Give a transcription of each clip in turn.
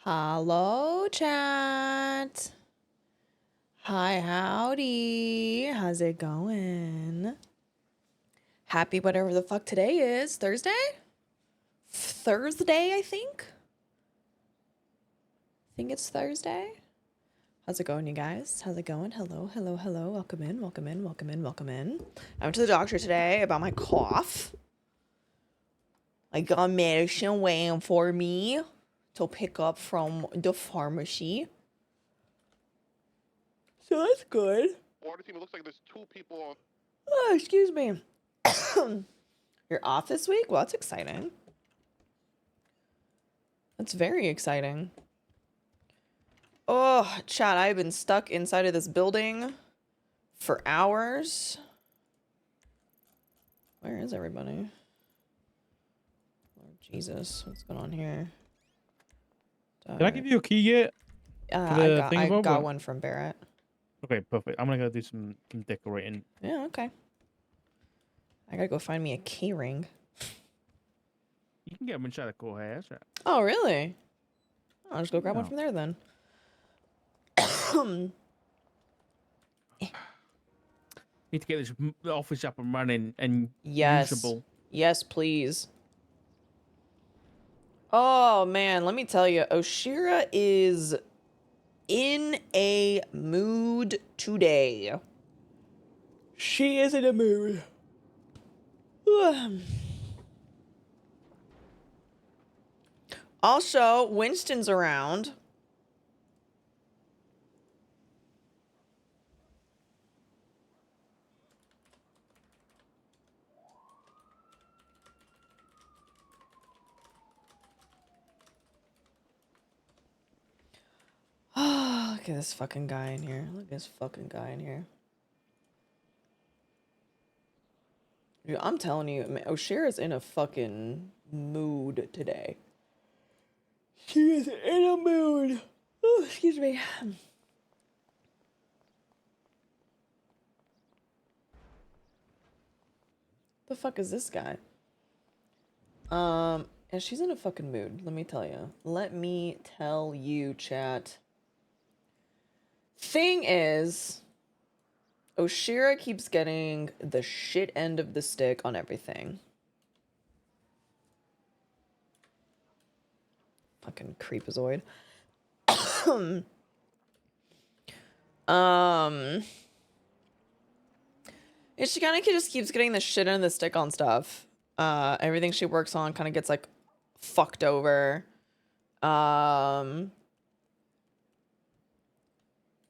Hello, chat. Hi, howdy. How's it going? Happy whatever the fuck today is. Thursday? Thursday, I think. I think it's Thursday. How's it going, you guys? How's it going? Hello, hello, hello. Welcome in, welcome in, welcome in, welcome in. I went to the doctor today about my cough. I got medicine waiting for me to pick up from the pharmacy. So that's good. Water team, it looks like there's two people on. Oh, excuse me. You're off this week? Well, that's exciting. That's very exciting. Oh, chat, I've been stuck inside of this building for hours. Where is everybody? Lord Jesus, what's going on here? Did I give you a key yet? I got one from Barrett. Okay, perfect. I'm gonna go do some decorating. Yeah, okay. I gotta go find me a key ring. You can get them inside the courthouse. Right? Oh, really? I'll just go grab one from there then. Need to get this office up and running and usable. Yes, please. Oh, man, let me tell you, Oshiera is in a mood today. She is in a mood. Also, Winston's around. Oh, look at this fucking guy in here. Look at this fucking guy in here. Dude, I'm telling you, man, Oshiera's in a fucking mood today. She is in a mood. Oh, excuse me. The fuck is this guy? And she's in a fucking mood, let me tell you. Let me tell you, chat. Thing is, Oshiera keeps getting the shit end of the stick on everything. Fucking creepazoid. She kind of just keeps getting the shit end of the stick on stuff. Everything she works on kind of gets like fucked over.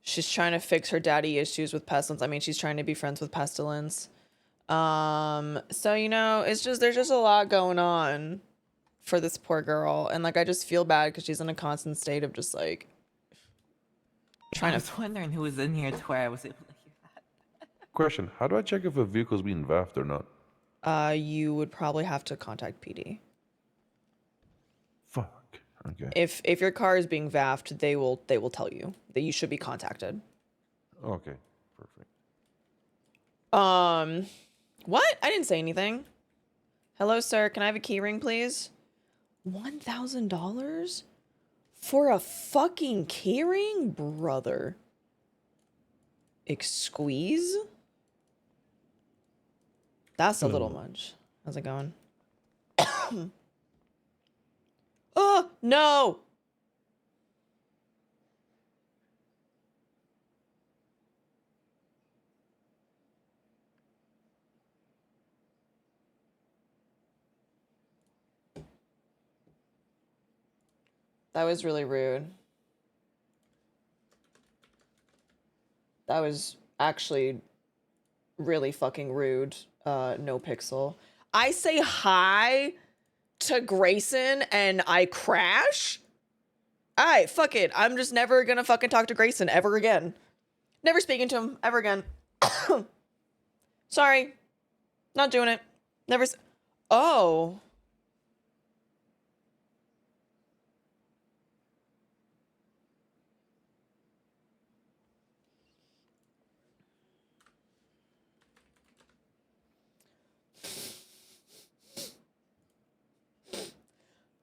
She's trying to fix her daddy issues with Pestilence. I mean, she's trying to be friends with Pestilence. So, you know, it's just, there's just a lot going on for this poor girl. And, like, I just feel bad because she's in a constant state of just, like, trying I was wondering who was in here to where I was able to hear that. Question, how do I check if a vehicle's being VAF'd or not? You would probably have to contact PD. Fuck. Okay. If your car is being VAF'd, they will tell you that you should be contacted. Okay. Perfect. What? I didn't say anything. Hello, sir. Can I have a key ring, please? $1,000 for a fucking key ring, brother. Squeeze? That's a little much. How's it going? Oh, no! That was really rude. That was actually really fucking rude, NoPixel. I say hi to Grayson and I crash? Alright, fuck it. I'm just never gonna fucking talk to Grayson ever again. Never speaking to him ever again. Sorry. Not doing it. Never Oh.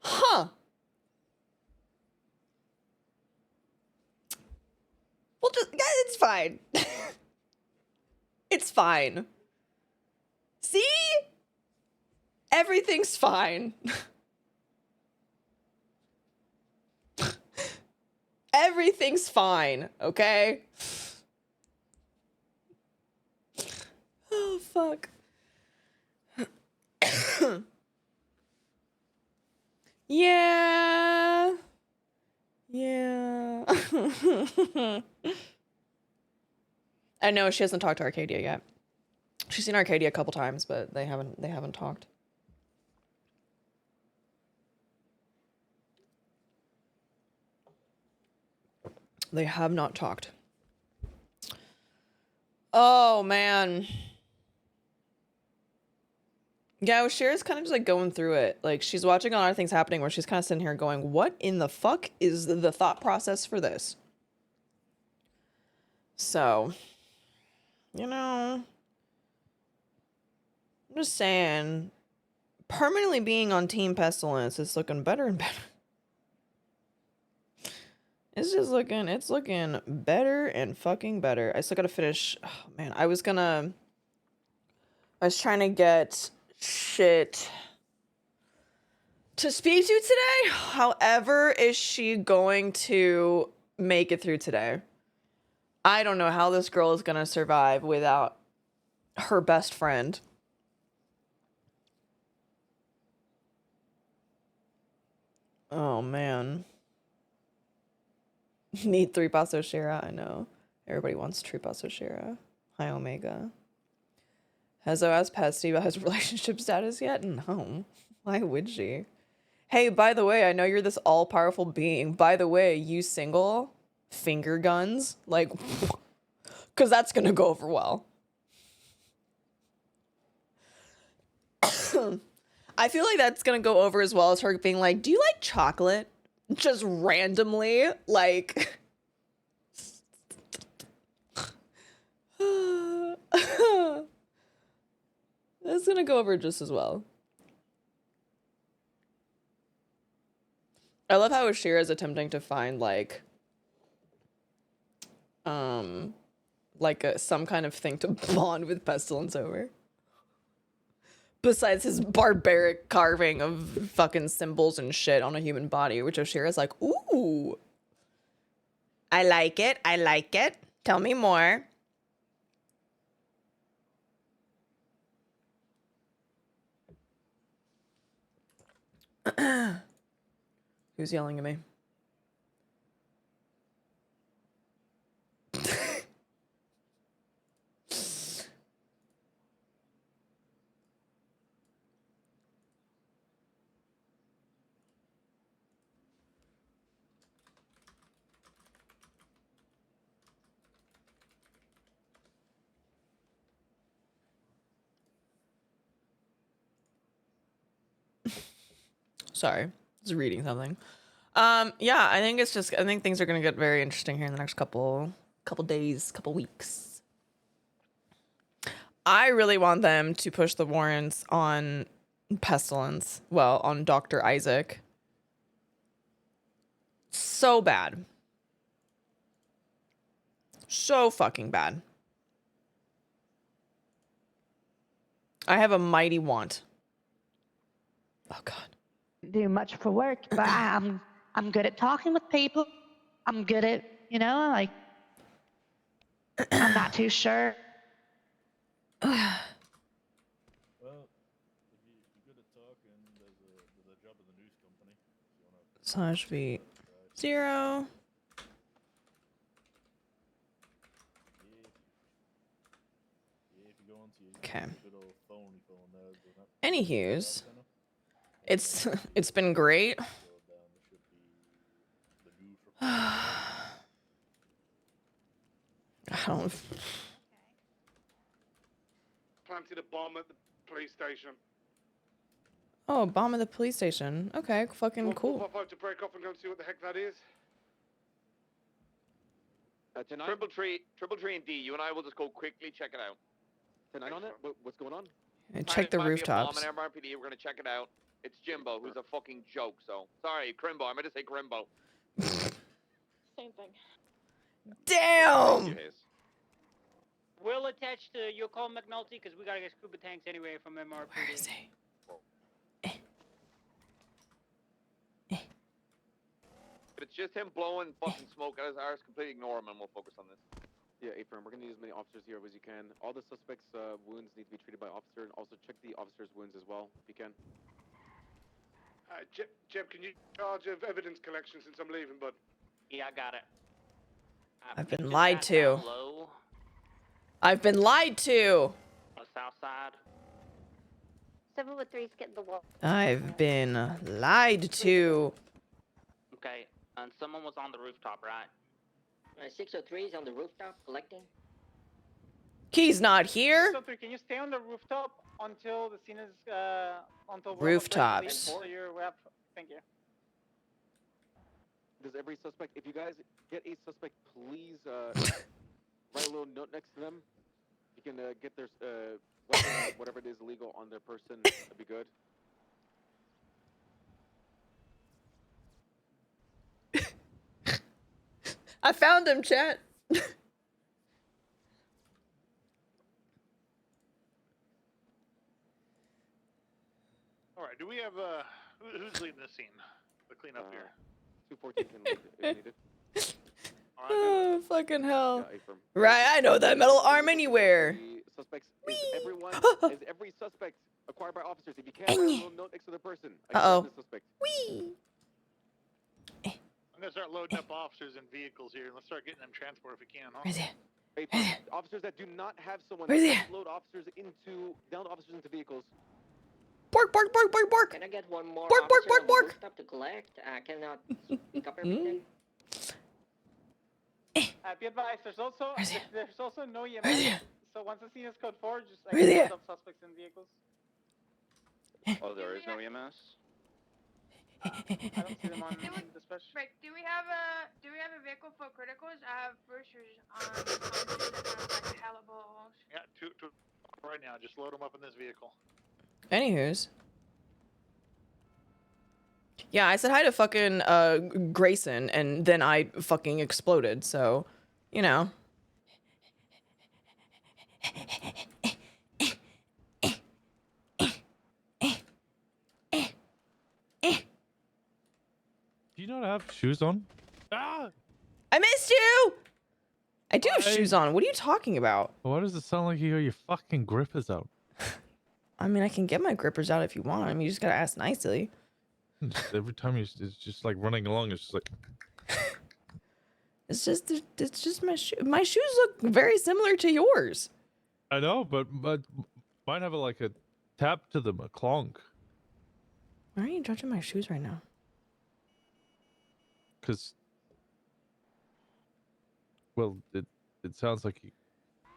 Huh. Well, just it's fine. It's fine. See? Everything's fine. Everything's fine, okay? Oh, fuck. Yeah. Yeah. I know she hasn't talked to Arcadia yet. She's seen Arcadia a couple times, but they haven't talked. They have not talked. Oh man. Yeah, Oshira's kind of just like going through it. Like she's watching a lot of things happening where she's kind of sitting here going, what in the fuck is the thought process for this? So, you know, I'm just saying, permanently being on Team Pestilence is looking better and better. It's looking better and fucking better. I still gotta finish, oh man, I was trying to get shit to speak to today. However, is she going to make it through today? I don't know how this girl is gonna survive without her best friend. Oh man. Need 3 Paso Oshira, I know. Everybody wants 3 Paso Oshira. Hi Omega. Has asked Pesty about his relationship status yet? No. Why would she? Hey, by the way, I know you're this all-powerful being. By the way, you single? Finger guns? Like, because that's gonna go over well. I feel like that's gonna go over as well as her being like, do you like chocolate? Just randomly, like... That's gonna go over just as well. I love how Oshira is attempting to find like some kind of thing to bond with Pestilence over. Besides his barbaric carving of fucking symbols and shit on a human body, which Oshira's like, ooh. I like it. I like it. Tell me more. Who's yelling at me? Sorry, I was reading something. Yeah, I think things are gonna get very interesting here in the next couple days, couple weeks. I really want them to push the warrants on Pestilence. Well, on Dr. Isaac. So bad. So fucking bad. I have a mighty want. Oh God. Do much for work, but I'm good at talking with people. I'm good at, you know, like, I'm not too sure. Well, if you're good at talking, there's a job in the news company. Slash V 0. Okay. Anywho's, it's been great. I don't. Planted a bomb at the police station. Oh, bomb at the police station. Okay, fucking cool. 455 to break off and go and see what the heck that is. Tonight? Triple tree and D, you and I will just go quickly check it out. Tonight on it? What's going on? And check the rooftops. Bomb in MRPD, we're gonna check it out. It's Jimbo, who's a fucking joke, so. Sorry, Crimbo, I meant to say Crimbo. Same thing. Damn. We'll attach to your call, McNulty, because we gotta get scuba tanks anyway from MRPD. Where is he? If it's just him blowing fucking smoke at his arse, completely ignore him and we'll focus on this. Yeah, A-firm, we're gonna need as many officers here as you can. All the suspects' wounds need to be treated by officer, and also check the officer's wounds as well, if you can. Jeb, can you charge of evidence collection since I'm leaving, bud? Yeah, I got it. I've been lied to. Low, I've been lied to. south side. 7-3's getting the wall. I've been lied to. Okay, and someone was on the rooftop, right? 603 is on the rooftop collecting. Key's not here. 603, can you stay on the rooftop until the scene is until Rooftops. Thank you. Does every suspect, if you guys get a suspect, please write a little note next to them. You can get their weapon, whatever it is illegal on their person. That'd be good. I found him, chat. All right, do we have who's leading the scene? The cleanup here. 214 can lead if needed. All right, Oh, fucking hell. Yeah, A-firm. Right, I know that metal arm anywhere. The suspects, is every suspect acquired by officers? If you can, write a little note next to the person. Uh-oh. The suspect. Whee! I'm gonna start loading up officers and vehicles here, and let's start getting them transport if we can, huh? Where's he? A-firm, officers that do not have someone, Where's he? load officers down officers into vehicles. Bork, bork, bork, bork, bork. Can I get one more Bork, bork, officer bork, on the bork. rooftop to collect? I cannot pick up everything. Be advised, there's also no EMS. Where's he? So once the scene is code 4, just Where's he? load up suspects in vehicles. Oh, there is no EMS? I don't see them on dispatch. Right, do we have a vehicle for criticals? I have Bruce's on like hella balls. Yeah, two right now. Just load them up in this vehicle. Anywho's. Yeah, I said hi to fucking Grayson, and then I fucking exploded, so, you know. Do you not have shoes on? I missed you! I do have shoes on. What are you talking about? Why does it sound like you got your fucking grippers out? I mean, I can get my grippers out if you want. I mean, you just gotta ask nicely. Every time it's just like running along, it's just like... It's just my shoe. My shoes look very similar to yours. I know, but mine have like a tap to them, a clonk. Why are you judging my shoes right now? Because, well, it sounds like you...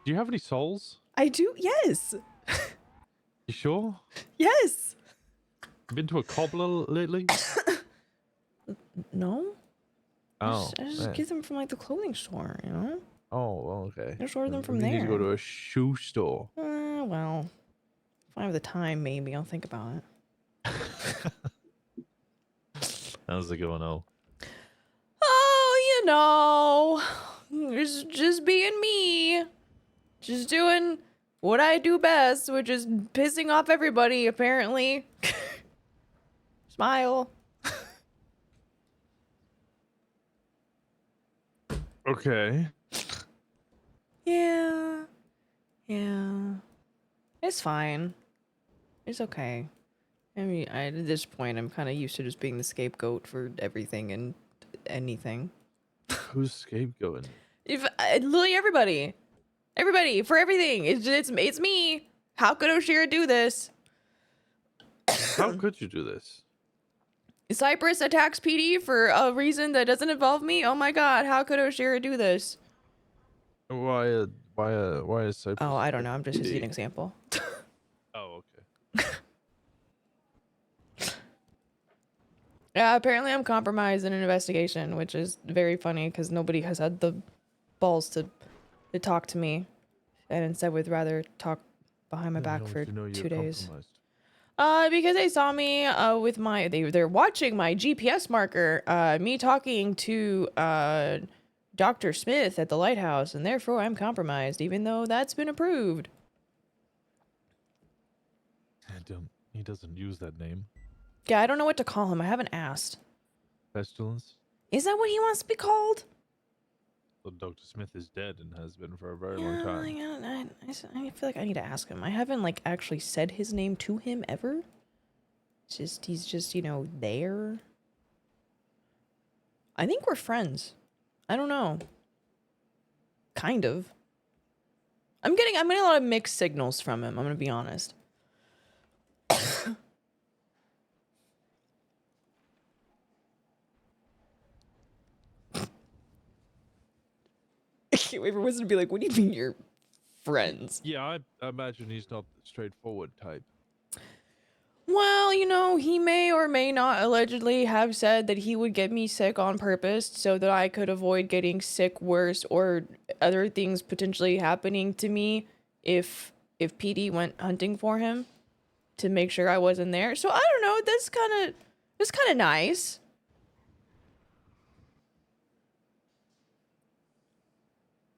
Do you have any soles? I do, yes. You sure? Yes. Been to a cobbler lately? No. Oh, I just man. get them from like the clothing store, you know? Oh, okay. I just order them from You need to go there. to a shoe store. Well, if I have the time, maybe I'll think about it. How's it going, oh? Oh, you know, just being me. Just doing what I do best, which is pissing off everybody, apparently. Smile. Okay. Yeah. It's fine. It's okay. I mean, at this point, I'm kind of used to just being the scapegoat for everything and anything. Who's scapegoating? If literally everybody for everything. It's me. How could Oshiera do this? How could you do this? Cyprus attacks PD for a reason that doesn't involve me. Oh my god, how could Oshiera do this? Why is Cyprus? Oh, I don't know. I'm just using an example. Oh, okay. Yeah, apparently I'm compromised in an investigation, which is very funny because nobody has had the balls to talk to me, and instead would rather talk behind my back for 2 days. Because they saw me with they're watching my GPS marker, me talking to Dr. Smith at the lighthouse, and therefore I'm compromised, even though that's been approved. He doesn't use that name. Yeah, I don't know what to call him. I haven't asked. Pestilence. Is that what he wants to be called? Well, Dr. Smith is dead and has been for a very long time. I feel like I need to ask him. I haven't like actually said his name to him ever. He's just, you know, there. I think we're friends. I don't know. Kind of. I'm getting a lot of mixed signals from him, I'm gonna be honest. I can't wait for Winston to be like, what do you mean you're friends? Yeah, I imagine he's not the straightforward type. Well, you know, he may or may not allegedly have said that he would get me sick on purpose so that I could avoid getting sick worse or other things potentially happening to me if PD went hunting for him to make sure I wasn't there. So I don't know, that's kind of nice.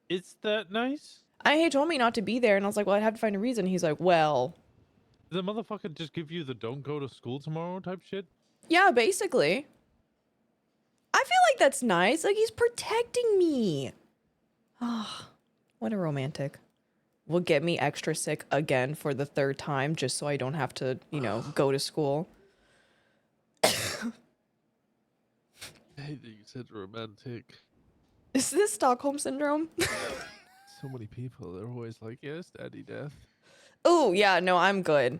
Is that nice? He told me not to be there and I was like, well, I'd have to find a reason. He's like, well, Did the motherfucker just give you the don't go to school tomorrow type shit? yeah, basically. I feel like that's nice. Like, he's protecting me. Ah, what a romantic. Will get me extra sick again for the 3rd time just so I don't have to, you know, go to school. I hate that you said romantic. Is this Stockholm Syndrome? So many people, they're always like, yes, daddy death. Oh, yeah, no, I'm good.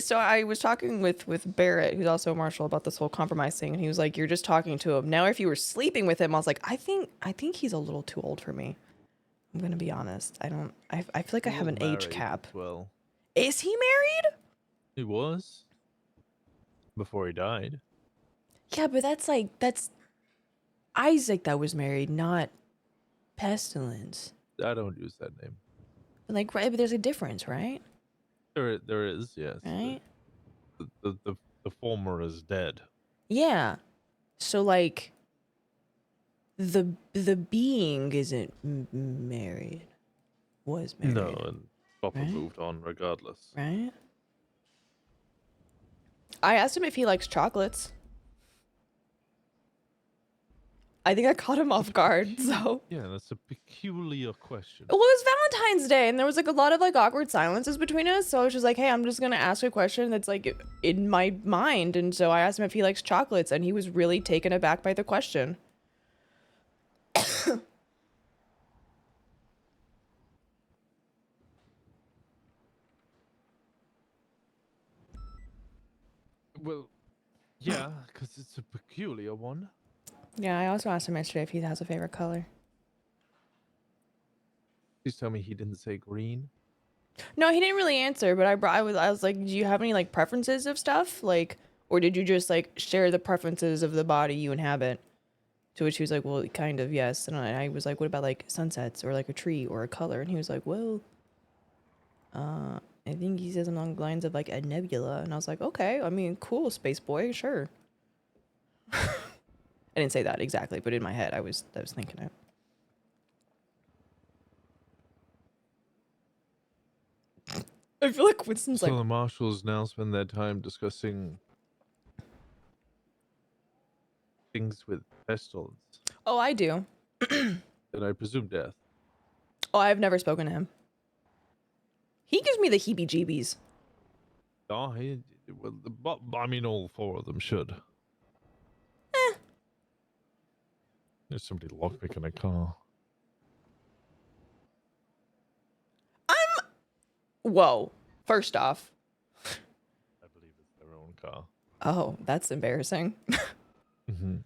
So I was talking with Barrett, who's also a Marshal, about this whole compromise thing, and he was like, you're just talking to him. Now, if you were sleeping with him, I was like, I think he's a little too old for me. I'm gonna be honest. I feel like I have an age cap. Well, Is he married? he was. Before he died. Yeah, but that's Isaac that was married, not Pestilence. I don't use that name. Like, right, but there's a difference, right? There is, yes. Right? The former is dead. Yeah. So like the being isn't married. Was married. No, and Papa Right? moved on regardless. Right? I asked him if he likes chocolates. I think I caught him off guard, so. Yeah, that's a peculiar question. Well, it was Valentine's Day, and there was like a lot of like awkward silences between us. So I was just like, "Hey, I'm just gonna ask a question that's like in my mind." And so I asked him if he likes chocolates, and he was really taken aback by the question. Well, yeah, because it's a peculiar one. Yeah, I also asked him yesterday if he has a favorite color. Please tell me he didn't say green. No, he didn't really answer, but I was like, do you have any like preferences of stuff, like, or did you just like share the preferences of the body you inhabit? To which he was like, well, kind of, yes. And I was like, what about like sunsets or like a tree or a color? And he was like, well, I think he says along the lines of like a nebula. And I was like, okay, I mean, cool, space boy, sure. I didn't say that exactly, but in my head, I was thinking it. I feel like Winston's So like, the marshals now spend their time discussing things with pestilence. oh, I do. And I presume death. Oh, I've never spoken to him. He gives me the heebie-jeebies. Oh, I mean, all 4 of them should. There's somebody lockpicking a car. Whoa. First off. I believe it's their own car. Oh, that's embarrassing. Mm-hmm.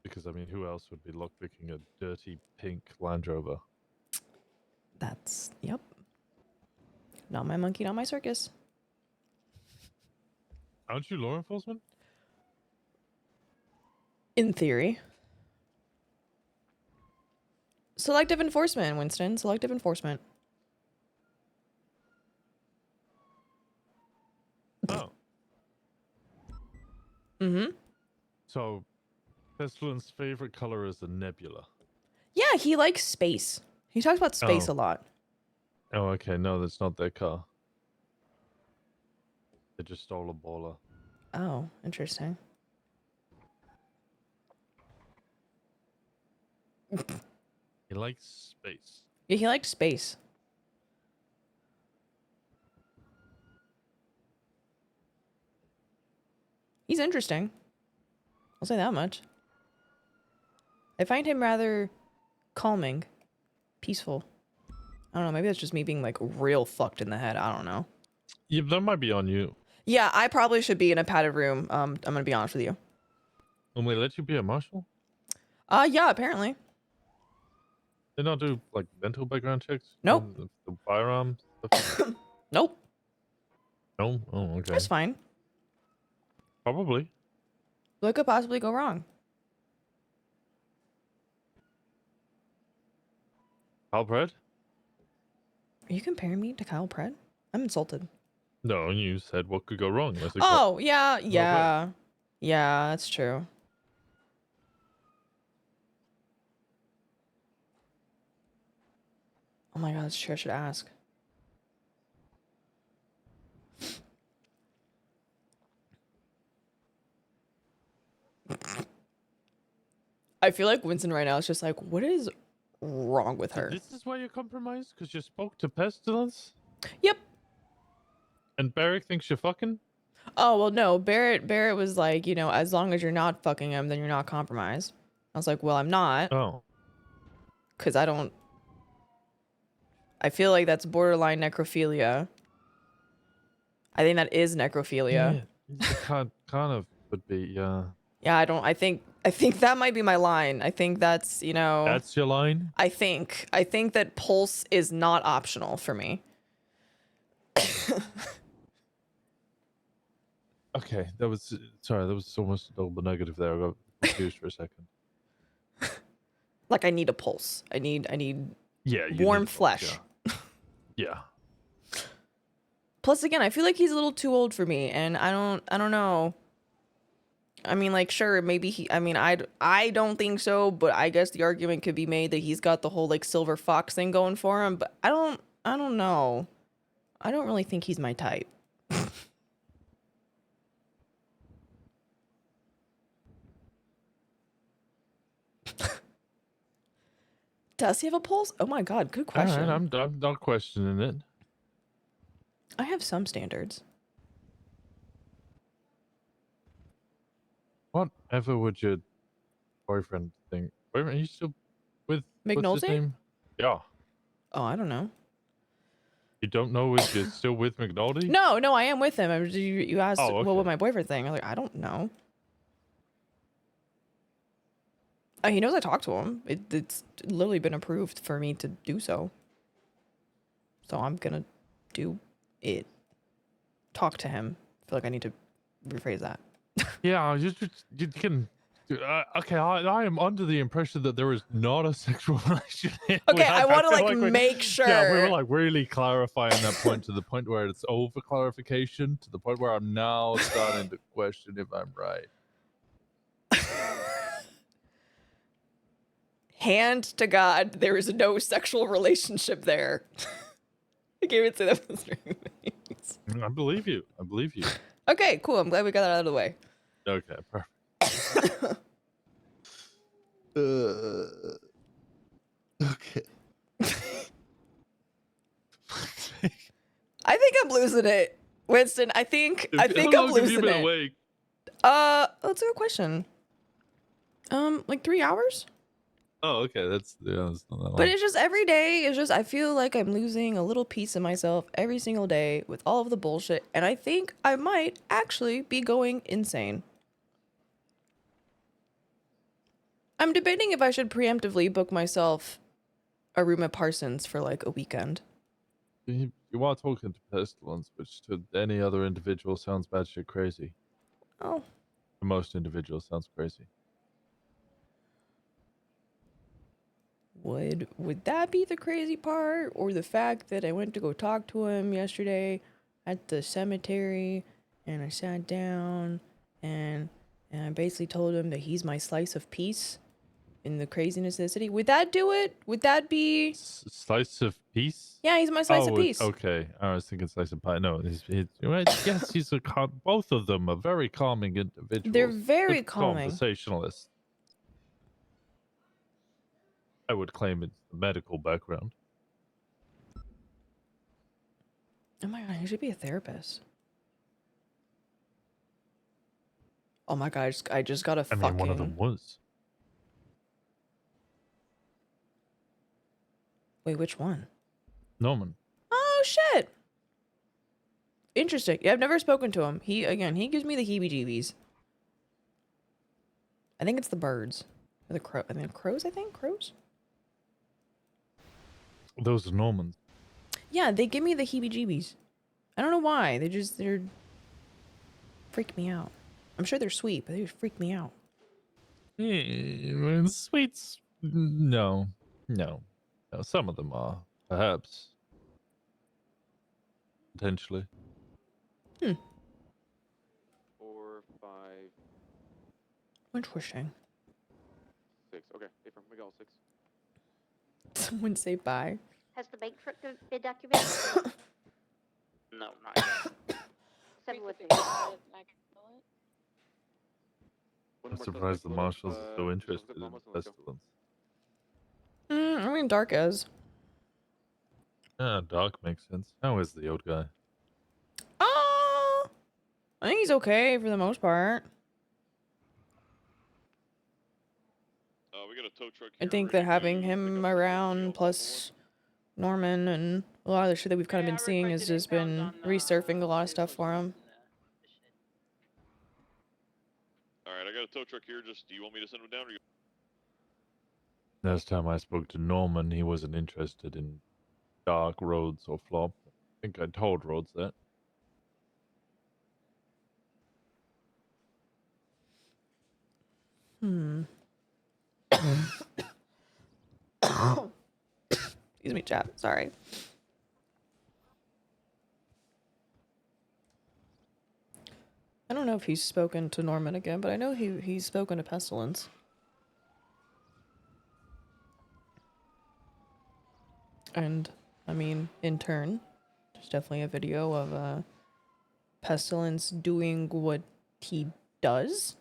Because, I mean, who else would be lockpicking a dirty pink Land Rover? That's, yep. Not my monkey, not my circus. Aren't you law enforcement? In theory. Selective enforcement, Winston. Selective enforcement. Oh. Mm-hmm. So, Pestilent's favorite color is the nebula. Yeah, he likes space. He talks about space Oh. a lot. Oh, okay. No, that's not their car. They just stole a baller. Oh, interesting. He likes space. Yeah, he liked space. He's interesting. I'll say that much. I find him rather calming, peaceful. I don't know, maybe that's just me being like real fucked in the head. I don't know. Yeah, that might be on you. Yeah, I probably should be in a padded room. I'm gonna be honest with you. When they let you be a marshal? Yeah, apparently. They not do like mental background checks? Nope. The firearms stuff? Nope. No? Oh, okay. That's fine. Probably. What could possibly go wrong? Kyle Pratt? Are you comparing me to Kyle Pratt? I'm insulted. No, you said what could go wrong. I said, Oh, yeah, yeah. Yeah, that's true. Oh my god, that's true. I should ask. I feel like Winston right now is just like, what is wrong with her? This is why you compromised? Because you spoke to Pestilence? Yep. And Barrick thinks you're fucking? Oh, well, no. Barrett was like, you know, as long as you're not fucking him, then you're not compromised. I was like, well, I'm not. Oh. Because I feel like that's borderline necrophilia. I think that is necrophilia. Yeah, kind of would be, yeah. Yeah, I think that might be my line. I think that's, you know. That's your line? I think that pulse is not optional for me. Okay, that was almost a double negative there. I got confused for a second. Like I need a pulse. I need Yeah, warm flesh. Yeah. Plus again, I feel like he's a little too old for me, and I don't know. I mean, like, sure, maybe I don't think so, but I guess the argument could be made that he's got the whole like silver fox thing going for him, but I don't know. I don't really think he's my type. Does he have a pulse? Oh my god, good question. All right, I'm not questioning it. I have some standards. Whatever would your boyfriend think? Are you still with what's his McNulty? name? Yeah. Oh, I don't know. You don't know if you're still with McNulty? No, I am with him. You asked Oh, okay. what would my boyfriend think? I was like, I don't know. He knows I talked to him. It's literally been approved for me to do so. So I'm gonna do it. Talk to him. I feel like I need to rephrase that. Yeah, you can. Okay, I am under the impression that there is not a sexual relationship. Okay, I want to like we- make sure. Yeah, we were like really clarifying that point to the point where it's over clarification, to the point where I'm now starting to question if I'm right. Hand to God, there is no sexual relationship there. I can't even say that with a straight face. I believe you. Okay, cool. I'm glad we got that out of the way. Okay, perfect. Okay. I think I'm losing it, Winston. I think I'm losing it. Awake? That's a good question. Like 3 hours? Oh, okay. That's not that long. But it's just every day. It's just I feel like I'm losing a little piece of myself every single day with all of the bullshit, and I think I might actually be going insane. I'm debating if I should preemptively book myself a room at Parsons for like a weekend. You are talking to Pestilence, which to any other individual sounds batshit crazy. Oh. To most individuals sounds crazy. Would that be the crazy part, or the fact that I went to go talk to him yesterday at the cemetery and I sat down and And I basically told him that he's my slice of peace in the craziness of the city. Would that do it? Would that be... Slice of peace? Yeah, he's my slice of Oh, peace. okay. I was thinking slice of pie. No, yes, he's a both of them are very calming individuals. They're very Good calming. conversationalists. I would claim it's the medical background. Oh my god, he should be a therapist. Oh my god, I just got a fucking... I mean, one of them was. Wait, which one? Norman. Oh shit! Interesting. Yeah, I've never spoken to him. He gives me the heebie-jeebies. I think it's the birds. Or the crow. I think crows, Crows? Those are Normans. Yeah, they give me the heebie-jeebies. I don't know why. They're freak me out. I'm sure they're sweet, but they just freak me out. Sweets? No. Some of them are, perhaps. Potentially. 4, 5, Interesting. 6. Okay, Ephraim, we got all 6. Someone say bye. Has the bank truck been documented? No, not yet. 7 with me. I'm surprised the Marshals are so interested in pestilence. I mean, Dark is. Yeah, Dark makes sense. How is the old guy? I think he's okay for the most part. We got a tow truck I think that having him around, plus Norman and a lot of the shit that we've kind of been seeing, has just been resurfing a lot of stuff for him. Alright, I got a tow truck here. Just, do you want me to send him down or you... Last time I spoke to Norman, he wasn't interested in Dark, Rhodes, or Flop. I think I told Rhodes that. Excuse me, chat. Sorry. I don't know if he's spoken to Norman again, but I know he's spoken to Pestilence. And, I mean, in turn, there's definitely a video of Pestilence doing what he does.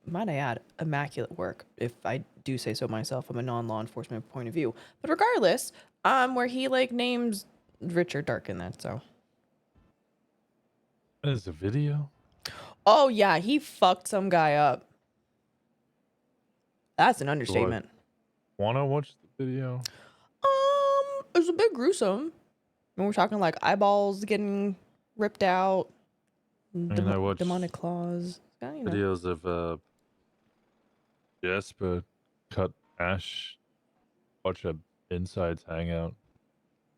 Might I add, immaculate work, if I do say so myself from a non-law enforcement point of view. But regardless, where he, like, names Richard Dark in that, so. There's a video? Oh, yeah, he fucked some guy up. That's an understatement. Wanna watch the video? It's a bit gruesome. When we're talking, like, eyeballs getting ripped out. I watched demonic claws. Yeah, you know. videos of Jesper cut Ash, watch a insides hangout.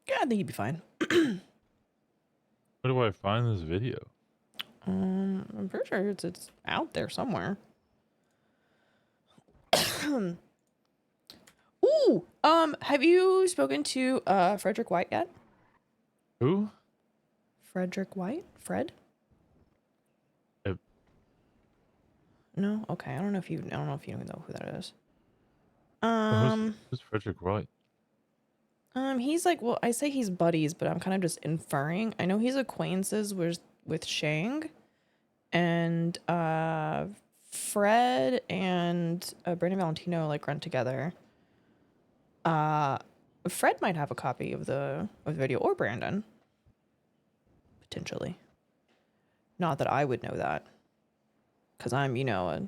Yeah, I think he'd be fine. Where do I find this video? I'm pretty sure it's out there somewhere. Ooh, have you spoken to Frederick White yet? Who? Frederick White? Fred? No? Okay, I don't know if you know who that is. Who's Frederick White? He's like, well, I say he's buddies, but I'm kind of just inferring. I know he's acquaintances with Shang, and Fred and Brandon Valentino like run together. Fred might have a copy of the video, or Brandon, potentially. Not that I would know that, because I'm, you know,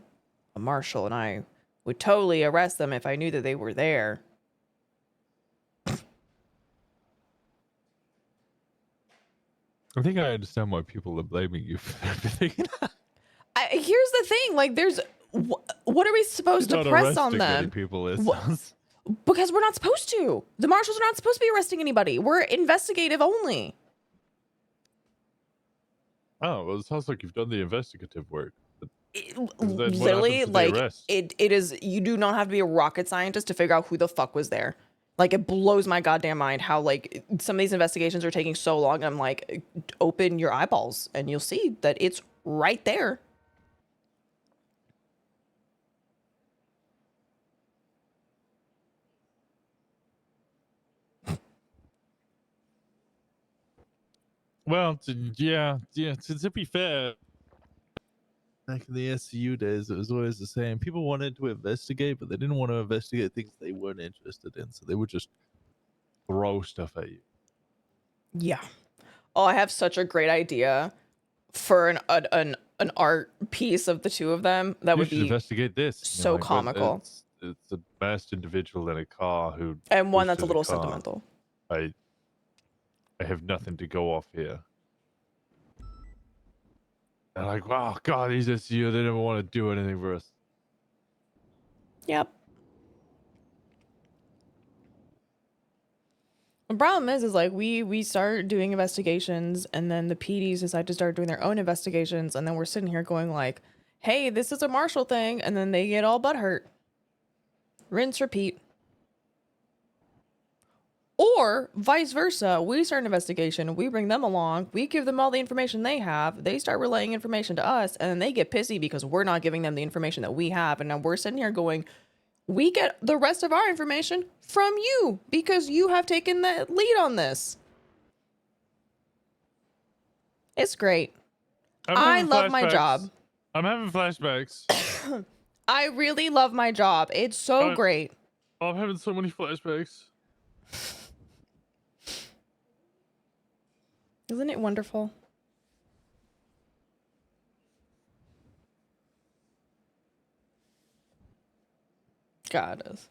a marshal, and I would totally arrest them if I knew that they were there. I think I understand why people are blaming you for everything. Here's the thing, like, there's what are we supposed to press on them? People because we're not supposed to. The marshals are not supposed to be arresting anybody. We're investigative only. Oh, well, it sounds like you've done the investigative work. Literally, like, it is, you do not have to be a rocket scientist to figure out who the fuck was there. Like, it blows my goddamn mind how, like, some of these investigations are taking so long. And I'm like, open your eyeballs and you'll see that it's right there. Well, to be fair, back in the SCU days, it was always the same. People wanted to investigate, but they didn't want to investigate things they weren't interested in, so they would just throw stuff at you. Yeah. Oh, I have such a great idea for an art piece of the two of them. That You would should be investigate this. so comical. It's the best individual in a car who And one that's a boosted little car. sentimental. I have nothing to go off here. And like, wow, God, these SCU, they never want to do anything for us. Yep. The problem is like we start doing investigations and then the PDs decide to start doing their own investigations and then we're sitting here going like, hey, this is a Marshal thing, and then they get all butthurt. Rinse, repeat. Or vice versa, we start an investigation, we bring them along, we give them all the information they have, they start relaying information to us, and then they get pissy because we're not giving them the information that we have, and now we're sitting here going, we get the rest of our information from you because you have taken the lead on this. It's great. I love my job. I'm having flashbacks. I really love my job. It's so great. I'm having so many flashbacks. Isn't it wonderful? God is.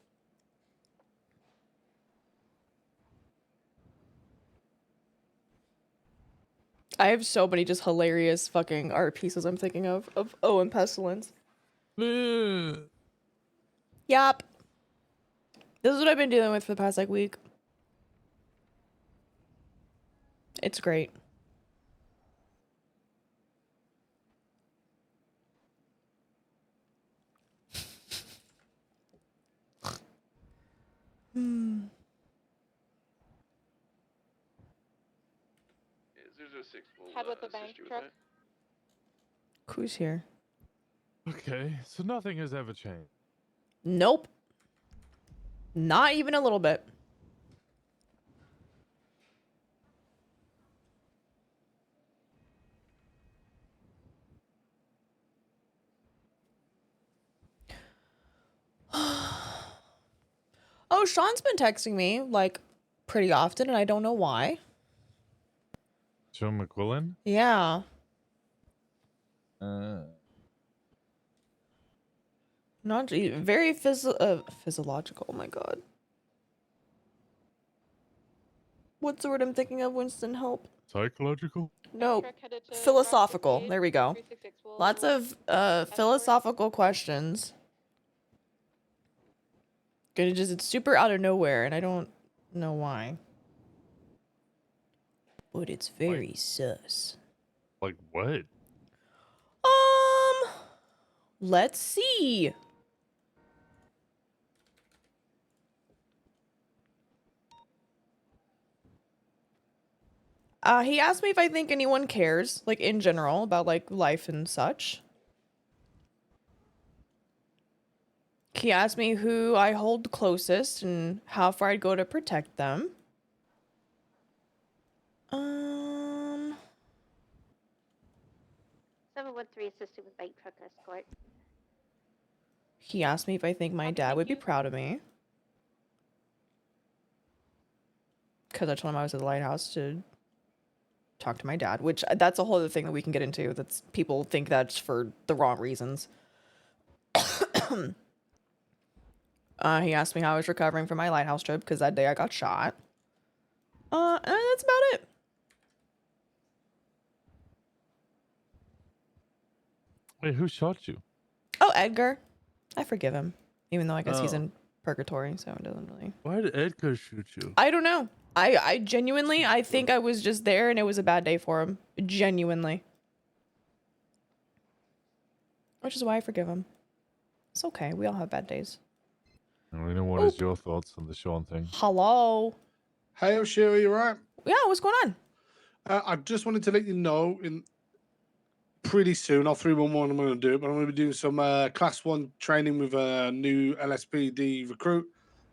I have so many just hilarious fucking art pieces I'm thinking of Owen Pestilence. Yup. This is what I've been dealing with for the past like week. It's great. Head with the bank truck. Who's here? Okay, so nothing has ever changed. Nope. Not even a little bit. Oh, Sean's been texting me like pretty often and I don't know why. Joe McQuillan? Yeah. Not very physiological. Oh my god. What's the word I'm thinking of, Winston? Help. Psychological? No. Philosophical. There we go. Lots of philosophical questions. It's super out of nowhere and I don't know why. But it's very sus. Like what? Let's see. He asked me if I think anyone cares, like in general, about like life and such. He asked me who I hold closest and how far I'd go to protect them. 713 assisted with bank truck escort. He asked me if I think my dad would be proud of me. Because I told him I was at the lighthouse to talk to my dad, which that's a whole other thing that we can get into. That's people think that's for the wrong reasons. He asked me how I was recovering from my lighthouse trip because that day I got shot. And that's about it. Wait, who shot you? Oh, Edgar. I forgive him. Even though I guess he's in purgatory, so it doesn't really... Why did Edgar shoot you? I don't know. I genuinely, I think I was just there and it was a bad day for him. Genuinely. Which is why I forgive him. It's okay. We all have bad days. And what is your thoughts on the Sean thing? Hello. Hey, Oshiera, you right? Yeah, what's going on? I just wanted to let you know pretty soon, I'll 311 I'm going to do it, but I'm going to be doing some class 1 training with a new LSPD recruit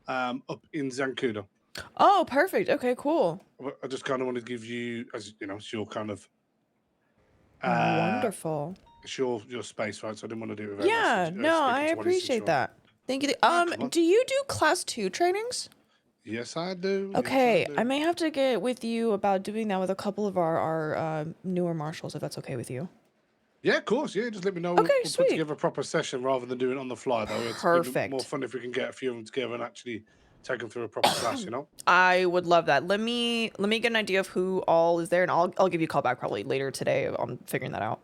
up in Zancudo. Oh, perfect. Okay, cool. But I just kind of wanted to give you, as you know, it's your kind of Wonderful. it's your space, right? So I didn't want to do it without Yeah, no, I appreciate that. Thank you. come on. Do you do class 2 trainings? Yes, I do. Okay, Yes, I I do. may have to get with you about doing that with a couple of our newer marshals, if that's okay with you. Yeah, of course. Yeah, just let me know. Okay, We'll sweet. put together a proper session rather than doing it on the fly, though. It's Perfect. more fun if we can get a few of them together and actually take them through a proper class, you know? I would love that. Let me get an idea of who all is there, and I'll give you a call back probably later today on figuring that out.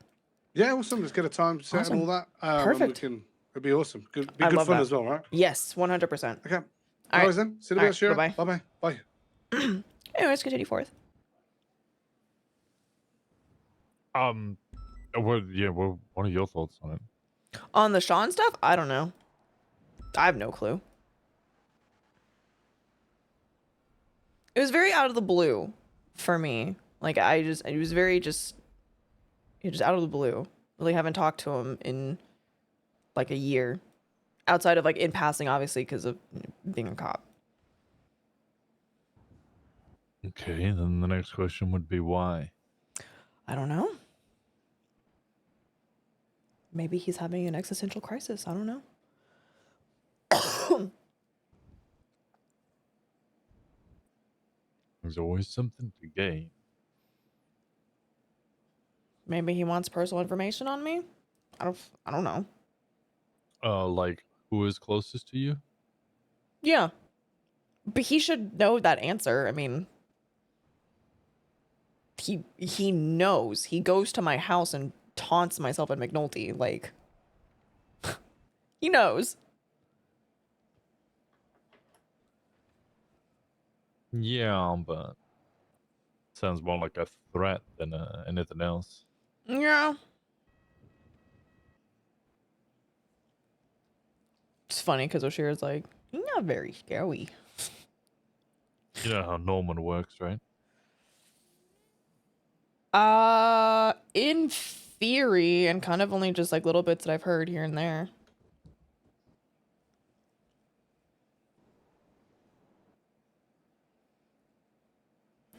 Yeah, awesome. Let's get a time set Awesome. and all that. Perfect. And it'll be awesome. Be I good love fun that. as well, right? Yes, 100%. Okay. All All right. right, then. See you later, All Oshiera. right, Bye-bye. Bye. Anyways, continue forth. Well, what are your thoughts on it? On the Sean stuff, I don't know. I have no clue. It was very out of the blue for me. Like it was very just out of the blue. Really haven't talked to him in like a year. Outside of like in passing, obviously, because of being a cop. Okay, then the next question would be why? I don't know. Maybe he's having an existential crisis. I don't know. There's always something to gain. Maybe he wants personal information on me. I don't know. Like who is closest to you? Yeah. But he should know that answer. I mean, he knows. He goes to my house and taunts myself at McNulty. Like, he knows. Yeah, but sounds more like a threat than anything else. Yeah. It's funny because Oshiera's like, you're not very scary. You know how Norman works, right? In theory, and kind of only just like little bits that I've heard here and there.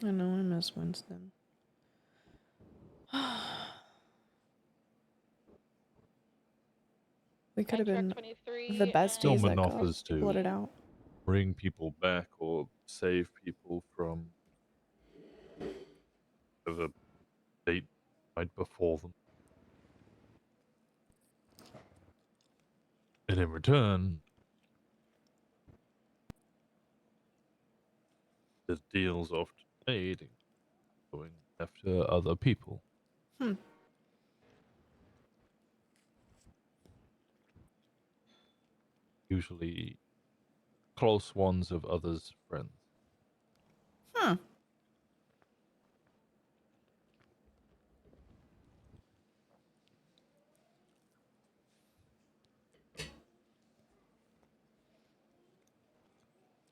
I know, I miss Winston. We could have been the besties Norman that offers got blotted to out. bring people back or save people from the fate might befall them. And in return, the deals often made going after other people. Usually close ones of others' friends.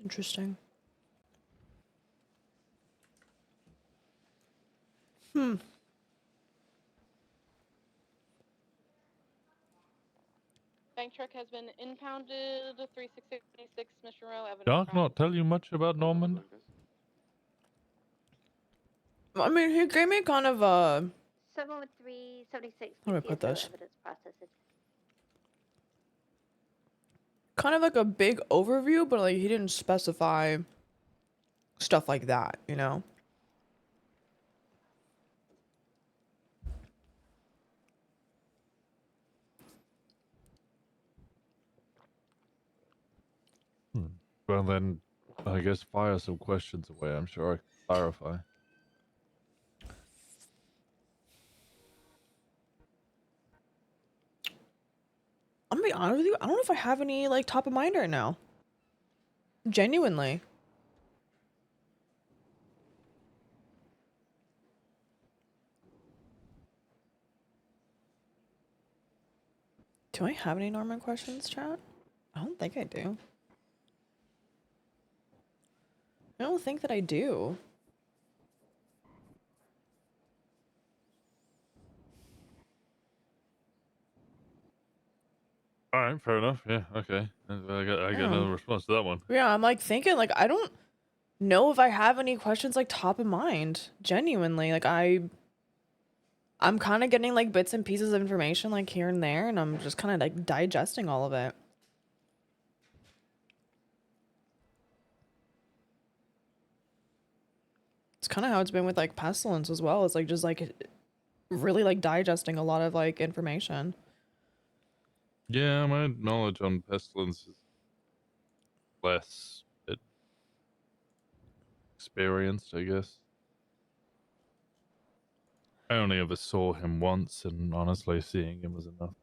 Interesting. Bank truck has been impounded. 3666 Mission Row. Evidence Doc found. not tell you much about Norman? I mean, he gave me kind of a... 713, 76, How do I put this? evidence processing. Kind of like a big overview, but like he didn't specify stuff like that, you know? Well then, I guess fire some questions away. I'm sure I can clarify. I'm gonna be honest with you, I don't know if I have any like top of mind right now. Genuinely. Do I have any Norman questions, chat? I don't think I do. I don't think that I do. All right, fair enough. Yeah, okay. I got another response to that one. Yeah, I'm like thinking like I don't know if I have any questions like top of mind. Genuinely, like I'm kind of getting like bits and pieces of information like here and there, and I'm just kind of like digesting all of it. It's kind of how it's been with like Pestilence as well. It's like just like really like digesting a lot of like information. Yeah, my knowledge on Pestilence is less experienced, I guess. I only ever saw him once, and honestly, seeing him was enough.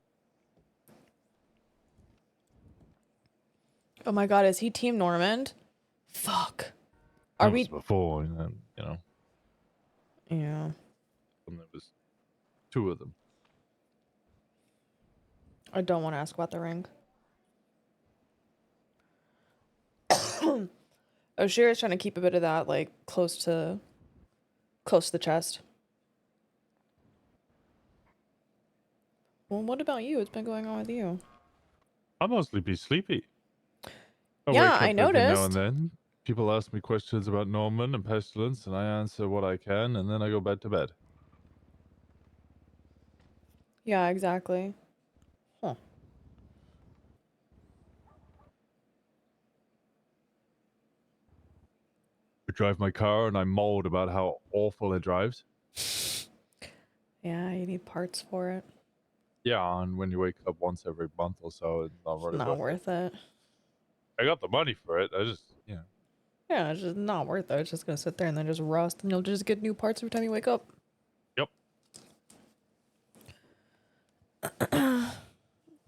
Oh my god, is he Team Normand? Fuck. Are That we was before, you know? Yeah. When there was 2 of them. I don't want to ask about the ring. Oshiera's trying to keep a bit of that like close to the chest. Well, what about you? What's been going on with you? I'll mostly be sleepy. Yeah, wake I up every now noticed. and then. People ask me questions about Norman and Pestilence, and I answer what I can, and then I go back to bed. Yeah, exactly. Huh. I drive my car, and I mauled about how awful it drives. Yeah, you need parts for it. Yeah, and when you wake up once every month or so, it's not really Not worth it. I got the money for it. I just, Yeah, it's just not worth it. It's just gonna sit there and then just rust, and you'll just get new parts every time you wake up. Yep.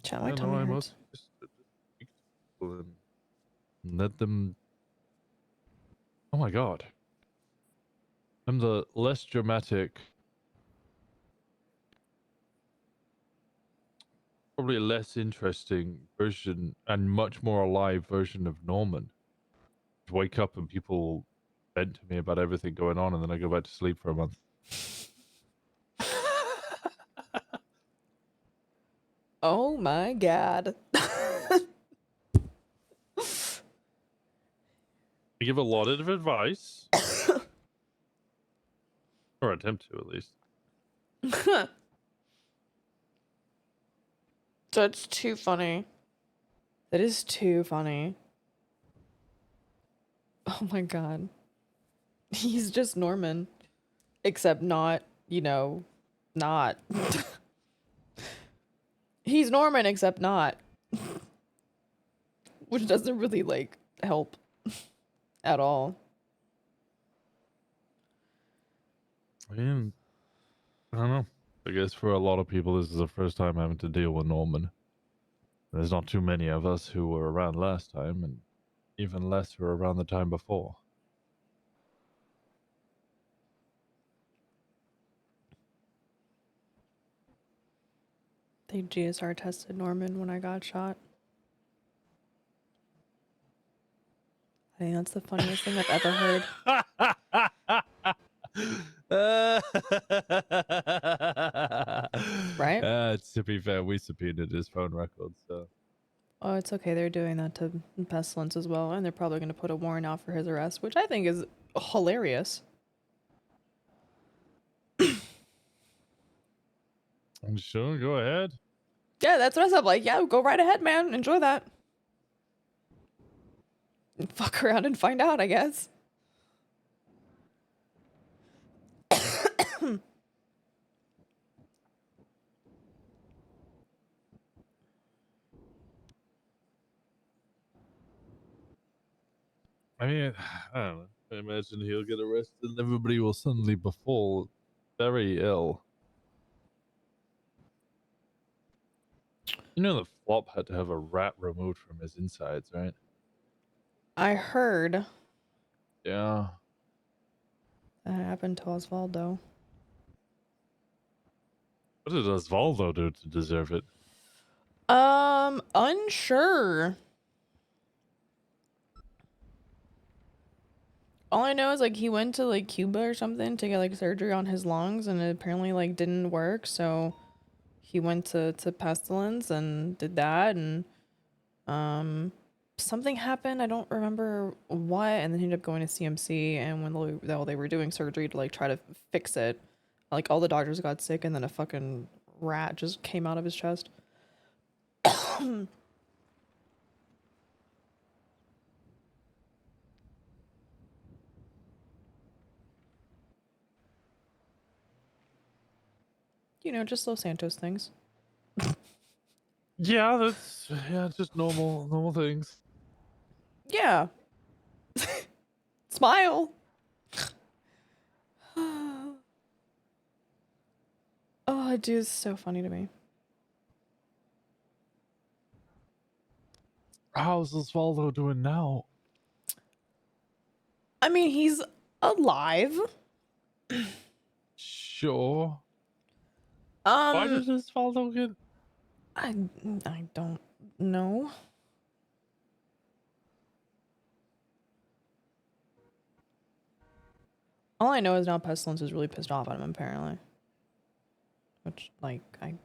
Chat, my I tummy know I hurts. must just and let them. Oh my god. I'm the less dramatic, probably less interesting version and much more alive version of Norman. Wake up and people vent to me about everything going on, and then I go back to sleep for a month. Oh my god. I give a lot of advice. Or attempt to, at least. That's too funny. That is too funny. Oh my god. He's just Norman. Except not, you know, not. He's Norman, except not. Which doesn't really, like, help at all. I mean, I don't know. I guess for a lot of people, this is the first time having to deal with Norman. There's not too many of us who were around last time, and even less who were around the time before. They GSR tested Norman when I got shot. I think that's the funniest thing I've ever heard. Right? To be fair, we subpoenaed his phone records, so. Oh, it's okay. They're doing that to Pestilence as well, and they're probably going to put a warrant out for his arrest, which I think is hilarious. I'm sure, go ahead. Yeah, that's what I said. Like, yeah, go right ahead, man. Enjoy that. And fuck around and find out, I guess. I mean, I don't know. I imagine he'll get arrested and everybody will suddenly befall very ill. You know the flop had to have a rat removed from his insides, right? I heard Yeah. that happened to Osvaldo. What did Osvaldo do to deserve it? Unsure. All I know is like he went to like Cuba or something to get like surgery on his lungs, and it apparently like didn't work, so he went to Pestilence and did that, and something happened. I don't remember what, and then he ended up going to CMC. And when they were doing surgery to like try to fix it, like all the doctors got sick, and then a fucking rat just came out of his chest. You know, just Los Santos things. Yeah, that's just normal things. Yeah. Smile. Oh, dude, it's so funny to me. How's Osvaldo doing now? I mean, he's alive. Sure. Why did Osvaldo get? I don't know. All I know is now Pestilence is really pissed off at him, apparently. Which, like, I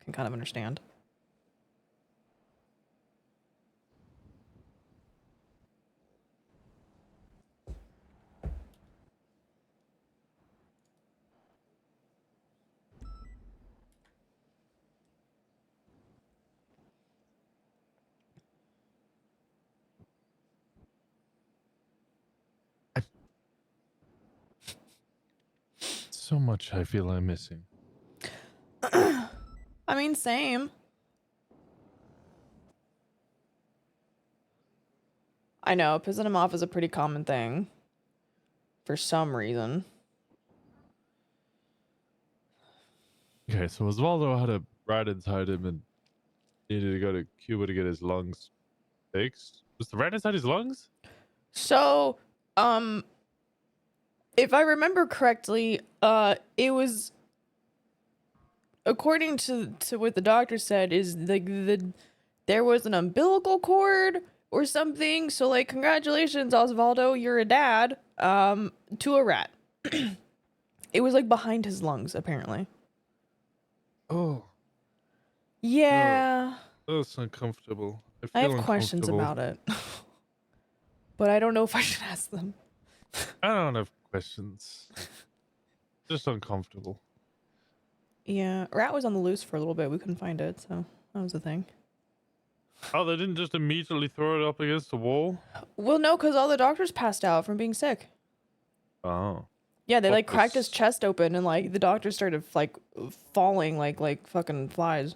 can kind of understand. So much I feel I'm missing. I mean, same. I know, pissing him off is a pretty common thing. For some reason. Okay, so Osvaldo had a rat inside him and needed to go to Cuba to get his lungs fixed. Was the rat inside his lungs? So, if I remember correctly, it was, according to what the doctor said, is like there was an umbilical cord or something. So like, congratulations, Osvaldo, you're a dad. To a rat. It was like behind his lungs, apparently. Oh. Yeah. Oh, that's uncomfortable. I have questions about it. But I don't know if I should ask them. I don't have questions. Just uncomfortable. Yeah, rat was on the loose for a little bit. We couldn't find it, so that was the thing. Oh, they didn't just immediately throw it up against the wall? Well, no, because all the doctors passed out from being sick. Oh. Yeah, they like cracked his chest open, and like the doctors started like falling like fucking flies.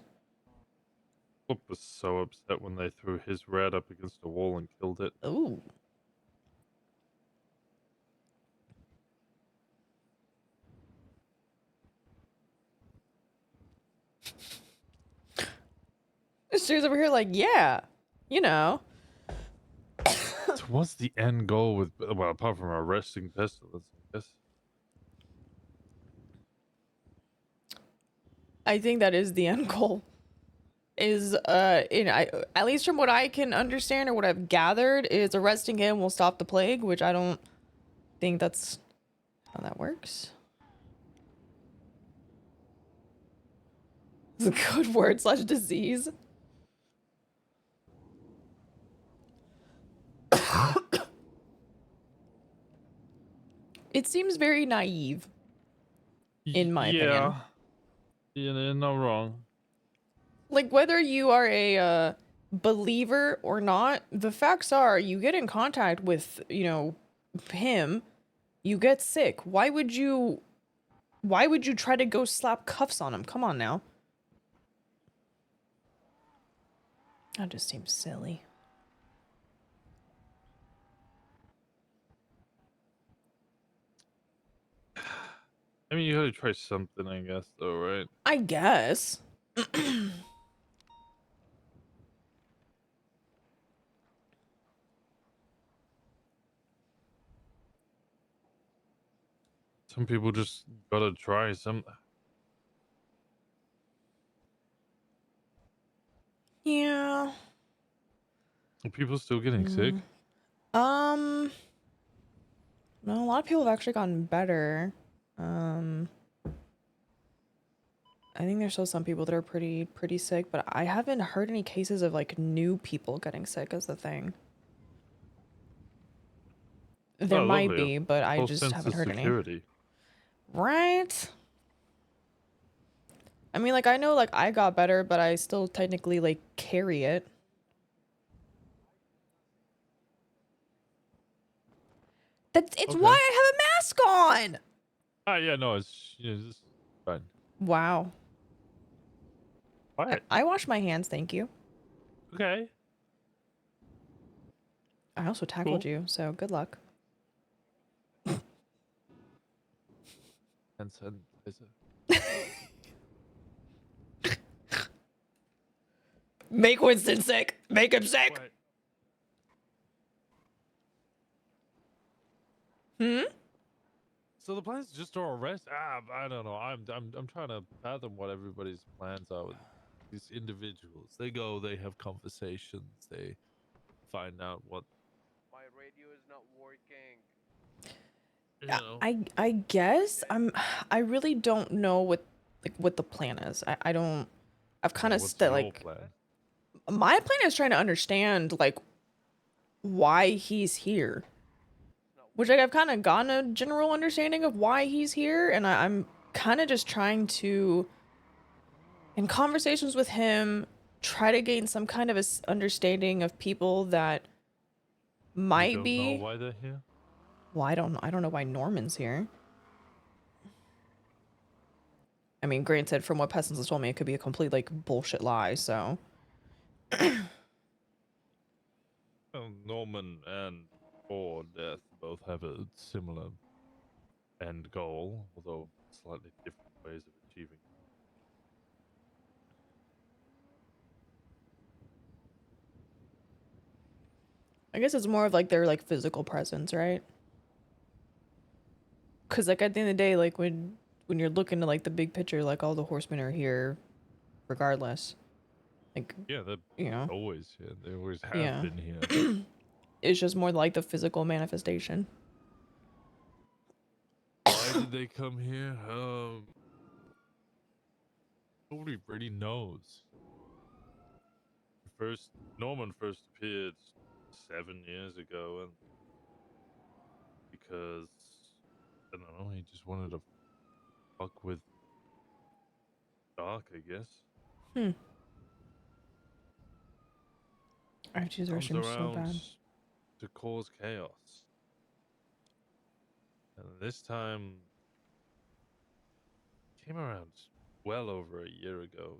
Bob was so upset when they threw his rat up against the wall and killed it. Ooh. She's over here like, yeah, you know. So what's the end goal with, well, apart from arresting Pestilence, I guess? I think that is the end goal. Is at least from what I can understand or what I've gathered, is arresting him will stop the plague, which I don't think that's how that works. It's a good word / disease. It seems very naive, in my opinion. Yeah, they're not wrong. Like, whether you are a believer or not, the facts are you get in contact with, you know, him, you get sick. Why would you try to go slap cuffs on him? Come on now. That just seems silly. I mean, you gotta try something, I guess, though, right? I guess. Some people just gotta try some. Yeah. Are people still getting sick? No, a lot of people have actually gotten better. I think there's still some people that are pretty sick, but I haven't heard any cases of like new people getting sick as the thing. There Oh, might lovely. be, but I Whole just sense haven't of heard any. security. Right? I mean, like, I know, like, I got better, but I still technically, like, carry it. It's why I have a mask on! Ah, yeah, no, it's fine. Wow. Quiet. I wash my hands, thank you. Okay. I also tackled you, so good luck. And Make Winston sick! Make him sick! Hmm? So the plan is just to arrest. I don't know. I'm trying to fathom what everybody's plans are with these individuals. They go, they have conversations, they find out what. My radio is not working. You know. I guess I really don't know what the plan is. I don't. I've kind of What's your like plan? my plan is trying to understand like why he's here. Which like I've kind of gotten a general understanding of why he's here, and I'm kind of just trying to, in conversations with him, try to gain some kind of understanding of people that might You don't be. know why they're here? Well, I don't know why Norman's here. I mean, granted, from what Pessins has told me, it could be a complete like bullshit lie. So. Well, Norman and or Death both have a similar end goal, although slightly different ways of achieving. I guess it's more of like their like physical presence, right? Because like at the end of the day, like when you're looking at like the big picture, like all the horsemen are here, regardless. Like Yeah, they're you know, always here. They always have yeah. been here. It's just more like the physical manifestation. Why did they come here? Nobody really knows. Norman first appeared 7 years ago, and because I don't know, he just wanted to fuck with Doc, I guess. I have to use the Comes restroom so around bad. to cause chaos, and this time came around well over a year ago.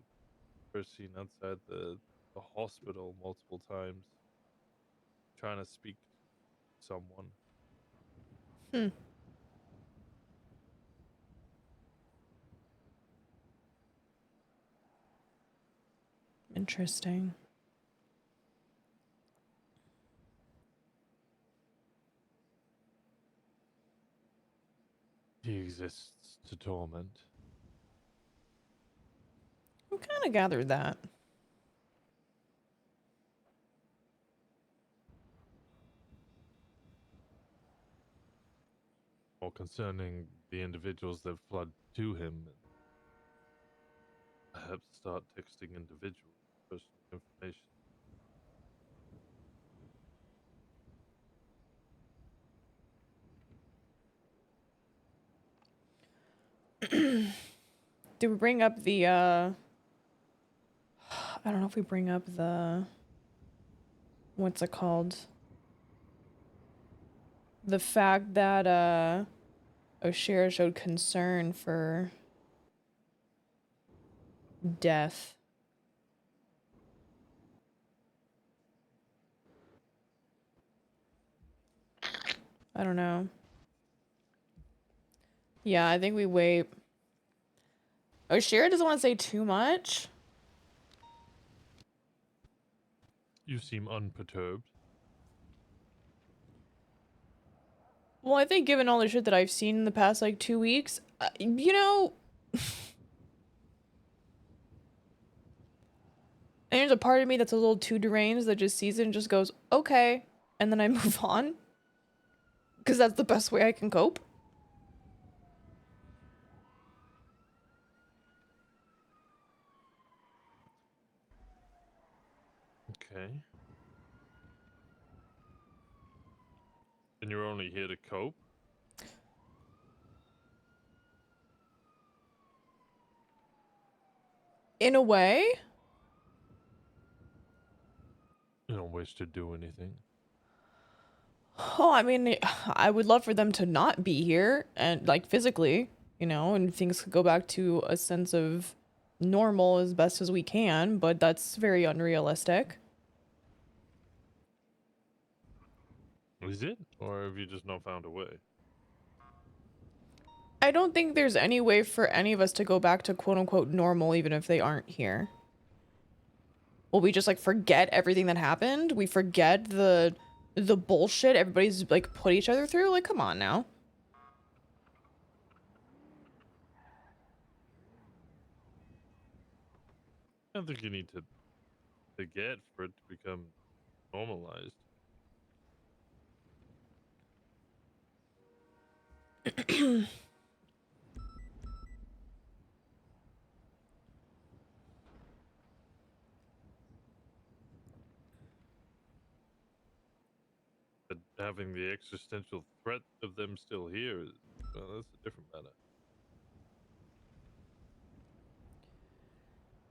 First seen outside the hospital multiple times, trying to speak to someone. Interesting. He exists to torment. I kind of gathered that. Or concerning the individuals that flood to him, and perhaps start texting individuals personal information. Do we bring up the I don't know if we bring up the what's it called? The fact that Oshiera showed concern for Death. I don't know. Yeah, I think we wait. Oshiera doesn't want to say too much. You seem unperturbed. Well, I think given all the shit that I've seen in the past like 2 weeks, you know, and there's a part of me that's a little too deranged that just sees it and just goes, okay, and then I move on. Because that's the best way I can cope. Okay. And you're only here to cope? In a way. You don't wish to do anything. Oh, I mean, I would love for them to not be here and like physically, you know, and things could go back to a sense of normal as best as we can, but that's very unrealistic. Is it? Or have you just not found a way? I don't think there's any way for any of us to go back to quote unquote normal even if they aren't here. Will we just like forget everything that happened? We forget the bullshit everybody's like put each other through? Like, come on now. I don't think you need to forget for it to become normalized. But having the existential threat of them still here, well, that's a different matter.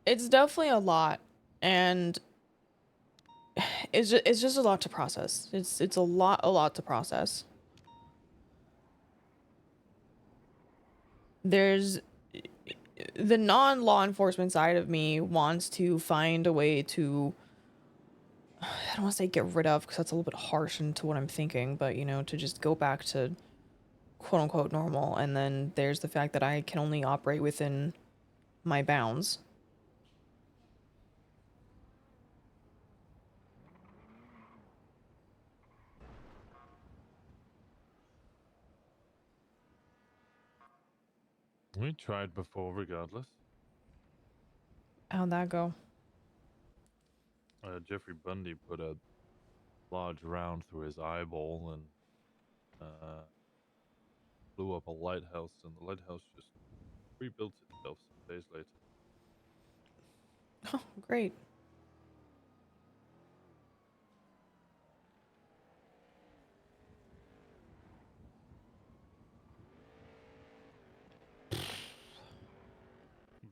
It's definitely a lot, and it's just a lot to process. It's a lot to process. There's the non-law enforcement side of me wants to find a way to, I don't want to say get rid of because that's a little bit harsh into what I'm thinking, but you know, to just go back to quote unquote normal. And then there's the fact that I can only operate within my bounds. We tried before, regardless. How'd that go? Jeffrey Bundy put a large round through his eyeball and blew up a lighthouse, and the lighthouse just rebuilt itself some days later. Oh, great.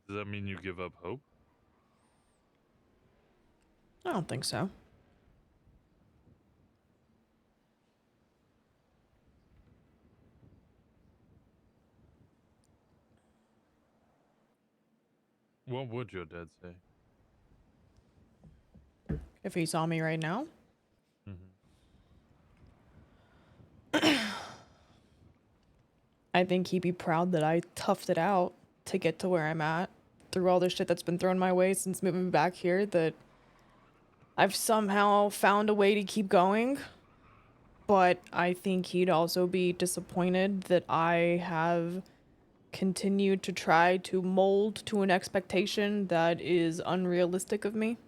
Does that mean you give up hope? I don't think so. What would your dad say? If he saw me right now? I think he'd be proud that I toughed it out to get to where I'm at through all the shit that's been thrown my way since moving back here, that I've somehow found a way to keep going. But I think he'd also be disappointed that I have continued to try to mold to an expectation that is unrealistic of me.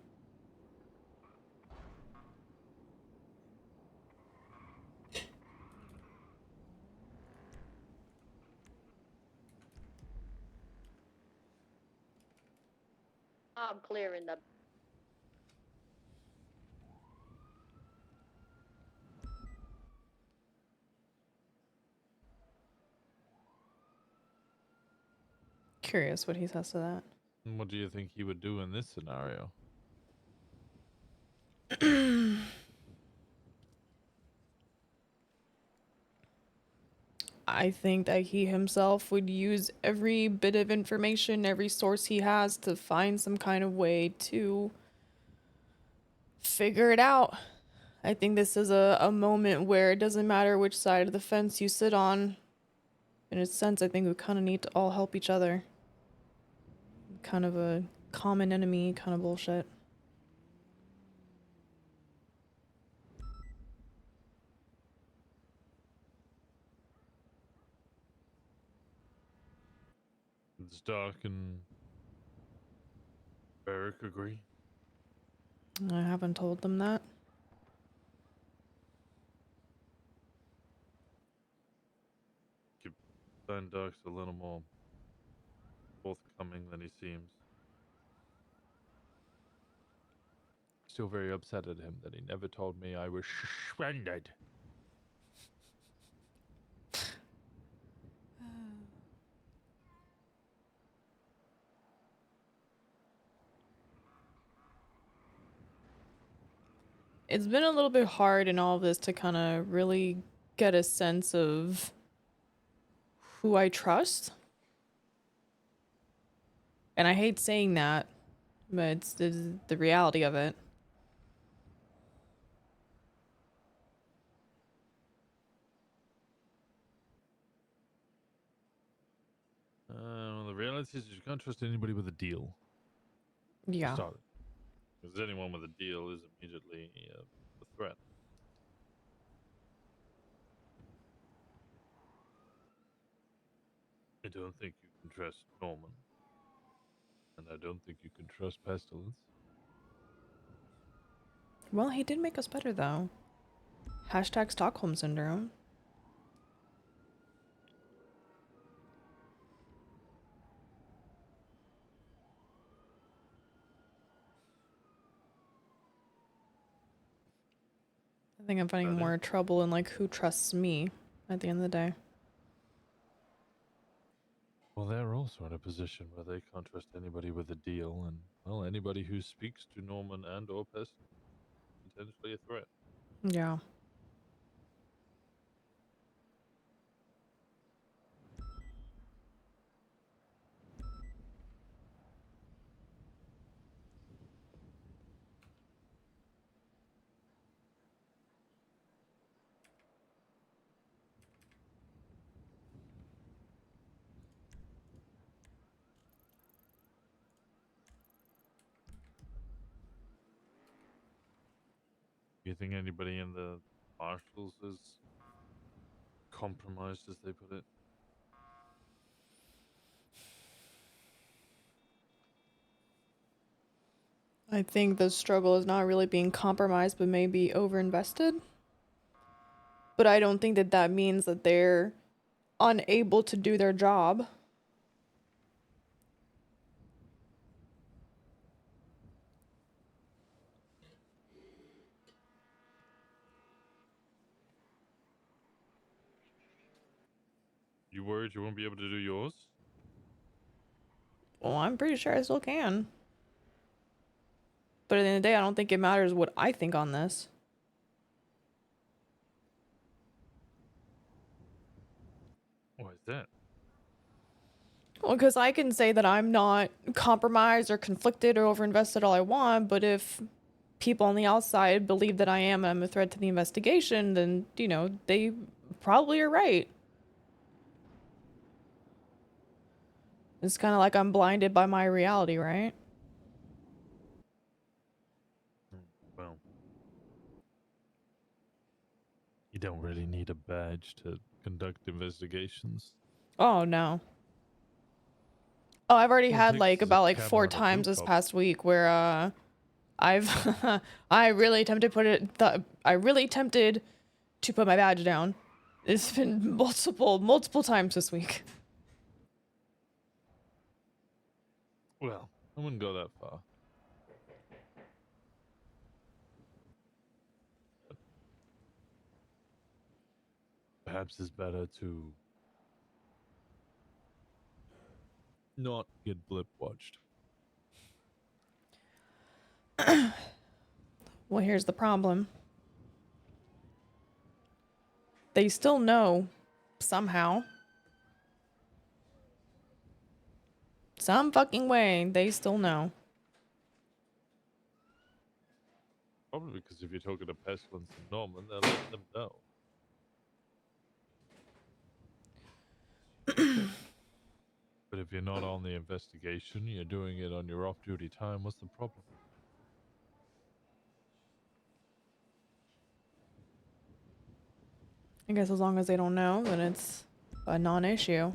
I'm clearing the. Curious what he says to that. And what do you think he would do in this scenario? I think that he himself would use every bit of information, every source he has to find some kind of way to figure it out. I think this is a moment where it doesn't matter which side of the fence you sit on. In a sense, I think we kind of need to all help each other. Kind of a common enemy kind of bullshit. Does Doc and Barrick agree? I haven't told them that. Find Doc's a little more forthcoming than he seems. Still very upset at him that he never told me I was suspended. It's been a little bit hard in all of this to kind of really get a sense of who I trust. And I hate saying that, but it's the reality of it. Well, the reality is you can't trust anybody with a deal. Yeah. Because anyone with a deal is immediately a threat. I don't think you can trust Norman. And I don't think you can trust Pestilence. Well, he did make us better, though. Hashtag Stockholm Syndrome. I think I'm finding more trouble in, like, who trusts me at the end of the day. Well, they're also in a position where they can't trust anybody with a deal, and, well, anybody who speaks to Norman and or Pestilence is potentially a threat. Yeah. Do you think anybody in the Marshals is compromised, as they put it? I think the struggle is not really being compromised, but maybe overinvested. But I don't think that that means that they're unable to do their job. You worried you won't be able to do yours? Well, I'm pretty sure I still can. But at the end of the day, I don't think it matters what I think on this. Why is that? Well, because I can say that I'm not compromised or conflicted or overinvested all I want, but if people on the outside believe that I'm a threat to the investigation, then, you know, they probably are right. It's kind of like I'm blinded by my reality, right? Well, you don't really need a badge to conduct investigations. Oh, no. Oh, I've already All it had takes like is a about like camera 4 and a times boot this cop. past week where I've I really attempted to put my badge down. It's been multiple times this week. Well, I wouldn't go that far. Perhaps it's better to not get blip watched. Well, here's the problem. They still know somehow. Some fucking way, they still know. Probably because if you're talking to Pestilence and Norman, they're letting them know. But if you're not on the investigation, you're doing it on your off-duty time, what's the problem? I guess as long as they don't know, then it's a non-issue.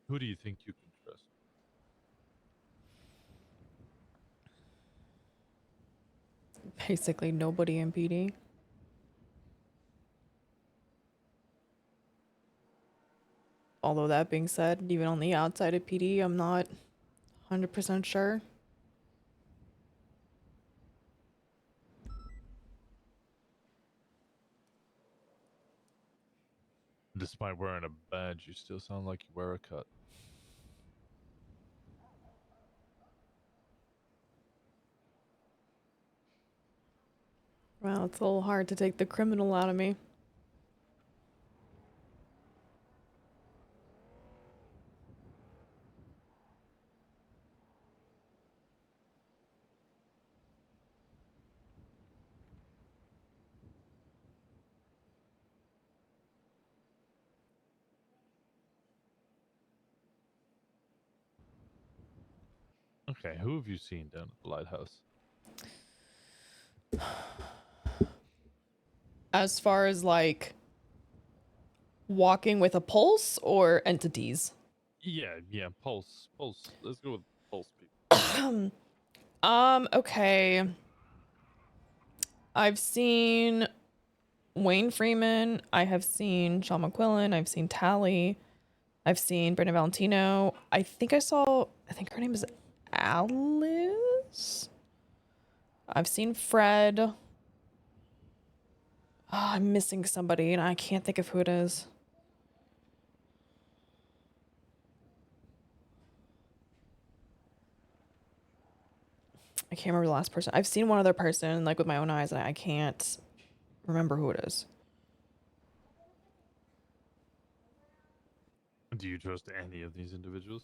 Who do you think you can trust? Basically nobody in PD. Although that being said, even on the outside of PD, I'm not 100% sure. Despite wearing a badge, you still sound like you wear a cut. Well, it's a little hard to take the criminal out of me. Okay, who have you seen down at the lighthouse? As far as like walking with a pulse or entities? Yeah, pulse. Let's go with pulse people. Okay. I've seen Wayne Freeman. I have seen Sean McQuillan. I've seen Tally. I've seen Brenda Valentino. I think her name is Alice. I've seen Fred. Oh, I'm missing somebody and I can't think of who it is. I can't remember the last person. I've seen one other person like with my own eyes and I can't remember who it is. Do you trust any of these individuals?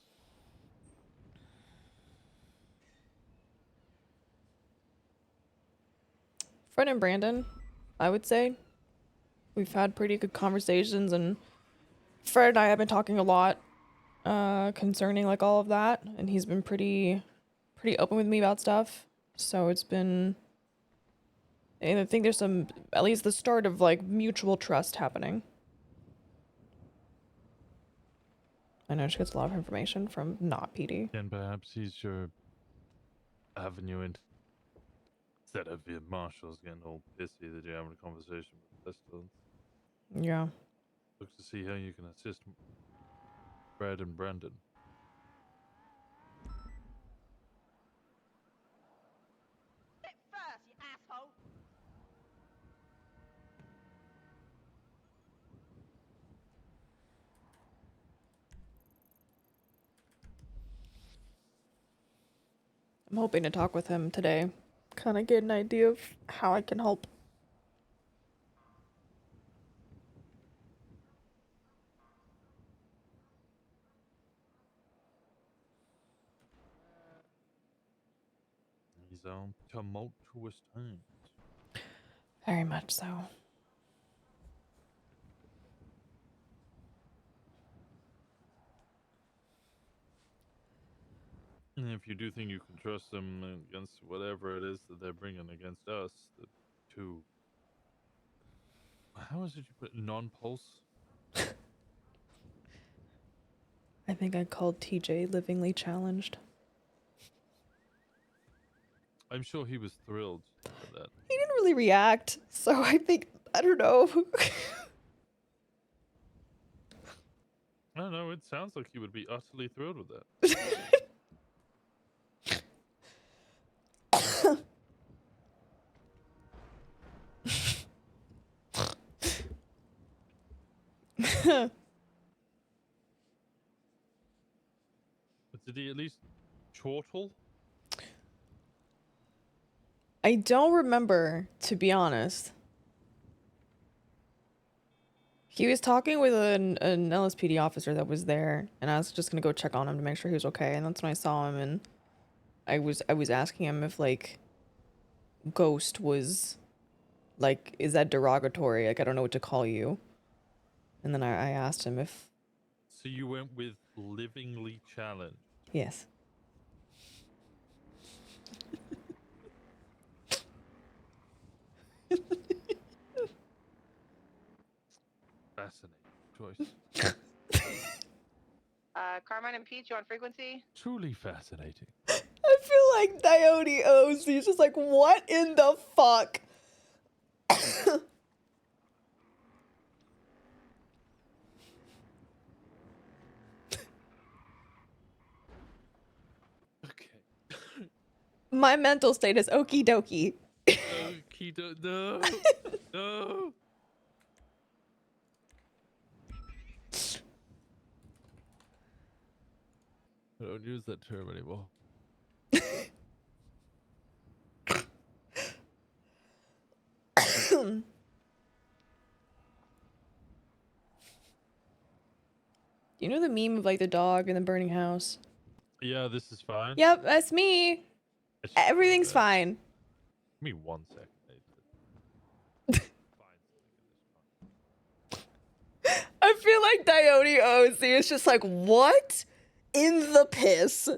Fred and Brandon, I would say. We've had pretty good conversations and Fred and I have been talking a lot concerning like all of that, and he's been pretty open with me about stuff. So it's been, and I think there's some, at least the start of like mutual trust happening. I know she gets a lot of information from not PD. And perhaps he's your avenue into, instead of your Marshals getting all pissy that you're having a conversation with pestilence. Yeah. Look to see how you can assist Brad and Brandon. First, you asshole! I'm hoping to talk with him today, kind of get an idea of how I can help. These are tumultuous times. Very much so. And if you do think you can trust them against whatever it is that they're bringing against us, the two... How is it you put non-pulse? I think I called TJ livingly challenged. I'm sure he was thrilled at that. He didn't really react, so I think, I don't know. I don't know, it sounds like he would be utterly thrilled with that. But did he at least chortle? I don't remember, to be honest. He was talking with an LSPD officer that was there, and I was just gonna go check on him to make sure he was okay, and that's when I saw him, and I was asking him if, like, ghost was, like, is that derogatory? Like, I don't know what to call you. And then I asked him if... So you went with livingly challenged? Yes. Fascinating choice. Carmine and Peach, you on frequency? Truly fascinating. I feel like Dione owes. He's just like, what in the fuck? My mental state is okie dokie. No. No. I don't use that term anymore. You know the meme of like the dog in the burning house? Yeah, this is fine. Yep, that's me. Everything's fine. Give me 1 second. I feel like Dione OC is just like, what in the piss?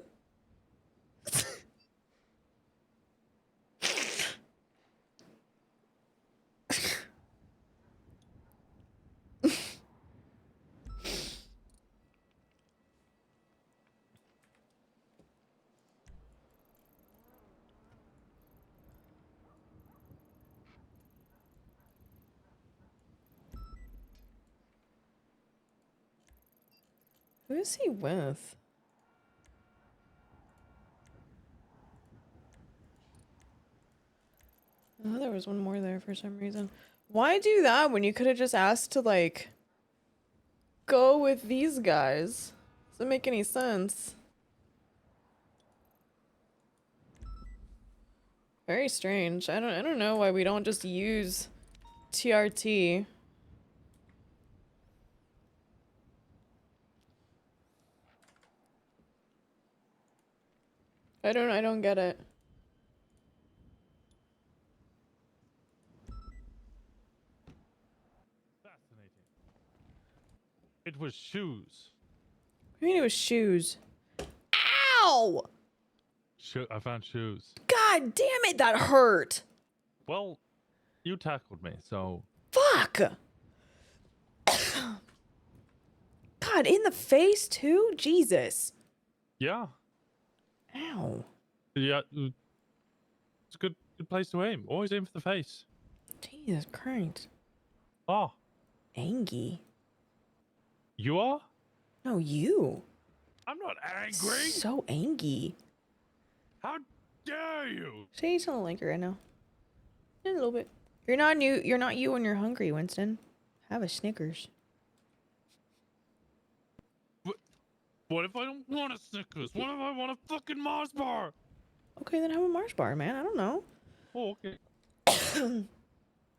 Who is he with? Oh, there was one more there for some reason. Why do that when you could have just asked to, like, go with these guys? Doesn't make any sense. Very strange. I don't know why we don't just use TRT. I don't get it. Fascinating. It was shoes. What do you mean it was shoes? Ow! I found shoes. God damn it, that hurt! Well, you tackled me, so. Fuck! God, in the face too? Jesus. Yeah. Ow. Yeah. It's a good place to aim. Always aim for the face. Jesus Christ. Oh. Angy. You are? No, you. I'm not angry. So angy. How dare you? Say you sound like it right now. A little bit. You're not you when you're hungry, Winston. Have a Snickers. What if I don't want a Snickers? What if I want a fucking Mars bar? Okay, then have a Mars bar, man. I don't know. Oh, okay. I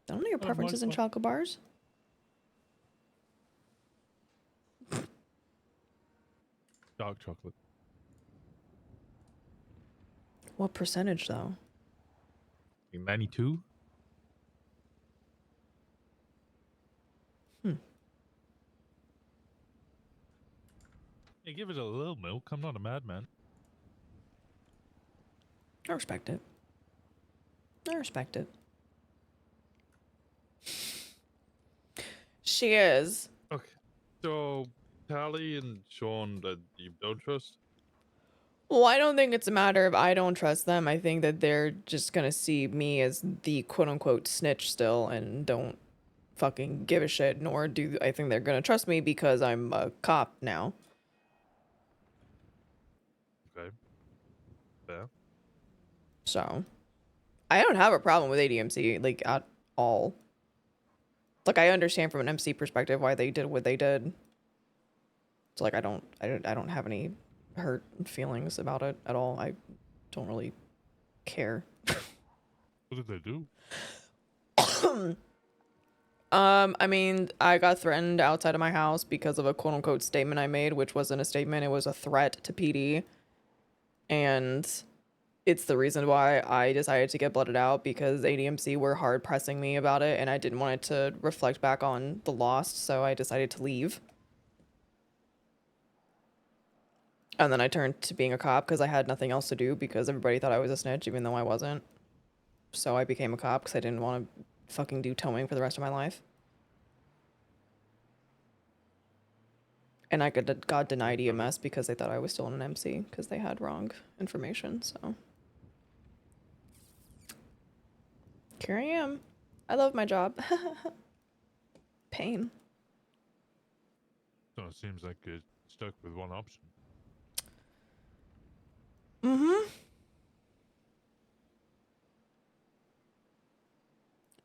don't know your preferences in chocolate bars. Dark chocolate. What percentage, though? 92? Hey, give it a little milk. I'm not a madman. I respect it. I respect it. She is. Okay. So, Tally and Sean, you don't trust? Well, I don't think it's a matter of I don't trust them. I think that they're just gonna see me as the quote-unquote snitch still and don't fucking give a shit, nor do I think they're gonna trust me because I'm a cop now. Okay. Fair. So, I don't have a problem with ADMC, like, at all. Like, I understand from an MC perspective why they did what they did. So, like, I don't have any hurt feelings about it at all. I don't really care. What did they do? I mean, I got threatened outside of my house because of a quote-unquote statement I made, which wasn't a statement, it was a threat to PD. And it's the reason why I decided to get blooded out, because ADMC were hard pressing me about it and I didn't want it to reflect back on the lost, so I decided to leave. And then I turned to being a cop because I had nothing else to do because everybody thought I was a snitch even though I wasn't. So I became a cop because I didn't want to fucking do towing for the rest of my life. And I got denied EMS because they thought I was still in an MC because they had wrong information, so. Here I am. I love my job. Pain. So it seems like you're stuck with one option. Mm-hmm.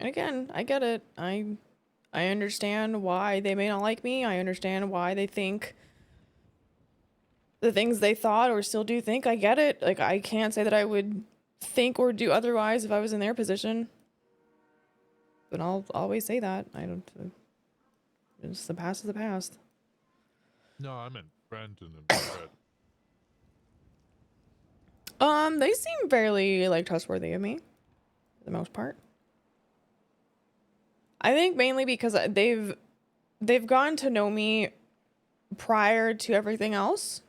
And again, I get it. I understand why they may not like me. I understand why they think the things they thought or still do think. I get it. Like, I can't say that I would think or do otherwise if I was in their position. But I'll always say that. I don't... It's the past is the past. No, I meant Brandon and Fred. They seem fairly, like, trustworthy of me. For the most part. I think mainly because they've gotten to know me prior to everything else.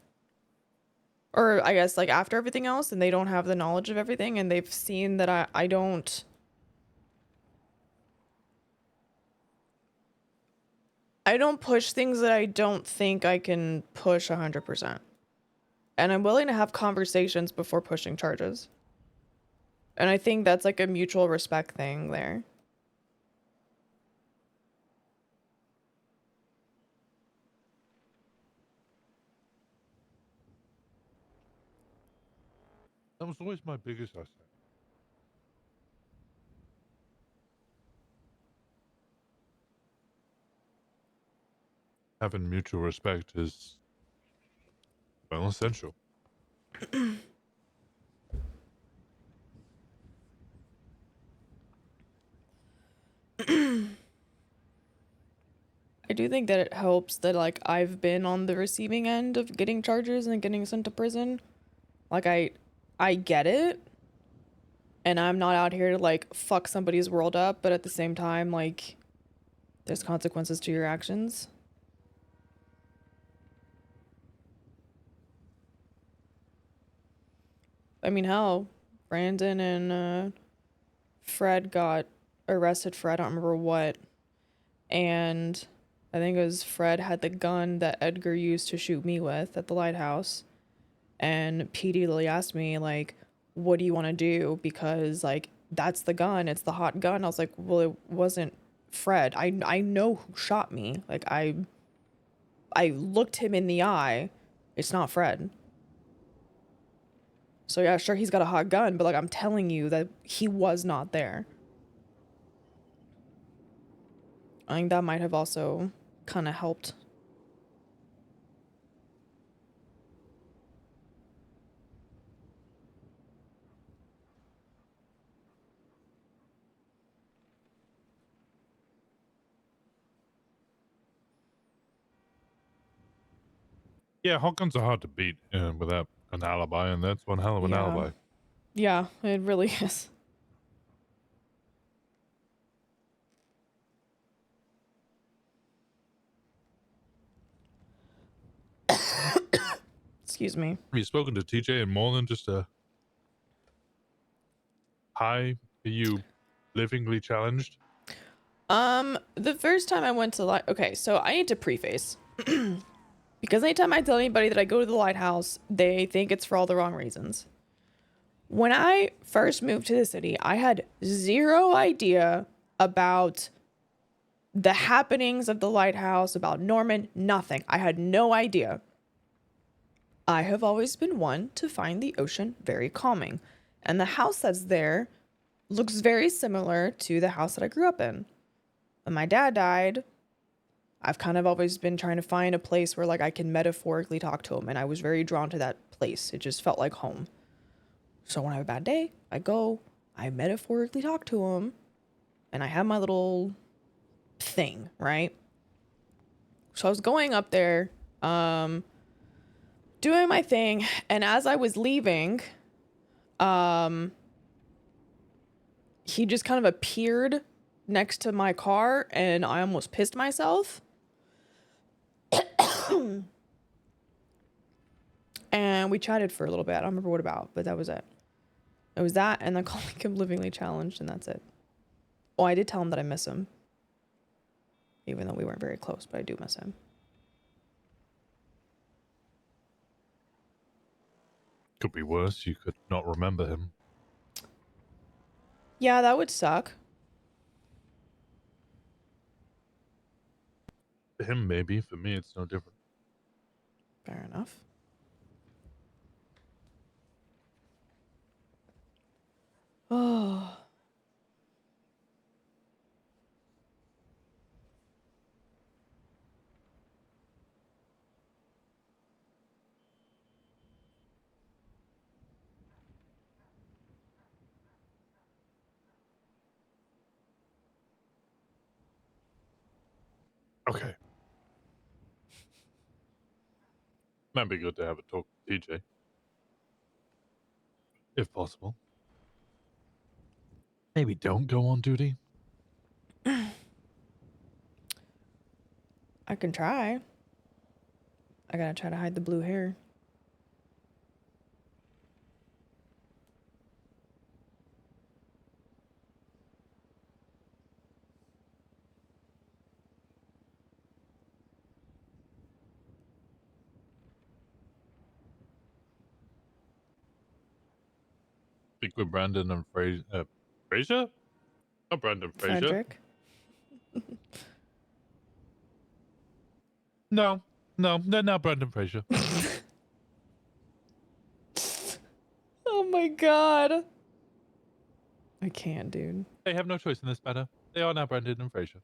Or I guess like after everything else, and they don't have the knowledge of everything, and they've seen that I don't push things that I don't think I can push 100%. And I'm willing to have conversations before pushing charges. And I think that's like a mutual respect thing there. That was always my biggest asset. Having mutual respect is, well, essential. I do think that it helps that like I've been on the receiving end of getting charges and getting sent to prison. Like I get it. And I'm not out here to like fuck somebody's world up, but at the same time, like there's consequences to your actions. I mean, hell, Brandon and Fred got arrested for I don't remember what. And I think it was Fred had the gun that Edgar used to shoot me with at the lighthouse. And PD literally asked me, like, what do you want to do? Because, like, that's the gun. It's the hot gun. I was like, well, it wasn't Fred. I know who shot me. Like, I looked him in the eye. It's not Fred. So, yeah, sure, he's got a hot gun, but, like, I'm telling you that he was not there. I think that might have also kind of helped. Yeah, hot guns are hard to beat without an alibi, and that's one hell of an alibi. Yeah, it really is. Excuse me. Have you spoken to TJ in more than just a hi? Are you livingly challenged? The first time I went to okay, so I need to preface because anytime I tell anybody that I go to the lighthouse, they think it's for all the wrong reasons. When I first moved to the city, I had zero idea about the happenings of the lighthouse, about Norman, nothing. I had no idea. I have always been one to find the ocean very calming, and the house that's there looks very similar to the house that I grew up in. When my dad died, I've kind of always been trying to find a place where like I can metaphorically talk to him, and I was very drawn to that place. It just felt like home. So when I have a bad day, I go, I metaphorically talk to him, and I have my little thing, right? So I was going up there, doing my thing, and as I was leaving, he just kind of appeared next to my car, and I almost pissed myself. And we chatted for a little bit. I don't remember what about, but that was it. It was that, and then calling him livingly challenged, and that's it. Oh, I did tell him that I miss him. Even though we weren't very close, but I do miss him. Could be worse. You could not remember him. Yeah, that would suck. For him, maybe. For me, it's no different. Fair enough. Oh. Okay. Might be good to have a talk with TJ. If possible. Maybe don't go on duty. I can try. I gotta try to hide the blue hair. Speak with Brandon and Fraser? Not Brandon Fraser. Frederick. No, they're not Brandon Fraser. Oh my god. I can't, dude. They have no choice in this matter. They are now Brandon and Fraser.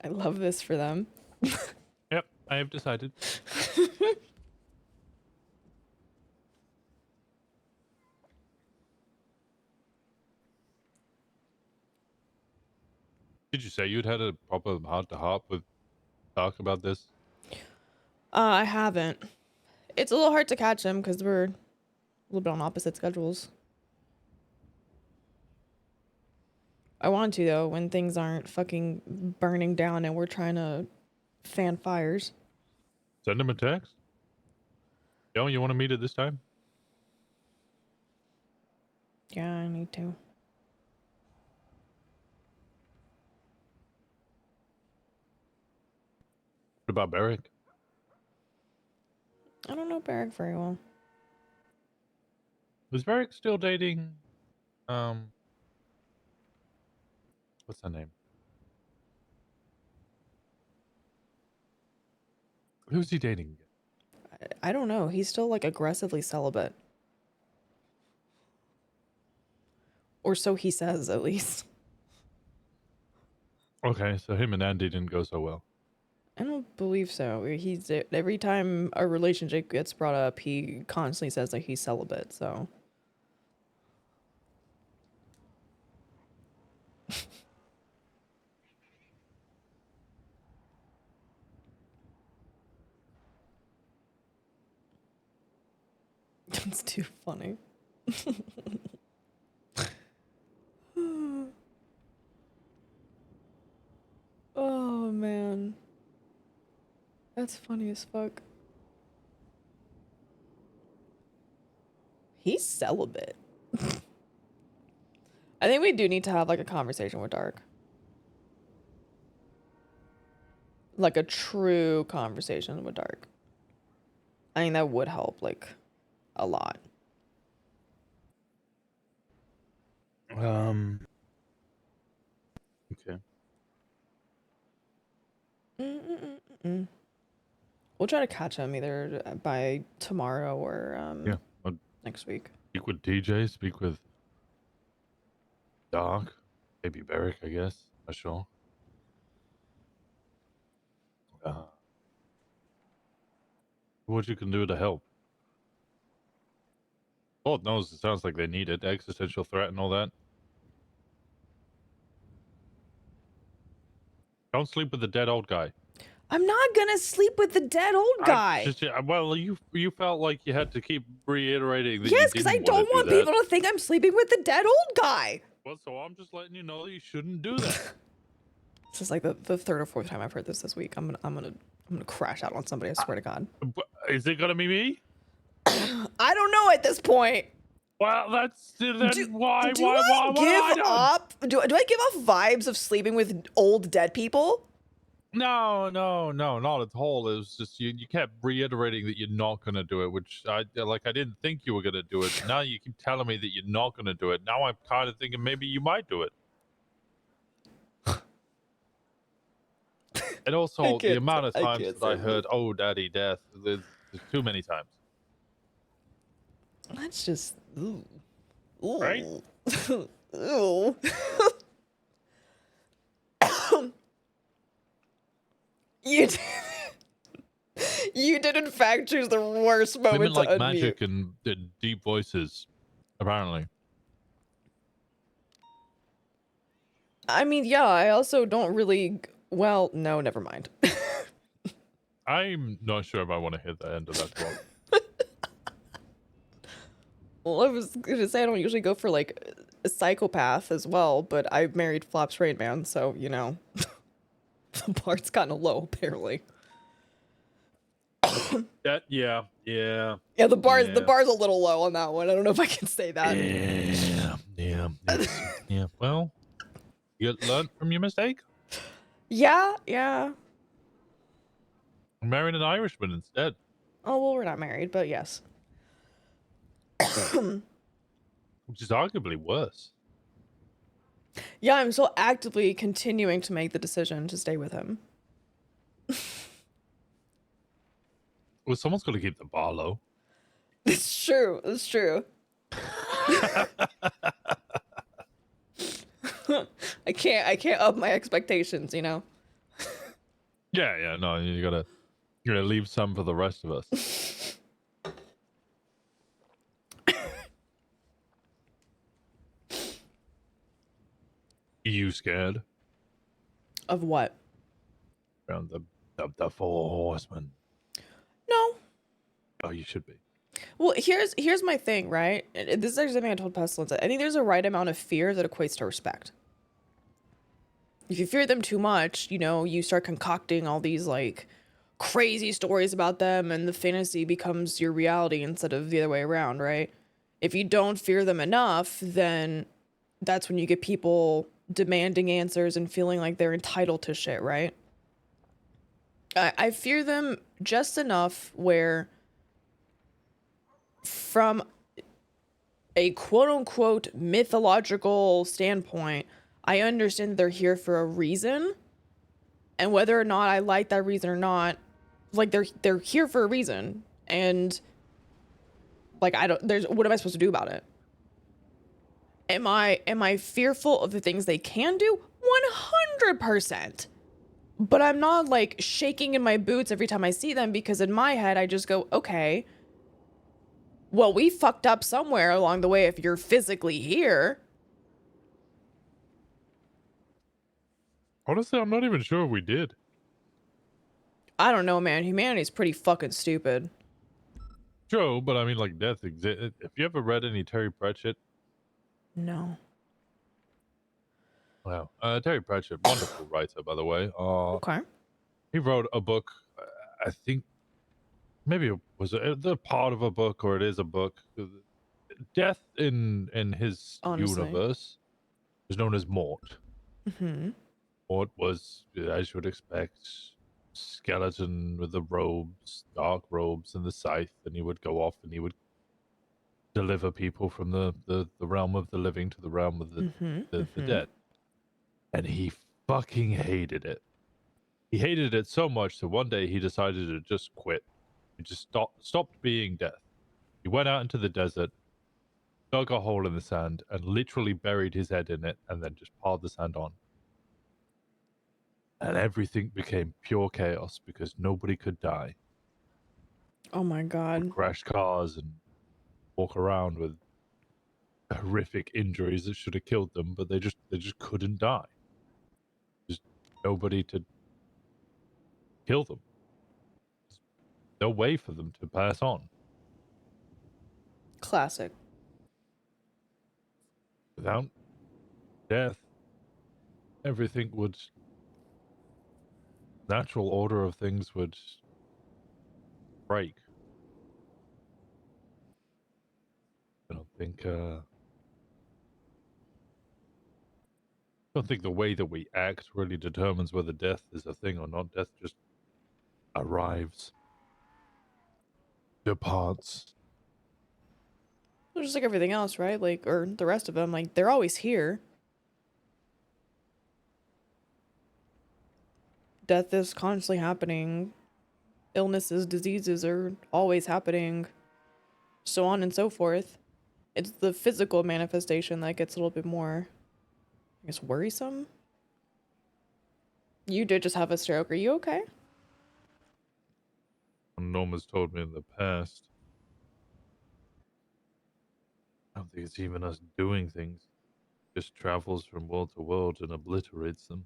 I love this for them. Yep, I have decided. Did you say you'd had a proper heart-to-heart with Doc about this? I haven't. It's a little hard to catch him because we're a little bit on opposite schedules. I want to, though, when things aren't fucking burning down and we're trying to fan fires. Send him a text. Yo, you want to meet at this time? Yeah, I need to. What about Barrick? I don't know Barrick very well. Was Barrick still dating, what's her name? Who's he dating? I don't know. He's still, like, aggressively celibate. Or so he says, at least. Okay, so him and Andy didn't go so well. I don't believe so. He's every time a relationship gets brought up, he constantly says that he's celibate, so. It's too funny. Oh man. That's funny as fuck. He's celibate. I think we do need to have like a conversation with Dark. Like a true conversation with Dark. I think that would help like a lot. Okay. We'll try to catch him either by tomorrow or Yeah. next week. Speak with TJ, speak with Doc, maybe Barrick, I guess. Not sure. What you can do to help. Lord knows, it sounds like they need it. Existential threat and all that. Don't sleep with the dead old guy. I'm not gonna sleep with the dead old guy. Well, you felt like you had to keep reiterating that. Yes, because I don't want people to think I'm sleeping with the dead old guy. Well, so I'm just letting you know that you shouldn't do that. This is like the third or fourth time I've heard this week. I'm gonna crash out on somebody. I swear to God. Is it gonna be me? I don't know at this point. Well, that's why Do I give up? Do I give off vibes of sleeping with old dead people? No, not at all. It was just you kept reiterating that you're not gonna do it, which I didn't think you were gonna do it. Now you keep telling me that you're not gonna do it. Now I'm kind of thinking maybe you might do it. And also the amount of times that I heard "Oh, Daddy, death," there's too many times. That's just ooh. Ooh. Right? Ooh. You did in fact choose the worst moment Women like to unmute. magic and deep voices, apparently. I mean, yeah, I also don't really. Well, no, never mind. I'm not sure if I want to hit the end of that clock. Well, I was gonna say I don't usually go for like a psychopath as well, but I married Flaps Rain Man, so you know the bar's kind of low apparently. Yeah. Yeah, the bar's a little low on that one. I don't know if I can say that. Yeah. Well, you learned from your mistake. Yeah. Married an Irishman instead. Oh well, we're not married, but yes. Which is arguably worse. Yeah, I'm still actively continuing to make the decision to stay with him. Well, someone's got to keep the bar low. It's true. I can't up my expectations, you know. Yeah. No, you're gonna leave some for the rest of us. You scared? Of what? Around the Four Horsemen. No. Oh, you should be. Well, here's my thing, right? And this is actually something I told Pestilence. I think there's a right amount of fear that equates to respect. If you fear them too much, you know, you start concocting all these like crazy stories about them and the fantasy becomes your reality instead of the other way around, right? If you don't fear them enough, then that's when you get people demanding answers and feeling like they're entitled to shit, right? I fear them just enough where from a quote-unquote mythological standpoint, I understand they're here for a reason, and whether or not I like that reason or not, like they're here for a reason, and like what am I supposed to do about it? Am I fearful of the things they can do? 100%. But I'm not like shaking in my boots every time I see them, because in my head I just go, okay, well, we fucked up somewhere along the way if you're physically here. Honestly, I'm not even sure if we did. I don't know, man. Humanity's pretty fucking stupid. True, but I mean, like, death exists. Have you ever read any Terry Pratchett? No. Wow. Terry Pratchett, wonderful writer, by the way. Okay. He wrote a book, I think, maybe it was the part of a book, or it is a book. Death in his Honestly. universe is known as Mort. Mm-hmm. Mort was, as you would expect, skeleton with the robes, dark robes, and the scythe, and he would go off and he would deliver people from the realm of the living to the realm of the dead. And he fucking hated it. He hated it so much that one day he decided to just quit. He just stopped being death. He went out into the desert, dug a hole in the sand, and literally buried his head in it, and then just piled the sand on. And everything became pure chaos because nobody could die. Oh my god. Crash cars and walk around with horrific injuries that should have killed them, but they just couldn't die. Just nobody to kill them. There's no way for them to pass on. Classic. Without death, everything would... natural order of things would break. I don't think the way that we act really determines whether death is a thing or not. Death just arrives, departs. Well, just like everything else, right? Like, or the rest of them, like, they're always here. Death is constantly happening. Illnesses, diseases are always happening. So on and so forth. It's the physical manifestation that gets a little bit more, I guess, worrisome. You did just have a stroke. Are you okay? Norma's told me in the past. I don't think it's even us doing things. It just travels from world to world and obliterates them.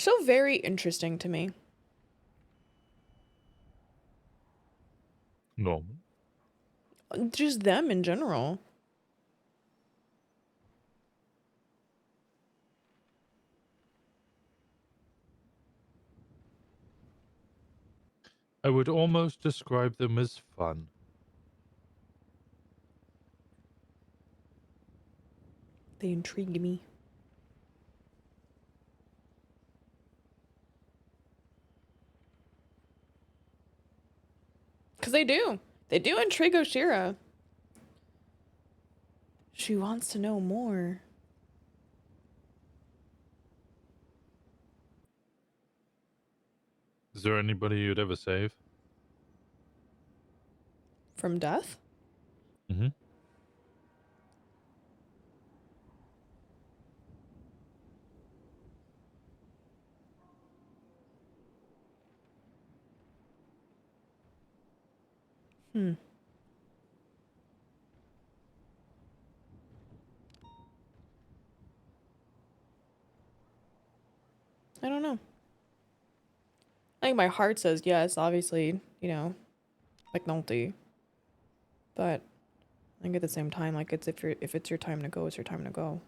Still very interesting to me. No. Just them in general. I would almost describe them as fun. They intrigue me. Because they do. They do intrigue Oshiera. She wants to know more. Is there anybody you'd ever save? From death? Mm-hmm. Hmm. I don't know. I think my heart says yes, obviously, you know, McNulty. But I think at the same time, like it's if it's your time to go, it's your time to go.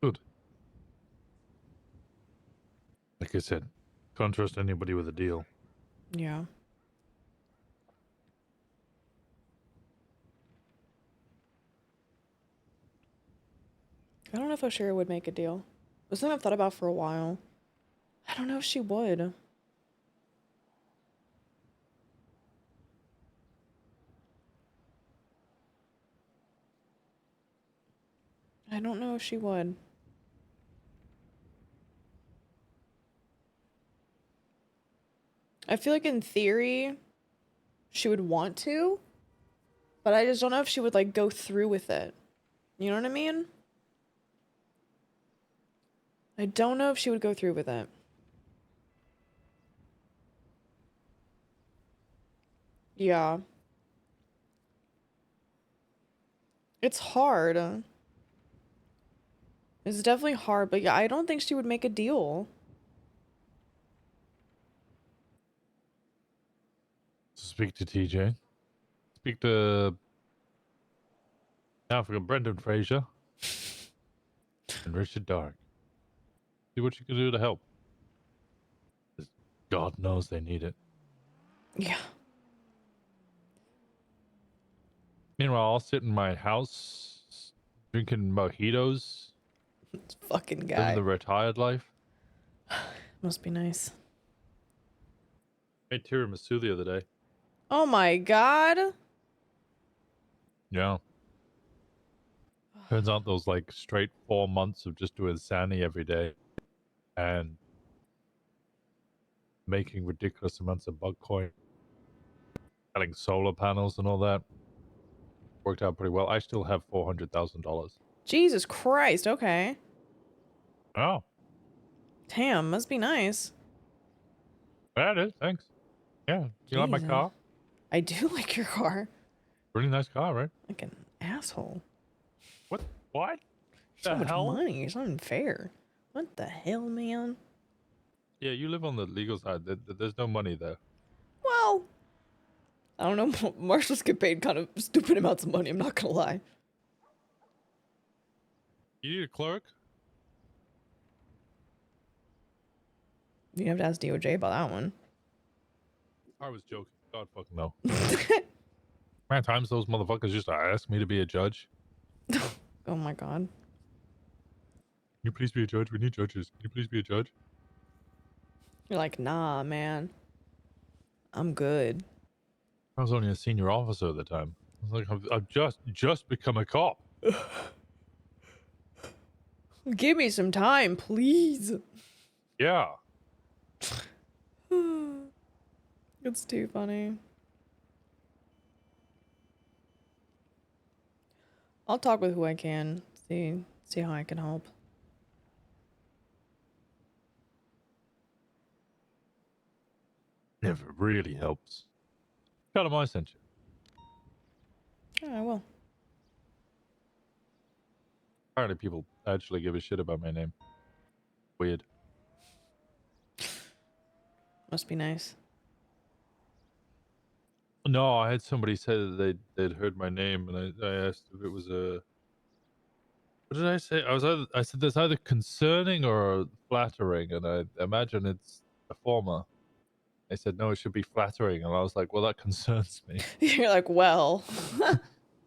Good. Like I said, can't trust anybody with a deal. Yeah. I don't know if Oshiera would make a deal. It was something I've thought about for a while. I don't know if she would. I don't know if she would. I feel like in theory, she would want to, but I just don't know if she would like go through with it. You know what I mean? I don't know if she would go through with it. Yeah. It's hard. It's definitely hard, but yeah, I don't think she would make a deal. Speak to TJ. Speak to Africa Brendan Fraser and Richard Dark. See what you can do to help. 'Cause God knows they need it. Yeah. Meanwhile, I'll sit in my house drinking mojitos. This fucking Living guy. the retired life. Must be nice. Made tiramisu the other day. Oh my god. Yeah. Turns out those like straight 4 months of just doing Sani every day and making ridiculous amounts of bug coin, selling solar panels and all that worked out pretty well. I still have $400,000. Jesus Christ, okay. Oh, Damn, must be nice. that is. Thanks. Yeah. You like my Jesus. car? I do like your car. Really nice car, right? Like an asshole. What? What? So The much hell? money. It's unfair. What the hell, man? Yeah, you live on the legal side. There's no money there. Well, I don't know. Marshals get paid kind of stupid amounts of money. I'm not gonna lie. You need a clerk? You have to ask DOJ about that one. I was joking. God fucking no. Man, times those motherfuckers used to ask me to be a judge. Oh my god. Can you please be a judge? We need judges. Can you please be a judge? You're like, nah, man. I'm good. I was only a senior officer at the time. I was like, I've just become a cop. Give me some time, please. Yeah. It's too funny. I'll talk with who I can. See how I can help. Never really helps. Tell them I sent you. Yeah, I will. Apparently, people actually give a shit about my name. Weird. Must be nice. No, I had somebody say that they'd heard my name, and I asked if it was a. What did I say? I said that's either concerning or flattering, and I imagine it's the former. They said no, it should be flattering, and I was like, well, that concerns me. You're like, well.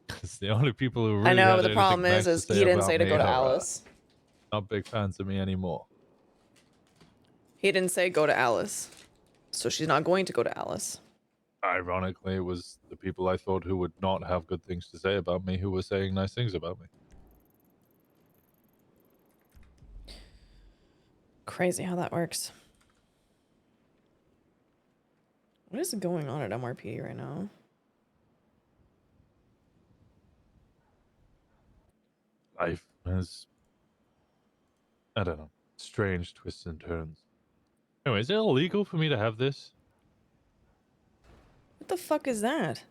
Because the only people who I really know, had but the anything problem nice to is say he didn't about say to me go to are Alice. not big fans of me anymore. He didn't say go to Alice. So she's not going to go to Alice. Ironically, it was the people I thought who would not have good things to say about me who were saying nice things about me. Crazy how that works. What is going on at MRP right now? Life has, I don't know, strange twists and turns. Anyway, is it illegal for me to have this? What the fuck is that?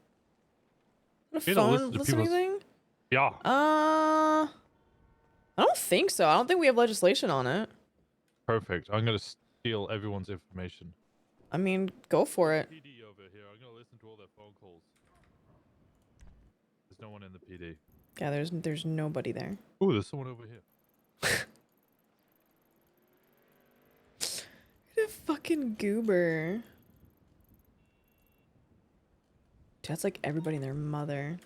A You know, listen phone to listening people's... thing? Yeah. I don't think so. I don't think we have legislation on it. Perfect. I'm gonna steal everyone's information. I mean, go for it. PD over here. I'm gonna listen to all their phone calls. There's no one in the PD. Yeah, there's nobody there. Ooh, there's someone over here. What a fucking goober. Dude, that's like everybody and their mother.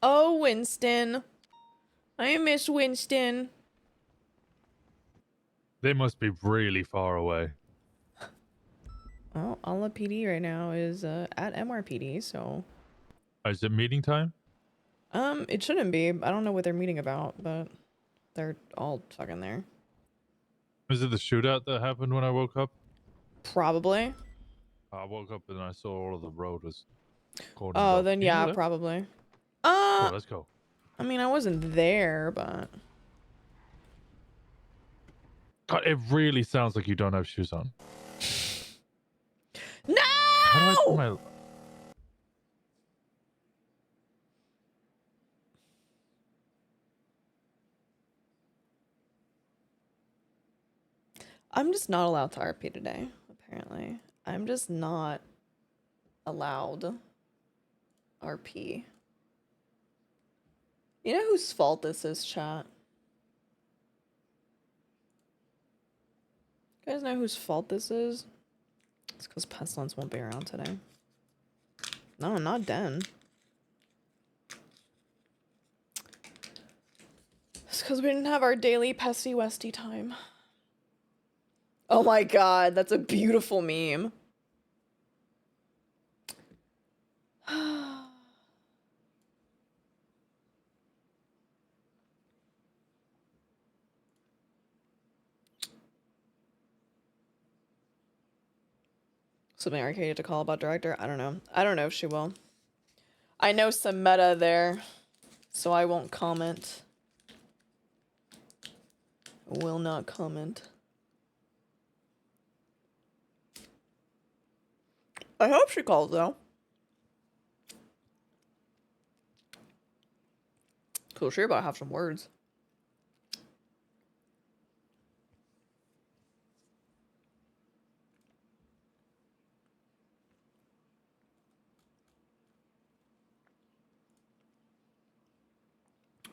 Oh, Winston. I miss Winston. They must be really far away. Well, all the PD right now is at MRPD, so... Is it meeting time? It shouldn't be. I don't know what they're meeting about, but they're all fucking there. Is it the shootout that happened when I woke up? Probably. I woke up and I saw all of the road was cordoned Oh, off. then Can you do yeah, that? probably. Oh, let's go. I mean, I wasn't there, but... God, it really sounds like you don't have shoes on. No! How do I put my... I'm just not allowed to RP today, apparently. I'm just not allowed RP. You know whose fault this is, chat? You guys know whose fault this is? It's because Pestilence won't be around today. No, not Den. It's because we didn't have our daily Pesty Westy time. Oh my god, that's a beautiful meme. Something Arcade to call about director? I don't know. I don't know if she will. I know some meta there, so I won't comment. Will not comment. I hope she calls though. Cool, sure about to have some words.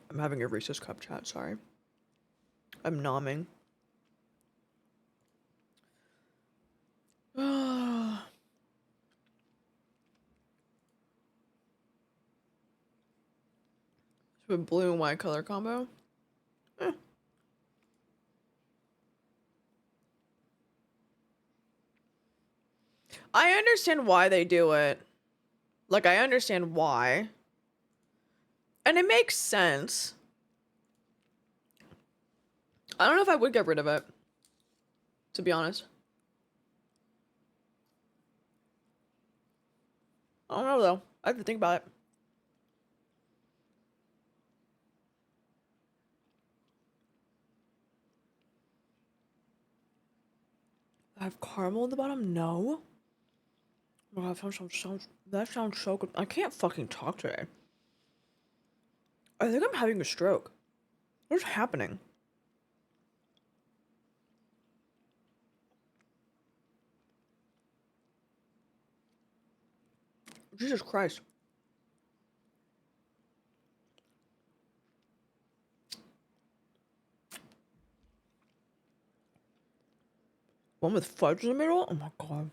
I'm having a Reese's Cup chat, sorry. I'm nomming. With blue and white color combo. Eh. I understand why they do it. Like, I understand why. And it makes sense. I don't know if I would get rid of it. To be honest. I don't know though. I have to think about it. I have caramel in the bottom? No. Oh, that sounds so good. I can't fucking talk today. I think I'm having a stroke. What's happening? Jesus Christ. One with fudge in the middle? Oh my god.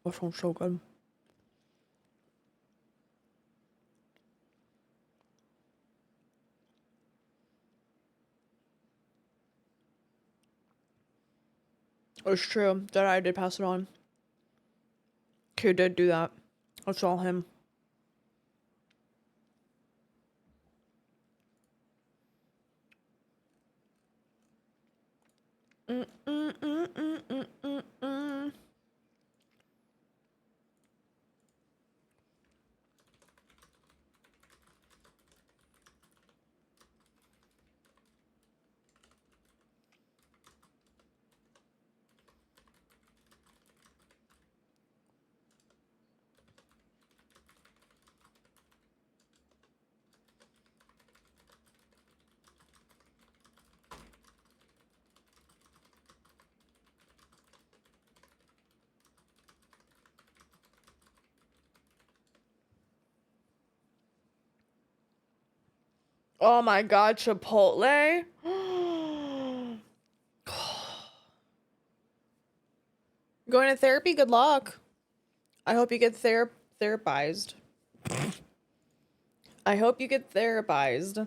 That sounds so good. It's true that I did pass it on. Q did do that. It's all him. Mm. Oh my god, Chipotle? Going to therapy? Good luck. I hope you get therapized. I hope you get therapized.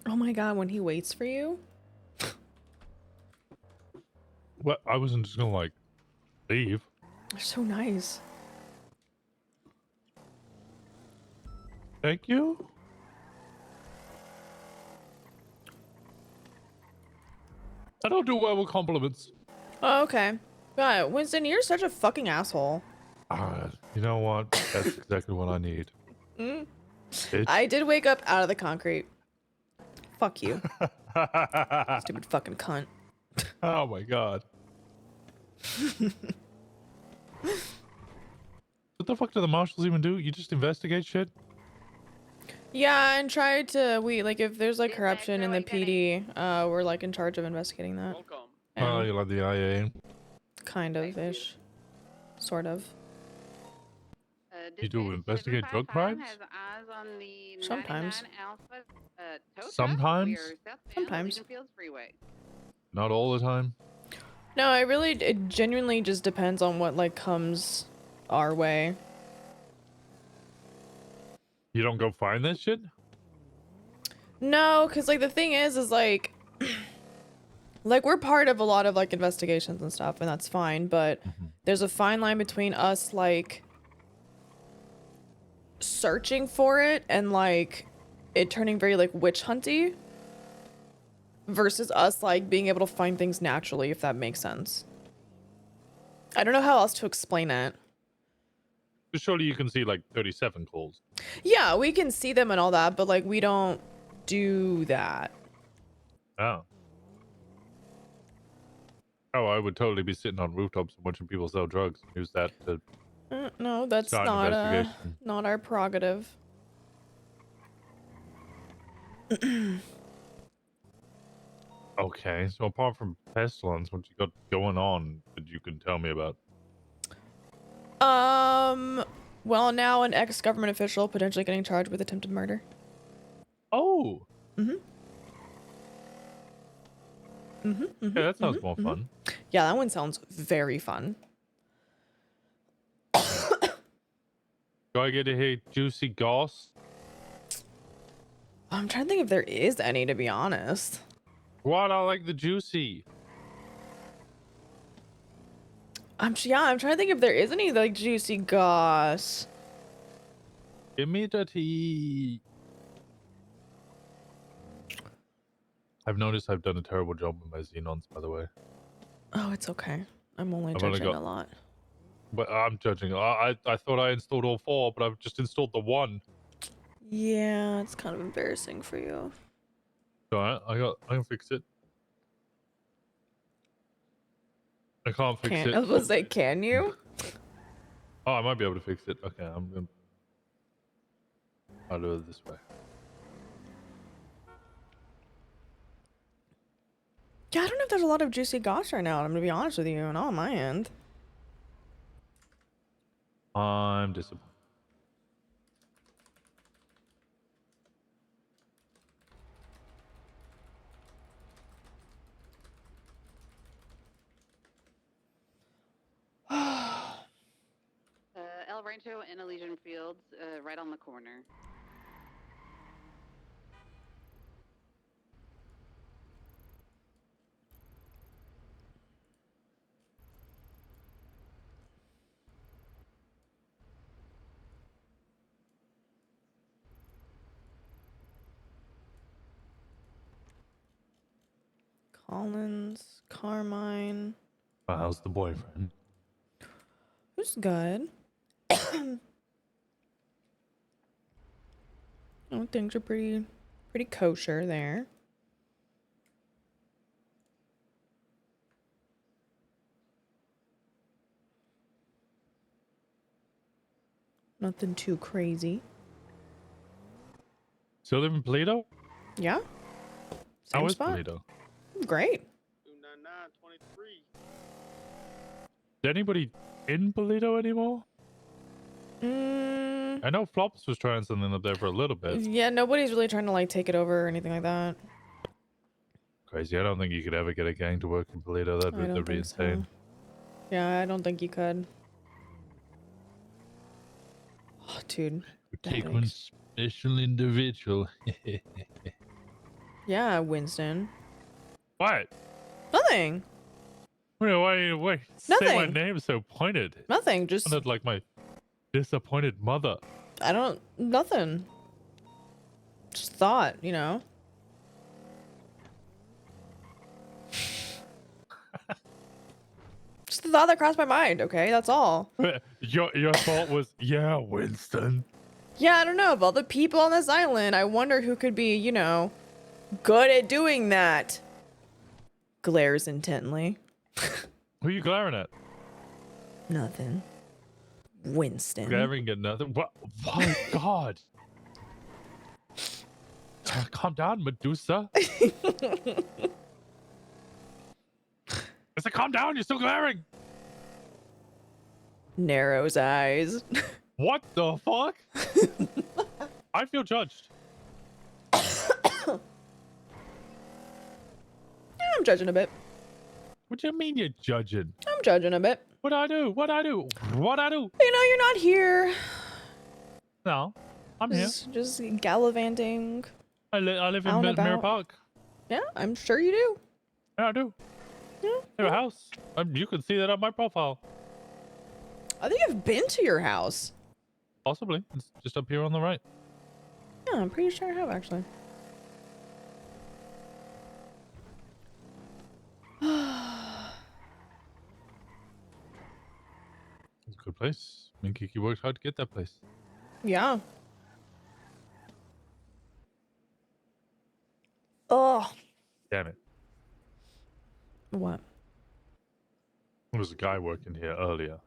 Oh my god, when he waits for you? Well, I wasn't just gonna like leave. They're so nice. Thank you. I don't do well with compliments. Oh, okay. God, Winston, you're such a fucking asshole. You know what? That's exactly what I need. Mm. Bitch. I did wake up out of the concrete. Fuck you. Stupid fucking cunt. Oh my god. What the fuck do the marshals even do? You just investigate shit? Yeah, and try to like if there's like corruption in the PD, we're like in charge of investigating that. Oh, you like the IA? Kind of ish. Sort of. You do investigate drug crimes? Sometimes. Sometimes? Sometimes. Not all the time? No, it genuinely just depends on what like comes our way. You don't go find that shit? No, because like the thing is like like we're part of a lot of like investigations and stuff, and that's fine, but there's a fine line between us like searching for it and like it turning very like witch hunty versus us like being able to find things naturally, if that makes sense. I don't know how else to explain it. Surely you can see like 37 calls. Yeah, we can see them and all that, but like we don't do that. Oh. Oh, I would totally be sitting on rooftops and watching people sell drugs. Use that to No, that's start an investigation. not our prerogative. Okay, so apart from pestilence, what you got going on that you can tell me about? Well, now an ex-government official potentially getting charged with attempted murder. Oh. Yeah, Yeah, that sounds more fun. Yeah, that one sounds very fun. Do I get to hear juicy goss? I'm trying to think if there is any, to be honest. What? I like the juicy. I'm trying to think if there is any like juicy goss. Give me the tea. I've noticed I've done a terrible job with my xenons, by the way. Oh, it's okay. I'm only I've only judging got- a lot. But I'm judging. I thought I installed all 4, but I've just installed the 1. Yeah, it's kind of embarrassing for you. Alright, I can fix it. I can't fix it. I was gonna say, can you? Oh, I might be able to fix it. Okay, I'll do it this way. Yeah, I don't know if there's a lot of juicy goss right now. I'm gonna be honest with you, and on my end. I'm disappointed. El Rancho and Elysian Fields, right on the corner. Collins, Carmine. How's the boyfriend? Who's good? Oh, things are pretty kosher there. Nothing too crazy. Still live in Toledo? Yeah. How Same is spot. Toledo? Great. 29923. Is anybody in Toledo anymore? I know Flops was trying something up there for a little bit. Yeah, nobody's really trying to like take it over or anything like that. Crazy. I don't think you could ever get a gang to work in Toledo. That'd be insane. Yeah, I don't think you could. Oh, dude. Take one special individual. Yeah, Winston. What? Nothing. Wait. Say my Nothing. name so pointed. Nothing. Just Sounded like my disappointed mother. Nothing. Just thought, you know. Just the thought that crossed my mind, okay? That's all. Your thought was, yeah, Winston. Yeah, I don't know. Of all the people on this island, I wonder who could be, you know, good at doing that. Glares intently. Who are you glaring at? Nothing. Winston. Glaring at nothing? What? My God. Calm down, Medusa. I said, calm down. You're still glaring. Narrows eyes. What the fuck? I feel judged. Yeah, I'm judging a bit. What do you mean you're judging? I'm judging a bit. What I do? What I do? What I do? You know, you're not here. No, I'm here. Just gallivanting. I live out in and Mirror about. Park. Yeah, I'm sure you do. Yeah, I do. Yeah. I have a house. You can see that on my profile. I think I've been to your house. Possibly. It's just up here on the right. Yeah, I'm pretty sure I have actually. It's a good place. I mean, Kiki worked hard to get that place. Yeah. Oh. Damn it. What? There was a guy working here earlier.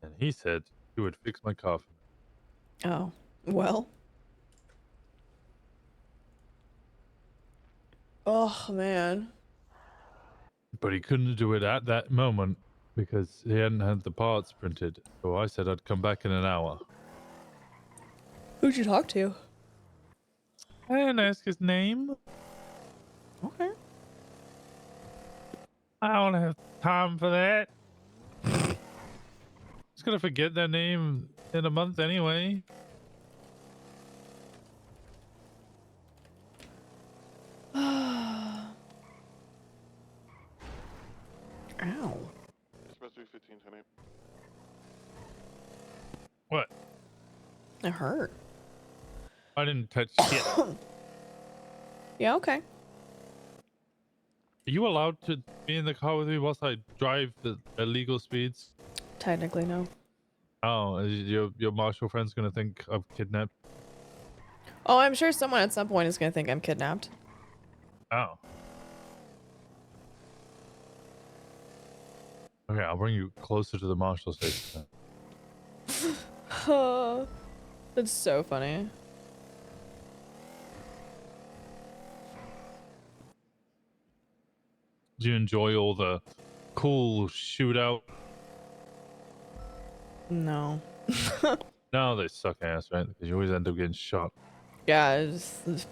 And he said he would fix my car for me. Oh. Well. Oh, man. But he couldn't do it at that moment because he hadn't had the parts printed. So I said I'd come back in an hour. Who'd you talk to? I didn't ask his name. Okay. I don't have time for that. Just gonna forget their name in a month anyway. It hurt. I didn't touch shit. Yeah, okay. Are you allowed to be in the car with me whilst I drive the illegal speeds? Technically, no. Oh, is your Marshal friend's gonna think I've kidnapped? Oh, I'm sure someone at some point is gonna think I'm kidnapped. Oh. Okay, I'll bring you closer to the Marshal station. That's so funny. Do you enjoy all the cool shootout? No. No, they suck ass, right? Because you always end up getting shot. Yeah, it's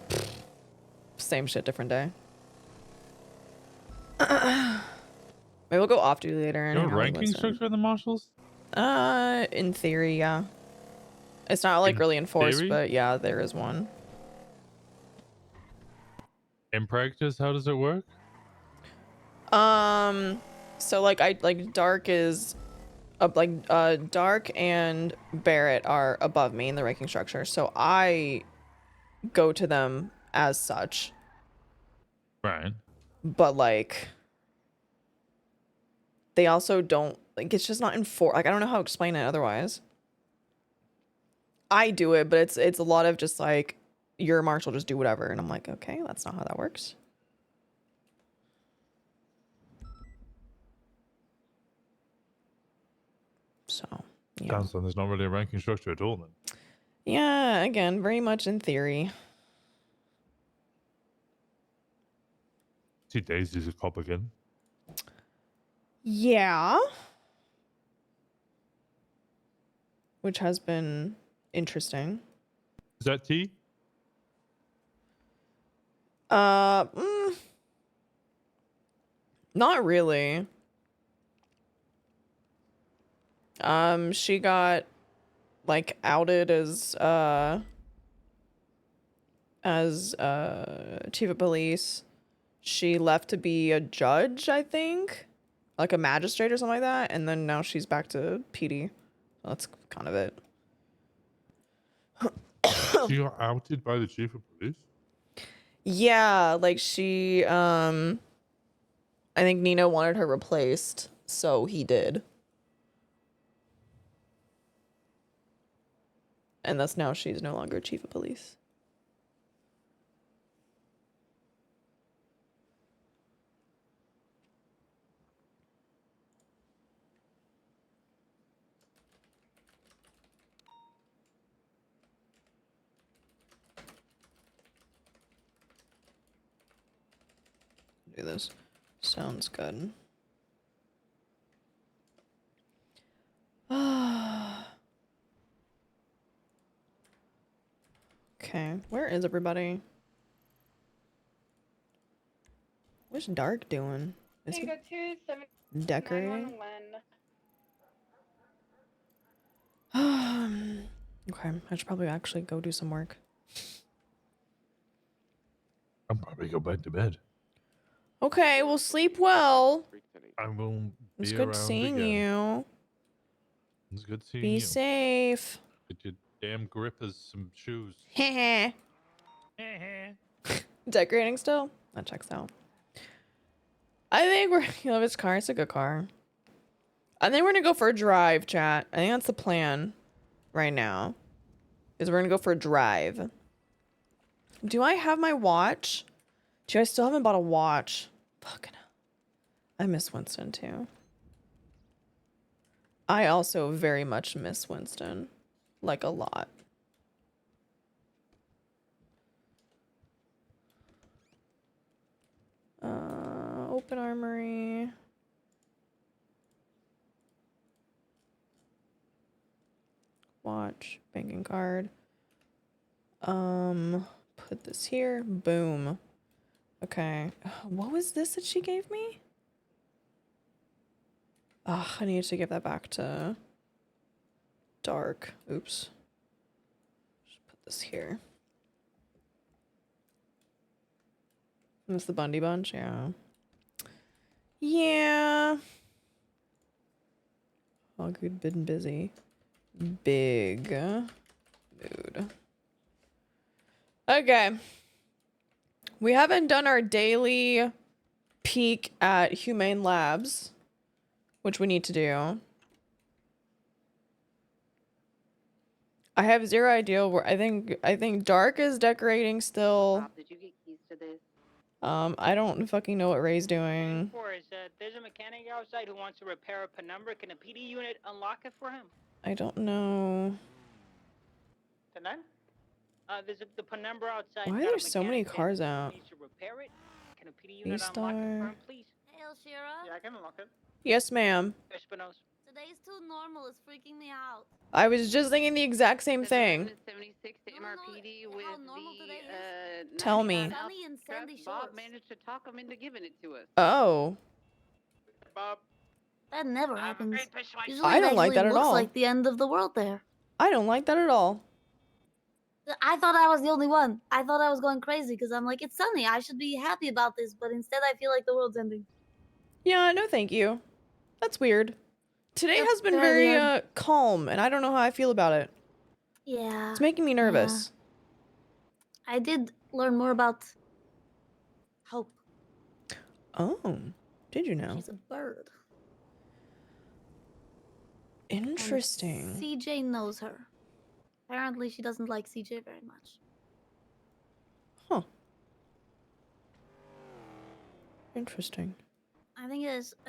same shit, different day. Maybe we'll go off duty later. You And have a hang out with ranking Winston. structure in the Marshals? In theory, yeah. It's not like really enforced, theory? but yeah, there is one. In practice, how does it work? So like Dark is Dark and Barrett are above me in the ranking structure, so I go to them as such. Right. But like they also don't, like, it's just not enforced. Like, I don't know how to explain it otherwise. I do it, but it's a lot of just like, you're a Marshal, just do whatever. And I'm like, okay, that's not how that works. So, yeah. Sounds like there's not really a ranking structure at all then. Yeah, again, very much in theory. See Daisy's a cop again. Yeah. Which has been interesting. Is that T? Not really. She got like outed as chief of police. She left to be a judge, I think, like a magistrate or something like that, and then now she's back to PD. That's kind of it. She got outed by the chief of police? Yeah, like she I think Nina wanted her replaced, so he did. And thus now she's no longer chief of police. Do this. Sounds good. Okay, where is everybody? What's Dark doing? Is he decorating? Okay, I should probably actually go do some work. I'll probably go back to bed. Okay, well, sleep well. I will be It's good around seeing again. you. It's good seeing Be you. safe. Get your damn grippers some shoes. Decorating still? That checks out. I think we're gonna love his car. It's a good car. I think we're gonna go for a drive, chat. I think that's the plan right now. Is we're gonna go for a drive. Do I have my watch? I still haven't bought a watch. Fucking hell. I miss Winston too. I also very much miss Winston. Like a lot. Open armory. Watch, banking card. Put this here. Boom. Okay. What was this that she gave me? I need to give that back to Dark. Oops. Just put this here. That's the Bundy Bunch, yeah. Yeah. Hog, we've been busy. Big Mood. Okay. We haven't done our daily peek at Humane Labs, which we need to do. I have zero idea where I think Dark is decorating still. Bob, did you get keys to this? I don't fucking know what Ray's doing. There's a mechanic outside who wants to repair a penumbra. Can a PD unit unlock it for him? I don't know. Tonight? There's the penumbra outside. Why are got a there so many mechanic there cars who out? needs to repair it. Can a PD unit unlock it for him, please? Hey, Oshiera. Yeah, I can unlock it. Yes, ma'am. Espinosa. Today's too normal. It's freaking me out. I was just thinking the exact same thing. 76 to MRPD with the Tell me. Sunny and sandy shores. Bob managed to talk him into giving it to us. Oh. Bob. That never happens. Usually I don't it like that actually at looks all. like the end of the world there. I don't like that at all. I thought I was the only one. I thought I was going crazy because I'm like, it's sunny. I should be happy about this, but instead I feel like the world's ending. Yeah, no thank you. That's weird. Today That's has been very very weird. calm, and I don't know how I feel about it. Yeah. It's making me nervous. I did learn more about Hope. Oh, did you know? She's a bird. Interesting. And CJ knows her. Apparently she doesn't like CJ very much. Huh. Interesting. I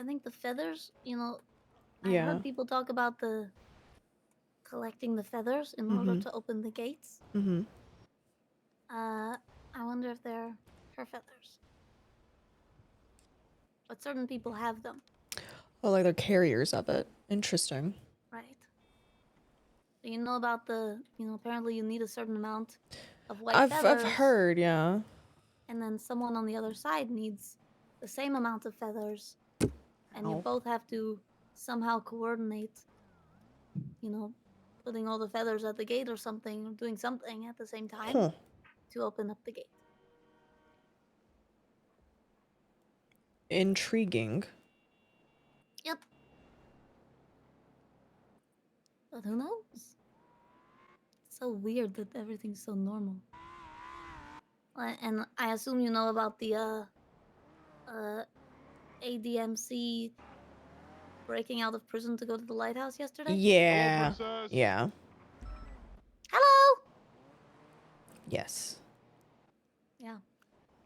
think the feathers, you know, I Yeah. heard people talk about the collecting the feathers in order Mhm. to open the gates. Mm-hmm. I wonder if they're her feathers. But certain people have them, Oh, like they're carriers of it. Interesting. right? So you know about apparently you need a certain amount of white I've feathers. heard, yeah. And then someone on the other side needs the same amount of feathers. And you Ow. both have to somehow coordinate, putting all the feathers at the gate or something, or doing something at the same time Huh. to open up the gate. Intriguing. Yep. But who knows? It's so weird that everything's so normal. And I assume you know about the ADMC breaking out of prison to go to the lighthouse yesterday? Yeah. Yeah. Hello! Yes. Yeah.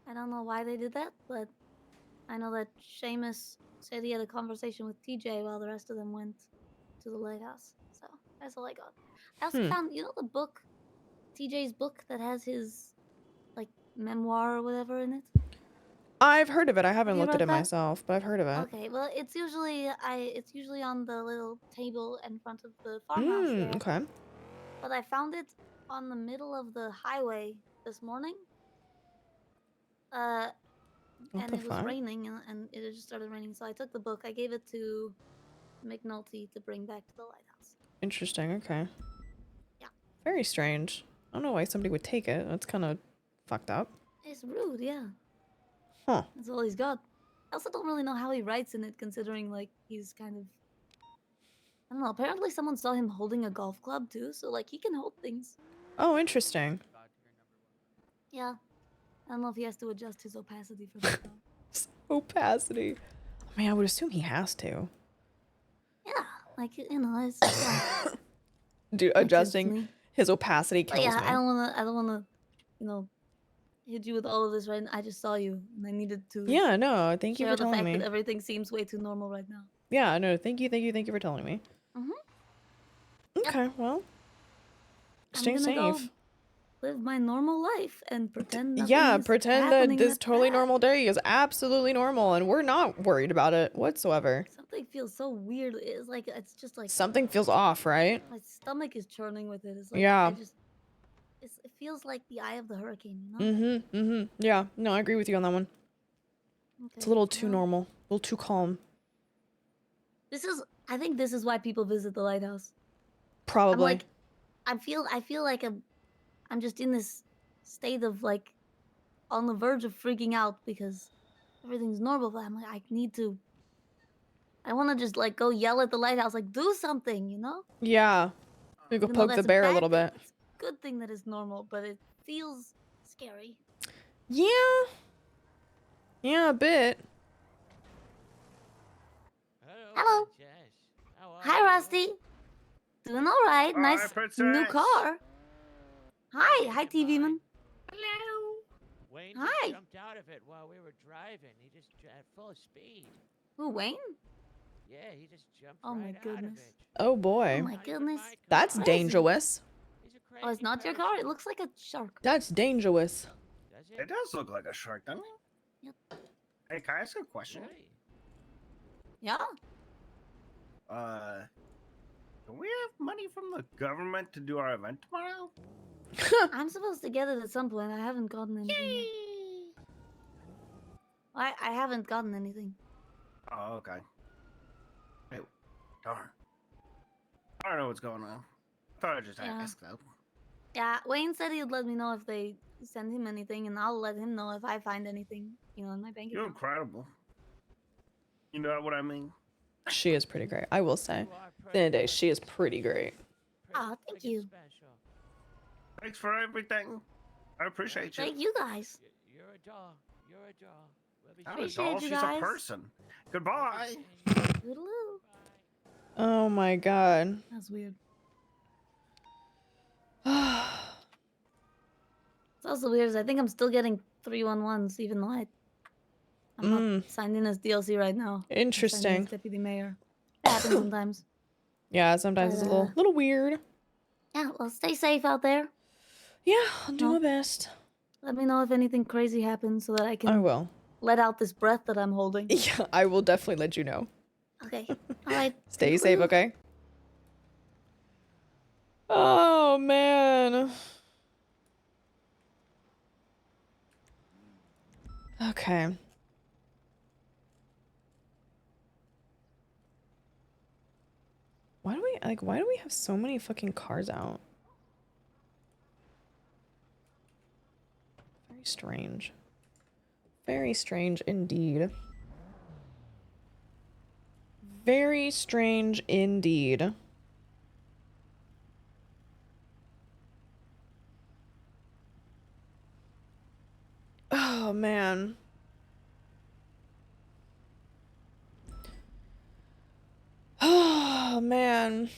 I don't know why they did that, but I know that Seamus said he had a conversation with TJ while the rest of them went to the lighthouse. So that's all I got. I also found, the book, TJ's book that has his, memoir or whatever in it? I've heard of it. I haven't you looked at read it that? myself, but I've heard of it. Okay, well, it's usually on the little table in front of the farmhouse there. Okay. But I found it on the middle of the highway this morning. What And the it was fuck? raining, and it just started raining. So I took the book. I gave it to McNulty to bring back to the lighthouse. Interesting. Okay. Yeah. Very strange. I don't know why somebody would take it. That's kind of fucked up. It's rude, yeah. Huh. That's all he's got. I also don't really know how he writes in it, considering he's kind of. I don't know. Apparently, someone saw him holding a golf club too, so he can hold things. Oh, interesting. Yeah. I don't know if he has to adjust his opacity for that though. Opacity. I mean, I would assume he has to. Yeah, it's yeah. Dude, adjusting his opacity But kills yeah, me. I don't wanna, hit you with all of this right now. I just saw you and I needed to. Yeah, no, thank you share for the telling fact me. that everything seems way too normal right now. Yeah, no, thank you for telling me. Okay, well, stay I'm gonna safe. go live my normal life and pretend nothing Yeah, is pretend that happening this that's totally bad. normal day is absolutely normal, and we're not worried about it whatsoever. Something feels so weird. It's just Something feels off, right? my stomach is churning with it. It's Yeah. it feels like the eye of the hurricane, you know? Mm-hmm. Mm-hmm. Yeah. No, I agree with you on that one. It's a little too normal. A little too calm. I think this is why people visit the lighthouse. Probably. I feel like I'm just in this state of on the verge of freaking out because everything's normal, but I'm I want to just go yell at the lighthouse, do something, you know? Yeah. We go Even though poke the that's a bear a bad little thing, bit. it's good thing that is normal, but it feels scary. Yeah. Yeah, a bit. Hello. Hi, Rusty. Doing all right. Nice new car. Hi, TV man. Hello. Wayne Hi. just jumped out of it while we were driving. He just at full speed. Who, Wayne? Yeah, he just jumped Oh my right out of goodness. it. Oh boy. Oh my goodness. That's What is it? dangerous. Oh, it's not your car? It looks like a shark. That's dangerous. It does look like a shark, doesn't it? Yep. Hey, can I ask a question? Yeah. Do we have money from the government to do our event tomorrow? I'm supposed to get it at some point. I haven't gotten anything yet. I haven't gotten anything. Oh, okay. Hey, darn. I don't know what's going on. I thought I'd just ask though. Yeah, Wayne said he'd let me know if they send him anything, and I'll let him know if I find anything, in my bank You're account. incredible. You know what I mean? She is pretty great, I will say. At the end of the day, she is pretty great. Oh, thank you. Thanks for everything. I appreciate you. Thank you guys. You're a doll. You're a doll. We'll be Not a Appreciate doll, you she's guys. a person. Goodbye. Toodaloo. Oh my god. That's weird. It's also weird is I think I'm still getting 311s, even though I'm not signed in as DLC right now. I'm signed in Interesting. as deputy mayor. It happens sometimes. Yeah, sometimes But, it's a little weird. Yeah, well, stay safe out there. Yeah, I'll do my best. Let me know if anything crazy happens so that I can I will. let out this breath that I'm holding. Yeah, I will definitely let you know. Okay. All right. Stay safe, okay? Oh, man. Okay. Why do we have so many fucking cars out? Very strange. Very strange indeed. Very strange indeed. Oh, man. Oh, man.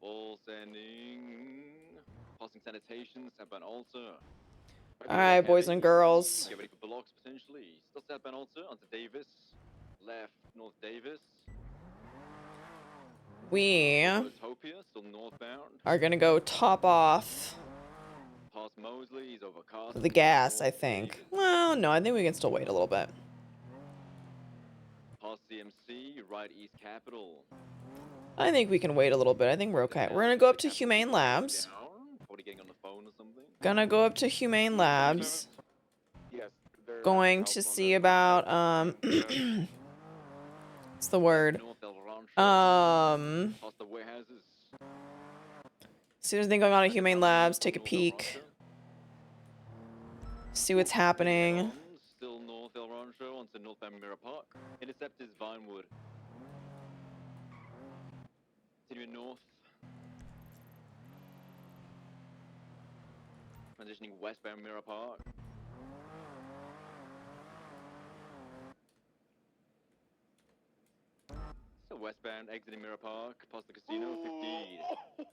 All standing. Passing sanitation, southbound altar. All right, boys and girls. Get ready for blocks potentially. Still southbound altar onto Davis. Left, North Davis. We Utopia, still northbound. are gonna go top off Past Mosley's over Carson. the gas, I think. Well, no, I think we can still wait a little bit. Past CMC, right East Capitol. I think we can wait a little bit. I think we're okay. We're gonna go up to Humane Labs. Probably getting on the phone or something. Gonna go up to Humane Labs. Yes, they're Going to see about what's the word? Past the warehouses. See if there's anything going on at Humane Labs. Take a peek. See what's happening. Still North El Rancho onto northbound Mirror Park. Intercept is Vinewood. Continuing north. Transitioning westbound Mirror Park. So westbound exiting Mirror Park, past the casino, 15.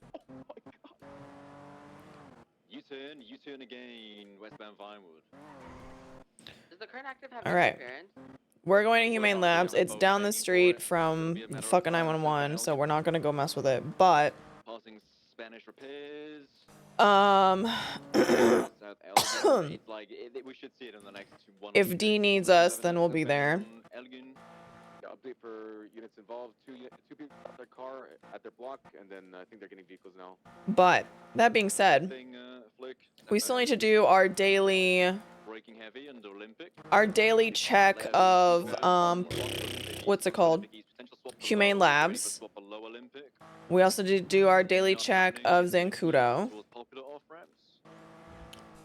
U-turn again, westbound Vinewood. Does the current active have All right. interference? We're going to Humane Labs. It's down the street from the fucking 911, so we're not gonna go mess with it. But Passing Spanish repairs. South Elgin. It's like we should see it in the next one. if D needs us, then we'll be there. Elgin. Update for units involved. Two people got their car at their block, and then I think they're getting vehicles now. But that being said, we still need to do our daily Braking heavy under Olympic. check of what's it called? Humane Labs. We also did do our daily check of Zancudo.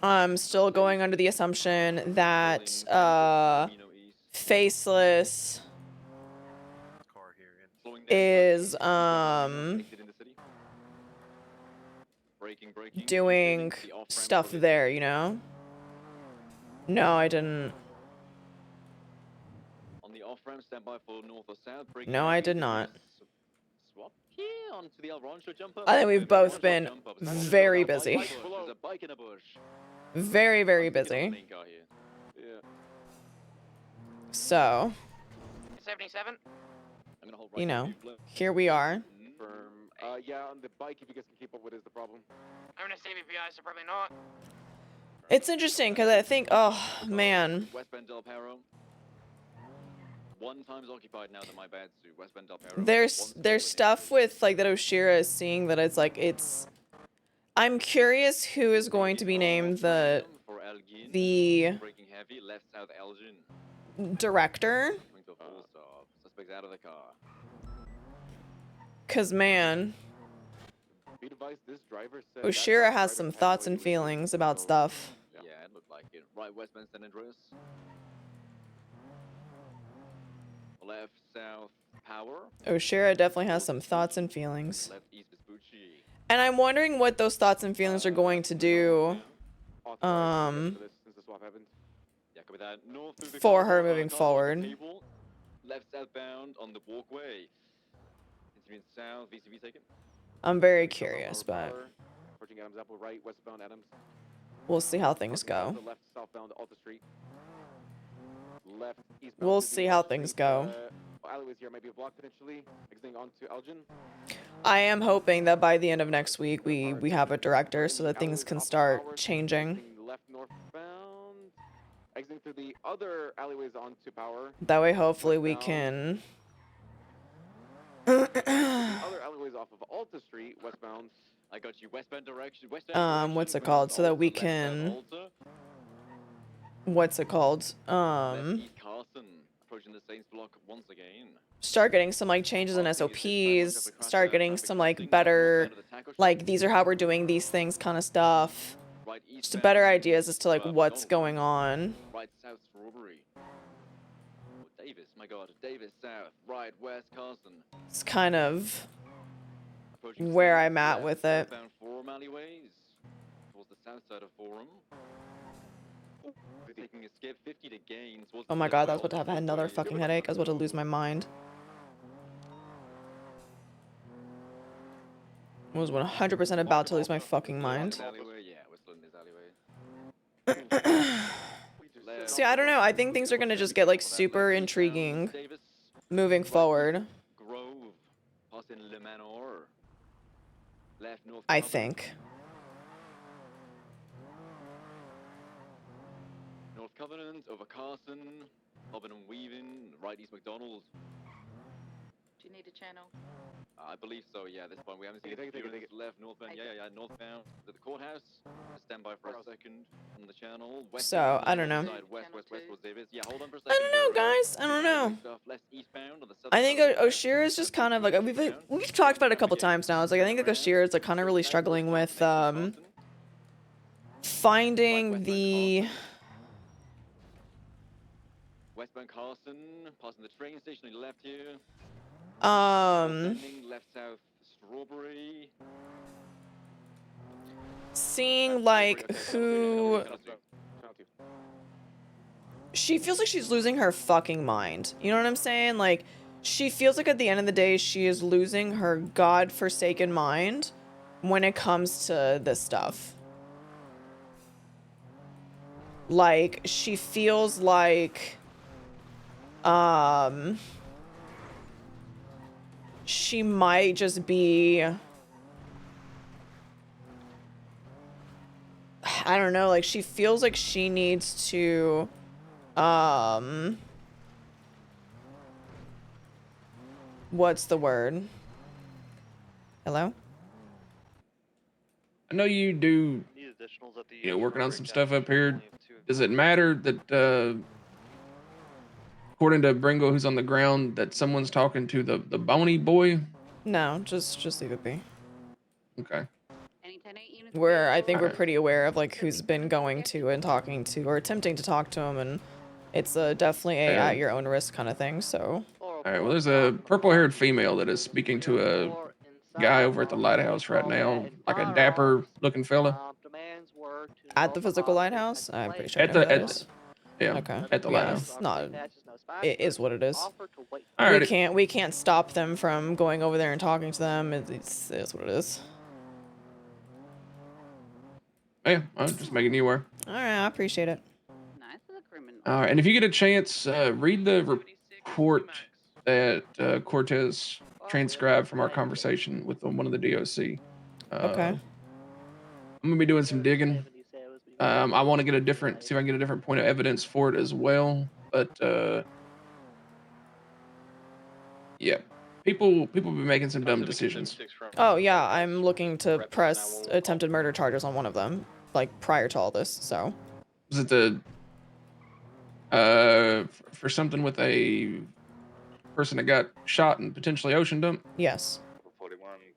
I'm still going under the assumption that Faceless is doing stuff there, you know? No, I didn't. On the off ramp, stand by for north or south. No, I did not. Swap here onto the El Rancho jump up. I think we've both been very busy. There's a bike in a bush. Very, very busy. Yeah. So, 77. I'm gonna hold you know, left. here we are. Firm. Yeah, on the bike, if you guys can keep up with, is the problem. I'm gonna save API, so probably not. It's interesting because I think, oh man, West Bend Del Perro. 1 time's occupied now that my bad suit. West Bend Del Perro. there's stuff with like that Oshiera is seeing that it's like I'm curious who is going to be named the Breaking heavy, left south Elgin. director. Coming to a full stop. Suspects out of the car. Cause man, Be advised, this driver said Oshiera has some thoughts and feelings about stuff. Yeah, it looked like it. Right, West Bend San Andreas. Left, south, power. Oshiera definitely has some thoughts and feelings. Left, east, Vespucci. And I'm wondering what those thoughts and feelings are going to do, since the swap happened. Yeah, copy that. North through the for corridor, her moving cars, forward. people. Left, southbound on the walkway. Continuing south, VCV taken. I'm very curious, but Approaching Adams Apple, right, westbound Adams. we'll see how things go. Left, southbound Alta Street. Left, eastbound. We'll see how things go. Alleyways here might be a block potentially. Exiting onto Elgin. I am hoping that by the end of next week we have a director so that things can start changing. Left northbound. Exiting through the other alleyways onto power. That way hopefully we can Other alleyways off of Alta Street, westbound. I got you. Westbound direction. Westbound what's it called, so that we can Left, East Carson. Approaching the Saints block once again. Start getting some like changes in SOPs, start getting some like better, like these are how we're doing these things kind of stuff. Right, Just better ideas as to like what's going on. Right, south Strawberry. Oh, Davis, my god. Davis, south. Right, west Carson. It's kind of Approaching where Saints, I'm at left, with it. southbound Forum alleyways. Towards the south side of Forum. Taking a skip 50 to gain. Oh my god, that's what to have another fucking headache. I was about to lose my mind. I was 100% about to lose my fucking mind. Alleyway, yeah, we're still in this alleyway. See, I don't know. I think things are gonna just get like super intriguing moving forward. Grove, passing Le Manor. Left north. I think. North Covenant, over Carson, hopping and weaving, right east McDonald's. Do you need a channel? I believe so, yeah, at this point. We haven't seen it. Left, northbound, yeah, northbound to the courthouse. Stand by for a second on the channel. West So, I don't know. West towards Davis. Yeah, hold on for a I second. don't know, guys. I don't know. Less eastbound on the southern I think side. Oshiera is just kind of like we've talked about it a couple times now. It's like I think like Oshiera is like kind of really struggling with finding the Westbound Carson, passing the train station on your left here. Descending left south Strawberry. seeing like who she feels like she's losing her fucking mind. You know what I'm saying? Like she feels like at the end of the day she is losing her godforsaken mind when it comes to this stuff. Like she feels like she might just be, I don't know, like she feels like she needs to what's the word? Hello? I know you do, you know, working on some stuff up here. Does it matter that, according to Bringo, who's on the ground, that someone's talking to the bony boy? No, just leave it be. Okay. I think we're pretty aware of like who's been going to and talking to or attempting to talk to him, and it's definitely a at your own risk kind of thing. So All right. Well, there's a purple-haired female that is speaking to a guy over at the lighthouse right now, like a dapper-looking fella. At the physical lighthouse? I'm pretty sure I At know who the that at is. yeah, Okay. at the Yeah, lighthouse. it's not. It is what it is. Alrighty. We can't stop them from going over there and talking to them. It's what it is. Yeah, I'm just making you aware. All right, I appreciate it. Nice of the criminal. All right, and if you get a chance, read the report that Cortez transcribed from our conversation with one of the DOC. Okay. I'm gonna be doing some digging. I want to get see if I can get a different point of evidence for it as well. But yeah, people be making some dumb decisions. Oh yeah, I'm looking to press attempted murder charges on one of them, like prior to all this. So. Was it the for something with a person that got shot and potentially ocean dumped? Yes.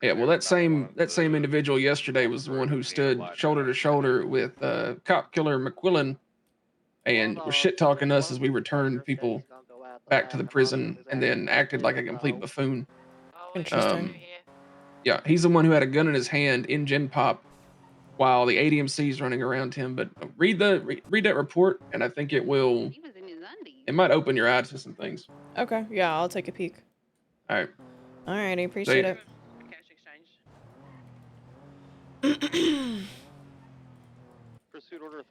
Yeah, well, that same individual yesterday was the one who stood shoulder to shoulder with cop killer McQuillan and was shit talking us as we returned people back to the prison, and then acted like a complete buffoon. Interesting. Yeah, he's the one who had a gun in his hand in Gen Pop while the ADMC's running around him. But read that report, and I think it will. It might open your eyes to some things. Okay. Yeah, I'll take a peek. All right. All right, I appreciate it.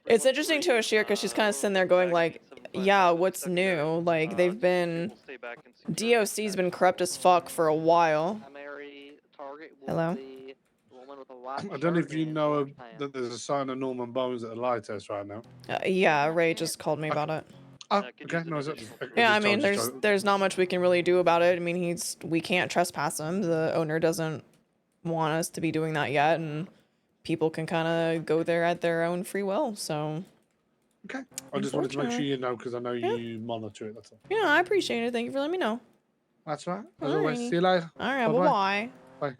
It's interesting to Oshiera because she's kind of sitting there going like, yeah, what's new? Like they've been, DOC's been corrupt as fuck for a while. Hello? I don't know if you know that there's a sign of Norman Bones at the lighthouse right now. Yeah, Ray just called me about it. Oh, okay. No, Yeah, I mean, there's not much we can really do about it. I mean, we can't trespass him. The owner doesn't want us to be doing that yet, and people can kind of go there at their own free will. So. Okay. I just wanted to make sure you know because I know you monitor it. That's all. Yeah, I appreciate it. Thank you for letting me know. That's right. As always. See you later. All right. Bye-bye. Bye.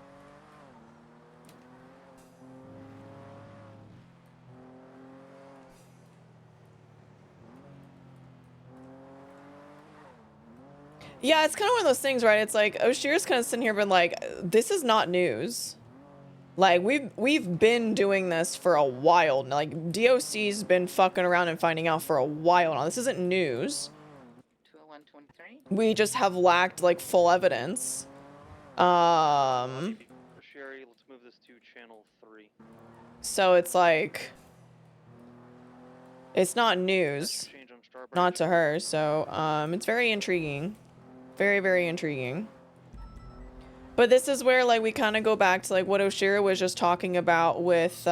Yeah, it's kind of one of those things, right? It's like Oshiera's kind of sitting here being like, this is not news. Like we've been doing this for a while. Like DOC's been fucking around and finding out for a while now. This isn't news. 20123. We just have lacked like full evidence. Sherry, let's move this to channel 3. So it's like it's not news. Not to her, so it's very intriguing. Very, very intriguing. But this is where like we kind of go back to like what Oshiera was just talking about with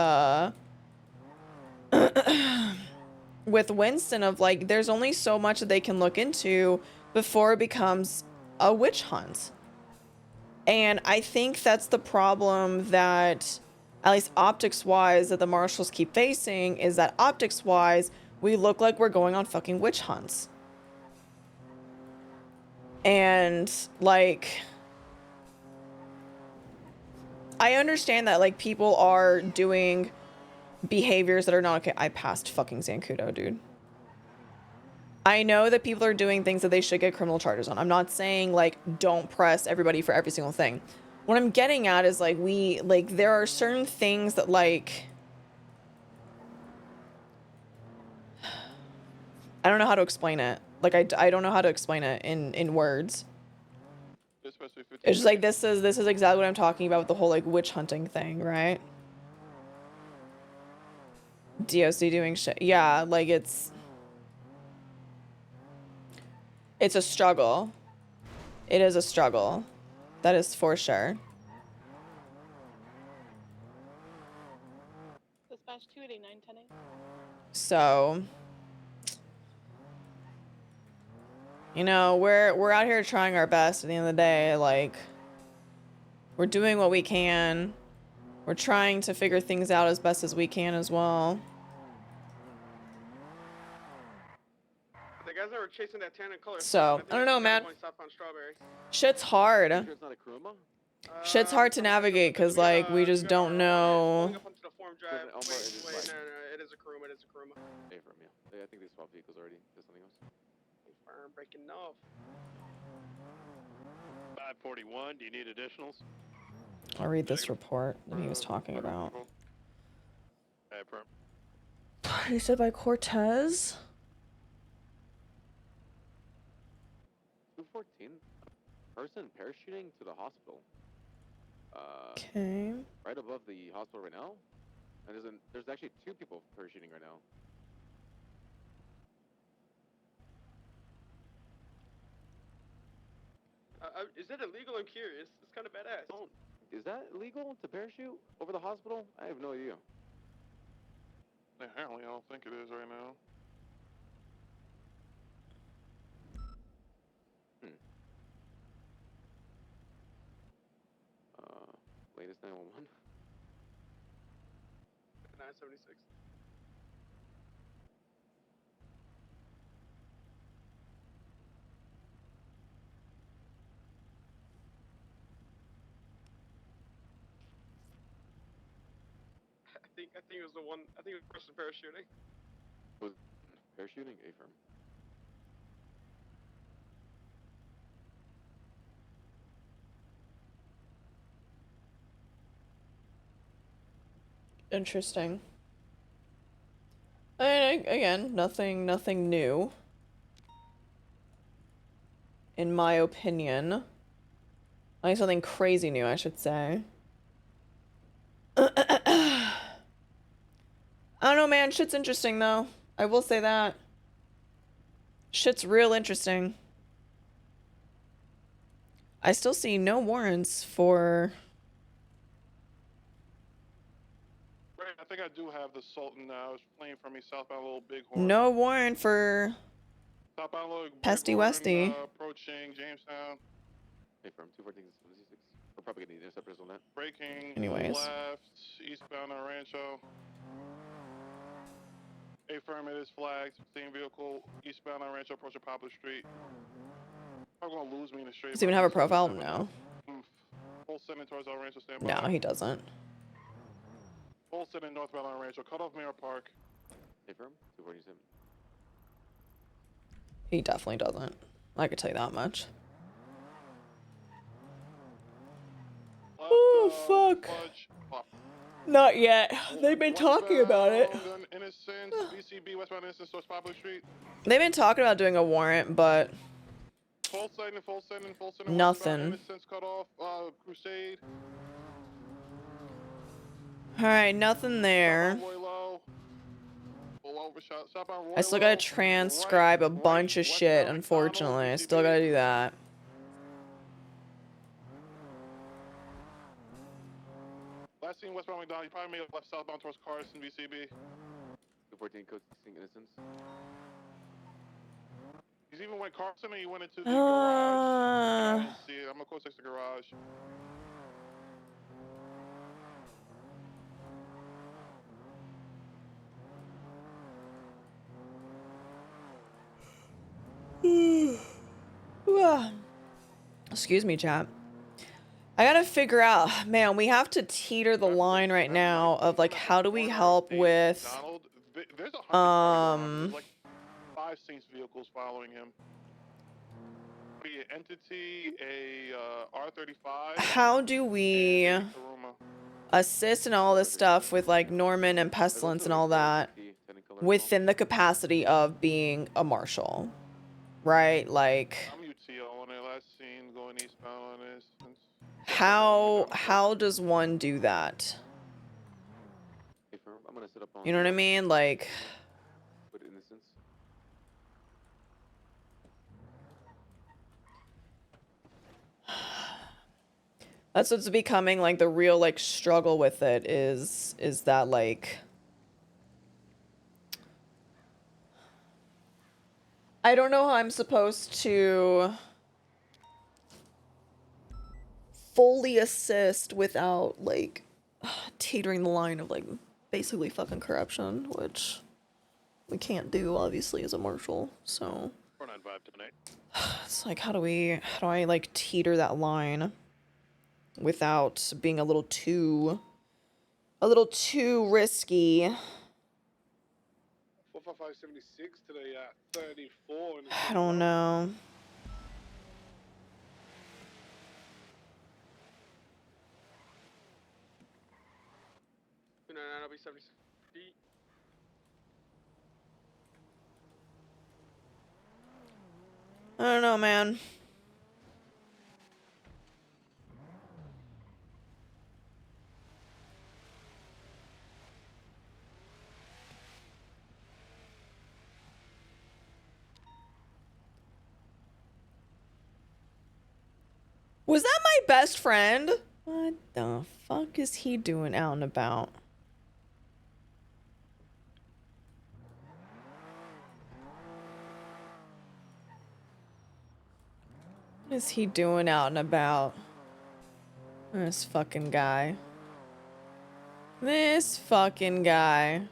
with Winston of like there's only so much that they can look into before it becomes a witch hunt. And I think that's the problem that at least optics wise that the marshals keep facing is that optics wise we look like we're going on fucking witch hunts. And like I understand that like people are doing behaviors that are not okay. I passed fucking Zancudo, dude. I know that people are doing things that they should get criminal charges on. I'm not saying like don't press everybody for every single thing. What I'm getting at is like there are certain things that like I don't know how to explain it. Like I don't know how to explain it in words. It's just like this is exactly what I'm talking about with the whole like witch hunting thing, right? DOC doing shit. Yeah, like it's a struggle. It is a struggle. That is for sure. Dispatch 28910. So, you know, we're out here trying our best at the end of the day. Like, we're doing what we can. We're trying to figure things out as best as we can as well. The guys that were chasing that tan and color. So, I don't know, man. Shit's hard. Shit's hard to navigate because, like, we just don't know. Wait, no, it is a Kuruma, it is a Kuruma. Hey, from yeah. I think they swapped vehicles already. Is there something else? Fire breaking off. 241. Do you need additionals? I'll read this report that he was talking about. He said by Cortez. 214. Person parachuting to the hospital. Okay. Right above the hospital right now. And there's actually 2 people parachuting right now. Is it illegal? I'm curious. It's kind of badass. Is that illegal to parachute over the hospital? I have no idea. Apparently, I don't think it is right now. Latest 911. 976. I think it was the one. I think it was the person parachuting. Was parachuting a firm? Interesting. Again, nothing new. In my opinion. Like something crazy new, I should say. I don't know, man. Shit's interesting, though. I will say that. Shit's real interesting. I still see no warrants for... Right, I think I do have the Sultan now. It's playing for me southbound Little Bighorn. No warrant for... Southbound Little Pesty Bighorn, Westy. approaching Jamestown. Hey, firm 214 76. We're probably gonna need interceptors on that. Braking Anyways. left, eastbound on Rancho. A firm, it is flagged. Same vehicle, eastbound on Rancho, approaching Poplar Street. I'm gonna lose me in the straight. Does he even have a profile? No. Full sending towards El Rancho, stand by. No, he doesn't. Full sending northbound on Rancho, cut off Mirror Park. Hey, firm 247. He definitely doesn't. I could tell you that much. Oh, fuck. Not yet. They've been talking about it. Innocence, VCB, westbound Innocence, towards Poplar Street. They've been talking about doing a warrant, but... Full sending, nothing. Innocence cut off, Crusade. Alright, nothing there. I still gotta transcribe a bunch of shit, unfortunately. I still gotta do that. Last seen westbound McDonald, you probably made a left southbound towards Carson, VCB. 214 code 16 Innocence. He's even went Carson or he went into the garage. I didn't see it. I'm gonna close next to the garage. Excuse me, chat. I gotta figure out, man, we have to teeter the line right now of like, how do we help with, There's 100 like 5 Saints vehicles following him. Be an entity, a R35. how do we assist in all this stuff with like Norman and Pestilence and all that within the capacity of being a marshal, right? Like, I'm UTO on it, last seen going eastbound on this. how does one do that? Hey, firm, I'm gonna set up on. You know what I mean? Like, With Innocence. that's what's becoming like the real like struggle with it is that like I don't know how I'm supposed to fully assist without like teetering the line of like basically fucking corruption, which we can't do obviously as a marshal. So 495 tonight. it's like how do I like teeter that line without being a little too risky. 45576 today at 34. I don't know. probably 76 feet. I don't know, man. Was that my best friend? What the fuck is he doing out and about? What is he doing out and about? This fucking guy. This fucking guy.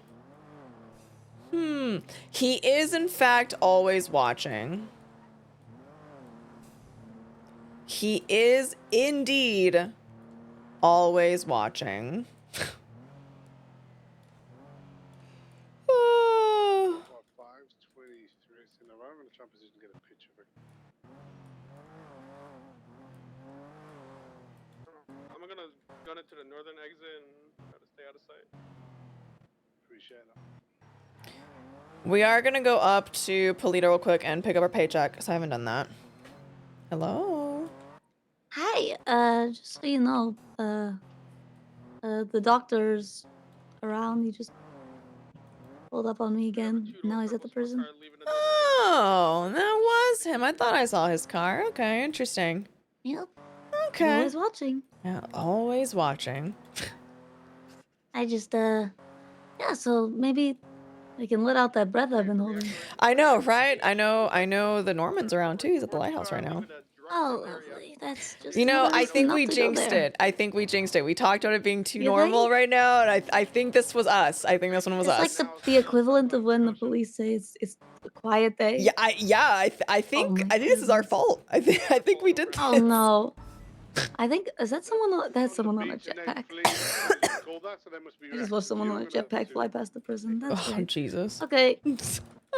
He is in fact always watching. He is indeed always watching. Oh. 5:23 in a row. I'm gonna try and position to get a picture of it. I'm gonna gun it to the northern exit and try to stay out of sight. Appreciate that. We are gonna go up to Polito real quick and pick up our paycheck, because I haven't done that. Hello? Hi, just so you know, the doctor's around. He just pulled up on me again. Now he's at the prison. Oh, that was him. I thought I saw his car. Okay, interesting. Yep. Okay. Always watching. Yeah, always watching. I just, yeah, so maybe I can let out that breath I've been holding. I know, right? I know the Norman's around too. He's at the lighthouse right now. Oh, lovely. That's just You know, another I reason think not we to go jinxed there. it. I think we jinxed it. We talked about it being too You normal think? right now, and I think this was us. I think this one was It's us. like the equivalent of when the police say it's a quiet day. Yeah, I think this is our fault. I think we did this. Oh no. I think is that someone on that's someone on a jetpack. I just watched someone on a jetpack fly past the prison. That's Oh, great. Jesus. Okay.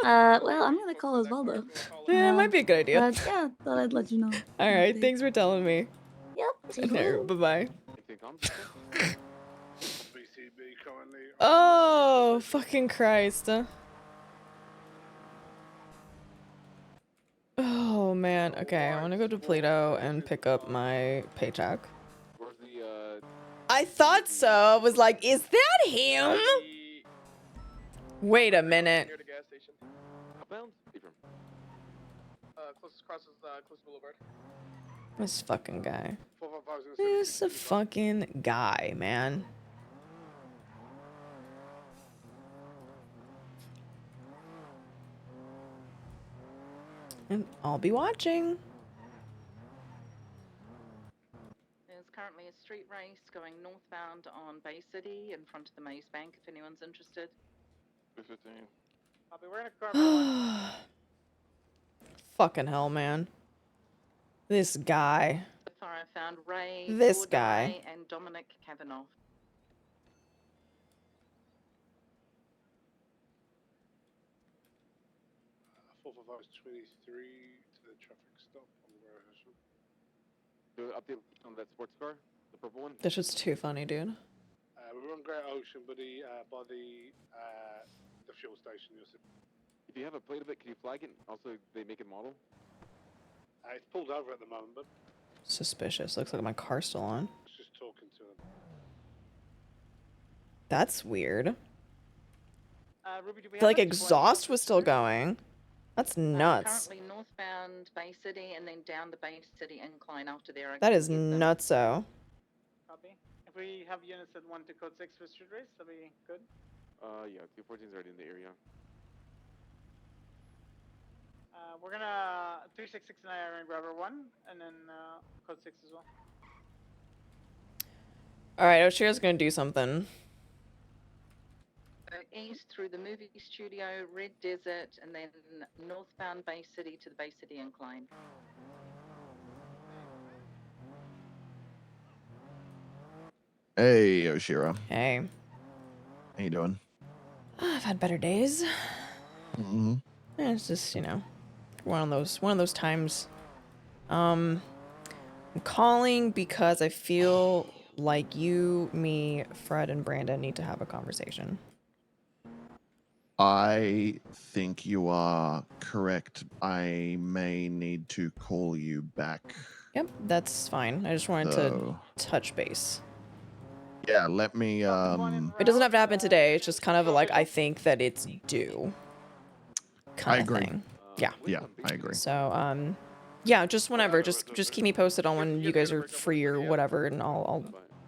Well, I'm gonna call Osvaldo. Yeah, it might be a good idea. Yeah, thought I'd let you know. All right, thanks for telling me. Yep. Bye bye. BCB currently. Oh, fucking Christ. Oh man. Okay, I want to go to Plato and pick up my paycheck. I thought so. I was like, is that him? Wait a minute. Near the gas station. Outbound? Closest crosses Close Boulevard. This fucking guy. 455's This fucking guy, man. And I'll be watching. There's currently a street race going northbound on Bay City in front of the Maze Bank if anyone's interested. 215. Copy, we're gonna cover Fucking hell, man. This guy. So far I found Ray, This Gordai, guy. and Dominic Kavanaugh. 455's 23 to the traffic stop on the road. Do an update on that sports car, the purple one. This is too funny, dude. We're on Great Ocean, buddy, by the fuel station. You'll see. If you have a plate of it, can you flag it? Also, they make it model. It's pulled over at the moment, but Suspicious. Looks like my car's still on. I was just talking to him. That's weird. Ruby, do we I feel like have a exhaust was still going. That's nuts. Currently northbound Bay City and then down the Bay City incline after there. I That can is get them. nutso. Copy. If we have units at 1 to code 6 for street race, that'll be good. Yeah, 214's already in the area. We're gonna 366 and I are in grabber 1, and then code 6 as well. Alright, Oshiera's gonna do something. So east through the movie studio, Red Desert, and then northbound Bay City to the Bay City incline. Hey, Oshiera. Hey. How you doing? I've had better days. Mm-hmm. Yeah, it's just, you know, one of those times. I'm calling because I feel like you, me, Fred, and Brandon need to have a conversation. I think you are correct. I may need to call you back. Yep, that's fine. I just wanted to touch base. Yeah, let me. It doesn't have to happen today. It's just kind of like I think that it's due. Kind of thing. Yeah. Yeah, I agree. So yeah, just whenever. Just keep me posted on when you guys are free or whatever, and I'll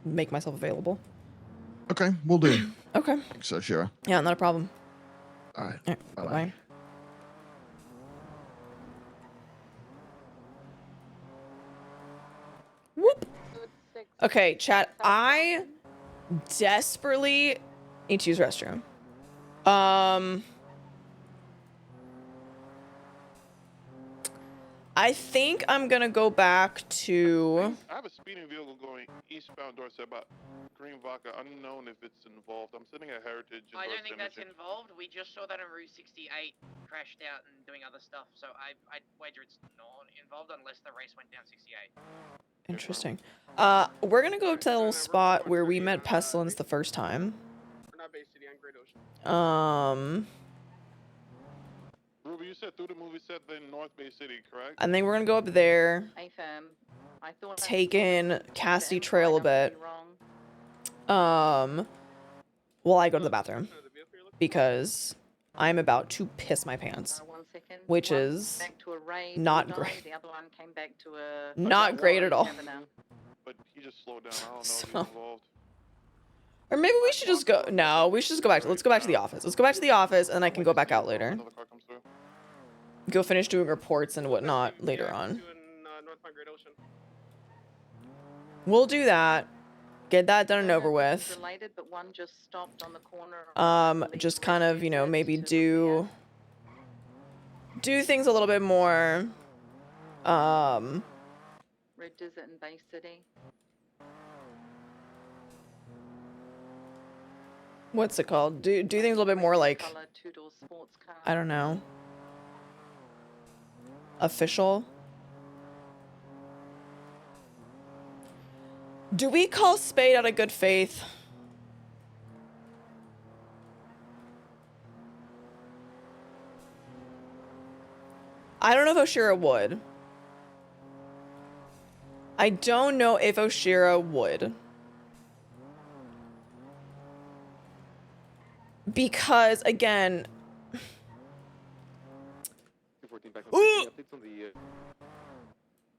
make myself available. Okay, we'll do. Okay. Thanks, Oshiera. Yeah, not a problem. All right. Bye bye. Whoop. Okay, chat. I desperately need to use restroom. I think I'm gonna go back to. I have a speeding vehicle going eastbound Dorset about green vodka, unknown if it's involved. I'm sitting at Heritage. I don't think that's involved. We just saw that on Route 68 crashed out and doing other stuff, so I'd wager it's not involved unless the race went down 68. Interesting. We're gonna go to the little spot where we met Pestilence the first time. We're not Bay City, on Great Ocean. Ruby, you said through the movie set then North Bay City, correct? And then we're gonna go up there, I thought take in Cassidy Trail a bit. While I go to the bathroom because I'm about to piss my pants, which is not great. The other one came back to a Not great at all. But he just slowed down. I don't know if he's involved. Or maybe we should just go. No, we should just go back. Let's go back to the office. Let's go back to the office, and I can go back out later. Go finish doing reports and whatnot later on. We'll do that. Get that done and over with. Related, but one just stopped on the corner. Just kind of, you know, maybe do things a little bit more. Red Desert and Bay City. What's it called? Do things a little bit more like, Color, two-door sports car. I don't know, official. Do we call Spade out of good faith? I don't know if Oshiera would. I don't know if Oshiera would. Because, again...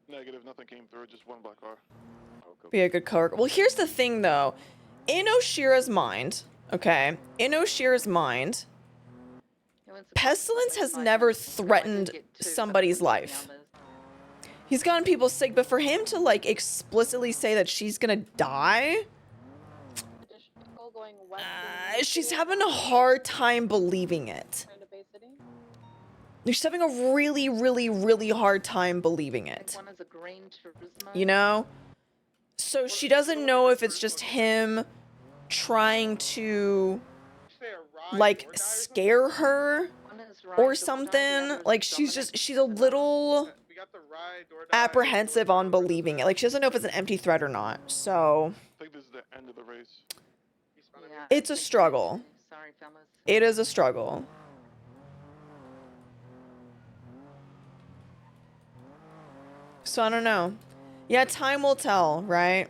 Negative, nothing came through, just one black car. Be a good coworker. Well, here's the thing, though. In Oshiera's mind, okay? In Oshiera's mind, Pestilence has never threatened somebody's life. He's gotten people sick, but for him to, like, explicitly say that she's gonna die... she's having a hard time believing it. She's having a really, really, really hard time believing it. You know? So she doesn't know if it's just him trying to, like, scare her or something. Like, she's a little apprehensive on believing it. Like, she doesn't know if it's an empty threat or not. So... I think this is the end of the race. It's a struggle. Sorry, fellas. It is a struggle. So I don't know. Yeah, time will tell, right?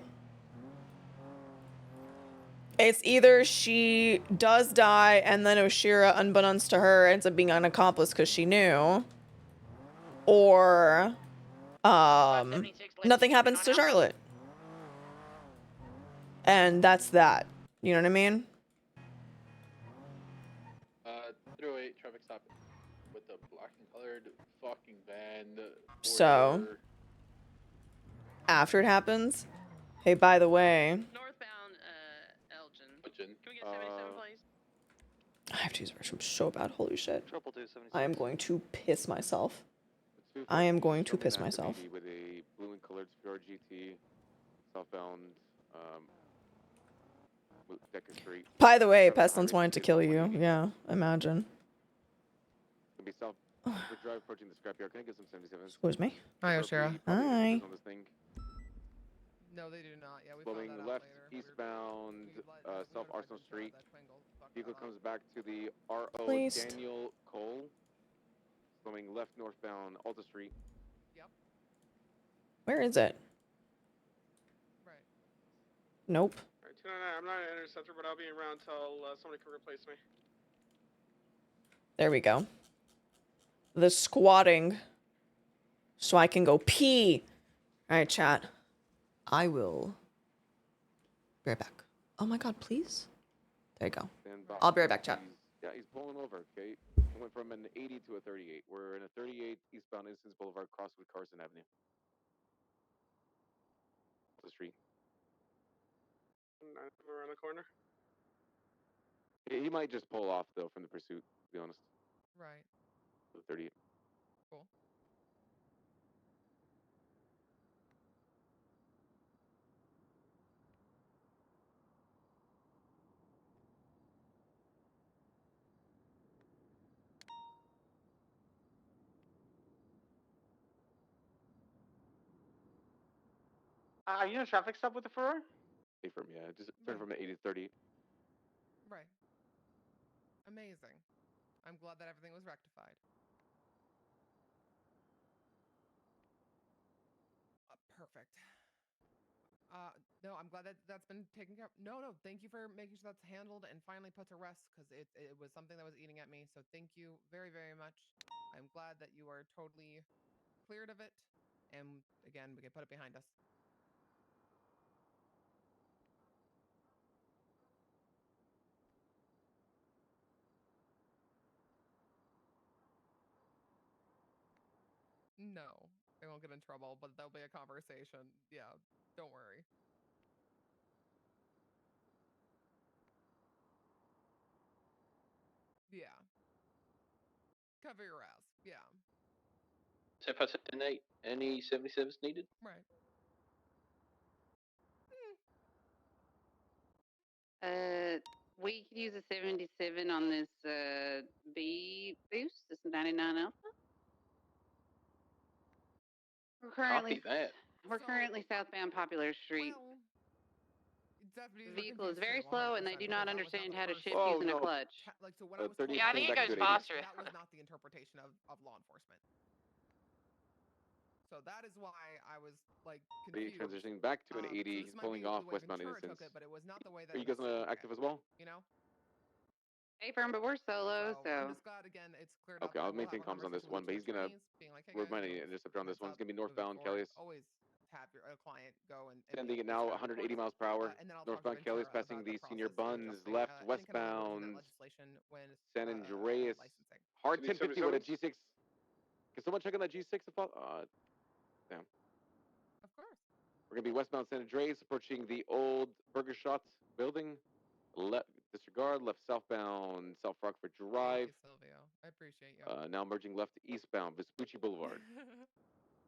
It's either she does die and then Oshiera, unbeknownst to her, ends up being an accomplice because she knew. Or nothing happens to Charlotte. And that's that. You know what I mean? 308 traffic stop with the black and colored fucking van. So, after it happens, hey, by the way, Northbound, Elgin. Can we get 77, please? I have to use the restroom so bad. Holy shit. I am going to piss myself. I am going to piss myself. With a blue and colored ShugrVT, southbound, Decker Street. By the way, Pestilence wanted to kill you. Yeah, imagine. It'll be south. We're drive approaching the scrapyard. Can I get some 77s? Excuse me. Hi, Oshiera. Hi. On this thing. No, they do not. Yeah, we Flowing found that left out later. eastbound, We let South notified Arsenal Ventura Street. that Twingle fucked Vehicle that up. comes back to the RO Placed. Daniel Cole. Flowing left northbound Alta Street. Yep. Where is it? Right. Nope. Alright, 299, I'm not an interceptor, but I'll be around till somebody can replace me. There we go. The squatting. So I can go pee. Alright, chat. I will be right back. Oh my god, please? There you go. I'll be right back, chat. Yeah, he's pulling over, okay? He went from an 80 to a 38. We're in a 38 eastbound Innocence Boulevard, cross with Carson Avenue. The street. Around the corner. He might just pull off, though, from the pursuit, to be honest. Right. The 38. Cool. Are you in a traffic stop with the Ferrari? From, yeah, just turned from an 80 to 38. Right. Amazing. I'm glad that everything was rectified. Perfect. No, I'm glad that that's been taken care of. No, thank you for making sure that's handled and finally put to rest, because it was something that was eating at me. So thank you very, very much. I'm glad that you are totally cleared of it. And again, we can put it behind us. No, they won't get in trouble, but there'll be a conversation. Yeah, don't worry. Yeah. Cover your ass. Yeah. So if I said donate, any 77s needed? Right. We could use a 77 on this B boost. This 99 Alpha. We're currently southbound Popular Street. Vehicle is very slow, and they do not understand how to shift using a clutch. Like, so when I was Yeah, I think it goes faster. That was not the interpretation of law enforcement. So that is why I was like confused. Transitioning back to an 80, so he's pulling off westbound Innocence. But it was not the way that Are you guys active as well? You know? Hey, firm, but we're solo, so. I'm just glad again it's cleared up. Okay, I'll maintain comms on this one, but he's gonna remind me interceptor on this one. It's gonna be northbound Kelly's. Always have your client go and Sending it now 180 miles per hour. Northbound Kelly's passing the Senior Buns, left westbound San Andreas. Hard 1050 with a G6. Can someone check on that G6 if possible? Damn. Of course. We're gonna be westbound San Andreas, approaching the old Burger Shot building. Left disregard, left southbound South Rockford Drive. Thank you, Silvio. I appreciate you. Now merging left eastbound Vespucci Boulevard.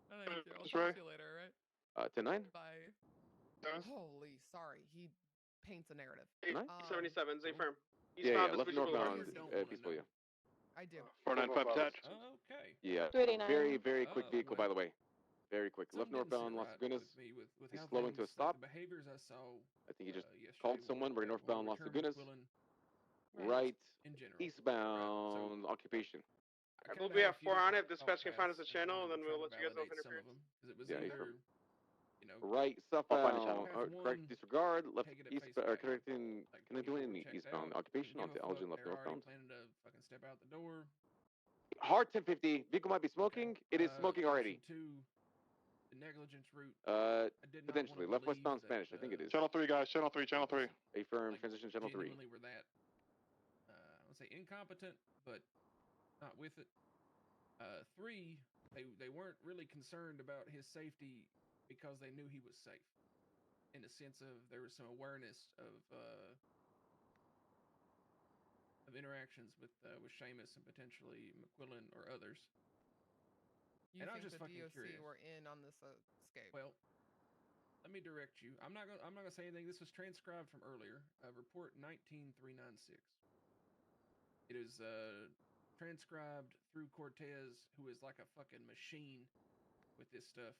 Thank you. I'll talk to you later, all right? 10-9. Bye. Holy, sorry. He paints a narrative. 77s, A firm. Yeah, left Vespucci Boulevard. northbound Peaceful, yeah. I do. 495 attached. Okay. Yeah. 289. Very, very quick vehicle, well, by the way. Very quick. Left something didn't northbound sit Las right Lagunas. with me with He's how slowing to a things, like stop. the behaviors I saw. I think he just yesterday called with someone. We're northbound Las Return Lagunas. McQuillan, Right. in general. Eastbound occupation. I believe we have 4 on it. If dispatch can find us a channel, then we'll let you guys know if interference. It was Yeah, either, right, southbound, correct disregard, left east, connecting eastbound occupation onto Elgin, left northbound. planning to fucking step out the door. Hard 1050, vehicle might be smoking. It is smoking already. Two, the negligence route. Potentially, left westbound Spanish, I think it is. Channel 3, guys, channel 3, channel 3. A firm, transition channel 3. Genuinely were that, I would say incompetent, but not with it. 3, they weren't really concerned about his safety because they knew he was safe. In the sense of there was some awareness of interactions with Seamus and potentially McQuillan or others. You and I was think just the fucking DOC curious. were in on this escape? Well, let me direct you. I'm not gonna say anything. This was transcribed from earlier. Report 19396. It is transcribed through Cortez, who is like a fucking machine with this stuff.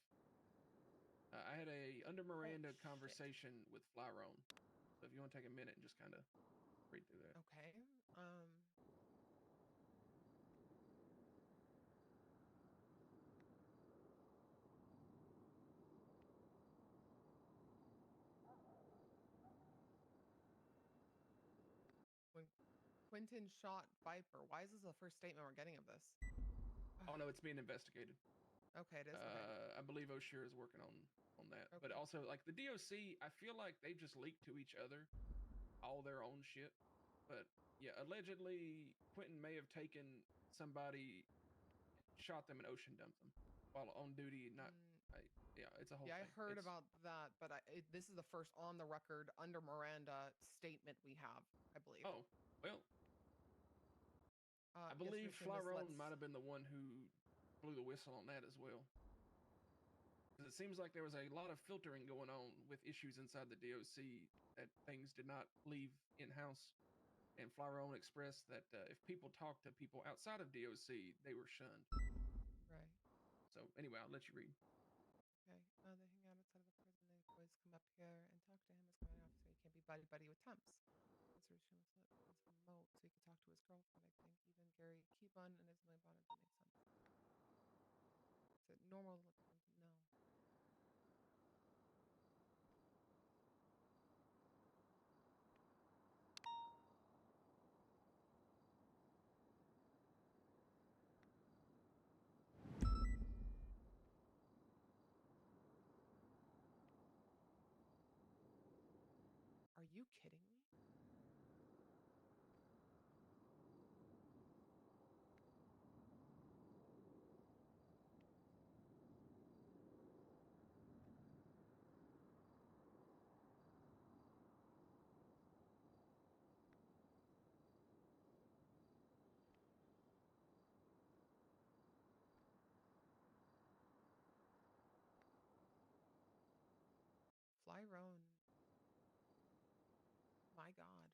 I had a under Miranda shit. conversation with Flyrone. So if you want to take a minute and just kind of read through that. Okay. When Quentin shot Viper, why is this the first statement we're getting of this? Oh no, it's being investigated. Okay, it is. Okay. I believe Oshiera is working on that. Okay. But also, like the DOC, I feel like they just leak to each other all their own shit. But yeah, allegedly Quentin may have taken somebody, shot them, and ocean dumped them while on duty. Yeah, it's a whole thing. I heard about that, but this is the first on the record under Miranda statement we have, I believe. Oh well. I believe Flyrone might have been the one who blew the whistle on that as well. Because it seems like there was a lot of filtering going on with issues inside the DOC that things did not leave in-house. And Flyrone expressed that if people talked to people outside of DOC, they were shunned. Right. So anyway, I'll let you read. Okay. They hang out outside of the prison, and the boys come up here and talk to him. Is going off, so he can't be buddy with temps. Resolution was let as remote, so he could talk to his girlfriend. I think even Gary Keybun and his million bonnet didn't make sense. Is it normal to let them know? Are you kidding me? Flyrone. My God.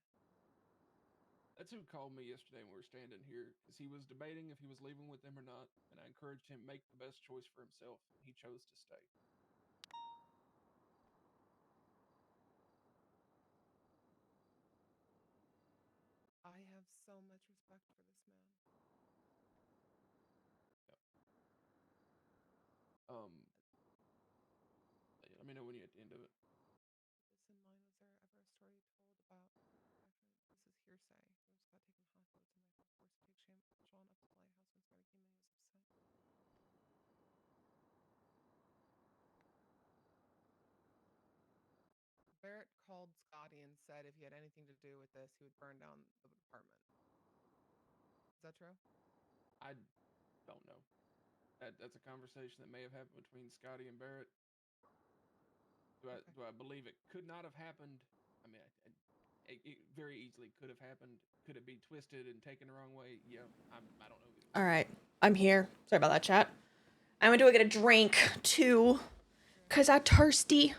That's who called me yesterday when we were standing here, because he was debating if he was leaving with them or not, and I encouraged him to make the best choice for himself, and he chose to stay. I have so much respect for this man. Let me know when you're at the end of it. This in mind, was there ever a story told about? This is hearsay. Rose got taken from hospital to my forced to take Sean up to the lighthouse when Scotty came in. He was upset. Barrett called Scotty and said if he had anything to do with this, he would burn down the department. Is that true? I don't know. That's a conversation that may have happened between Scotty and Barrett. Do I believe it could not have happened? I mean, it very easily could have happened. Could it be twisted and taken the wrong way? Yeah, I don't know. All right, I'm here. Sorry about that, chat. I went to go get a drink too, cause I thirsty.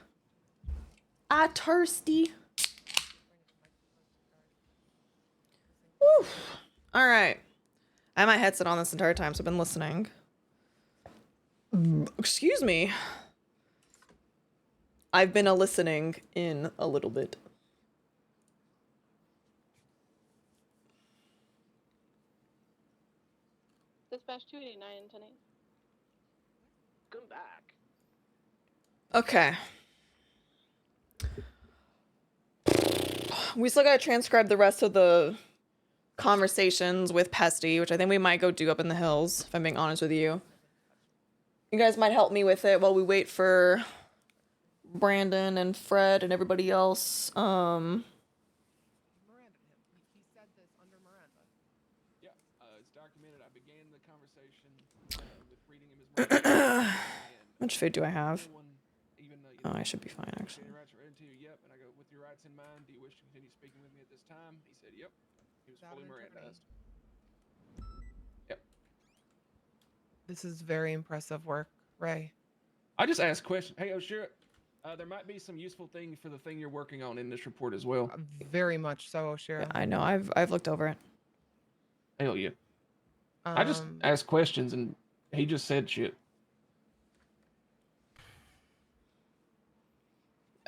Woo. All right. I had my headset on this entire time, so I've been listening. Excuse me. I've been listening in a little bit. Dispatch 289 tonight. Come back. Okay. We still gotta transcribe the rest of the conversations with Pesty, which I think we might go do up in the hills, if I'm being honest with you. You guys might help me with it while we wait for Brandon and Fred and everybody else. Miranda him. He said this under Miranda. Yeah, it's documented. I began the conversation with reading him his Miranda. How much food do I have? Oh, I should be fine, actually. Yep, and I go, with your rights in mind, do you wish to continue speaking with me at this time? He said, yep. He was fully Mirandized. Yep. This is very impressive work, Ray. I just asked questions. Hey, Oshiera, there might be some useful things for the thing you're working on in this report as well. Very much so, Oshiera. Yeah, I know. I've looked over it. Hell yeah. I just asked questions and he just said shit.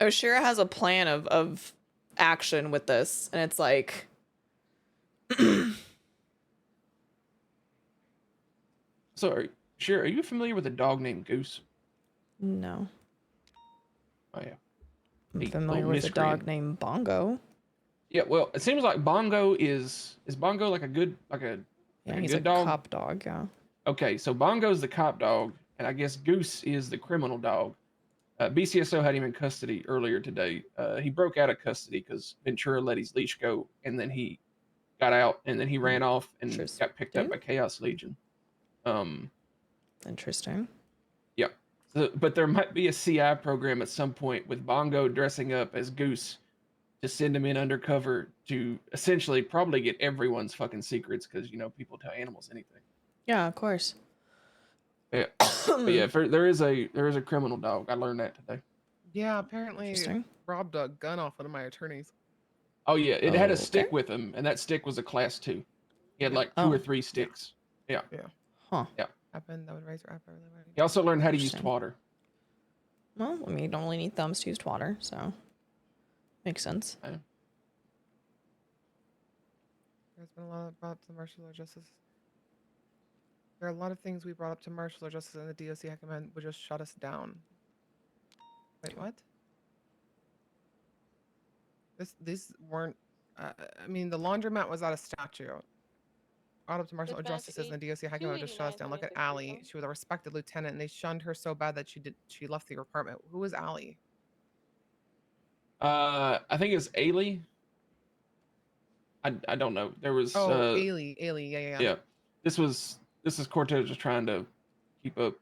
Oshiera has a plan of action with this, and it's like So, are you familiar with a dog named Goose? no. Oh yeah. I'm A familiar little with a dog miscreant. named Bongo. Yeah, well, it seems like Bongo is Bongo like a good Yeah, a he's good a dog? cop dog, yeah. Okay, so Bongo's the cop dog, and I guess Goose is the criminal dog. BCSO had him in custody earlier today. He broke out of custody because Ventura let his leash go, and then he got out, and then he ran off and got picked up by Chaos Legion. Interesting. Yeah. So, but there might be a CI program at some point with Bongo dressing up as Goose to send him in undercover to essentially probably get everyone's fucking secrets because, you know, people tell animals anything. Yeah, of course. Yeah. But yeah, there is a criminal dog. I learned that today. Yeah, apparently Interesting. robbed a gun off one of my attorneys. Oh yeah, it had a Okay. stick with him, and that stick was a class 2. He had like 2 Oh. or 3 sticks. Yeah. Yeah. Huh. Yeah. Happened that would raise your app. He also learned how to use Interesting. twatter. Well, I mean, you don't really need thumbs to use twatter, so makes sense. Yeah. There's been a lot brought up to Marshal or Justice. There are a lot of things we brought up to Marshal or Justice, and the DOC command would just shut us down. Wait, what? These weren't. I mean, the laundromat was at a statue. Brought up to Marshal or Dispatch Justices, and the DOC command would just shut us down. Look at 289, Allie. She was a respected lieutenant, and they shunned her so bad that she left the apartment. Who was Allie? I think it's Ailey. I don't know. There was Ailey, yeah. yeah. This is Cortez just trying to keep up.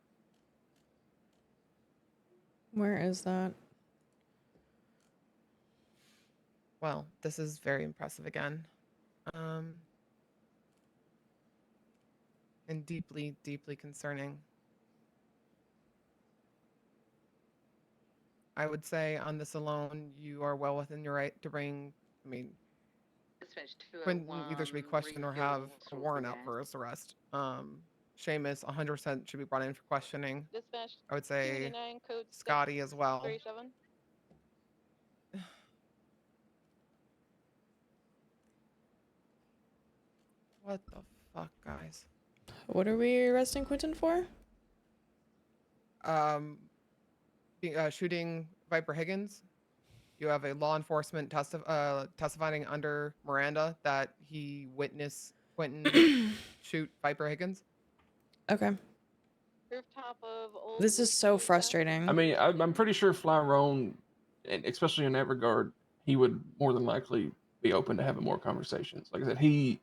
Where is that? Well, this is very impressive again. And deeply, deeply concerning. I would say on this alone, you are well within your right to bring, I mean, Quentin either should be questioned or have a warrant out for his arrest. Seamus 100% should be brought in for questioning. Dispatch I would say 289, code Scotty as well. 37. What the fuck, guys? What are we arresting Quentin for? Shooting Viper Higgins. You have a law enforcement testifying under Miranda that he witnessed Quentin shoot Viper Higgins. Okay. Rooftop of old. This is so frustrating. I mean, I'm pretty sure Flyrone, and especially in that regard, he would more than likely be open to having more conversations. Like I said,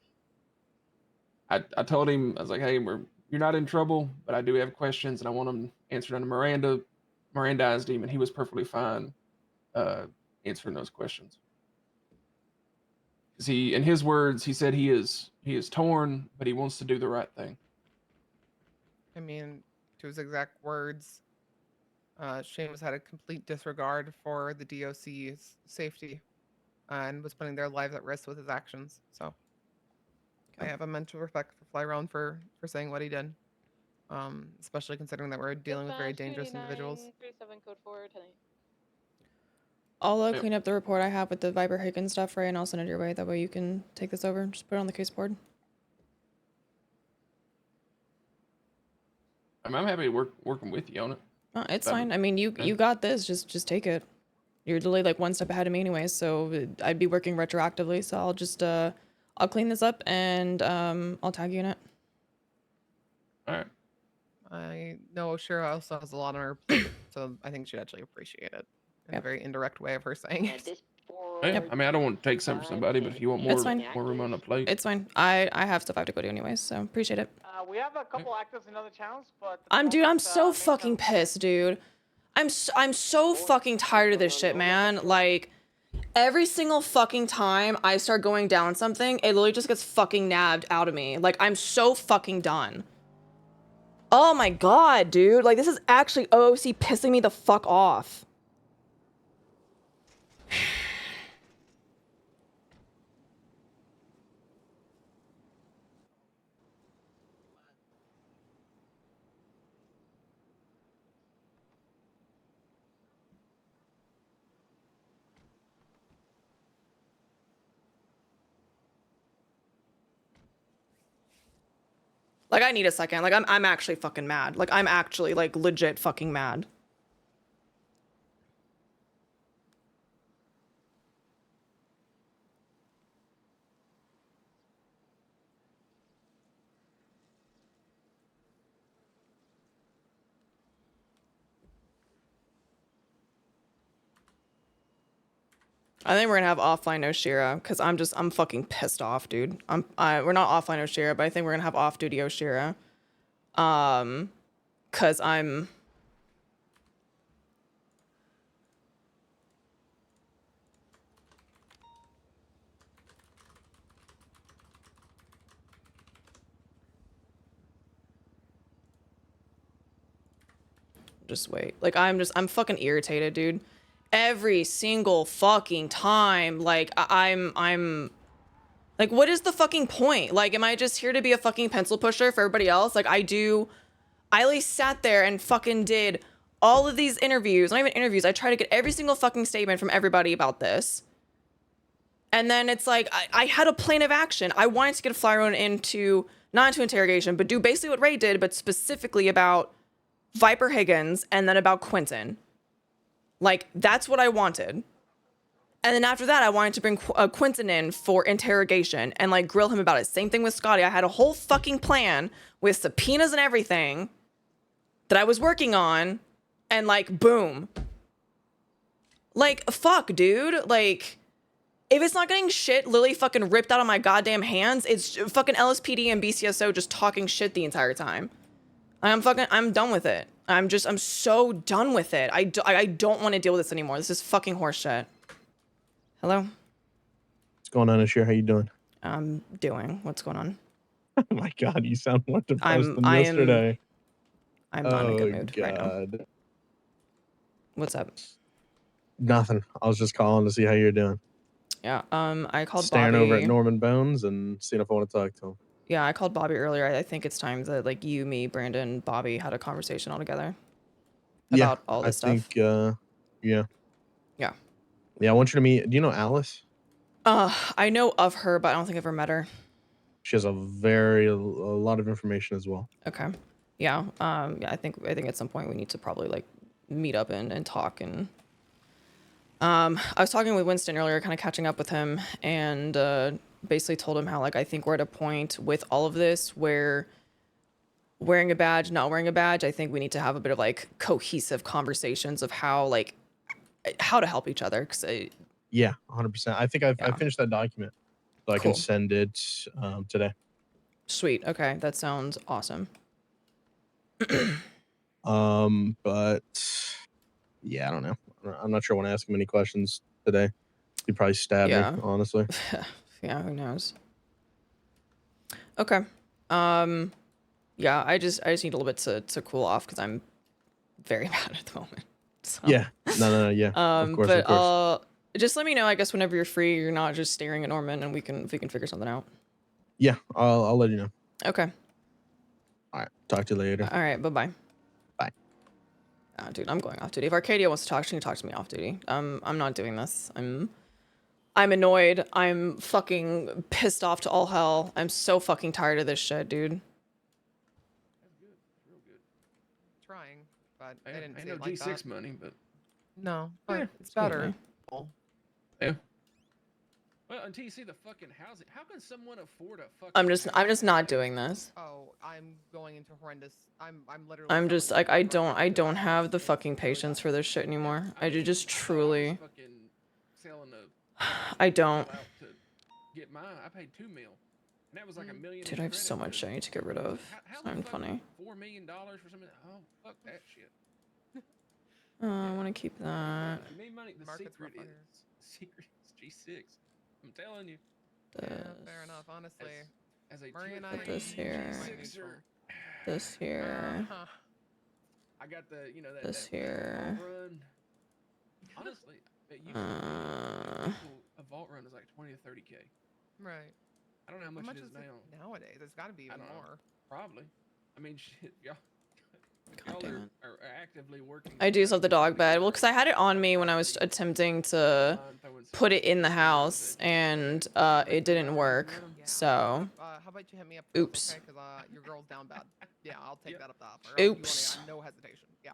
I told him, I was like, hey, you're not in trouble, but I do have questions, and I want them answered under Miranda. Mirandized him, and he was perfectly fine answering those questions. Because in his words, he said he is torn, but he wants to do the right thing. I mean, to his exact words, Seamus had a complete disregard for the DOC's safety and was putting their lives at risk with his actions. So I have immense respect for Flyrone for saying what he did, especially considering that we're dealing with very dangerous individuals. 37 code 4 tonight. I'll clean up the report I have with the Viper Higgins stuff, right, and I'll send it your way. That way you can take this over. Just put it on the case board. I'm happy working with you on it. It's fine. I mean, you got this. Just take it. You're delayed like one step ahead of me anyway, so I'd be working retroactively. So I'll just I'll clean this up and I'll tag you in it. All right. I know Oshiera also has a lot on her plate, so I think she'd actually appreciate it in a very indirect way of her saying it. Yeah, I mean, I don't want to take something from somebody, but if you want more room on the plate, it's fine. I have stuff I have to go to anyways, so appreciate it. We have a couple actives in other channels, but I'm so fucking pissed, dude. I'm so fucking tired of this shit, man. Like, every single fucking time I start going down something, it literally just gets fucking nabbed out of me. Like, I'm so fucking done. Oh my god, dude. Like, this is actually OOC pissing me the fuck off. Like, I need a second. Like, I'm actually fucking mad. Like, I'm actually, like, legit fucking mad. I think we're gonna have offline Oshiera, because I'm fucking pissed off, dude. We're not offline Oshiera, but I think we're gonna have off-duty Oshiera. Because I'm... Just wait. Like, I'm fucking irritated, dude. Every single fucking time, like, I'm... Like, what is the fucking point? Like, am I just here to be a fucking pencil pusher for everybody else? Like, I at least sat there and fucking did all of these interviews. Not even interviews. I tried to get every single fucking statement from everybody about this. And then it's like, I had a plan of action. I wanted to get Flyron into, not into interrogation, but do basically what Ray did, but specifically about Viper Higgins and then about Quentin. Like, that's what I wanted. And then after that, I wanted to bring Quentin in for interrogation and, like, grill him about it. Same thing with Scotty. I had a whole fucking plan with subpoenas and everything that I was working on, and, like, boom. Like, fuck, dude. Like, if it's not getting shit literally fucking ripped out of my goddamn hands, it's fucking LSPD and BCSO just talking shit the entire time. I'm done with it. I'm so done with it. I don't want to deal with this anymore. This is fucking horseshit. Hello? What's going on, Oshiera? How you doing? I'm doing. What's going on? Oh my god, you sound more depressed than yesterday. I'm not in a good mood right now. What's up? Nothing. I was just calling to see how you're doing. Yeah, I called Staring Bobby. over at Norman Bones and seeing if I want to talk to him. Yeah, I called Bobby earlier. I think it's time that, like, you, me, Brandon, Bobby had a conversation all together about all this stuff. I think, yeah. Yeah. Yeah, I want you to meet, do you know Alice? I know of her, but I don't think I've ever met her. She has a lot of information as well. Okay. Yeah. Yeah, I think at some point we need to probably, like, meet up and talk. And I was talking with Winston earlier, kind of catching up with him, and basically told him how, like, I think we're at a point with all of this where wearing a badge, not wearing a badge, I think we need to have a bit of, like, cohesive conversations of how to help each other. Yeah, 100%. I think I finished that document, so I can send it today. Sweet. Okay, that sounds awesome. But yeah, I don't know. I'm not sure I want to ask him any questions today. He'd probably stab me, honestly. Yeah, who knows? Okay. Yeah, I just need a little bit to cool off because I'm very mad at the moment. So. Yeah. No, yeah. Of course, but of course. just let me know, I guess, whenever you're free, you're not just staring at Norman, and we can figure something out. Yeah, I'll let you know. Okay. All right. Talk to you later. All right. Bye-bye. Bye. Dude, I'm going off duty. If Arcadia wants to talk, she can talk to me off duty. I'm not doing this. I'm annoyed. I'm fucking pissed off to all hell. I'm so fucking tired of this shit, dude. Trying, but I didn't I see know it like G6 that. money, but No, but Yeah, it's better. yeah. Well, until you see the fucking housing, how can someone afford a fucking? I'm just not doing this. Oh, I'm going into horrendous. I'm literally. I'm just like I don't have the fucking patience for this shit anymore. I just truly. I don't. Get mine. I paid $2 million, and that was like $1 million. Dude, I have so much shit I need to get rid of. It's not even funny. $4 million for something. Oh, fuck that shit. I want to keep that. The secret is G6. I'm telling you. Yeah, fair enough. Honestly, as a Murray and I. Put this here. This here. I got the This here. run. Honestly, a vault run is like 20 to 30K. Right. I don't know how much it is now. Nowadays, it's got to be even more. Probably. I mean, shit, y'all are actively working. I do still have the dog bed. Well, because I had it on me when I was attempting to put it in the house, and it didn't work. Yeah, So. How about you hit me up first, Oops. okay? Because your girl's down bad. Yeah, I'll take that up the offer. You want Oops. no hesitation. Yeah.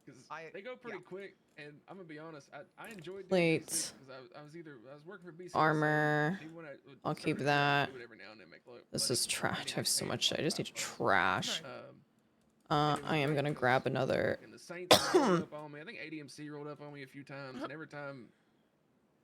Because they go pretty quick, and I'm gonna be honest, I enjoyed doing Plates. because I was working for BCSO. Armor. Even when I'll keep started, that. do it every now and then, make This money. is trash. I have so much shit. I just need to trash. And it was I am great gonna 'cause grab another. fucking the Saints rolled up on me. I think ADMC rolled up on me a few times, and every time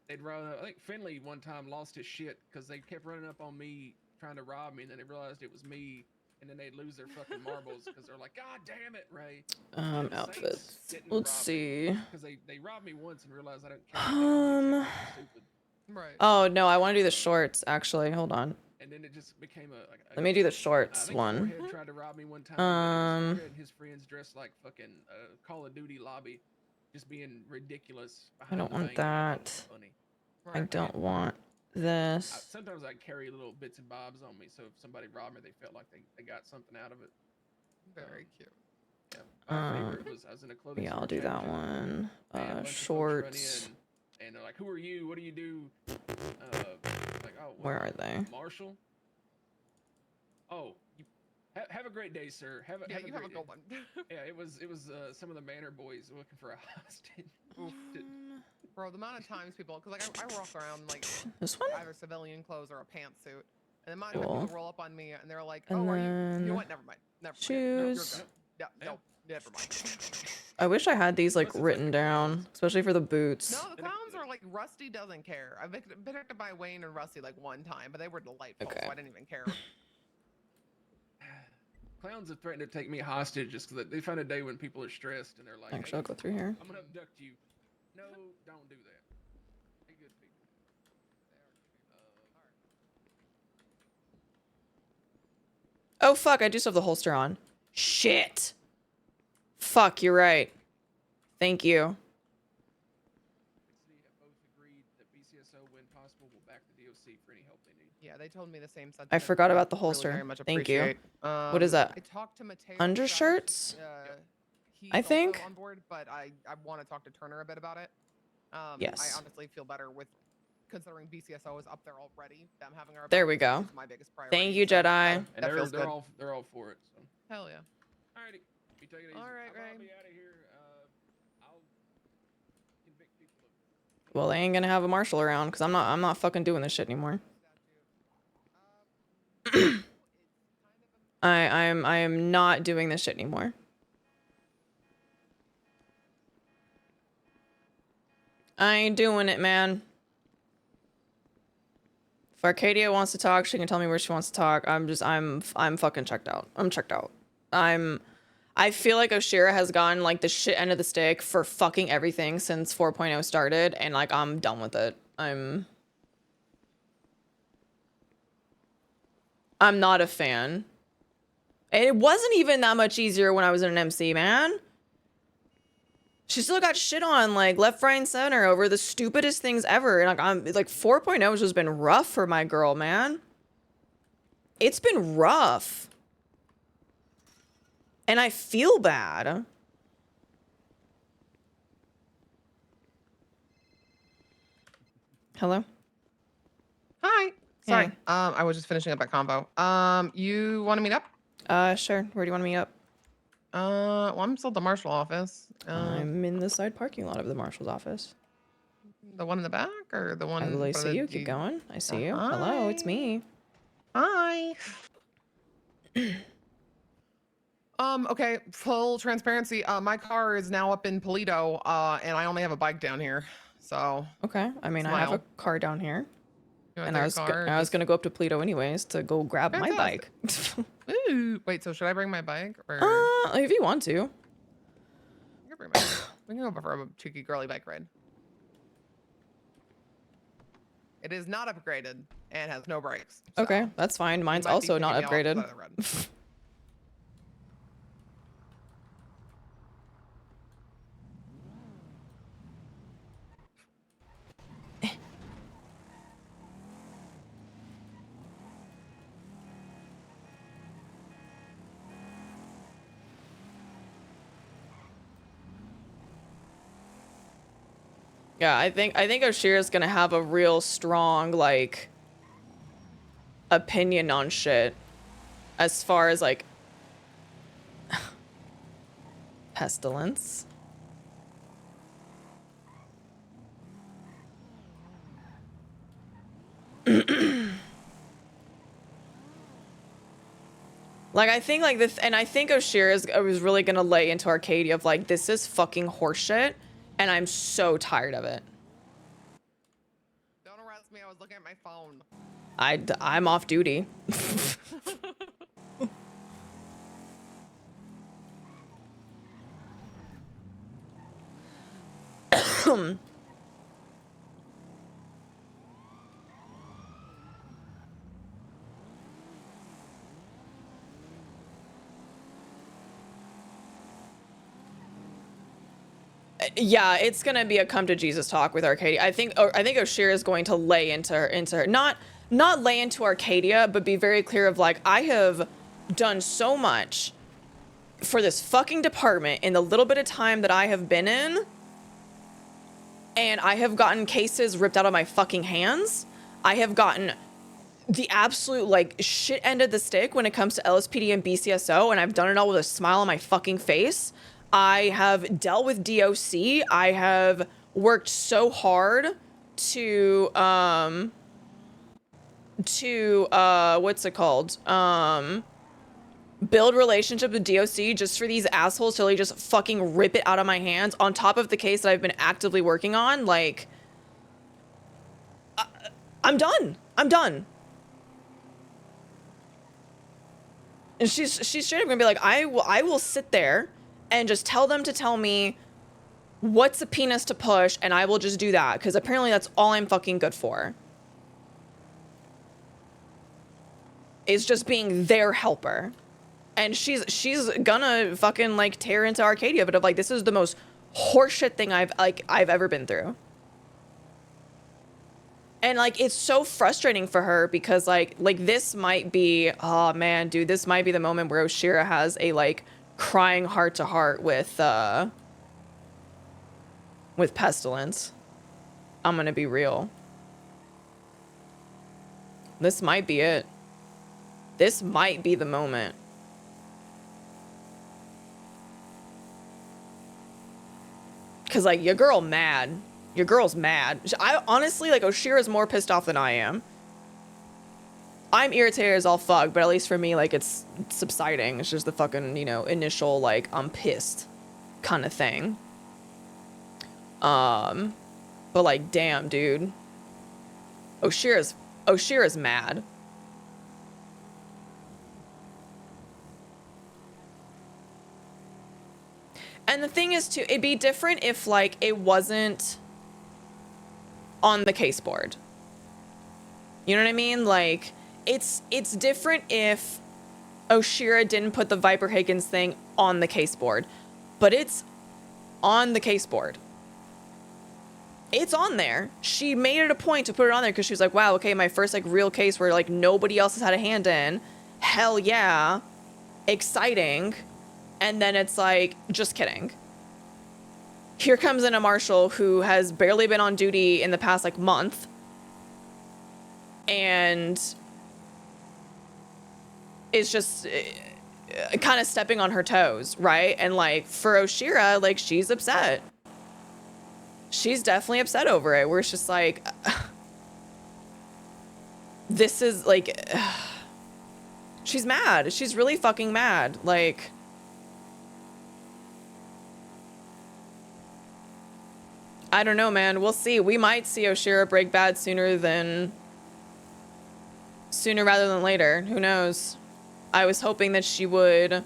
they'd run up, I think Finley one time lost his shit because they kept running up on me trying to rob me, and then they realized it was me, and then they'd lose their fucking marbles because they're like, God damn it, Ray. Outfits. Let's see. Because they robbed me once and realized I don't care. Stupid. Right. Oh no, I want to do the shorts. Actually, hold on. And then it just became a. Let me do the shorts one. Forehead tried to rob me one time. And Forehead and his friends dressed like fucking Call of Duty lobby, just being ridiculous. I don't want that. I don't want this. Sometimes I carry little bits and bobs on me, so if somebody robbed me, they felt like they got something out of it. Very cute. Yeah. My favorite was I was in a clothing Yeah, store I'll do that championship, one. and a bunch of folks Shorts. run in, and they're like, "Who are you? What do you do?" Like, oh, Where are they? Marshal. Oh, have a great day, sir. Have a you have a great good one. Yeah, it was some of the Manor boys looking for a hostage. Bro, the amount of times people, because like I walk around in, like This one? either civilian clothes or a pantsuit, and the amount Cool. of people roll up on me and they're like, And "Oh, are you? You then know what? Never mind. Never mind. shoes. No, you're good. No, never mind." I wish I had these like written down, especially for the boots. No, the clowns are like Rusty doesn't care. I've been picked up by Wayne and Rusty like one time, but they were delightful, so I didn't even care. Clowns have threatened to take me hostage just because they find a day when people are stressed and they're like, Actually, I'll go through here. I'm gonna abduct you. No, don't do that. Be good people. Oh fuck, I do still have the holster on. Shit. Fuck, you're right. Thank you. Both agreed that BCSO, when possible, will back the DOC for any help they need. Yeah, they told me the same sentiment. I forgot about the Really holster. very much Thank you. appreciate. What is that? I talked to Mateo. Undershirts? He's I think. also on board, but I want to talk to Turner a bit about it. Yes. I honestly feel better with considering BCSO is up there already. Them having our There we back go. is my biggest priority. Thank you, so Jedi. And that feels they're good. all for it. So. Hell yeah. Alrighty. You take it easy. All right, I'll Ray. be out of here. I'll convict people of. Well, they ain't gonna have a Marshal around because I'm not fucking doing this shit anymore. I am not doing this shit anymore. I ain't doing it, man. If Arcadia wants to talk, she can tell me where she wants to talk. I'm fucking checked out. I'm checked out. I feel like Oshiera has gotten like the shit end of the stick for fucking everything since 4.0 started, and like I'm done with it. I'm not a fan. It wasn't even that much easier when I was in an MC, man. She still got shit on like left, right, and center over the stupidest things ever. And like I'm like 4.0 has just been rough for my girl, man. It's been rough. And I feel bad. Hello? Hi. Sorry. Hey. I was just finishing up that combo. You want to meet up? Sure. Where do you want to meet up? Well, I'm still at the Marshal office. I'm in the side parking lot of the Marshal's office. The one in the back or the one? I literally see you. Keep going. I see you. Hello, it's me. Hi. Okay, full transparency. My car is now up in Polito, and I only have a bike down here. So. Okay. I mean, I have a car down here. And I was gonna go up to Polito anyways to go grab my bike. Ooh, wait, so should I bring my bike? Or... if you want to. You can bring my bike. We can go for a cheeky girly bike ride. It is not upgraded and has no brakes. So okay, that's fine. Mine's also not upgraded. Yeah, I think Oshiera's gonna have a real strong, like, opinion on shit as far as like pestilence. Like, I think, like, this, and I think Oshiera was really gonna lay into Arcadia of, like, this is fucking horseshit, and I'm so tired of it. Don't arrest me. I was looking at my phone. I'm off duty. Yeah, it's gonna be a come to Jesus talk with Arcadia. I think Oshiera is going to lay into her, not lay into Arcadia, but be very clear of like, I have done so much for this fucking department in the little bit of time that I have been in, and I have gotten cases ripped out of my fucking hands. I have gotten the absolute like shit end of the stick when it comes to LSPD and BCSO, and I've done it all with a smile on my fucking face. I have dealt with DOC. I have worked so hard to what's it called? Build relationships with DOC just for these assholes to really just fucking rip it out of my hands on top of the case that I've been actively working on. Like, I'm done. I'm done. And she's straight up gonna be like, I will sit there and just tell them to tell me what's a penis to push, and I will just do that, because apparently that's all I'm fucking good for. Is just being their helper. And she's gonna fucking like tear into Arcadia, but of like, this is the most horseshit thing I've ever been through. And like, it's so frustrating for her because like this might be, oh man, dude, this might be the moment where Oshiera has a like crying heart to heart with Pestilence. I'm gonna be real. This might be it. This might be the moment. Cause like, your girl's mad. I honestly, like, Oshiera's more pissed off than I am. I'm irritated as all fuck, but at least for me, like, it's subsiding. It's just the fucking, you know, initial, like, I'm pissed kind of thing. But like, damn, dude. Oshiera's mad. And the thing is, too, it'd be different if, like, it wasn't on the case board. You know what I mean? Like, it's different if Oshiera didn't put the Viper Higgins thing on the case board. But it's on the case board. It's on there. She made it a point to put it on there because she was like, wow, okay, my first, like, real case where, like, nobody else has had a hand in. Hell yeah. Exciting. And then it's like, just kidding. Here comes in a Marshal who has barely been on duty in the past, like, month. And is just kind of stepping on her toes, right? And, like, for Oshiera, like, she's upset. She's definitely upset over it, where it's just like, this is, like, she's mad. She's really fucking mad. Like, I don't know, man. We'll see. We might see Oshiera break bad sooner rather than later. Who knows? I was hoping that she would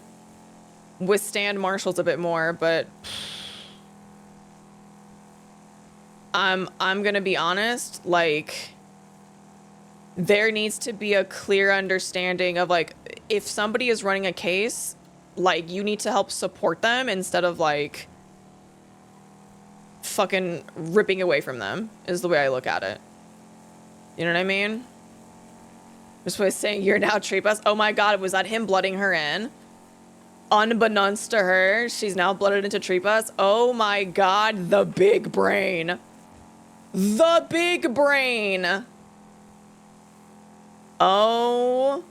withstand Marshals a bit more, but I'm gonna be honest, like, there needs to be a clear understanding of, like, if somebody is running a case, like, you need to help support them instead of, like, fucking ripping away from them, is the way I look at it. You know what I mean? Just was saying, you're now Tree Bus. Oh my god, was that him blooding her in? Unbeknownst to her, she's now blooded into Tree Bus. Oh my god, the big brain. The big brain. Oh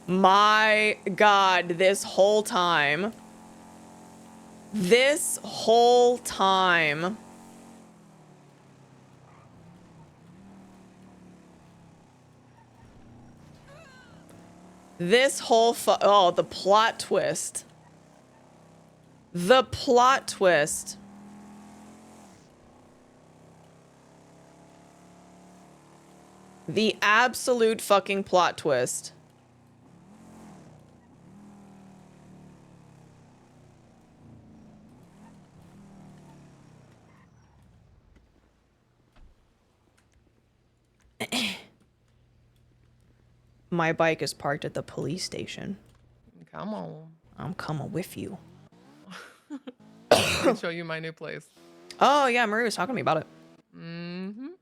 my God, this whole time. This whole time. This whole oh, the plot twist. The plot twist. The absolute fucking plot twist. My bike is parked at the police station. Come on. I'm coming with you. I'll show you my new place. Oh yeah, Marie was talking to me about it.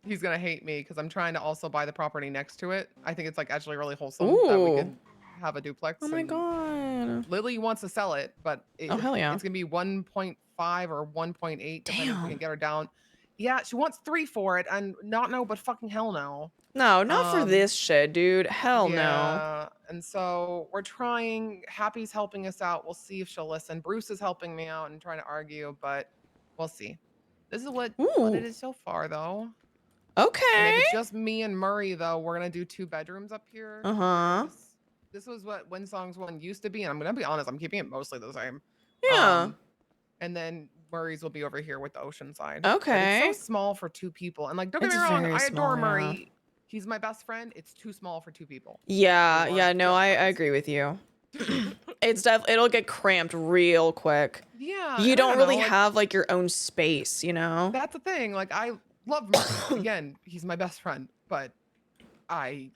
He's gonna hate me because I'm trying to also buy the property next to it. I think it's like actually really wholesome that we could have a duplex. Oh my God. Lily wants to sell it, but Oh hell yeah. it's gonna be 1.5 or 1.8 depending if we can get her down. Yeah, she wants 3 for it, and not no, but fucking hell no. No, not for this shit, dude. Hell no. Yeah, and so we're trying. Happy's helping us out. We'll see if she'll listen. Bruce is helping me out and trying to argue, but we'll see. This is what it is so far, though. Okay. And if it's just me and Murray, though, we're gonna do 2 bedrooms up here. This was what Windsong's one used to be, and I'm gonna be honest, I'm keeping it mostly the same. Yeah. And then Murray's will be over here with the ocean side. Okay. But it's so small for 2 people, and like don't get me wrong, I adore Murray. He's my best friend. It's too small for 2 people. Yeah, yeah, no, I agree with you. It'll get cramped real quick. Yeah. You don't really know, have like your own space, you know? That's the thing. Like I love Murray. Again, he's my best friend, but I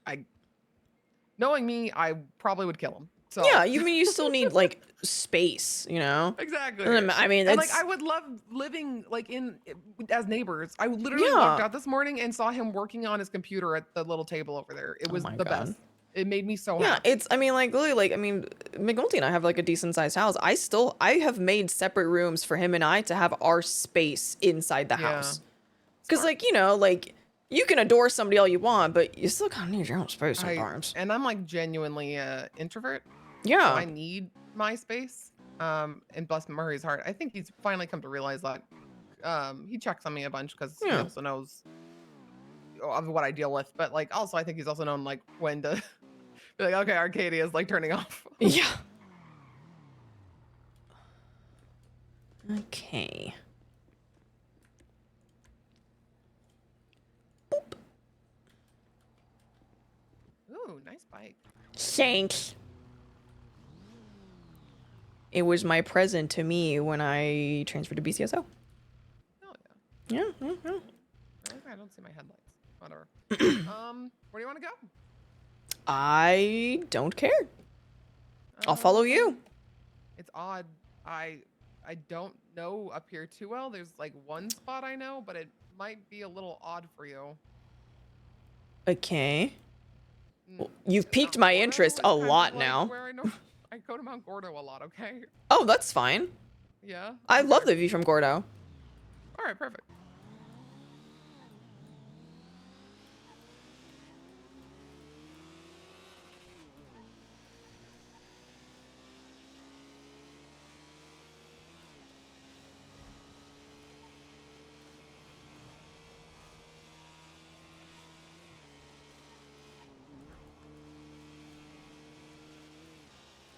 knowing me, I probably would kill him. So yeah, you still need like space, you know? Exactly. I mean, and like I would love living like as neighbors. I literally walked out this morning and saw him working on his computer at the little table over there. It was the best. It made me so happy. It's, I mean, like, literally, like, I mean, McNulty and I have, like, a decent-sized house. I have made separate rooms for him and I to have our space inside the house. Because, like, you know, like, you can adore somebody all you want, but you still kind of need your own space sometimes. And I'm, like, genuinely an introvert. Yeah. So I need my space. And bless Murray's heart. I think he's finally come to realize that. He checks on me a bunch because he also knows of what I deal with. But, like, also, I think he's also known, like, when to... be like, okay, Arcadia's like turning off. Yeah. Okay. Boop. Ooh, nice bike. Thanks. It was my present to me when I transferred to BCSO. Oh yeah. Yeah. I don't see my headlights. Whatever. Where do you want to go? I don't care. I'll follow you. It's odd. I don't know up here too well. There's like one spot I know, but it might be a little odd for you. Okay. Well, you've piqued my interest a lot now. Where I know I go to Mount Gordo a lot, okay? Oh, that's fine. Yeah. I love the view from Gordo. All right, perfect.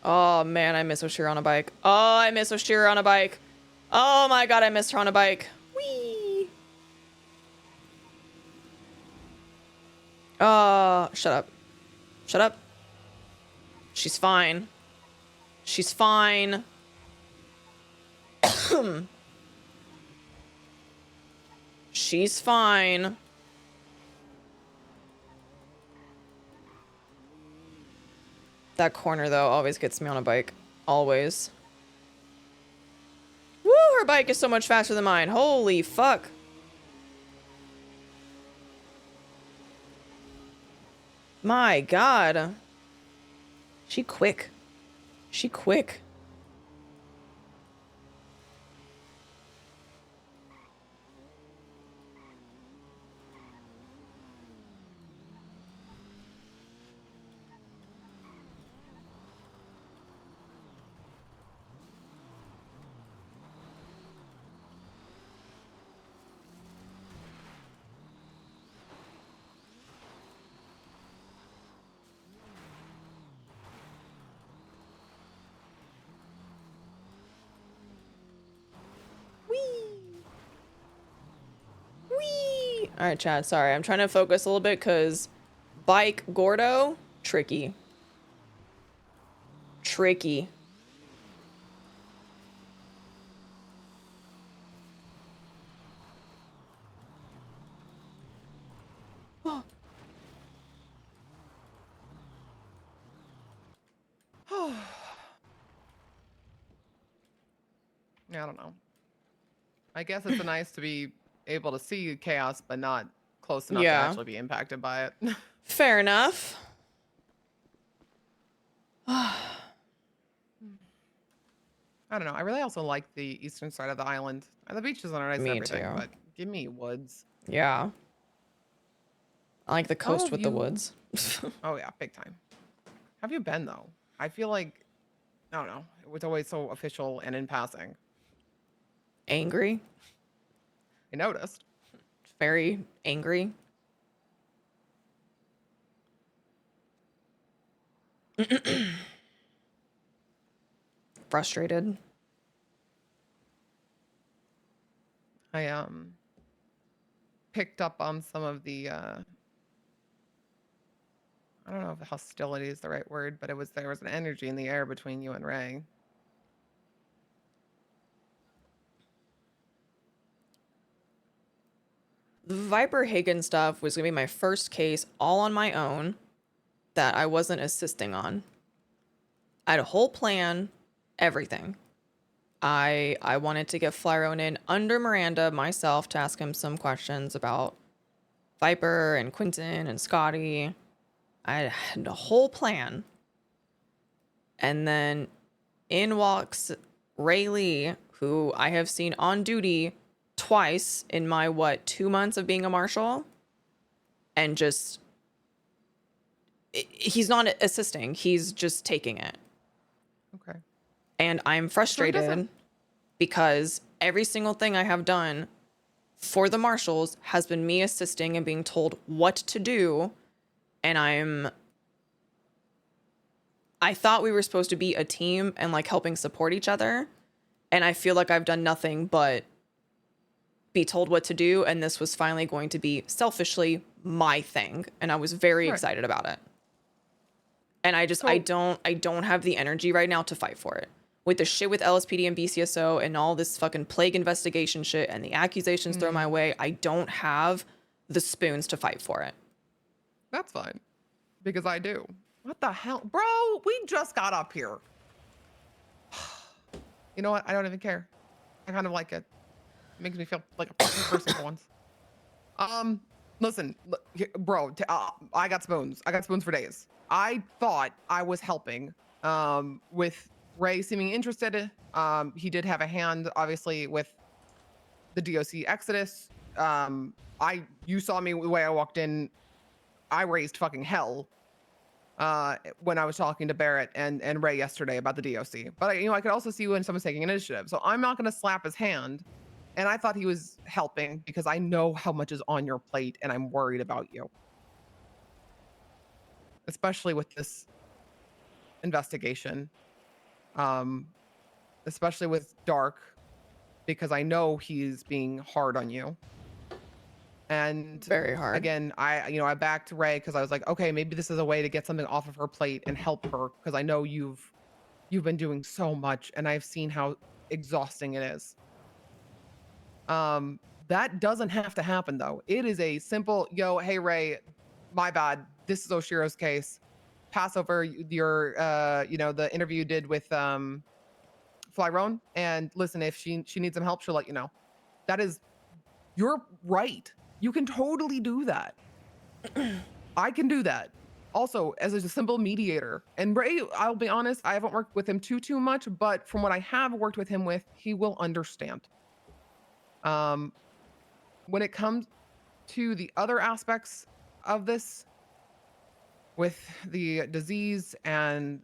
Oh man, I miss Oshiera on a bike. Oh, I miss Oshiera on a bike. Oh my god, I miss her on a bike. Whee! Shut up. Shut up. She's fine. She's fine. She's fine. That corner, though, always gets me on a bike. Always. Woo, her bike is so much faster than mine. Holy fuck. My god. She quick. She quick. All right, Chad. Sorry, I'm trying to focus a little bit because bike Gordo tricky. Tricky. Yeah, I don't know. I guess it's nice to be able to see chaos, but not close enough to Yeah. actually be impacted by it. Fair enough. I don't know. I really also like the eastern side of the island. The beaches are nice and Me everything, too. but give me woods. Yeah. I like the How coast have with the you- woods. Oh yeah, big time. Have you been though? I feel like, I don't know. It was always so official and in passing. Angry. I noticed. Very angry. Frustrated. I picked up on some of the I don't know if hostility is the right word, but there was an energy in the air between you and Ray. The Viper Hagen stuff was gonna be my first case all on my own that I wasn't assisting on. I had a whole plan, everything. I wanted to get Flyron in under Miranda myself to ask him some questions about Viper and Quentin and Scotty. I had a whole plan. And then in walks Ray Lee, who I have seen on duty twice in my, 2 months of being a marshal? And just, he's not assisting. He's just taking it. Okay. And I'm frustrated because every single thing I have done for the marshals has been me assisting and being told what to do. And I thought we were supposed to be a team and like helping support each other. And I feel like I've done nothing but be told what to do. And this was finally going to be selfishly my thing. And I was very excited about it. And I just, I don't have the energy right now to fight for it. With the shit with LSPD and BCSO and all this fucking plague investigation shit and the accusations thrown my way, I don't have the spoons to fight for it. That's fine. Because I do. What the hell? Bro, we just got up here. You know what? I don't even care. I kind of like it. It makes me feel like a fucking person for once. Listen, bro, I got spoons. I got spoons for days. I thought I was helping with Ray seeming interested. He did have a hand, obviously, with the DOC Exodus. You saw me the way I walked in. I raised fucking hell when I was talking to Barrett and Ray yesterday about the DOC. But I could also see when someone's taking initiative. So I'm not going to slap his hand. And I thought he was helping because I know how much is on your plate and I'm worried about you. Especially with this investigation. Especially with Dark, because I know he's being hard on you. And very hard. Again, I backed Ray because I was like, okay, maybe this is a way to get something off of her plate and help her because I know you've been doing so much and I've seen how exhausting it is. That doesn't have to happen though. It is a simple, hey Ray, my bad. This is Oshiera's case. Pass over your, the interview you did with Flyron, and listen, if she needs some help, she'll let you know. You're right. You can totally do that. I can do that. Also, as a simple mediator. And Ray, I'll be honest, I haven't worked with him too much, but from what I have worked with him with, he will understand. When it comes to the other aspects of this, with the disease and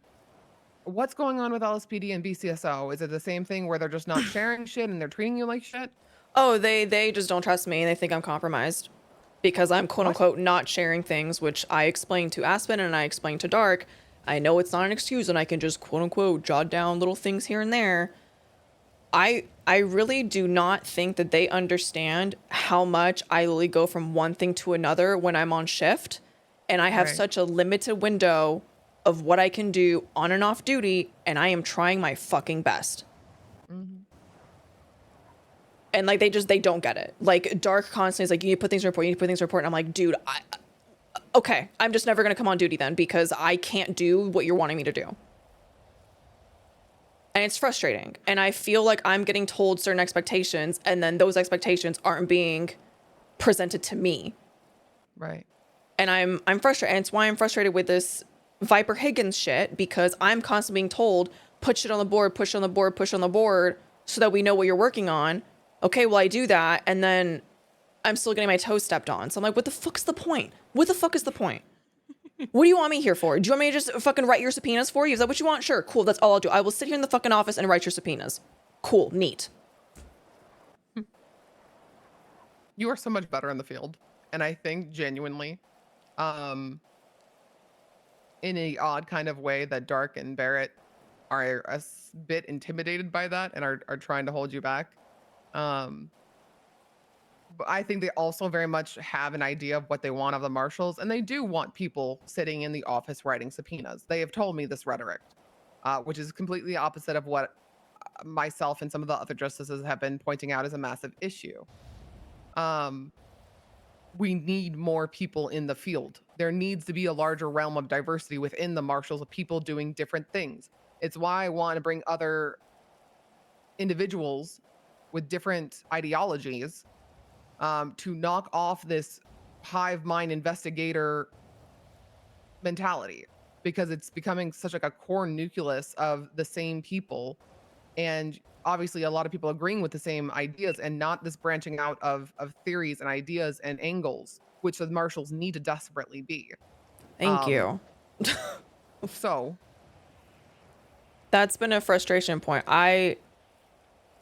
what's going on with LSPD and BCSO, is it the same thing where they're just not sharing shit and they're treating you like shit? Oh, they just don't trust me. They think I'm compromised because I'm quote unquote not sharing things, which I explained to Aspen and I explained to Dark. I know it's not an excuse and I can just quote unquote jot down little things here and there. I really do not think that they understand how much I literally go from one thing to another when I'm on shift, and I have Right. such a limited window of what I can do on and off duty, and I am trying my fucking best. Mhm. And like they don't get it. Like Dark constantly is like, you need to put things in report, you need to put things in report, and I'm like, dude, okay, I'm just never gonna come on duty then because I can't do what you're wanting me to do. And it's frustrating. And I feel like I'm getting told certain expectations, and then those expectations aren't being presented to me. Right. And I'm frustrated. And it's why I'm frustrated with this Viper Higgins shit, because I'm constantly being told, put shit on the board, push on the board, push on the board, so that we know what you're working on. Okay, well, I do that, and then I'm still getting my toes stepped on. So I'm like, what the fuck's the point? What the fuck is the point? What do you want me here for? Do you want me to just fucking write your subpoenas for you? Is that what you want? Sure, cool, that's all I'll do. I will sit here in the fucking office and write your subpoenas. Cool, neat. You are so much better in the field. And I think genuinely, in a odd kind of way, that Dark and Barrett are a bit intimidated by that and are trying to hold you back. But I think they also very much have an idea of what they want of the marshals, and they do want people sitting in the office writing subpoenas. They have told me this rhetoric, which is completely opposite of what myself and some of the other justices have been pointing out as a massive issue. We need more people in the field. There needs to be a larger realm of diversity within the marshals of people doing different things. It's why I want to bring other individuals with different ideologies to knock off this hive mind investigator mentality, because it's becoming such like a core nucleus of the same people, and obviously a lot of people agreeing with the same ideas, and not this branching out of theories and ideas and angles, which the marshals need to desperately be. Thank you. So that's been a frustration point. I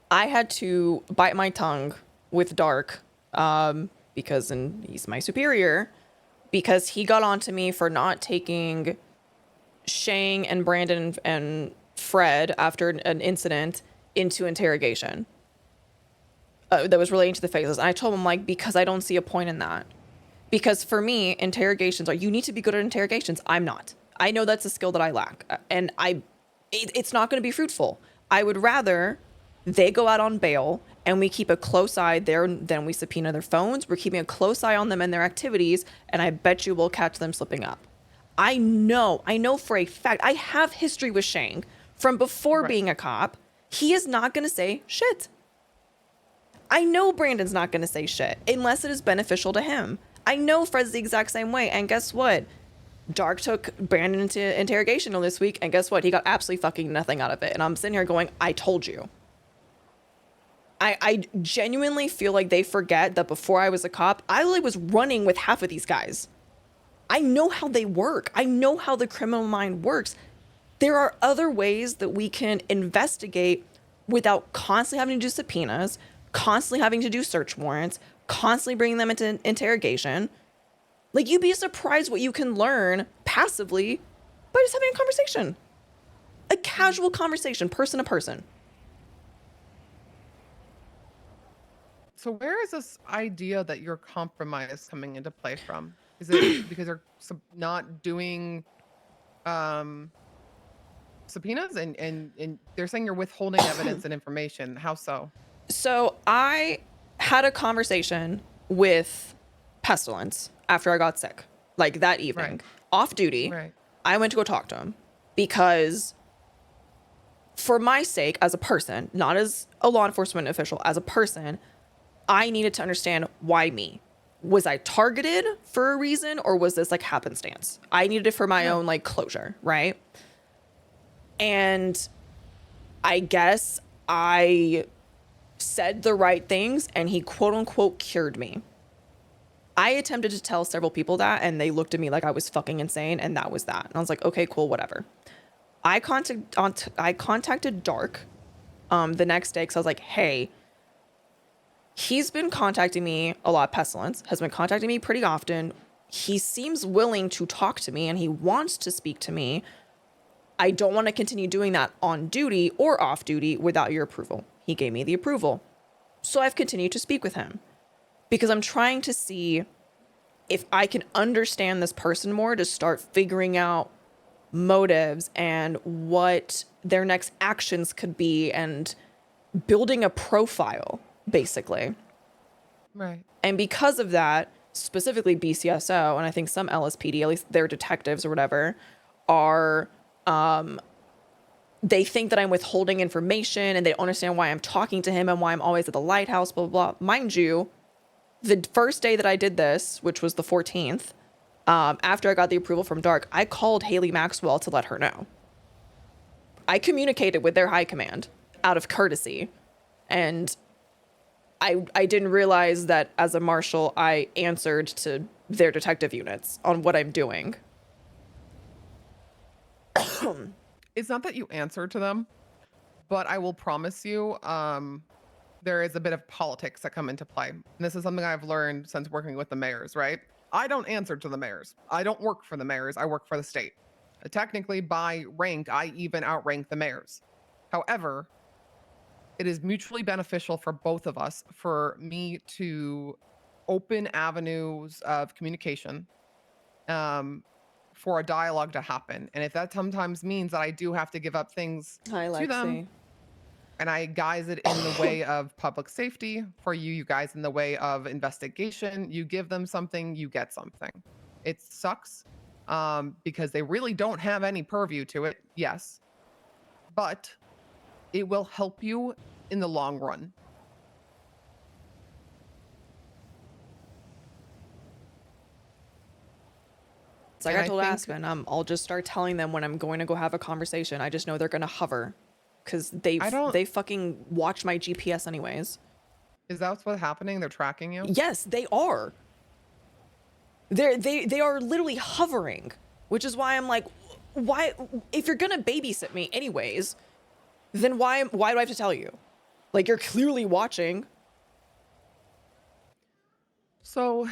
had to bite my tongue with Dark, because he's my superior, because he got onto me for not taking Shang and Brandon and Fred after an incident into interrogation that was relating to the phases. And I told him, like, because I don't see a point in that. Because for me, interrogations you need to be good at interrogations. I'm not. I know that's a skill that I lack, and it's not going to be fruitful. I would rather they go out on bail and we keep a close eye there, then we subpoena their phones. We're keeping a close eye on them and their activities, and I bet you we'll catch them slipping up. I know for a fact, I have history with Shang from before being a cop. He is not going to say shit. I know Brandon's not going to say shit unless it is beneficial to him. I know Fred's the exact same way, and guess what? Dark took Brandon into interrogation this week, and guess what? He got absolutely fucking nothing out of it. And I'm sitting here going, I told you. I genuinely feel like they forget that before I was a cop, I literally was running with half of these guys. I know how they work. I know how the criminal mind works. There are other ways that we can investigate without constantly having to do subpoenas, constantly having to do search warrants, constantly bringing them into interrogation. Like, you'd be surprised what you can learn passively by just having a conversation. A casual conversation, person to person. So where is this idea that you're compromised coming into play from? Is it because they're not doing subpoenas and they're saying you're withholding evidence and information? How so? So I had a conversation with Pestilence after I got sick, like that evening, off duty. I went to go talk to him because for my sake as a person, not as a law enforcement official, as a person, I needed to understand why me. Was I targeted for a reason, or was this like happenstance? I needed it for my own like closure, right? And I guess I said the right things and he quote unquote cured me. I attempted to tell several people that and they looked at me like I was fucking insane, and that was that. And I was like, okay, cool, whatever. I contacted Dark the next day because I was like, hey, he's been contacting me a lot. Pestilence has been contacting me pretty often. He seems willing to talk to me and he wants to speak to me. I don't want to continue doing that on duty or off duty without your approval. He gave me the approval. So I've continued to speak with him because I'm trying to see if I can understand this person more to start figuring out motives and what their next actions could be and building a profile, basically. Right. And because of that, specifically BCSO, and I think some LSPD, at least their detectives or whatever, are, they think that I'm withholding information and they don't understand why I'm talking to him and why I'm always at the lighthouse, blah, blah, blah. Mind you, the first day that I did this, which was the 14th, after I got the approval from Dark, I called Haley Maxwell to let her know. I communicated with their high command out of courtesy. And I didn't realize that as a marshal, I answered to their detective units on what I'm doing. It's not that you answer to them, but I will promise you, there is a bit of politics that come into play. And this is something I've learned since working with the mayors, right? I don't answer to the mayors. I don't work for the mayors. I work for the state. Technically, by rank, I even outrank the mayors. However, it is mutually beneficial for both of us for me to open avenues of communication for a dialogue to happen. And if that sometimes means that I do have to give up things to them, and I guise it in the way of public safety for you guys in the way of investigation, you give them something, you get something. It sucks because they really don't have any purview to it, yes, but it will help you in the long run. It's like I told Aspen, I'll just start telling them when I'm going to go have a conversation. I just know they're going to hover because they fucking watch my GPS anyways. Is that what's happening? They're tracking you? Yes, they are. They are literally hovering, which is why I'm like, why, if you're going to babysit me anyways, then why do I have to tell you? Like, you're clearly watching. So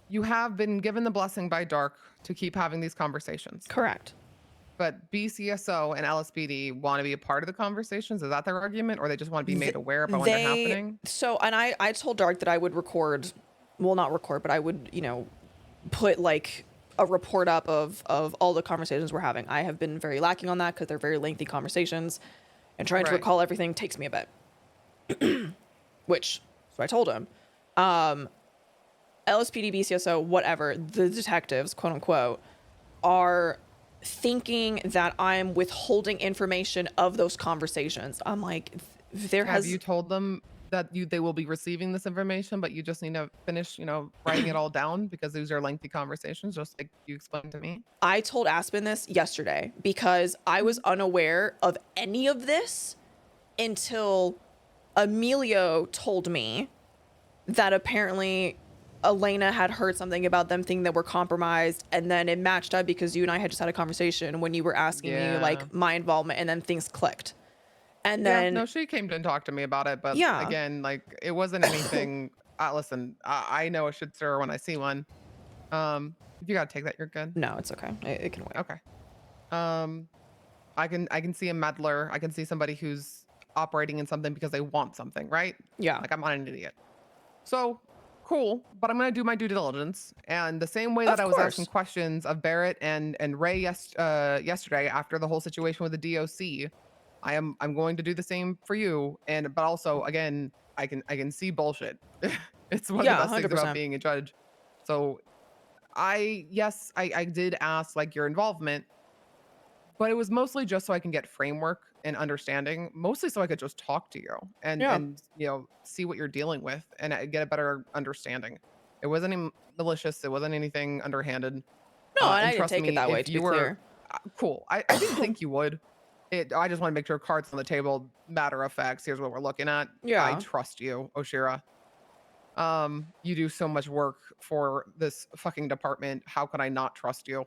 you have been given the blessing by Dark to keep having these conversations. Correct. But BCSO and LSPD want to be a part of the conversations. Is that their argument? Or they just want to be made aware about when they're happening? So, and I told Dark that I would record, well, not record, but I would, you know, put like a report up of all the conversations we're having. I have been very lacking on that because they're very lengthy conversations. And trying to recall everything takes me a bit. Which, so I told him. LSPD, BCSO, whatever, the detectives, quote unquote, are thinking that I'm withholding information of those conversations. I'm like, Have you told them that they will be receiving this information, but you just need to finish, you know, writing it all down because these are lengthy conversations, just like you explained to me? I told Aspen this yesterday because I was unaware of any of this until Emilio told me that apparently Elena had heard something about them thinking that we're compromised, and then it matched up because you and I had just had a conversation when you were asking me like my involvement, and then things clicked. And then no, she came to and talked to me about it, but again, like it wasn't anything. Listen, I know a shit stir when I see one. If you gotta take that, you're good. No, it's okay. It can wait. Okay. I can see a meddler. I can see somebody who's operating in something because they want something, right? Yeah. Like I'm not an idiot. So cool, but I'm gonna do my due diligence. And the same way that I was asking questions of Barrett and Ray yesterday after the whole situation with the DOC, I'm going to do the same for you. But also again, I can see bullshit. It's one of the best 100%. things about being a judge. So I did ask like your involvement, but it was mostly just so I can get framework and understanding, mostly so I could just talk to you and you know, see what you're dealing with and get a better understanding. It wasn't any malicious. It wasn't anything underhanded. No, and I didn't take it that way, to be clear. Cool. I didn't think you would. I just want to make sure cards on the table, matter of facts. Here's what we're looking at. Yeah. I trust you, Oshiera. You do so much work for this fucking department. How could I not trust you?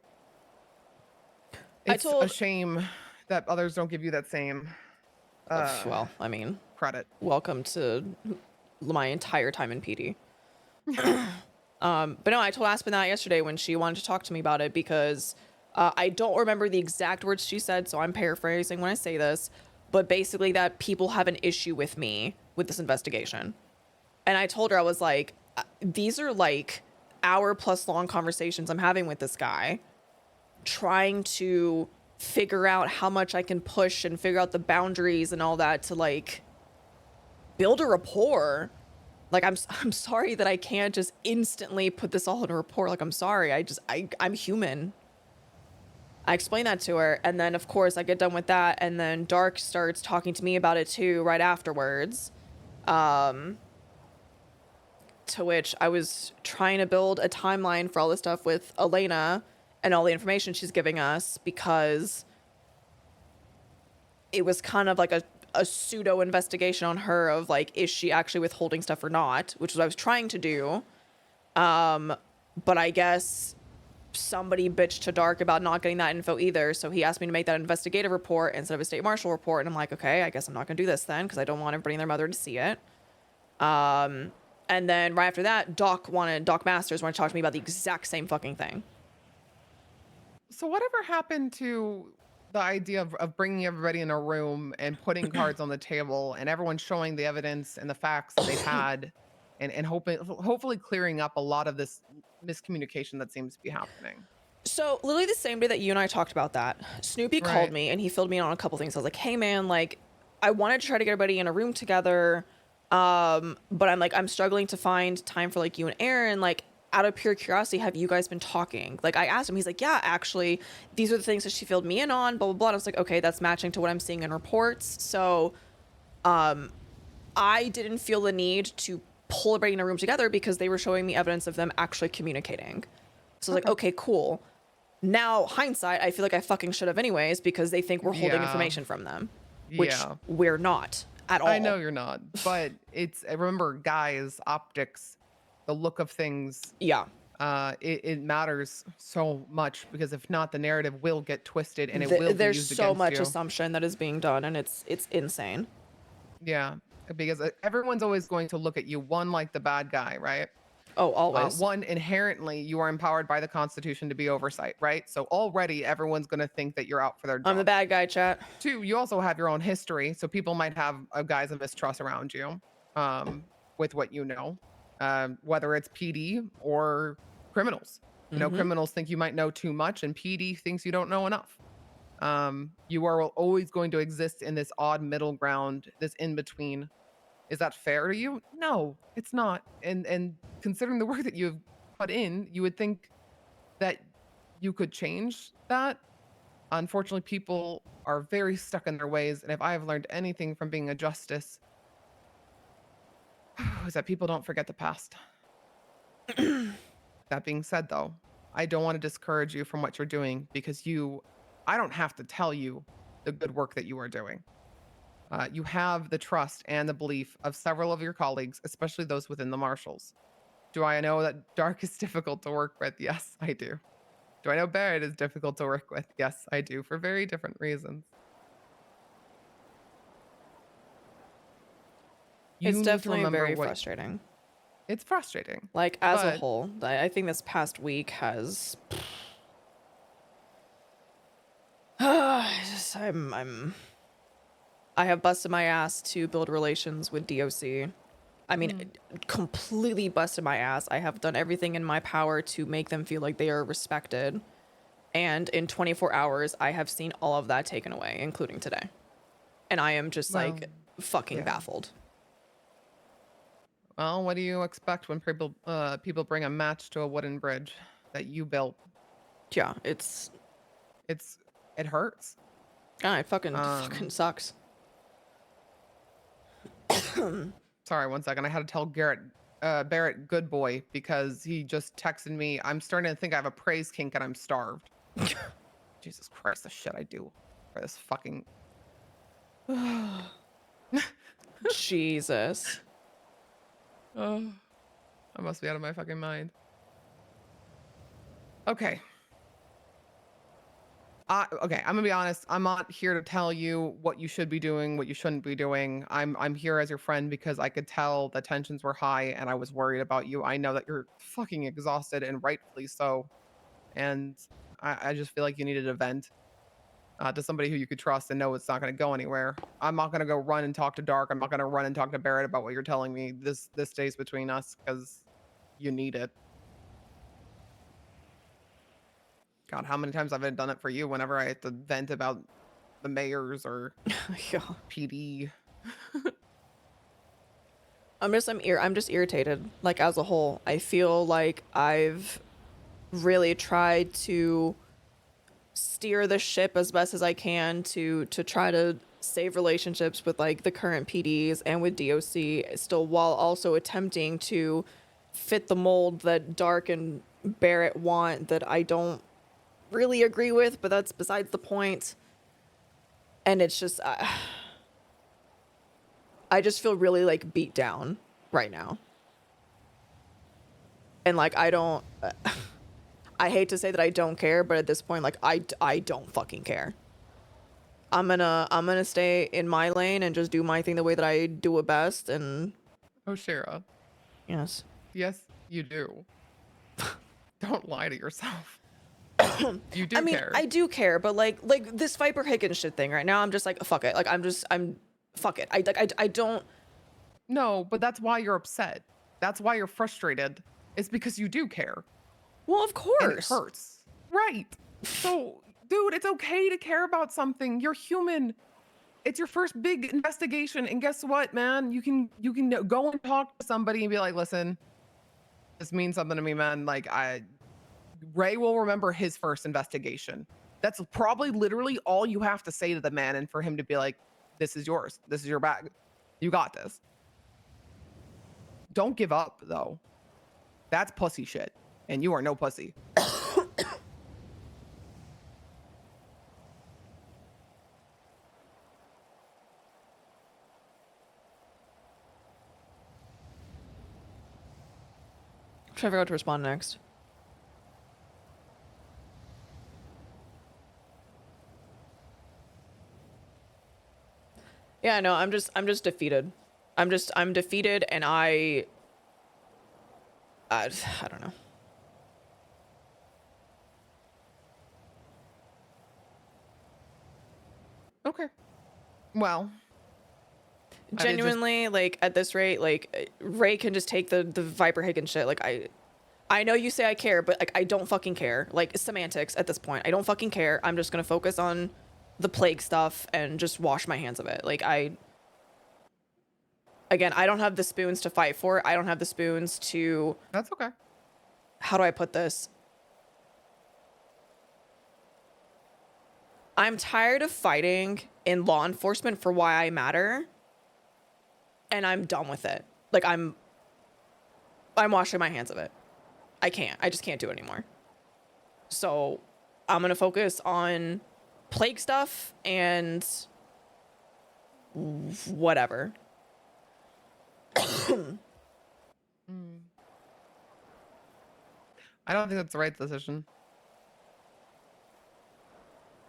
It's a shame that others don't give you that same well, I mean, credit. Welcome to my entire time in PD. But no, I told Aspen that yesterday when she wanted to talk to me about it because I don't remember the exact words she said, so I'm paraphrasing when I say this, but basically that people have an issue with me with this investigation. And I told her, I was like, these are like hour-plus long conversations I'm having with this guy, trying to figure out how much I can push and figure out the boundaries and all that to like build a rapport. Like, I'm sorry that I can't just instantly put this all in a rapport. Like, I'm sorry. I'm human. I explained that to her. And then, of course, I get done with that. And then Dark starts talking to me about it, too, right afterwards. To which I was trying to build a timeline for all this stuff with Elena and all the information she's giving us, because it was kind of like a pseudo investigation on her of like, is she actually withholding stuff or not, which is what I was trying to do. But I guess somebody bitched to Dark about not getting that info either. So he asked me to make that investigative report instead of a state marshal report. And I'm like, okay, I guess I'm not gonna do this then, because I don't want everybody and their mother to see it. And then right after that, Doc Masters wanted to talk to me about the exact same fucking thing. So whatever happened to the idea of bringing everybody in a room and putting cards on the table and everyone showing the evidence and the facts that they had, and hopefully clearing up a lot of this miscommunication that seems to be happening? So literally the same day that you and I talked about that, Snoopy called me and he filled me in on a couple things. I was like, hey man, like I wanted to try to get everybody in a room together. But I'm struggling to find time for like you and Aaron. Like, out of pure curiosity, have you guys been talking? Like, I asked him, he's like, yeah, actually, these are the things that she filled me in on, blah, blah, blah. And I was like, okay, that's matching to what I'm seeing in reports. So, I didn't feel the need to pull everybody in a room together because they were showing me evidence of them actually communicating. So I was like, okay, cool. Now, hindsight, I feel like I fucking should have anyways, because they think we're holding information from them, which we're not at all. I know you're not, but remember, guys, optics, the look of things. Yeah. It matters so much, because if not, the narrative will get twisted and it will be used against you. There's so much assumption that is being done, and it's insane. Yeah, because everyone's always going to look at you, one, like the bad guy, right? Oh, always. One, inherently, you are empowered by the Constitution to be oversight, right? So already everyone's going to think that you're out for their job. I'm the bad guy, chat. Two, you also have your own history, so people might have guys of mistrust around you with what you know, whether it's PD or criminals. You know, criminals think you might know too much, and PD thinks you don't know enough. You are always going to exist in this odd middle ground, this in-between. Is that fair to you? No, it's not. And considering the work that you've put in, you would think that you could change that. Unfortunately, people are very stuck in their ways. And if I have learned anything from being a justice, is that people don't forget the past. That being said, though, I don't want to discourage you from what you're doing, because I don't have to tell you the good work that you are doing. You have the trust and the belief of several of your colleagues, especially those within the Marshals. Do I know that Dark is difficult to work with? Yes, I do. Do I know Barrett is difficult to work with? Yes, I do, for very different reasons. It's definitely very frustrating. It's frustrating. Like, as a whole, I think this past week has... I have busted my ass to build relations with DOC. I mean, completely busted my ass. I have done everything in my power to make them feel like they are respected. And in 24 hours, I have seen all of that taken away, including today. And I am just fucking baffled. Well, what do you expect when people bring a match to a wooden bridge that you built? Yeah, it hurts. God, it fucking sucks. Sorry, 1 second. I had to tell Barrett good boy, because he just texted me. I'm starting to think I have a praise kink and I'm starved. Jesus Christ, the shit I do for this fucking... Jesus. Oh, I must be out of my fucking mind. Okay. Okay, I'm gonna be honest. I'm not here to tell you what you should be doing, what you shouldn't be doing. I'm here as your friend because I could tell the tensions were high and I was worried about you. I know that you're fucking exhausted, and rightfully so. And I just feel like you needed a vent. to somebody who you could trust and know it's not going to go anywhere. I'm not going to go run and talk to Dark. I'm not going to run and talk to Barrett about what you're telling me. This stays between us because you need it. God, how many times have I done it for you whenever I have to vent about the mayors or PD? I'm just irritated, like, as a whole. I feel like I've really tried to steer the ship as best as I can to try to save relationships with, like, the current PDs and with DOC, still, while also attempting to fit the mold that Dark and Barrett want, that I don't really agree with, but that's besides the point. And it's just I just feel really, like, beat down right now. And, like, I don't I hate to say that I don't care, but at this point, like, I don't fucking care. I'm gonna stay in my lane and just do my thing the way that I do it best. And Oshiera. Yes. Yes, you do. Don't lie to yourself. You do I mean, care. I do care, but like this Viper Higgins shit thing right now, I'm just like, fuck it. Like, fuck it. I don't. No, but that's why you're upset. That's why you're frustrated. It's because you do care. Well, of course. And it hurts. Right. So, dude, it's okay to care about something. You're human. It's your first big investigation, and guess what, man? You can go and talk to somebody and be like, listen, this means something to me, man. Like, Ray will remember his first investigation. That's probably literally all you have to say to the man, and for him to be like, this is yours. This is your bag. You got this. Don't give up, though. That's pussy shit, and you are no pussy. I'm trying to figure out how to respond next. Yeah, no, I'm just defeated. I'm defeated, and I don't know. Okay. Well, Genuinely, like, at this rate, like, Ray can just take the Viper Higgins shit. Like, I know you say I care, but, like, I don't fucking care. Like, it's semantics at this point. I don't fucking care. I'm just gonna focus on the plague stuff and just wash my hands of it. Like, again, I don't have the spoons to fight for. I don't have the spoons to... That's okay. How do I put this? I'm tired of fighting in law enforcement for why I matter. And I'm done with it. Like, I'm washing my hands of it. I just can't do it anymore. So I'm gonna focus on plague stuff and whatever. I don't think that's the right decision.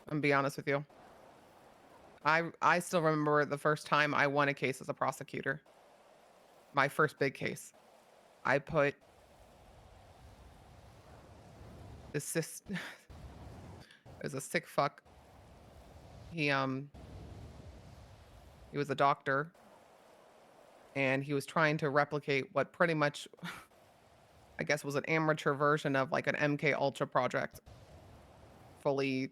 I'm gonna be honest with you. I still remember the first time I won a case as a prosecutor. My first big case. I put this there's a sick fuck. He was a doctor, and he was trying to replicate what pretty much I guess was an amateur version of like an MK Ultra project, fully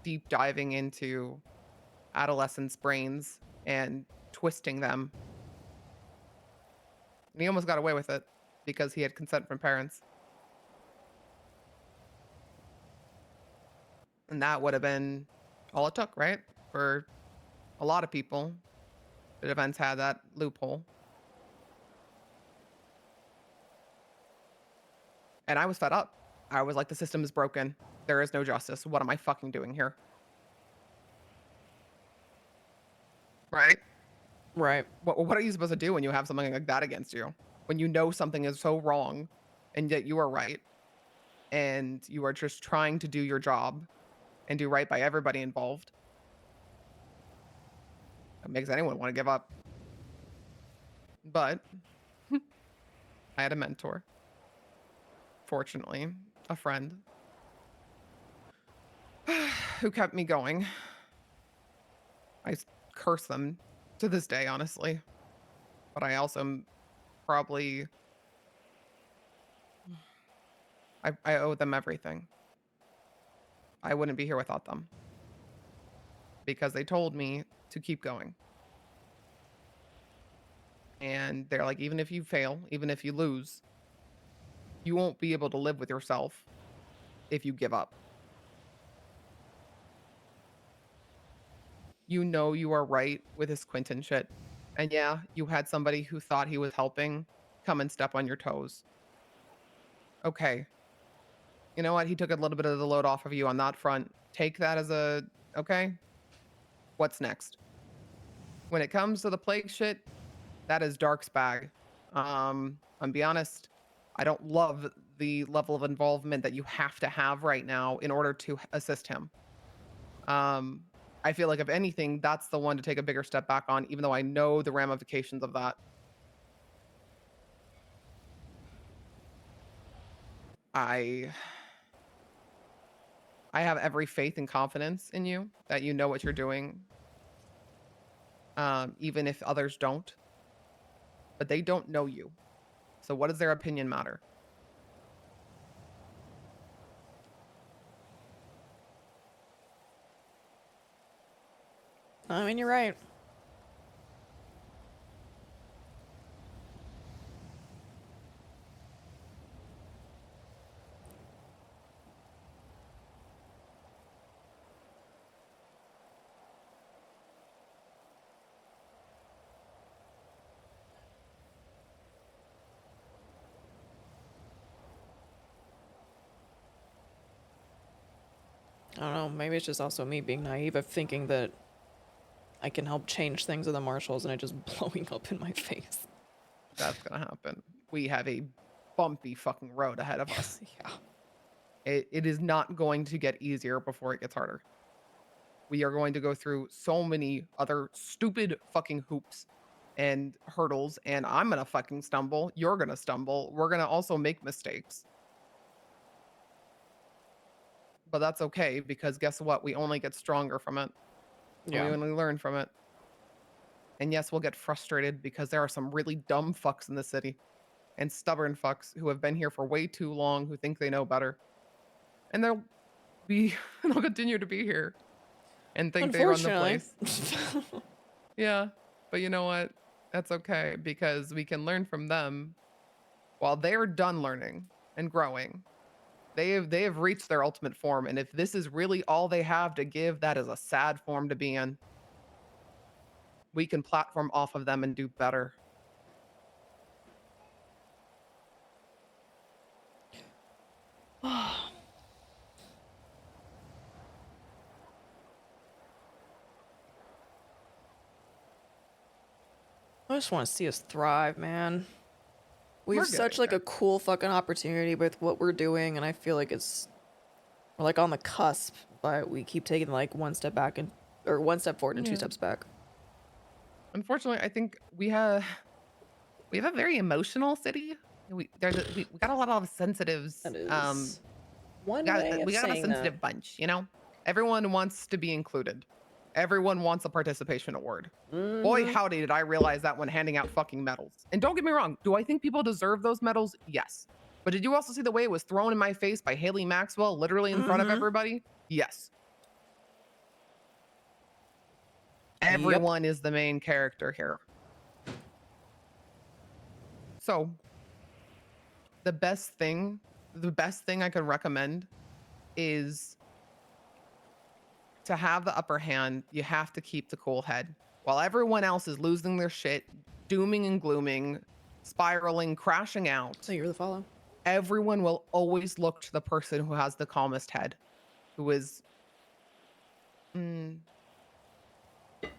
deep diving into adolescents' brains and twisting them. And he almost got away with it because he had consent from parents. And that would have been all it took, right? For a lot of people, the defense had that loophole. And I was fed up. I was like, the system is broken. There is no justice. What am I fucking doing here? Right? Right. What are you supposed to do when you have something like that against you? When you know something is so wrong and yet you are right, and you are just trying to do your job and do right by everybody involved. It makes anyone want to give up. But I had a mentor. Fortunately, a friend who kept me going curse them to this day, honestly. But I also probably I owe them everything. I wouldn't be here without them because they told me to keep going. And they're like, even if you fail, even if you lose, you won't be able to live with yourself if you give up. You know you are right with this Quentin shit. And yeah, you had somebody who thought he was helping come and step on your toes. Okay. You know what? He took a little bit of the load off of you on that front. Take that as a, okay, what's next? When it comes to the plague shit, that is Dark's bag. I'll be honest, I don't love the level of involvement that you have to have right now in order to assist him. I feel like if anything, that's the one to take a bigger step back on, even though I know the ramifications of that. I have every faith and confidence in you that you know what you're doing, even if others don't. But they don't know you. So what does their opinion matter? I mean, you're right. I don't know, maybe it's just also me being naive of thinking that I can help change things with the Marshals and it just blowing up in my face. That's gonna happen. We have a bumpy fucking road ahead of us. Yeah. It is not going to get easier before it gets harder. We are going to go through so many other stupid fucking hoops and hurdles, and I'm gonna fucking stumble. You're gonna stumble. We're gonna also make mistakes. But that's okay, because guess what? We only get stronger from it. Yeah. And we only learn from it. And yes, we'll get frustrated because there are some really dumb fucks in the city and stubborn fucks who have been here for way too long, who think they know better. And they'll continue to be here and think they run the place. Yeah. But you know what? That's okay, because we can learn from them while they're done learning and growing. They have reached their ultimate form, and if this is really all they have to give, that is a sad form to be in. We can platform off of them and do better. I just want to see us thrive, man. We have such like a cool fucking opportunity with what we're doing, and I feel like we're like on the cusp, but we keep taking like one step back or one step forward and two steps back. Unfortunately, I think we have a very emotional city. We got a lot of sensitives. That is one we way of got a saying sensitive that. bunch, you know? Everyone wants to be included. Everyone wants a participation award. Boy, howdy, did I realize that when handing out fucking medals. And don't get me wrong, do I think people deserve those medals? Yes. But did you also see the way it was thrown in my face by Haley Maxwell, literally in front of everybody? Yes. Everyone is the main character here. So, the best thing I could recommend is to have the upper hand. You have to keep the cool head. While everyone else is losing their shit, dooming and glooming, spiraling, crashing out. So you're the follow. Everyone will always look to the person who has the calmest head, who is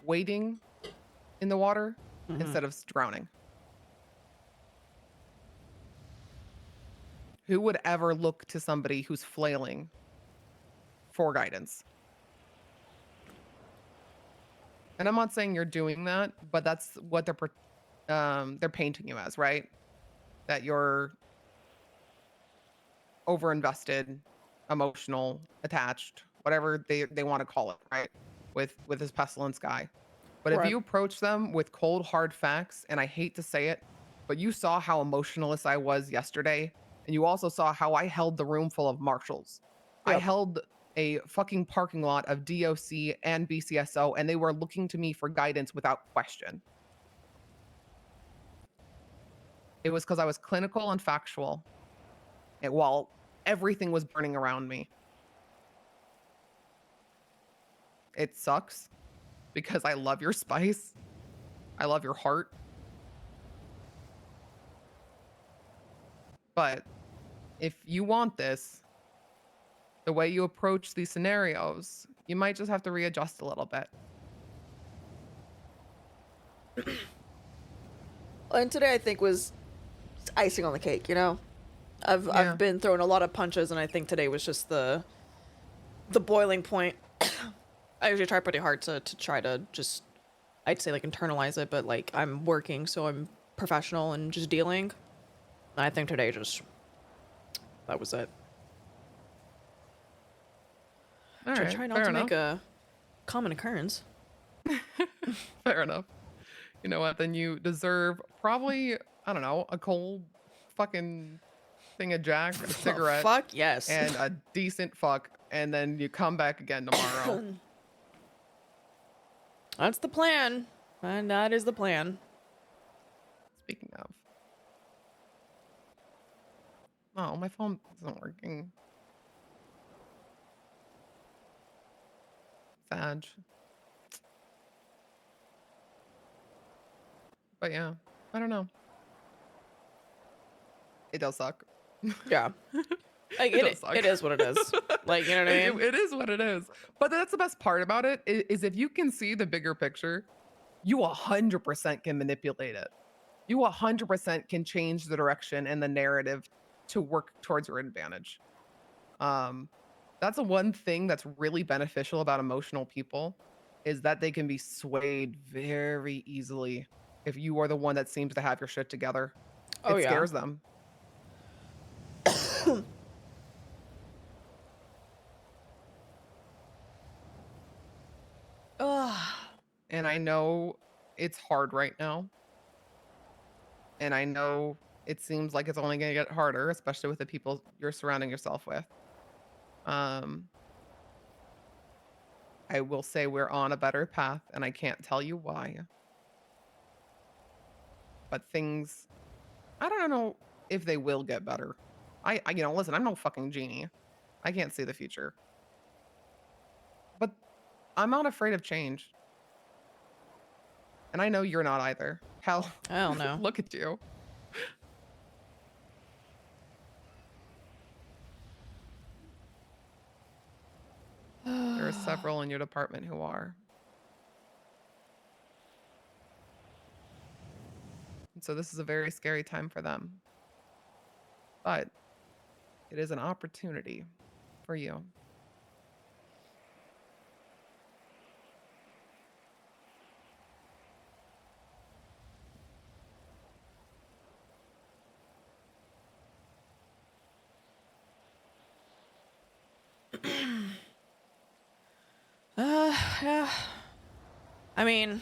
wading in the water instead of drowning. Who would ever look to somebody who's flailing for guidance? And I'm not saying you're doing that, but that's what they're painting you as, right? That you're overinvested, emotional, attached, whatever they want to call it, right? with this pestilence guy. But if Right. you approach them with cold, hard facts, and I hate to say it, but you saw how emotionless I was yesterday, and you also saw how I held the room full of marshals. I Yep. held a fucking parking lot of DOC and BCSO, and they were looking to me for guidance without question. It was because I was clinical and factual, and while everything was burning around me. It sucks because I love your spice. I love your heart. But if you want this, the way you approach these scenarios, you might just have to readjust a little bit. And today I think was icing on the cake, you know? I've been throwing a lot of punches, and I think today was just the boiling point. I usually try pretty hard to try to just, I'd say, like, internalize it, but, like, I'm working, so I'm professional and just dealing. And I think today just, that was it. All right, Try not fair to enough. make a common occurrence. Fair enough. You know what? Then you deserve probably, I don't know, a cold fucking thing of Jack, a cigarette. Fuck yes. And a decent fuck. And then you come back again tomorrow. That's the plan. And that is the plan. Speaking of. Oh, my phone isn't working. Sad. But yeah, I don't know. It does suck. Yeah. Like, It does suck. it is what it is. Like, you know what I mean? It is what it is. But that's the best part about it is if you can see the bigger picture, you 100% can manipulate it. You 100% can change the direction and the narrative to work towards your advantage. That's the one thing that's really beneficial about emotional people is that they can be swayed very easily if you are the one that seems to have your shit together. Oh, It yeah. scares them. And I know it's hard right now. And I know it seems like it's only going to get harder, especially with the people you're surrounding yourself with. I will say we're on a better path, and I can't tell you why. But things, I don't know if they will get better. I listen, I'm no fucking genie. I can't see the future. But I'm not afraid of change. And I know you're not either. Hell, no. Look at you. There are several in your department who are. And so this is a very scary time for them. But it is an opportunity for you. Yeah. I mean,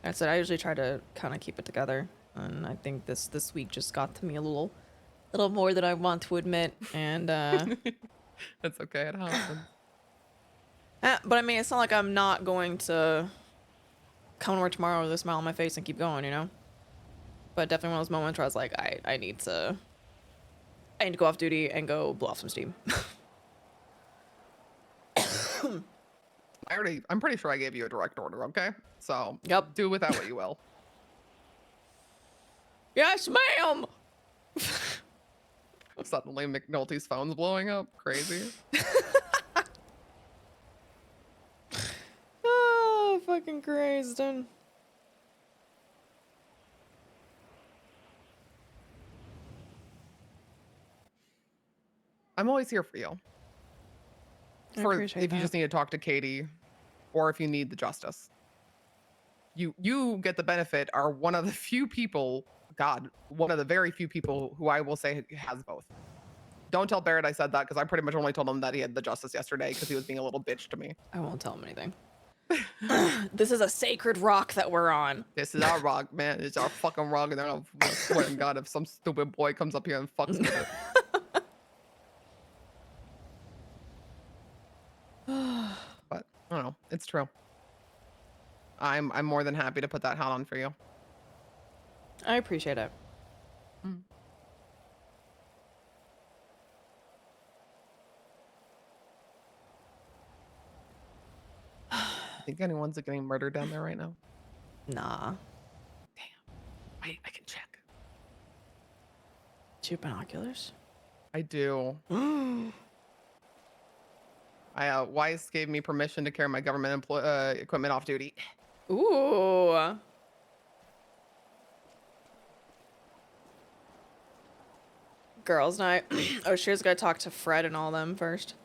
I said I usually try to kind of keep it together, and I think this week just got to me a little more than I want to admit, and That's okay. It happens. but I mean, it's not like I'm not going to come to work tomorrow with a smile on my face and keep going, you know. But definitely one of those moments where I was like, I need to go off duty and go blow off some steam. I'm pretty sure I gave you a direct order, okay? So yep. Do with that what you will. Yes, ma'am. Suddenly McNulty's phone's blowing up. Crazy. Oh, fucking crazed. I'm always here for you. If you just need to talk to Katie, or if you need the justice. You get the benefit, are one of the few people, one of the very few people who I will say has both. Don't tell Barrett I said that because I pretty much only told him that he had the justice yesterday because he was being a little bitch to me. I won't tell him anything. This is a sacred rock that we're on. This is our rock, man. It's our fucking rock, and then I swear to God, if some stupid boy comes up here and fucks with it. But I don't know. It's true. I'm more than happy to put that hat on for you. I appreciate it. Think anyone's getting murdered down there right now? Nah. Wait, I can check. Do you have binoculars? I do. Weiss gave me permission to carry my government equipment off duty. Ooh. Girls' night. Oshira's gotta talk to Fred and all them first.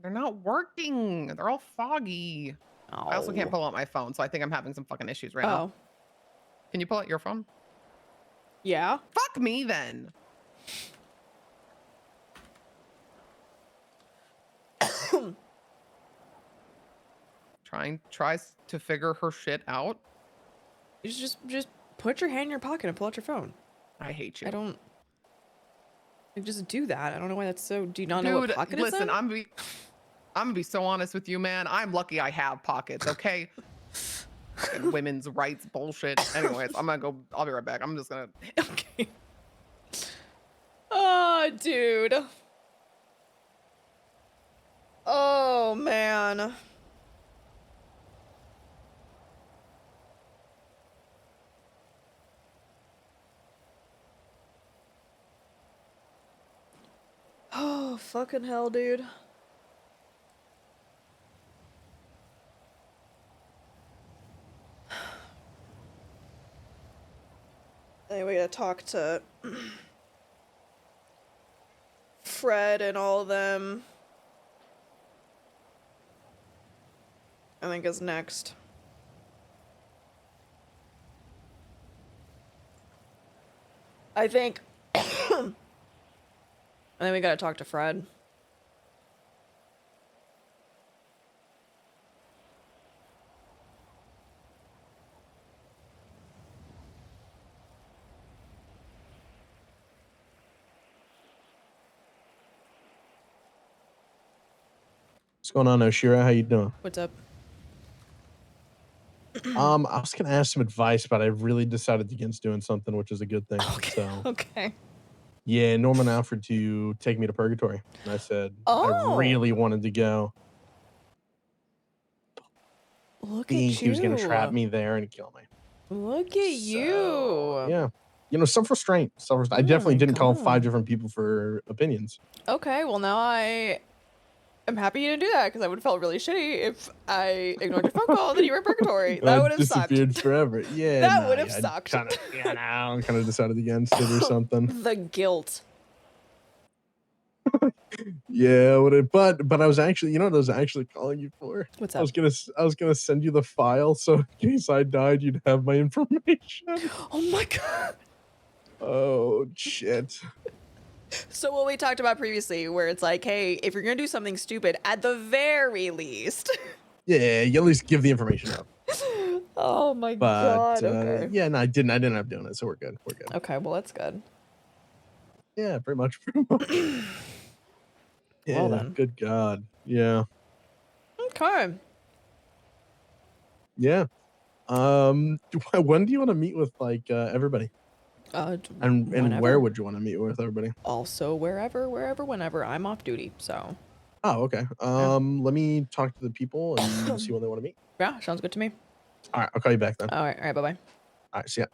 They're not working. They're all foggy. Oh. I also can't pull out my phone, so I think I'm having some fucking issues right now. Can you pull out your phone? Yeah. Fuck me then. Tries to figure her shit out. You just put your hand in your pocket and pull out your phone. I hate you. I don't. Like, just do that. I don't know why that's so. Do you not know what pocket is listen, in? I'm gonna be so honest with you, man. I'm lucky I have pockets. Okay. Fucking women's rights bullshit. Anyways, I'm gonna go. I'll be right back. I'm just gonna. Okay. Oh, dude. Oh, man. Oh, fucking hell, dude. Anyway, we gotta talk to Fred and all of them. I think is next. I think we gotta talk to Fred. What's going on, Oshiera? How you doing? What's up? I was gonna ask some advice, but I really decided against doing something, which is a good thing. Okay. So Okay. yeah, Norman offered to take me to Purgatory, and I said I really wanted to go. Look He at you. was gonna trap me there and kill me. Look at you. Yeah, you know, self-restraint. I definitely didn't call 5 different people for opinions. Okay, well now I am happy you didn't do that because I would have felt really shitty if I ignored your phone call and then you were in purgatory. That would have sucked. Disappeared forever. Yeah, That would have sucked. Kind of decided against it or something. The guilt. Yeah, but I was actually, you know what I was actually calling you for? What's I was gonna send you the file so in case I died, you'd have my information. Oh my god. Oh shit. So what we talked about previously, where it's like, hey, if you're gonna do something stupid, at the very least. Yeah, you at least give the information up. Oh my But god. Okay. yeah, no, I didn't end up doing it, so we're good. Okay, well that's good. Yeah, pretty much. Yeah, Well then. good God. Yeah. Okay. Yeah. When do you want to meet with like everybody? And whenever. where would you want to meet with everybody? Also wherever, whenever. I'm off duty, so. Oh, okay. Let me talk to the people and see when they want to meet. Yeah, sounds good to me. All right, I'll call you back then. All right, bye-bye. All right, see ya.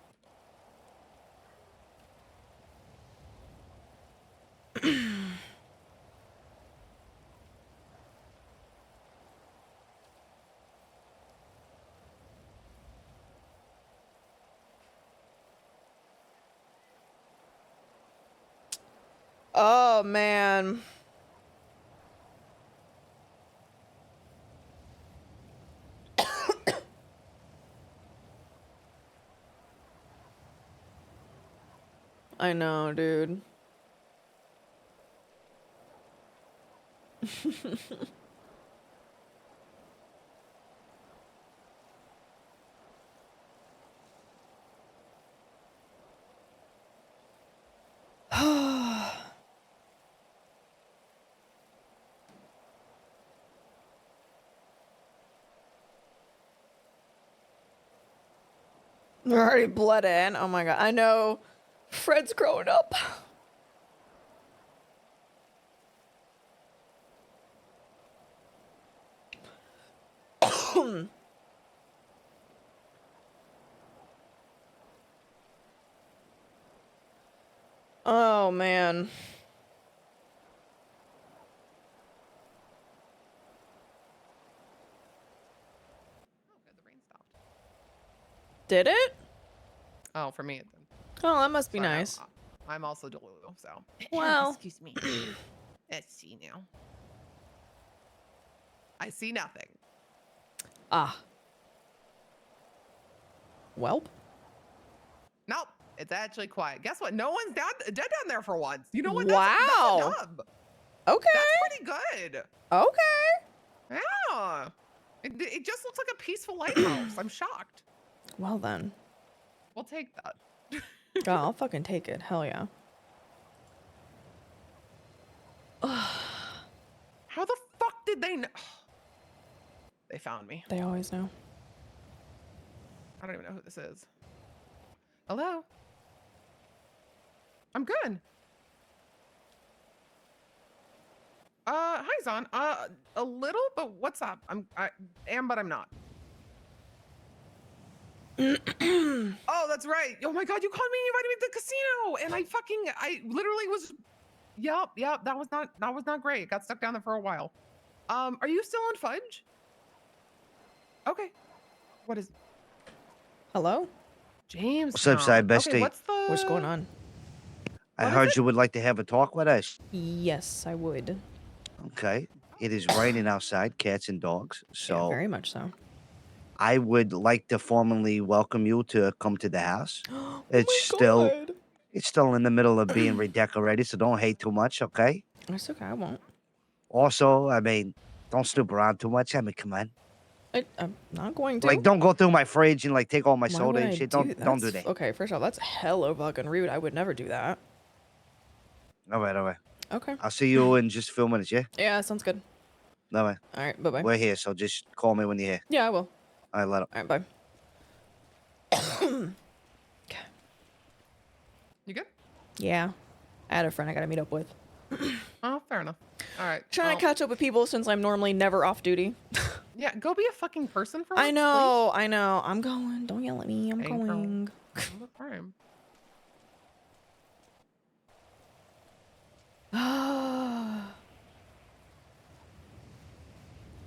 Oh man. I know, dude. We're already bled in. Oh my god. I know. Fred's growing up. Oh man. Did it? Oh, for me it did. Oh, that must be Sorry, nice. I'm also Delulu, so. Well. Excuse me. Let's see now. I see nothing. Ah. Welp. Nope. It's actually quiet. Guess what? No one's dead down there for once. You know what? Wow. That's a dub. Okay. That's pretty good. Okay. Yeah. It just looks like a peaceful lighthouse. I'm shocked. Well then. We'll take that. Oh, I'll fucking take it. Hell yeah. How the fuck did they know? They found me. They always know. I don't even know who this is. Hello? I'm good. Hi, Zon. A little, but what's up? I am, but I'm not. Oh, that's right. Oh my god, you called me and invited me to the casino, and I literally was. Yep. That was not great. Got stuck down there for a while. Are you still on Fudge? Okay. What is? Hello? James. What's up, side bestie? Okay, What's going on? I heard you would like to have a talk with us. Yes, I would. Okay. It is raining outside, cats and dogs. So Yeah, very much so. I would like to formally welcome you to come to the house. It's God. still in the middle of being redecorated, so don't hate too much, okay? That's okay, I won't. Also, I mean, don't snoop around too much. I mean, come on. I'm not going to. Like, don't go through my fridge and like take all my Why soda would and I shit. do Don't do that's- that. Okay, first off, that's hella fucking rude. I would never do that. All right. Okay. I'll see you in just a few minutes, yeah? Yeah, sounds good. All right. All right, bye-bye. We're here, so just call me when you're here. Yeah, I will. All right, let up. All right, bye. You good? Yeah. I had a friend I gotta meet up with. Oh, fair enough. All right. Trying to catch up with people since I'm normally never off duty. Yeah, go be a fucking person for once. I know. I'm going. Don't yell at me. I'm Hey, girl. going. No problem.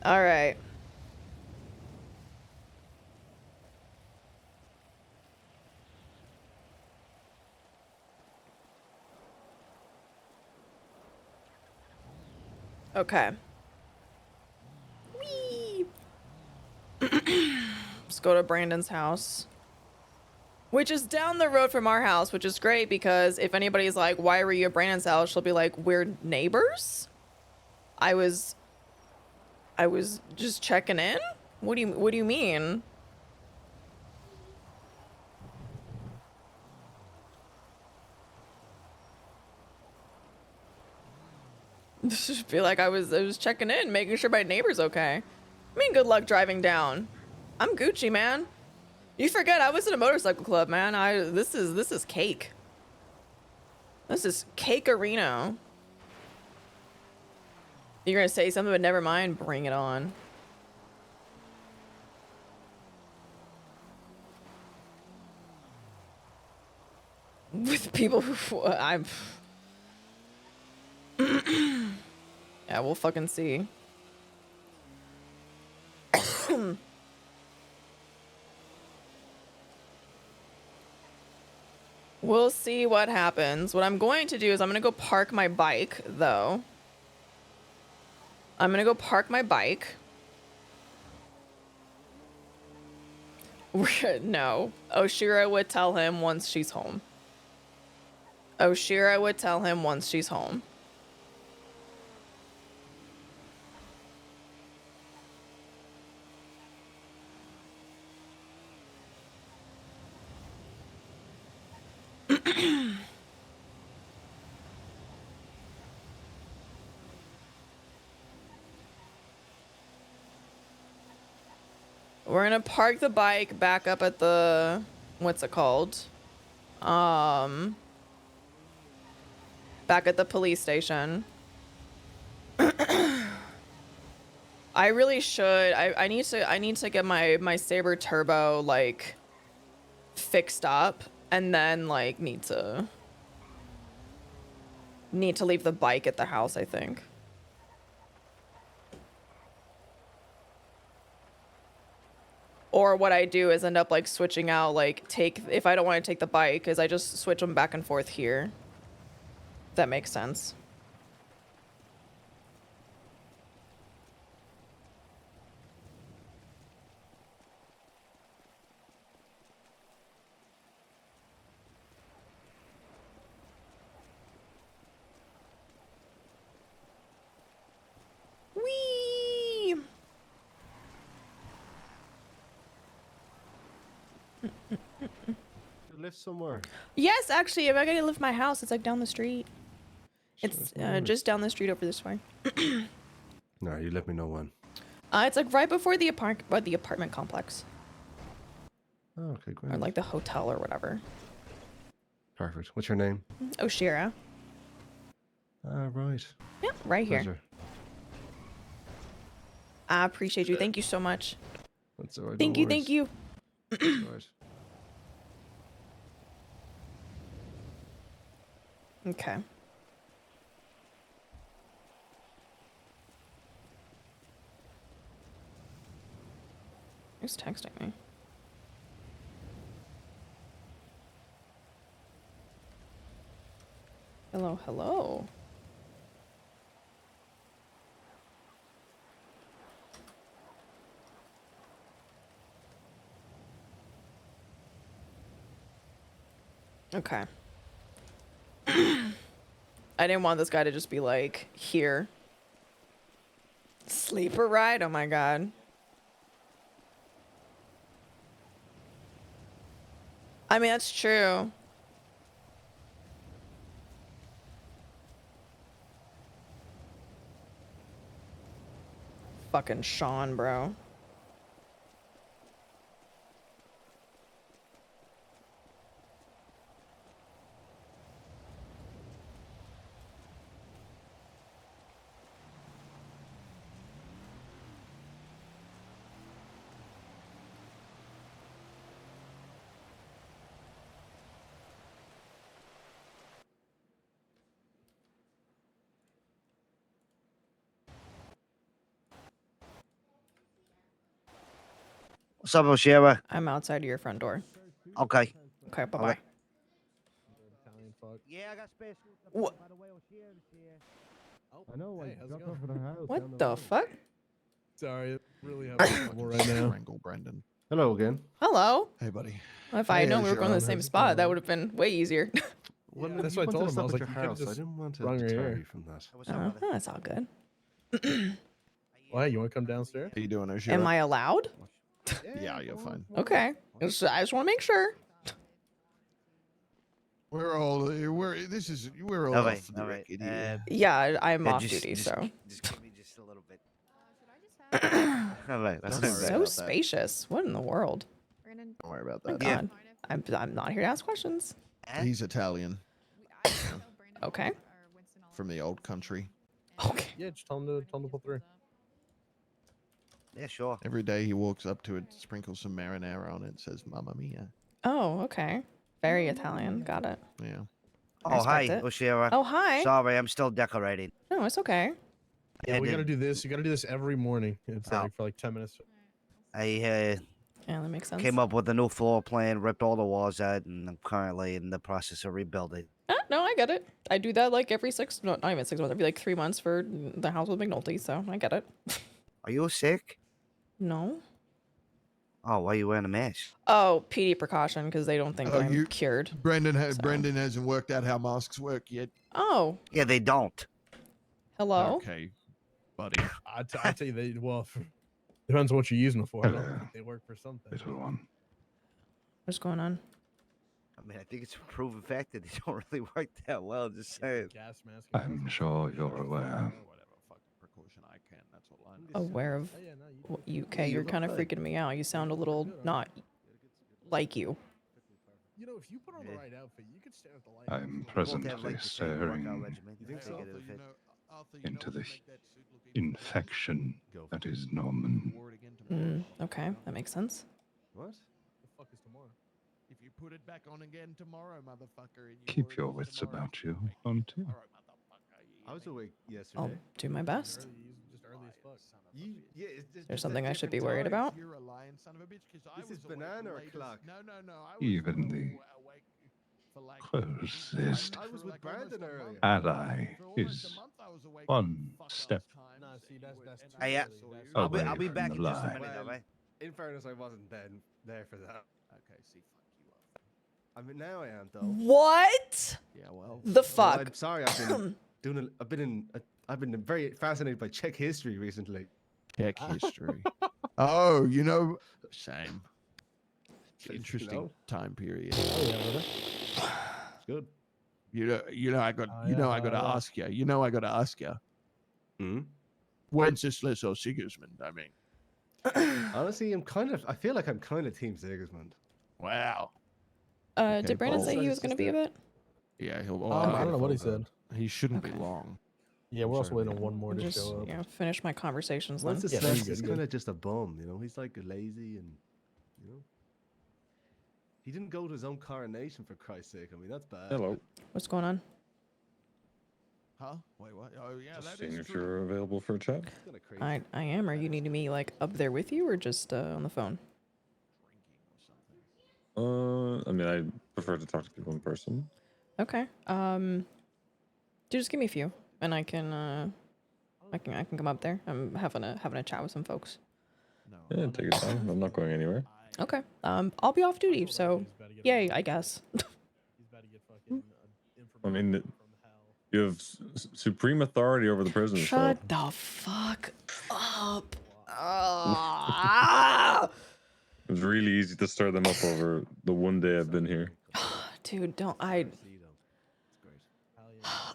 All right. Okay. Whee! Let's go to Brandon's house. Which is down the road from our house, which is great because if anybody's like, why were you at Brandon's house? She'll be like, we're neighbors? I was just checking in? What do you mean? Just be like, I was checking in, making sure my neighbor's okay. I mean, good luck driving down. I'm Gucci, man. You forget I was in a motorcycle club, man. This is cake. This is cake arena. You're gonna say something, but never mind. Bring it on. With people who I'm. Yeah, we'll fucking see. We'll see what happens. What I'm going to do is I'm going to go park my bike, though. I'm going to go park my bike. No. Oshiera would tell him once she's home. Oshiera would tell him once she's home. We're gonna park the bike back up at the, what's it called? Back at the police station. I really should. I need to get my Saber Turbo like fixed up, and then like need to leave the bike at the house, I think. Or what I do is end up like switching out, like if I don't want to take the bike, is I just switch them back and forth here. If that makes sense. Whee! Live somewhere. Yes, actually, if I gotta live my house, it's like down the street. It's just down the street over this way. No, you let me know when. It's like right before the apartment complex, Oh, okay, great. or like the hotel or whatever. Perfect. What's your name? Oshiera. Right. Yeah, right here. Pleasure. I appreciate you. Thank you so much. That's all right. Thank you. Thank you. That's all right. Okay. Who's texting me? Hello, hello. Okay. I didn't want this guy to just be like, here. Sleeper ride? Oh my god. I mean, that's true. Fucking Sean, bro. What's up, Oshiera? I'm outside of your front door. Okay. Okay, bye-bye. Alright. Yeah, I got space. What? By the way, Oshiera's here. I know. Hey, how's it going? For the house What the fuck? Sorry, really having trouble right now. Strangle Brendan. Hello again. Hello. Hey, buddy. If I had known we were going to the same how's it spot, going? that would have been way easier. Well, That's you what I told wanted to him. I was stop like, at you your could've house. I just didn't want to rung your deter ear. you from that. That's all good. Well, hey, you want to come downstairs? How you doing, Oshiera? Am I allowed? Yeah, you're fine. Okay. I just want to make sure. We're all we're all Alright, off the alright. record here. Yeah, I'm Yeah, off just- duty, just- so. Just give me just a little bit. Alright, that's Don't This worry is so about that. spacious. What in the world? Don't worry about My that. God. I'm not here to ask questions. He's Italian Okay. from the old country. Okay. Yeah, just tell him to pull through. Yeah, sure. Every day he walks up to it, sprinkles some marinara on it, and says "Mamma mia." Oh, okay. Very Italian. Got it. Yeah. Oh, hi, respect it. Oshiera. Oh, hi. Sorry, I'm still decorating. No, it's okay. Yeah, we did- gotta do this. You gotta do this every morning. It's Oh. like for like 10 minutes. I Yeah, that makes sense. came up with a new floor plan, ripped all the walls out, and I'm currently in the process of rebuilding. No, I get it. I do that like every not even 6 months. Every like 3 months for the house with McNulty, so I get it. Are you sick? No. Oh, why are you wearing a mask? Oh, PD precaution because they don't think Oh, I'm you- cured. Brendan so. Brendan hasn't worked out how masks work yet. Oh, Yeah, they don't. hello. Okay, buddy. I tell you, they depends on what you're using them for. I don't think they work for something. Little one. What's going on? I mean, I think it's a proven fact that they don't really work that well. Just saying. Gas mask. I'm sure you're aware. Precaution I can. That's all I know. Aware of UK. You're kind of freaking me out. You sound a little not like you. You know, if you put on the right outfit, you could stand at the light. I'm presently staring into the infection that is Norman. Okay, that makes sense. What? The fuck is tomorrow? If you put it back on again tomorrow, motherfucker. Keep your wits about you, won't you? I was awake yesterday. I'll do my best. Just early as fuck. Yeah, it's just There's a something I should be different worried time. about. You're a lying son of a bitch. This is banana or clock? No. Even the closest I was with Brandon earlier. ally is one step Nah, see, that's Hey, I'll be back in just a minute, all right? In fairness, I wasn't there for that. Okay, see, fuck you up. I mean, now I am though. What? Yeah, well. The fuck? I'm sorry, I've been doing. I've been very fascinated by Czech history recently. Czech history. Oh, you know, shame. Interesting time period. Oh yeah, brother. It's good. You know, I got to ask you. You know, I got to ask you. Hmm? Wenceslas or Sigismund? I mean, honestly, I feel like I'm kind of Team Sigismund. Wow. Did Brandon say he was going to be a bit? Yeah, he'll. I don't know what he said. He shouldn't be long. Yeah, we're also waiting on one more to Just show up. finish my conversations then. Wenceslas is kind of just a bum, you know. He's like lazy and, you know. He didn't go to his own coronation for Christ's sake. I mean, that's bad. Hello. What's going on? Huh? Wait, what? Oh, yeah, Just that seeing is if true. you're available for a chat. I am. Are you needing me like up there with you or just on the phone? I mean, I prefer to talk to people in person. Okay. Just give me a few, and I can come up there. I'm having a chat with some folks. Yeah, take your time. I'm not going anywhere. Okay. I'll be off duty, so yay, I guess. I mean, you have supreme authority over the prison. Shut so. the fuck up. Ah! It was really easy to stir them up over the one day I've been here. Dude, don't I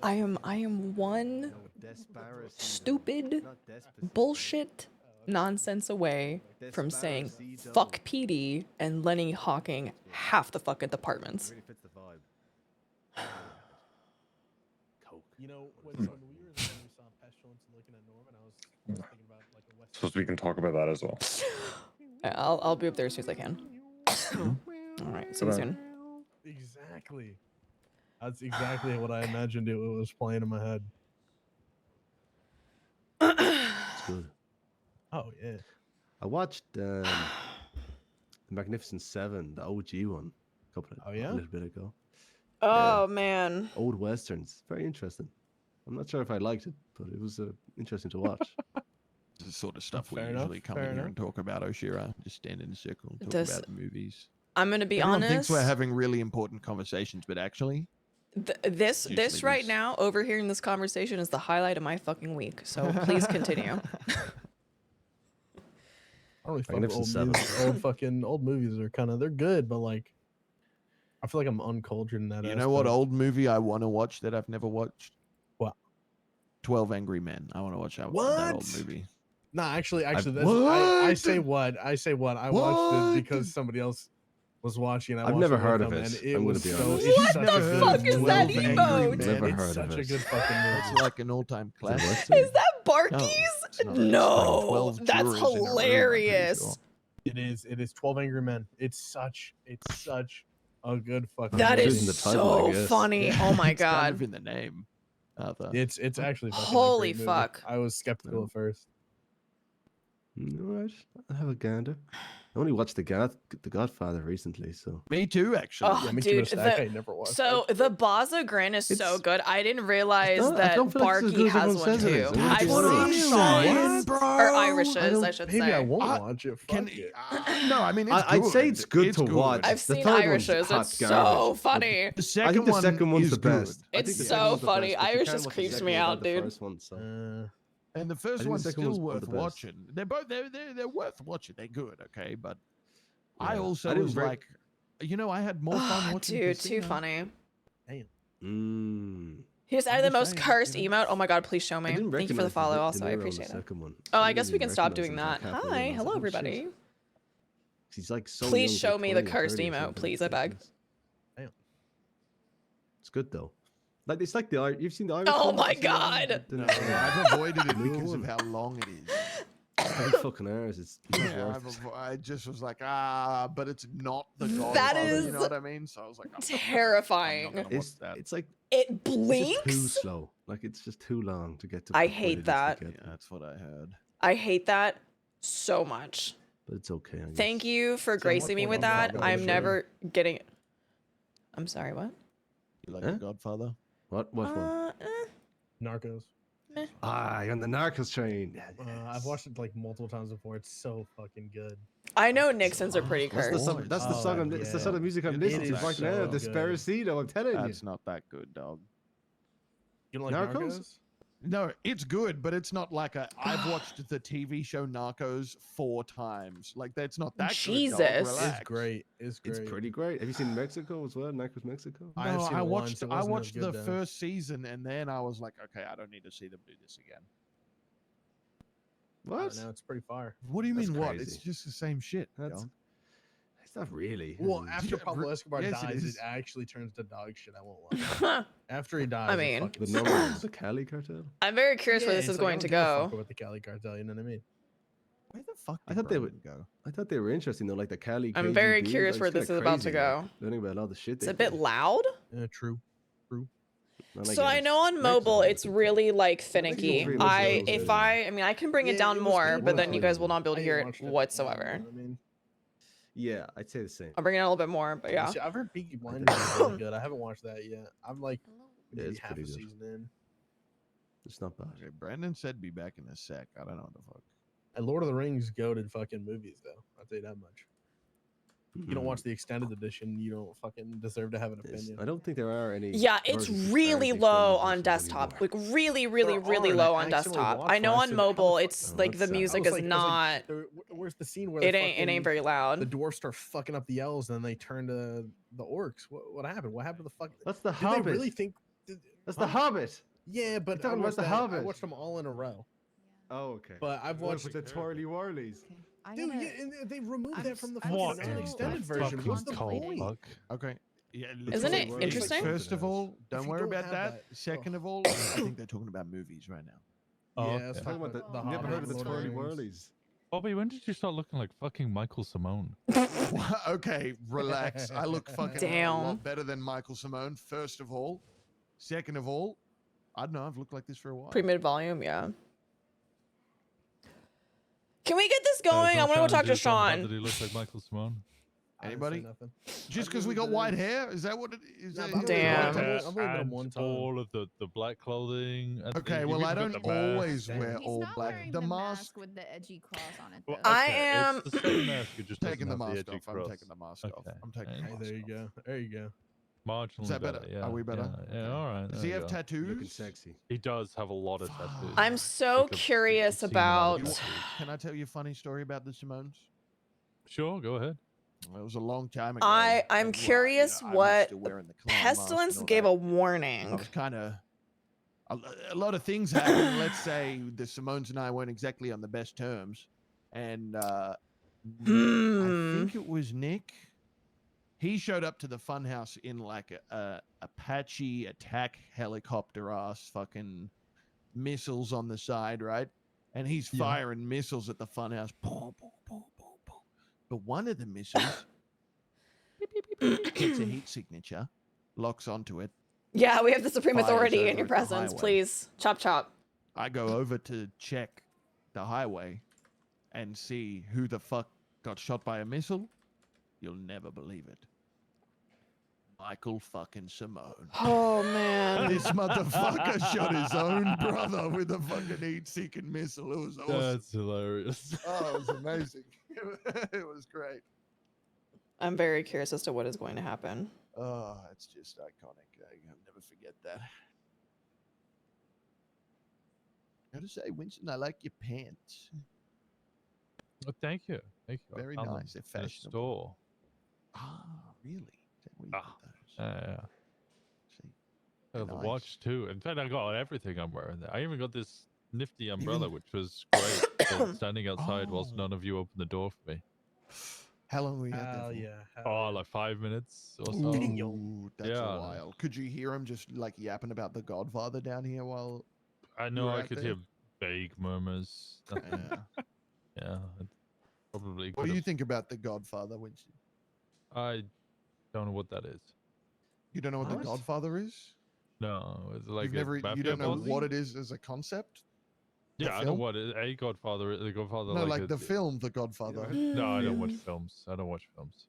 am one stupid bullshit nonsense away from saying fuck PD and Lenny Hawking half the fucking departments. Really fits the vibe. You know, when we were there, we saw Pestilence and looking at Norman, I was thinking about like a West. Suppose we can talk about that as well. I'll be up there as soon as I can. All right, see you soon. Exactly. That's exactly what I imagined it was playing in my head. It's good. Oh yeah. I watched The Magnificent Seven, the OG one, a little bit ago. Oh man. Old westerns, very interesting. I'm not sure if I liked it, but it was interesting to watch. It's the sort of stuff we Fair enough, usually come fair in here enough. and talk about, Oshiera. Just stand in a circle and talk This- about the movies. I'm gonna be Everyone honest. thinks we're having really important conversations, but actually, This usually right this. now, overhearing this conversation is the highlight of my fucking week. So please continue. I don't really fuck with Magnificent old Seven. movies. Old movies are kind of they're good, but like I feel like I'm uncultured in that. you know what aspect. old movie I want to watch that I've never watched? What? 12 Angry Men. I want to watch that old What? movie. Nah, actually, that's, I What? say what I watched it because somebody else was watching. I've never heard of it. It I'm gonna was be so. honest. It's What such the a good fuck is that 12 Angry emote? Men. Never It's heard of such a it. good fucking movie. It's like an all-time classic. Is that Barky's? it's not. It's No, like 12 that's jurors in a room, I'm pretty hilarious. sure. It is 12 Angry Men. It's such a good fucking. That movie. is in the title, I so guess. funny. Oh my It's kind of god. in the name. It's actually fucking a Holy great movie. fuck. I was skeptical at first. All right, I'll have a gander. I only watched The Godfather recently, so. Me too, actually. Oh, dude, so the Baza grin is so good. I didn't realize that don't feel like it's as good Barky as has everyone one says it is. too. I I've watched seen it. Sean's What, or bro? Irish's, I should Maybe say. I won't watch it. Fuck it. No, I mean, it's I'd good. say it's good to watch. I've The seen third one's Irish's. hot It's so garbage. funny. The I second think the one second one's is the best. good. I think It's the so second one's the funny. best, but you Irish can't just watch the creeps second me one out, without the dude. first one, so. And the I first think one's the second still one's one of worth the best. watching. They're both they're worth watching. They're good, okay. But I Yeah. also I didn't was break- like, you know, I had more fun watching. Dude, Casino. too funny. Mm. He just added the most cursed emote. Oh my god, please show I me. didn't Thank you for the recognize follow De also. I Niro on appreciate the it. second one. Oh, I didn't guess we even can stop recognize doing him that. until halfway Hi, in. I was hello like, oh, shit. everybody. He's like so Please young, show like me the 20 or cursed 30 or emote, something. please, I beg. Damn. It's good though. Like it's like you've seen the Irish. Oh one? my You've seen that one? god. No, I've avoided it New because of one. how long it is. It's 8 fucking hours. It's not Yeah, worth it. I just was like, but it's not the That Godfather. is You know what I mean? So I was like, I'm terrifying. not gonna watch that. It's like It it's blinks. just too slow. Like it's just too long to get to. I the point hate it is to that. get Yeah, to. that's what I had. I hate that so much. But it's okay. I guess. Thank you for gracing me with that. I'm never getting. I'm sorry. What? You like The Godfather? What? Which one? Narcos. You're on the Narcos train. I've watched it like multiple times before. It's so fucking good. I know Nixon's are pretty That's the cursed. song. That's the song. I'm, It's the sort of music I'm listening to is right now. so good. Desperacito. I'm telling you. That's not that good, dog. You don't like Narcos? Narcos? No, it's good, but it's not like I've watched the TV show Narcos 4 times. Like that's not that Jesus. good. Dog. It's Relax. great. It's great. It's pretty great. Have you seen Mexico as well? Narcos Mexico? I've No, seen I it watched. once. It I wasn't as watched good, the though. first season, and then I was like, okay, I don't need to see them do this again. What? No, it's pretty fire. What do you That's mean? What? crazy. It's just the same shit. That's. dog. It's not really. Well, I mean, after Pablo Escobar yes, it dies, it is. actually turns to dog shit. I won't lie. After he dies, I it mean- fucking the number sucks. is the Cali cartel. I'm very curious where Yeah, this it's is like, I going don't to give a fuck go. With the Cali cartel, you know what I mean? Where the fuck? I did thought they Brandon would go. I thought they were interesting though, like the Cali. I'm very KGB, curious like, where it's this kinda is about to crazy, like, go. learning about all the shit. It's they a bit do. loud. Yeah, true. So I know on mobile it's really like finicky. pretty much I mean I can bring it Yeah, down it was more, good but when then I you guys will not be able to I hear watched it it. whatsoever. I mean, Yeah, I'd say the same. I'll bring it down a little bit more, but yeah. see, I've heard Peaky Blinders is really good. I haven't watched that yet. I'm like Yeah, maybe it's half a pretty good. season in. It's not bad. Okay, Brandon said be back in a sec. I don't know what the fuck. And Lord of the Rings goated fucking movies though. I'll tell you that much. You don't watch the extended edition, you don't fucking deserve to have an opinion. I don't think there are any. Yeah, it's versions as really far as low extended on editions desktop. anymore. Like really, really, There really are, and low I on accidentally desktop. watched I know one. I on said, how the mobile fuck- it's Oh, like that's the sad. I music was is like- not. Where's the scene where It the ain't fucking- very loud. The dwarves start fucking up the elves, and then they turn to the orcs. What happened? What happened to the fuck? That's the Did Hobbit. they really think? That's the Hobbit. Yeah, but You're talking I about watched the that- Hobbit. I watched them all in a row. Oh, okay. But I've watched with the twirly whirlies. Dude, yeah, and they removed that from the What fucking in extended the version. What's the fucking point? fuck? Okay. Yeah, Isn't it listen, interesting? First of all, If don't you worry don't about have that. that- Second of all, I think they're talking about movies right now. Yeah, I'm it's talking about the. the Never Hobbit heard of the and Lord of twirly the Rings. whirlies. Bobby, when did you start looking like fucking Michael Simone? Okay, relax. I look fucking a Damn. lot better than Michael Simone, first of all. Second of all, I don't know, I've looked like this for a while. Pre-mid volume, yeah. Can we get this going? I want to go talk to Did Sean. he look like Michael Simone? Anybody? Nothing. Just because we got white hair? Is that what it is? Nah, that- but I'm Damn. only- I've only met him And one time. all of the black clothing. And Okay, you've well, I even don't got the mask. always wear He's all not black. wearing The the mask. with the edgy cross on it. Well, though. I okay, am- It's the same mask. It just Taking the doesn't have mask edgy off. I'm cross. taking the mask off. Okay. I'm taking the Hey, mask there you off. go. There you go. Marginally Is that better? Yeah, Are we better? Yeah, all right. Does there he we have go. tattoos? Looking sexy. He does have a lot of tattoos. I'm so Like a- curious I've seen a lot of about. tattoos. Can I tell you a funny story about the Simones? Sure, go ahead. It was a long time ago. I'm and, curious I was what still wearing the clown mask and Pestilence all gave that. a I warning. was kind of a lot of things happened. Let's say the Simones and I weren't exactly on the best terms, and I think it was Nick. He showed up to the funhouse in like a Apache attack helicopter ass fucking missiles on the side, right? And he's firing missiles at the funhouse. Boom, boom, boom, boom, boom. But one of the missiles hits a heat signature, locks onto it. Yeah, we have the Supreme Fires Authority over in your at the presence. highway. Please, chop chop. I go over to check the highway and see who the fuck got shot by a missile. You'll never believe it. Michael fucking Simone. Oh man. This motherfucker shot his own brother with a fucking heat-seeking missile. It was awesome. That's hilarious. Oh, it was amazing. It was great. I'm very curious as to what is going to happen. Oh, it's just iconic. I'll never forget that. I gotta say, Winston, I like your pants. Oh, thank you. Thank you. I Very found them nice. They're in a fashionable. store. Ah, really? Is that where you got those? Yeah. See, I got the nice. watch too. In fact, I got everything I'm wearing there. I even got this nifty umbrella, which was great. for standing outside whilst none of you opened the door for me. How long were you out there Hell for? yeah. Oh, like 5 minutes or so. Ooh, that's Yeah. a while. Could you hear him just like yapping about the Godfather down here while? I you know were I out could there? hear vague murmurs. Nothing. Yeah, it probably. What do could've- you think about the Godfather, Winston? I don't know what that is. You don't know what the What? Godfather is? No, it's like You've never, a you don't know mafia what boss? it is as a concept? The Yeah, I know film? what a Godfather is. The Godfather. No, like a- the film, The Godfather. No, I don't watch films. I don't watch films.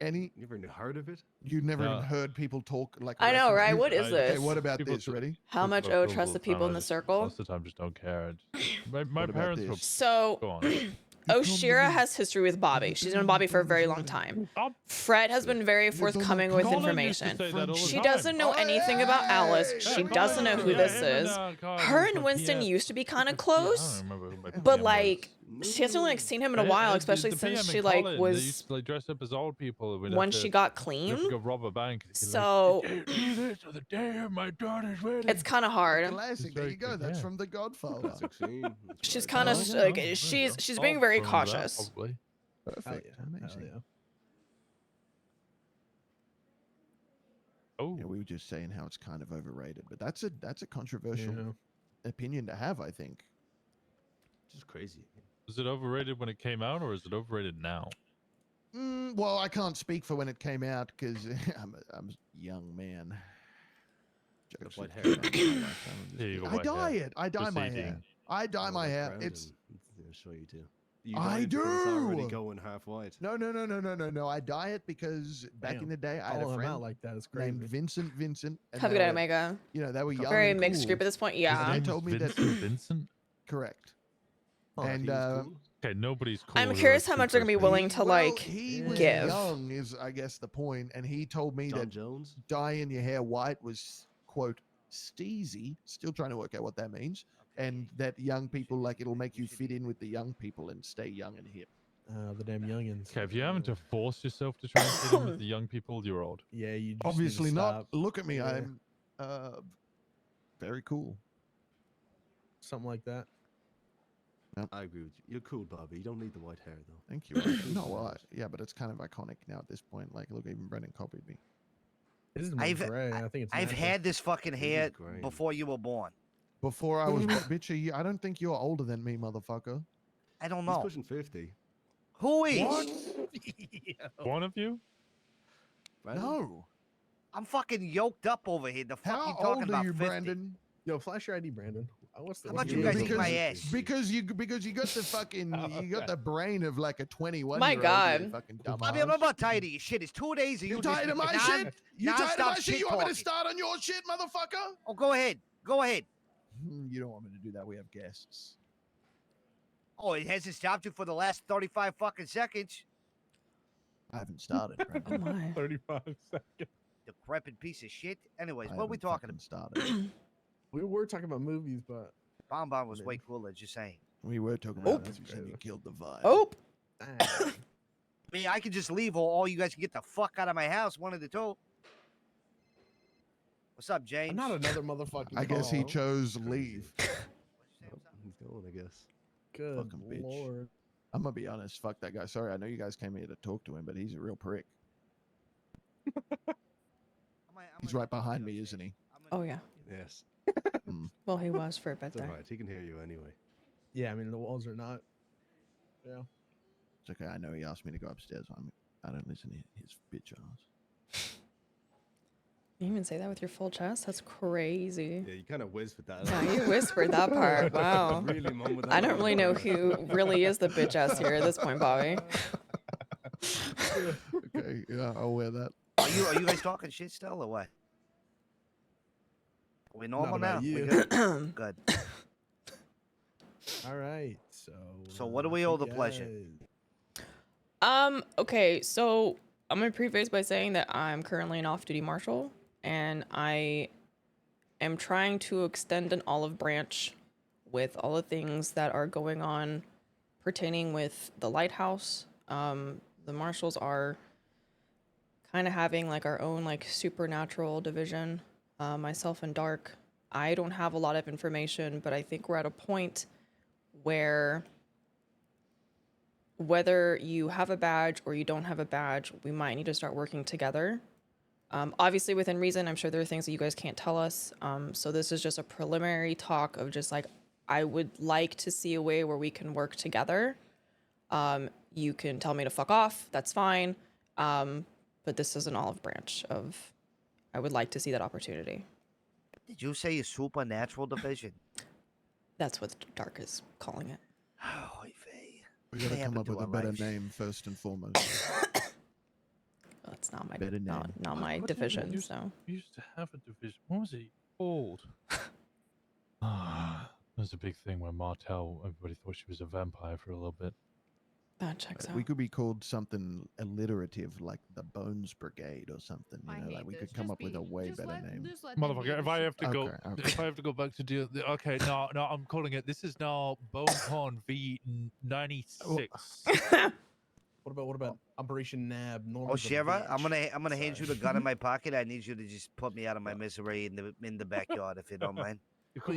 Any? You ever heard of it? You never No. even heard people talk like. I know, reference right? you? What is Okay, this? what about People this? t- Ready? How talk much about O films trust all the time, people I in the just- circle? Most of the time, just don't care. My What about parents this? were. So, Go on. Oshira has history with Bobby. She's known Bobby for a very long time. Fred has been very forthcoming with Colin used to information. say that all the She time. doesn't know anything about Alice. She doesn't know who this is. Colin Her from and Winston PM used to be kind of I close, don't remember who my but PM like was. she hasn't like seen him in a while, especially the since PM she and like Colin, they was used to like dress up as old people. and we'd when have she to- got we'd have to clean. go rob a bank. and he'd be So like, do this or the day of my daughter's wedding. it's kind of hard. Classic. There you go. That's yeah. from The Godfather. She's kind of Oh, yeah, like there you she's go. being I'll very remember that, cautious. probably. Perfect. Hell Amazing. yeah. Oh, Yeah, we were just saying how it's kind of overrated, but that's a controversial Yeah. opinion to have, I think. Just crazy. was it overrated when it came out, or is it overrated now? Well, I can't speak for when it came out because I'm a young man. Jokes white with hair. that in my lifetime, I'm just Here you kidding. go, I white dye hair. it. I dye my hair. Proceeding. I dye my hair. It's I'll show you too. You I dye it because It's already do. going half white. No. I dye it because back in Damn. the day I had Calling a him friend out like that is named crazy. Vincent. And Have a they good were- Omega. You know, they were young Very and mixed cool. group at this point. His Yeah. name told was me that- Vincent. Vincent. Correct. Oh, and he's cool. Okay, nobody's cool. I'm with curious those how two much they're gonna be first willing names. to Well, like he was give. young, is I guess the point, and he told me John that Jones. dyeing your hair white was quote steezy. Still trying to work out what that means, and that young people like it'll make you fit in with the young people and stay young and hip. The damn youngins. Okay, if you're having to force yourself to try and fit in with the young people, you're old. Yeah, you just Obviously need to not. stop. Look at me, Yeah. I'm very cool. Something like that. I agree with you. You're cool, Bobby. You don't need the white hair though. Thank you. No, well, yeah, but it's kind of iconic now at this point. Like, look, even Brendan copied me. This is more gray. I think it's. I've natural. had this fucking This hair is great. before you were born. Before I was bitchy, I don't think you're older than me, motherfucker. I don't He's know. pushing 50. Who is? One of you? Brandon? No. I'm fucking yoked up over here. The fuck How you talking old about? are you, 50? Brandon? Yo, flash your ID, Brandon. What's the? How about what's you the- guys eat my ass? Because you got the fucking you got the brain of like a 21. My year old, God. you fucking Bobby, I'm dumbass. not tired of your shit. It's 2 days of you. You tired of my shit? You tired of my shit? You want me to start on your shit, motherfucker? Oh, go ahead. Go ahead. You don't want me to do that. We have guests. Oh, it hasn't stopped you for the last 35 fucking seconds. I haven't started. Oh my. 35 seconds. Decrepit piece of shit. Anyways, I what are we haven't talking fucking about? started. We were talking about movies, but Bomb Bomb was way cooler, just saying. We were talking about this. You said you killed the vibe. Oh. I mean, I could just leave, or all you guys can get the fuck out of my house, one of the two. What's up, James? not another motherfucking. I guess he call. chose leave. He's going, I guess. Good fucking bitch. lord. I'm gonna be honest. Fuck that guy. Sorry, I know you guys came here to talk to him, but he's a real prick. He's right behind me, isn't he? Oh yeah. Yes. Well, he was for a bit It's there. alright. He can hear you anyway. Yeah, I mean the walls are not. Yeah. It's okay. I know he asked me to go upstairs. I don't listen to his bitch ass. You even say that with your full chest? That's crazy. Yeah, you kind of whispered that. Yeah, you whispered that part. Wow. Really mumbled that I don't one. really know who really is the bitch ass here at this point, Bobby. Okay, yeah, I'll wear that. Are you guys talking shit still or what? Are we normal now? about We you. good? Good. All right. So what do we owe the pleasure? Okay, so I'm gonna preface by saying that I'm currently an off-duty marshal, and I am trying to extend an olive branch with all the things that are going on pertaining with the lighthouse. The marshals are kind of having like our own like supernatural division. Myself and Dark, I don't have a lot of information, but I think we're at a point where whether you have a badge or you don't have a badge, we might need to start working together. Obviously within reason, I'm sure there are things that you guys can't tell us. So this is just a preliminary talk of just like, I would like to see a way where we can work together. You can tell me to fuck off, that's fine. But this is an olive branch of, I would like to see that opportunity. Did you say a supernatural division? That's what Dark is calling it. Oh, We gotta come up with a better name first and foremost. Well, it's not my Better not name. my What division, used, so. We used to have a division. What was it called? It was a big thing when Martel, everybody thought she was a vampire for a little bit. That checks out. We could be called something alliterative, like the Bones Brigade or something. You know, like we could come up with a way better name. Motherfucker, if I have to go, Okay. if I have to go back to do, okay, no, I'm calling it. This is now Bone Con V96. What about Operation Nab? Oshiera, I'm gonna hand you the gun in my pocket. I need you to just put me out of my misery in the backyard, if you don't mind. I'm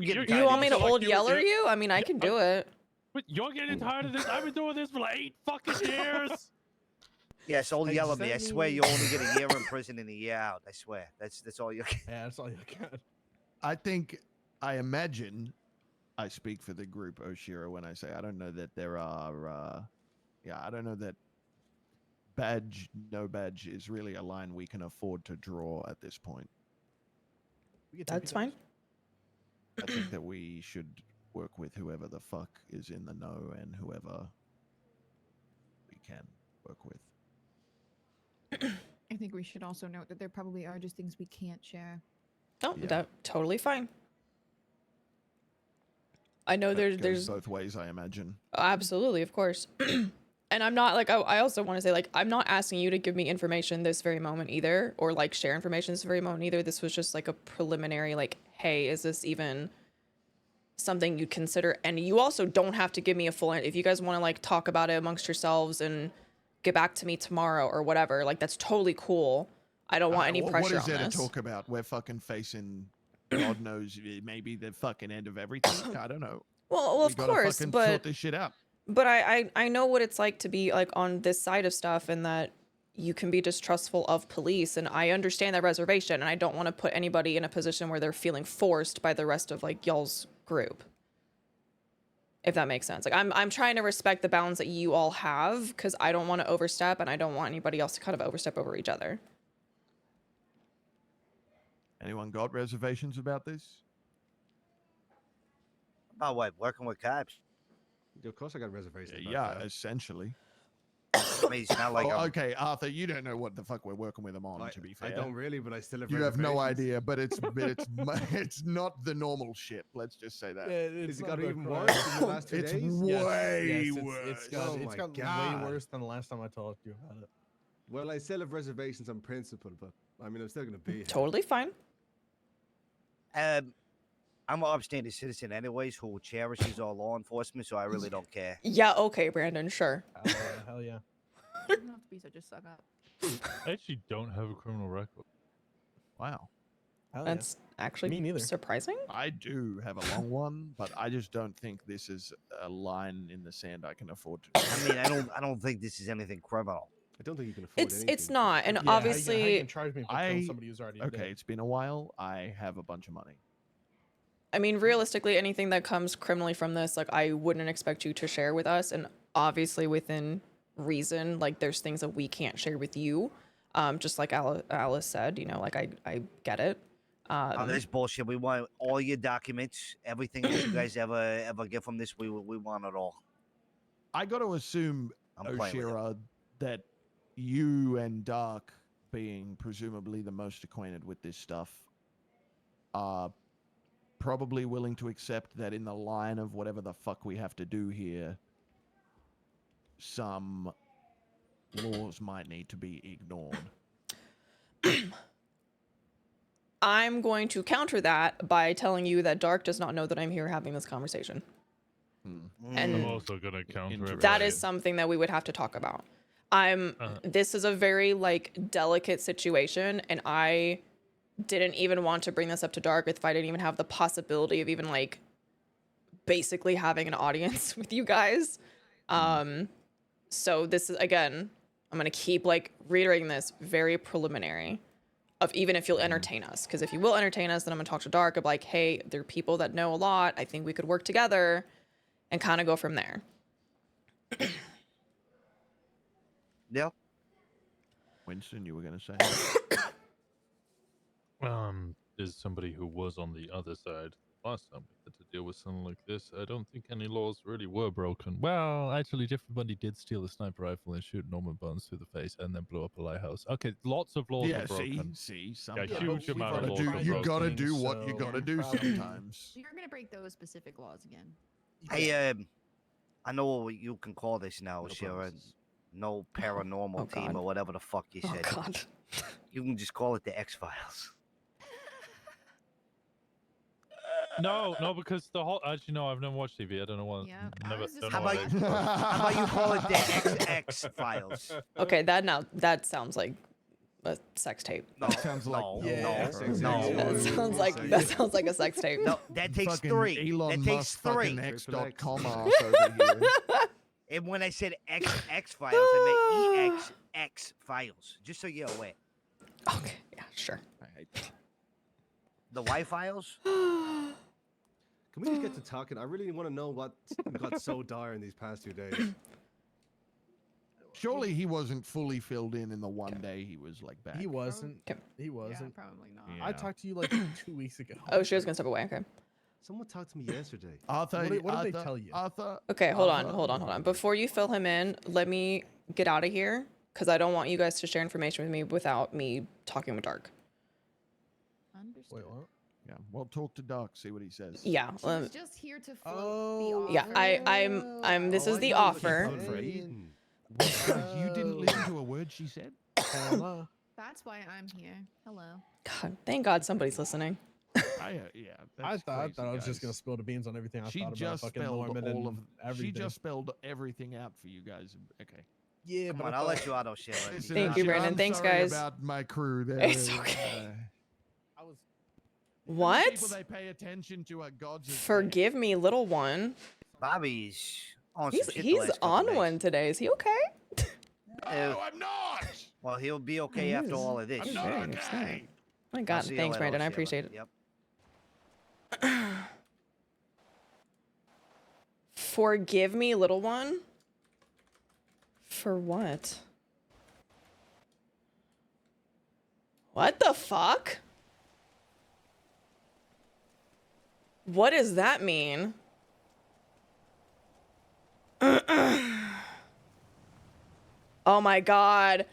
getting You want me to old yeller you? I mean, I can do it. But you're getting tired of this? I've been doing this for like 8 fucking years. Yes, old Hey, yell does at me. that I swear mean- you only get a year in prison and a year out. I swear. That's all you get. Yeah, that's all you got. I imagine, I speak for the group Oshiera when I say I don't know that there are, I don't know that badge, no badge is really a line we can afford to draw at this point. That's fine. I think that we should work with whoever the fuck is in the know and whoever we can work with. I think we should also note that there probably are just things we can't share. No, that's totally fine. I know there's both ways, I imagine. Absolutely, of course. And I'm not like, I also want to say, like, I'm not asking you to give me information this very moment either, or like share information this very moment either. This was just like a preliminary, like, hey, is this even something you'd consider? And you also don't have to give me a full, if you guys want to like talk about it amongst yourselves and get back to me tomorrow or whatever, like that's totally cool. I don't want any pressure What is on there this. to talk about? We're fucking facing, God knows, maybe the fucking end of everything. I don't know. Well, We of gotta course, fucking but sort this shit out. But I know what it's like to be like on this side of stuff, and that you can be distrustful of police, and I understand that reservation, and I don't want to put anybody in a position where they're feeling forced by the rest of like y'all's group. If that makes sense. Like I'm trying to respect the bounds that you all have, because I don't want to overstep, and I don't want anybody else to kind of overstep over each other. Anyone got reservations about this? Oh, what? Working with cops? Of course, I got reservations. Yeah, essentially. I mean, it's not like Oh, I'm- okay, Arthur, you don't know what the fuck we're working with them on. To be fair, I don't really, but I still have. You have no reservations. idea, but it's not the normal shit. Let's just say that. Is it got even crime. worse in the last 2 It's days? way Yes, worse. It's got, Oh it's my got God. way worse than the last time I talked to you about it. Well, I still have reservations on principle, but I mean, I'm still gonna be here. Totally fine. I'm an upstanding citizen anyways who cherishes all law enforcement, so I really don't care. Yeah, okay, Brandon, sure. Hell yeah. You don't have to be such a suck up. I actually don't have a criminal record. Wow. That's actually Me neither. surprising. I do have a long one, but I just don't think this is a line in the sand I can afford to. I mean, I don't think this is anything criminal. I don't think you can afford It's not, and Yeah, obviously how you can charge me for killing somebody who's already Okay, dead. it's been a while. I have a bunch of money. I mean, realistically, anything that comes criminally from this, like, I wouldn't expect you to share with us. And obviously, within reason, like, there's things that we can't share with you. Just like Alice said, you know, like I get it. This bullshit. We want all your documents, everything that you guys ever get from this. We want it all. I got to assume, I'm playing with it. Oshiera, that you and Dark, being presumably the most acquainted with this stuff, are probably willing to accept that in the line of whatever the fuck we have to do here, some laws might need to be ignored. I'm going to counter that by telling you that Dark does not know that I'm here having this conversation. And I'm also gonna counter it. that is something that we would have to talk about. This is a very like delicate situation, and I didn't even want to bring this up to Dark if I didn't even have the possibility of even like basically having an audience with you guys. So this is, again, I'm gonna keep like reiterating this, very preliminary of even if you'll entertain us, because if you will entertain us, then I'm gonna talk to Dark of like, hey, there are people that know a lot, I think we could work together and kind of go from there. Yeah. Winston, you were going to say? As somebody who was on the other side last time we had to deal with something like this, I don't think any laws really were broken. Well, actually, everybody did steal a sniper rifle and shoot Norman Barnes through the face and then blow up a lighthouse. Okay, lots of laws were broken. See, yeah, huge amount of laws were You broken. gotta do what you gotta do sometimes. You're gonna break those specific laws again. Hey, I know what you can call this now, Sharon. No paranormal team or whatever the fuck you said. God. You can just call it the X-Files. No, because the whole. Actually, no, I've never watched TV. I don't know what. Yeah, never. Don't How know about, what how about you call it the XX Files? Okay, that sounds like a sex tape. No, that sounds like That sounds like a sex tape. No, that takes Fucking three. Elon That takes Musk three. fucking X.com ass over here. And when I said XX Files, I meant EXX Files. Just so you're aware. Okay, yeah, sure. The Y Files? Can we just get to talking? I really want to know what got so dire in these past 2 days. Surely he wasn't fully filled in the one day he was like back. He wasn't. He wasn't. Yeah, probably not. I talked to you like 2 weeks ago. Oh, she was gonna step away. Okay. Someone talked to me yesterday. Arthur, what did they tell you? Arthur. Okay, hold on. Before you fill him in, let me get out of here because I don't want you guys to share information with me without me talking with Dark. Wait, what? Yeah, well, talk to Doc, see what he says. Yeah. She's just here to float the Yeah, offer. I'm. This is the offer. You didn't listen to a word she said? That's why I'm here. Hello. God, thank God somebody's listening. I thought I was just gonna spill the beans on everything I She thought about just fucking spelled Norman all of. and everything. She just spelled everything out for you guys. Okay. Yeah, Come but on, I'll let you out, O'Shea. Listen, Thank you, Brandon. I'm Thanks, sorry guys. About my crew, there. It's okay. The What? people they pay attention to are gods. Forgive me, little one. Bobby's on He's some shit the he's last couple on days. one today. Is he okay? No, I'm not. Well, he'll be okay after all of this. I'm not okay. My I'll God, see you thanks, later, Brandon. I O'Shea. appreciate it. Yep. Forgive me, little one. For what? What the fuck? What does that mean? Oh my God.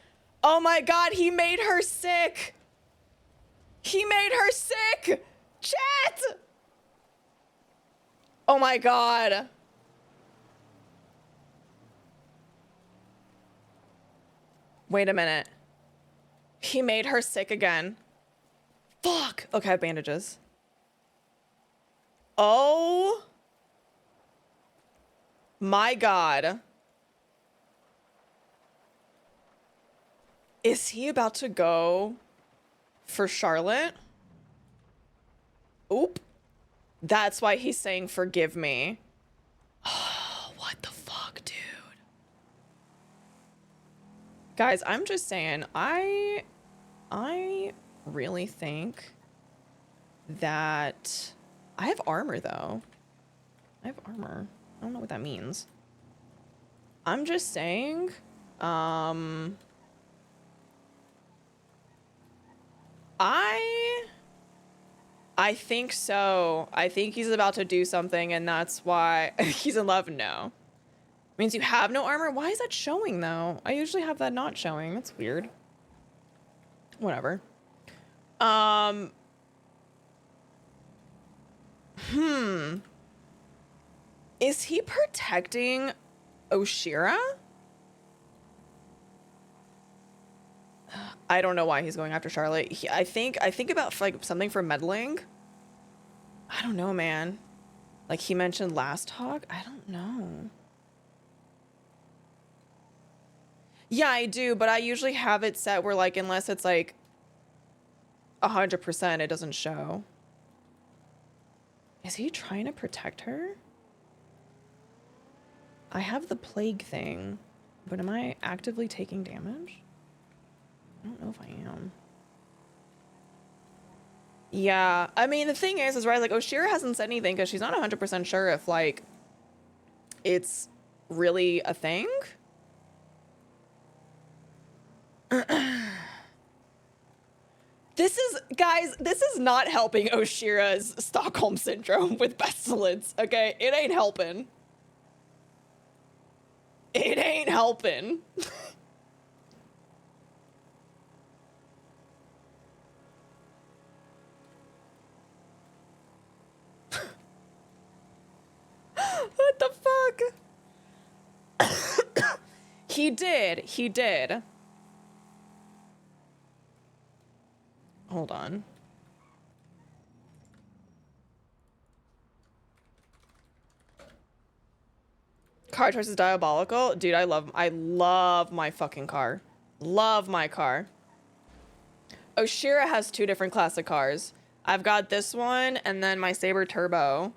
Oh my God, he made her sick. He made her sick. Chat. Oh my God. Wait a minute. He made her sick again. Fuck. Okay, I have bandages. Oh my God. Is he about to go for Charlotte? Oop. That's why he's saying forgive me. Oh, what the fuck, dude? Guys, I'm just saying, I really think that I have armor though. I have armor. I don't know what that means. I'm just saying, I think so. I think he's about to do something, and that's why he's in love. No. Means you have no armor? Why is that showing, though? I usually have that not showing. That's weird. Whatever. Is he protecting Oshiera? I don't know why he's going after Charlotte. I think about like something for meddling. I don't know, man. Like he mentioned last talk. I don't know. Yeah, I do, but I usually have it set where like unless it's like 100%, it doesn't show. Is he trying to protect her? I have the plague thing, but am I actively taking damage? I don't know if I am. Yeah, I mean, the thing is right, like, Oshiera hasn't said anything because she's not 100% sure if, like, it's really a thing. This is, guys, this is not helping Oshiera's Stockholm Syndrome with pestilence, okay? It ain't helping. It ain't helping. What the fuck? He did. Hold on. Car choice is diabolical. Dude, I love my fucking car. Love my car. Oshiera has two different classic cars. I've got this one and then my Sabre Turbo.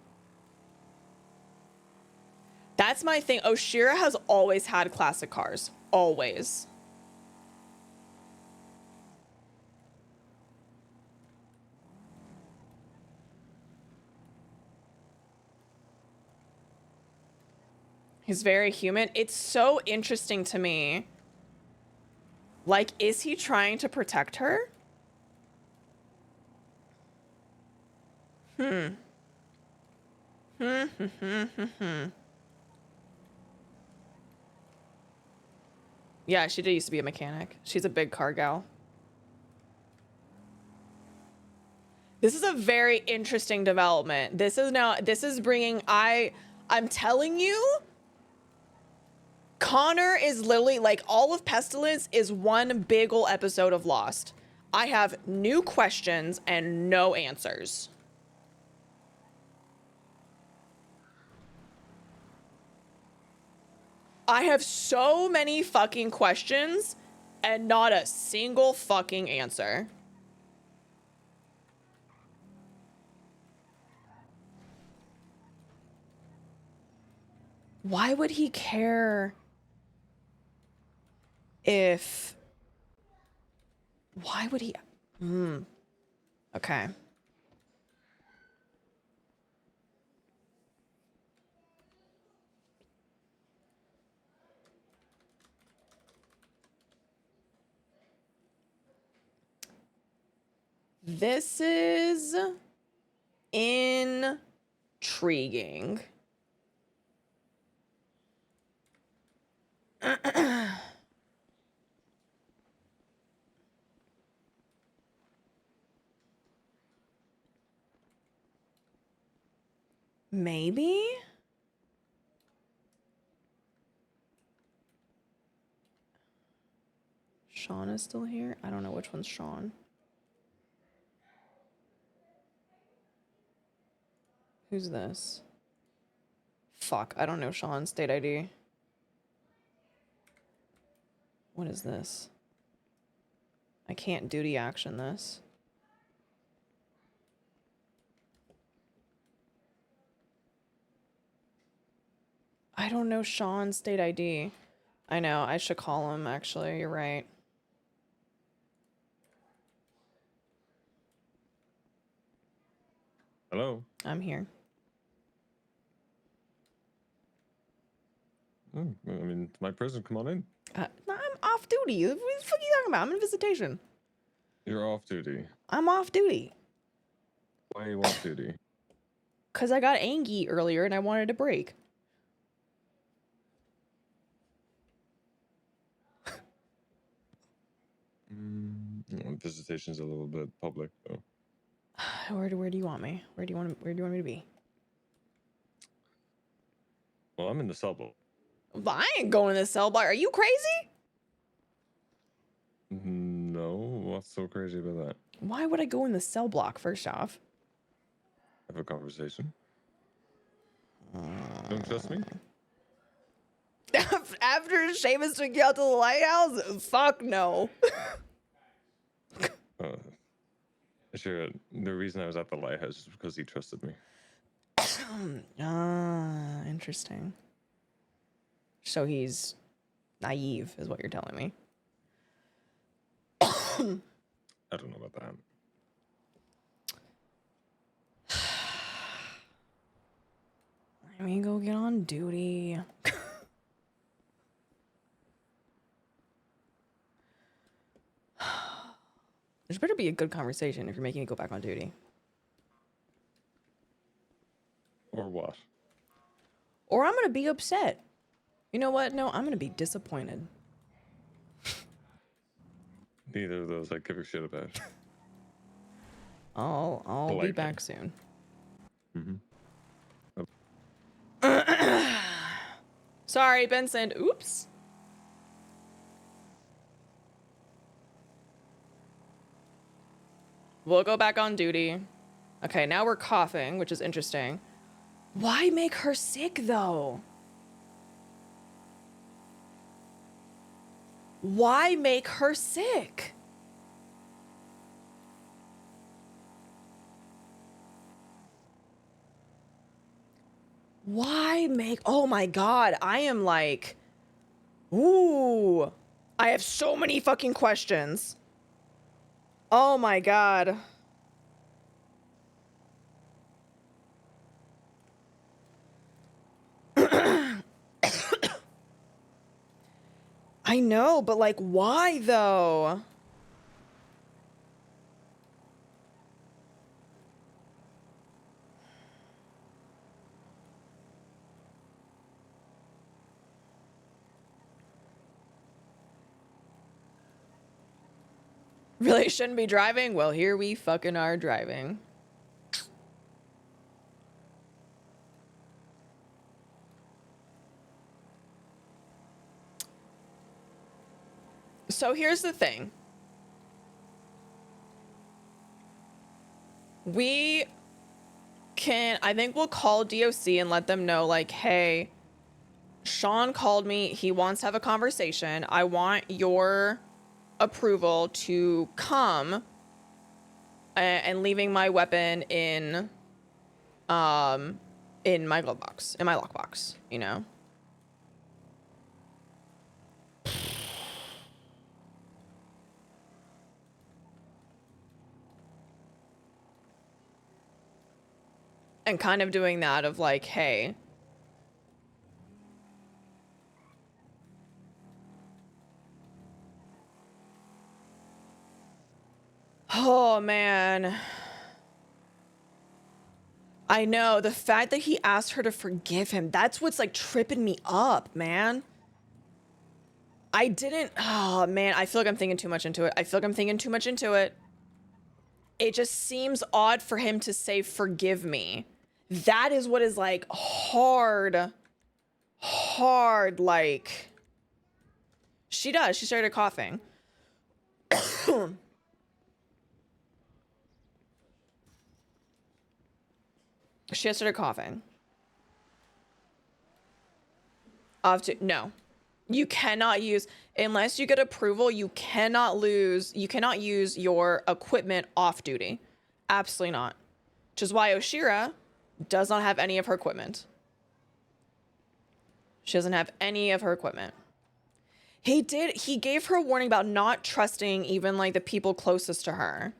That's my thing. Oshiera has always had classic cars. Always. He's very human. It's so interesting to me. Like, is he trying to protect her? Yeah, she did used to be a mechanic. She's a big car gal. This is a very interesting development. This is bringing, I'm telling you, Connor is literally like all of Pestilence is one big ol' episode of Lost. I have new questions and no answers. I have so many fucking questions and not a single fucking answer. Why would he care if... Why would he... Okay. This is intriguing. Maybe? Sean is still here? I don't know which one's Sean. Who's this? Fuck, I don't know Sean's state ID. What is this? I can't duty action this. I don't know Sean's state ID. I know, I should call him actually, you're right. Hello. I'm here. I mean, it's my present. Come on in. No, I'm off duty. What the fuck are you talking about? I'm in visitation. You're off duty. I'm off duty. Why are you off duty? Because I got angry earlier and I wanted a break. Visitation's a little bit public, though. Where do you want me? Where do you want me to be? Well, I'm in the cell block. I ain't going to the cell block. Are you crazy? No, what's so crazy about that? Why would I go in the cell block, first off? Have a conversation. Don't trust me? After Seamus took you out to the lighthouse? Fuck no. Sure, the reason I was at the lighthouse is because he trusted me. Interesting. So he's naive, is what you're telling me. I don't know about that. Let me go get on duty. There's better be a good conversation if you're making me go back on duty. Or what? Or I'm gonna be upset. You know what? No, I'm gonna be disappointed. Neither of those I give a shit about. I'll be back soon. Sorry, Benson. Oops. We'll go back on duty. Okay, now we're coughing, which is interesting. Why make her sick, though? Why make her sick? Why make... Oh my god, I am like... Ooh. I have so many fucking questions. Oh my god. I know, but like, why though? Really shouldn't be driving? Well, here we fucking are driving. So here's the thing. We can, I think we'll call DOC and let them know, like, hey, Sean called me. He wants to have a conversation. I want your approval to come and leaving my weapon in my glove box, in my lockbox, you know? And kind of doing that of like, hey, oh man. I know, the fact that he asked her to forgive him, that's what's like tripping me up, man. I didn't, oh man, I feel like I'm thinking too much into it. It just seems odd for him to say, forgive me. That is what is like hard, like, she started coughing. She started coughing. No. You cannot use, unless you get approval, you cannot use your equipment off duty. Absolutely not. Which is why Oshiera does not have any of her equipment. She doesn't have any of her equipment. He gave her a warning about not trusting even like the people closest to her.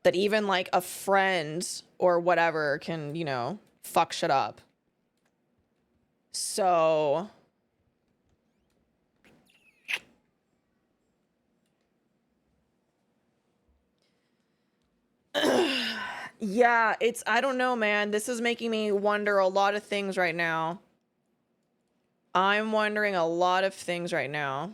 That even like a friend or whatever can, you know, fuck shit up. So Yeah, I don't know, man. This is making me wonder a lot of things right now. I'm wondering a lot of things right now.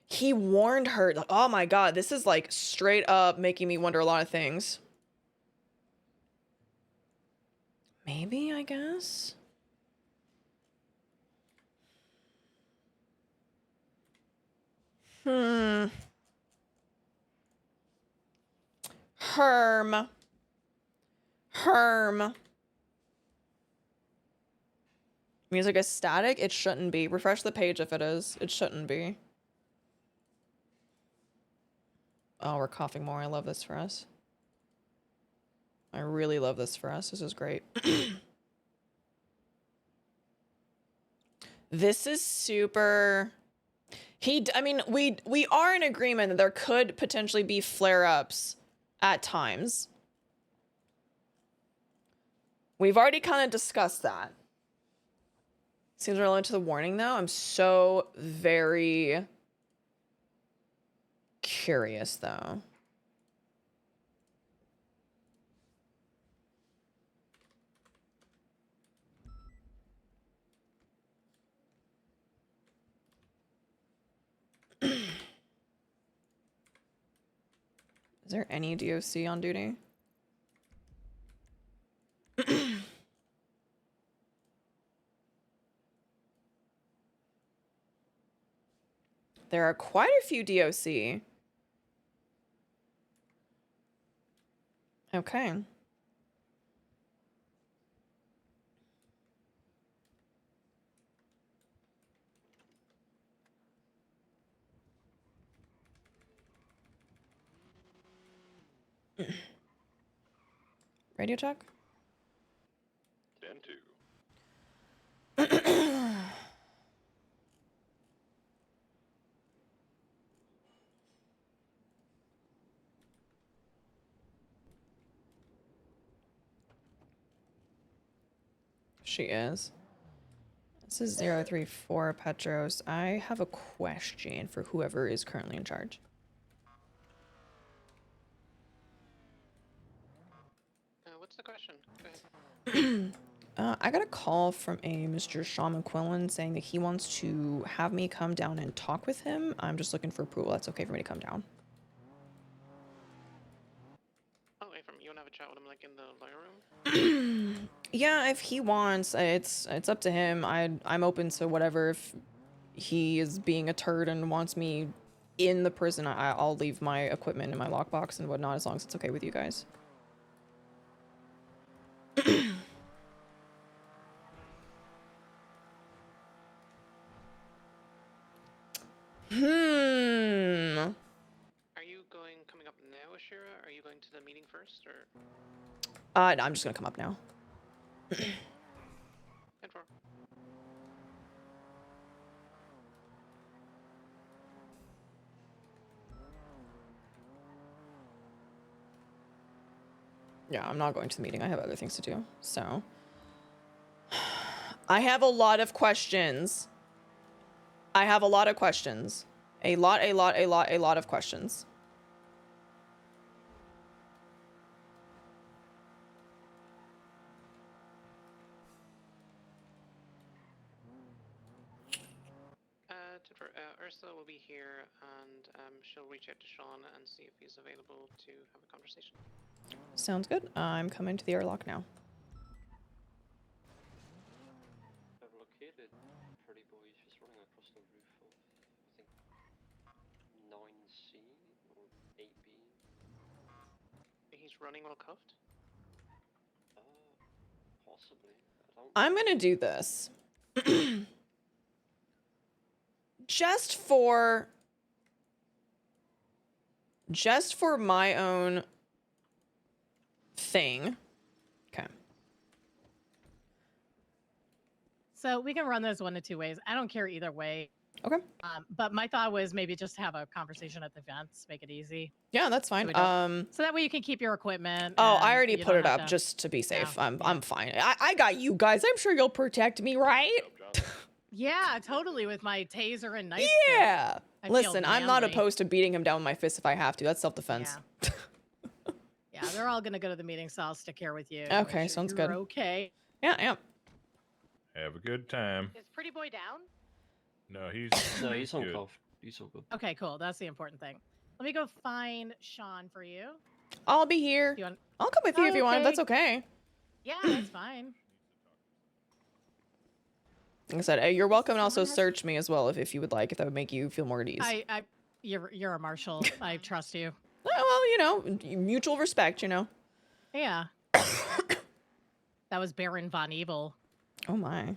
He warned her. Like, oh my god, this is like straight up making me wonder a lot of things. Maybe, I guess. Herm. Music is static? It shouldn't be. Refresh the page if it is. It shouldn't be. Oh, we're coughing more. I love this for us. I really love this for us. This is great. This is super... I mean, we are in agreement that there could potentially be flare-ups at times. We've already kind of discussed that. Seems relevant to the warning, though. I'm so very curious, though. Is there any DOC on duty? There are quite a few DOC. Okay. Radio check? 10-2. She is. This is 034 Petros. I have a question for whoever is currently in charge. What's the question? Go ahead. I got a call from a Mr. Sean McQuillan saying that he wants to have me come down and talk with him. I'm just looking for approval. That's okay for me to come down. Oh, Ephraim, you wanna have a chat with him like in the lawyer room? Yeah, if he wants, it's up to him. I'm open to whatever. If he is being a turd and wants me in the prison, I'll leave my equipment in my lockbox and whatnot, as long as it's okay with you guys. Are you coming up now, Oshiera? Are you going to the meeting first, or? No, I'm just gonna come up now. 10-4. Yeah, I'm not going to the meeting. I have other things to do. So I have a lot of questions. I have a lot of questions. A lot of questions. Ursula will be here, and she'll reach out to Sean and see if he's available to have a conversation. Sounds good. I'm coming to the airlock now. I've located Pretty Boy. He's running across the roof of, I think, 9C or 8B. He's running while cuffed? Possibly. I'm gonna do this. Just for my own thing. Okay. So we can run this one of two ways. I don't care either way. Okay. But my thought was maybe just have a conversation at the events, make it easy. Yeah, that's fine. So that way you can keep your equipment. Oh, I and already you put don't it have up to- just to be safe. I'm fine. I got you guys. I'm sure you'll protect me, right? Yeah, totally. With my taser and knife. Yeah. fist. I feel Listen, I'm not manly. opposed to beating him down with my fist if I have to. That's self-defense. Yeah. Yeah, they're all gonna go to the meeting, so I'll stick here with you. to make Okay, sure sounds you're good. Okay. Yeah, yeah. Have a good time. Is Pretty Boy down? No, he's No, he's on good. call. He's all good. Okay, cool. That's the important thing. Let me go find Sean for you. I'll be here. You want... I'll come with you if you want. That's okay. Yeah, that's fine. Like I said, you're welcome to also search me as well if you would like, if that would make you feel more at ease. You're a marshal. I trust you. Well, you know, mutual respect, you know. Yeah. That was Baron Von Evil. Oh my.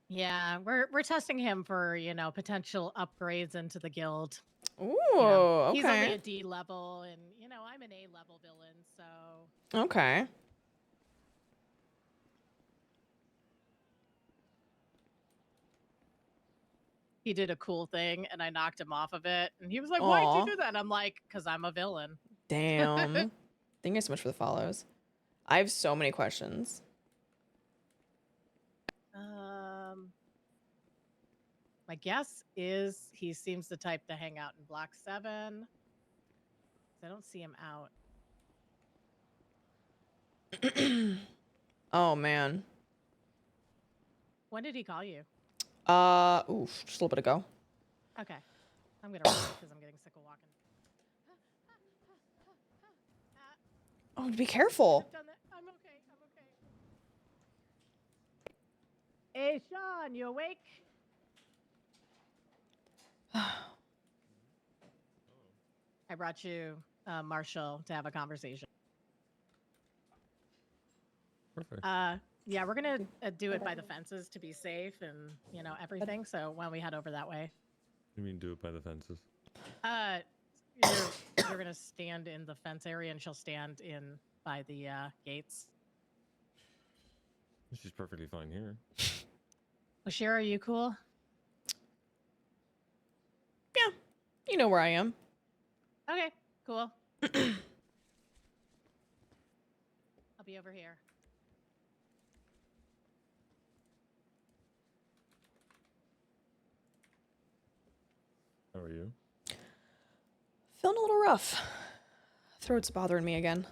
Yeah, we're testing him for, you know, potential upgrades into the guild. Ooh, okay. He's only okay. a D level, and you know I'm an A level villain, so. Okay. He did a cool thing, and I knocked him off of it, and he was like, "Why'd Aw. you do that?" I'm like, "Cause I'm a villain." Damn. Thank you so much for the follows. I have so many questions. My guess is he seems the type to hang out in Block 7. I don't see him out. Oh man. When did he call you? Oof, just a little bit ago. Okay. I'm gonna run because I'm getting sick of walking. Oh, be careful. I've done that. I'm okay. I'm okay. Hey, Sean, you awake? I brought you Marshal to have a conversation. Perfect. Yeah, we're gonna do it by the fences to be safe and you know everything. So why don't we head over that way? You mean do it by the fences? You're gonna stand in the fence area, and she'll stand in by the gates. She's perfectly fine here. Oshiera, are you cool? Yeah, you know where I am. Okay, cool. I'll be over here. How are you? Feeling a little rough. Throat's bothering me again.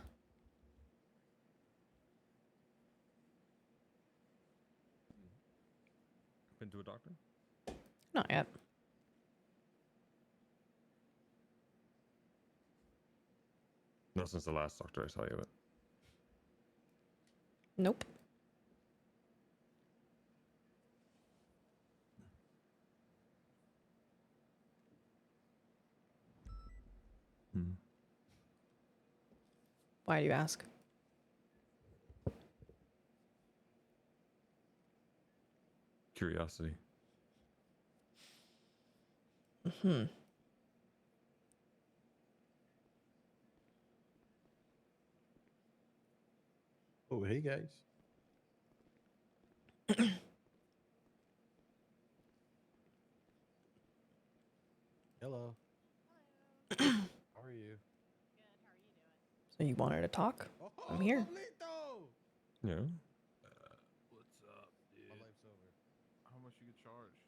Been to a doctor? Not yet. No, since the last doctor I saw you at. Nope. Why do you ask? Curiosity. Hmm. Oh, hey guys. Hello. How are you? So you wanted to talk? I'm here. Yeah. What's up, dude? My life's over. How much you get charged?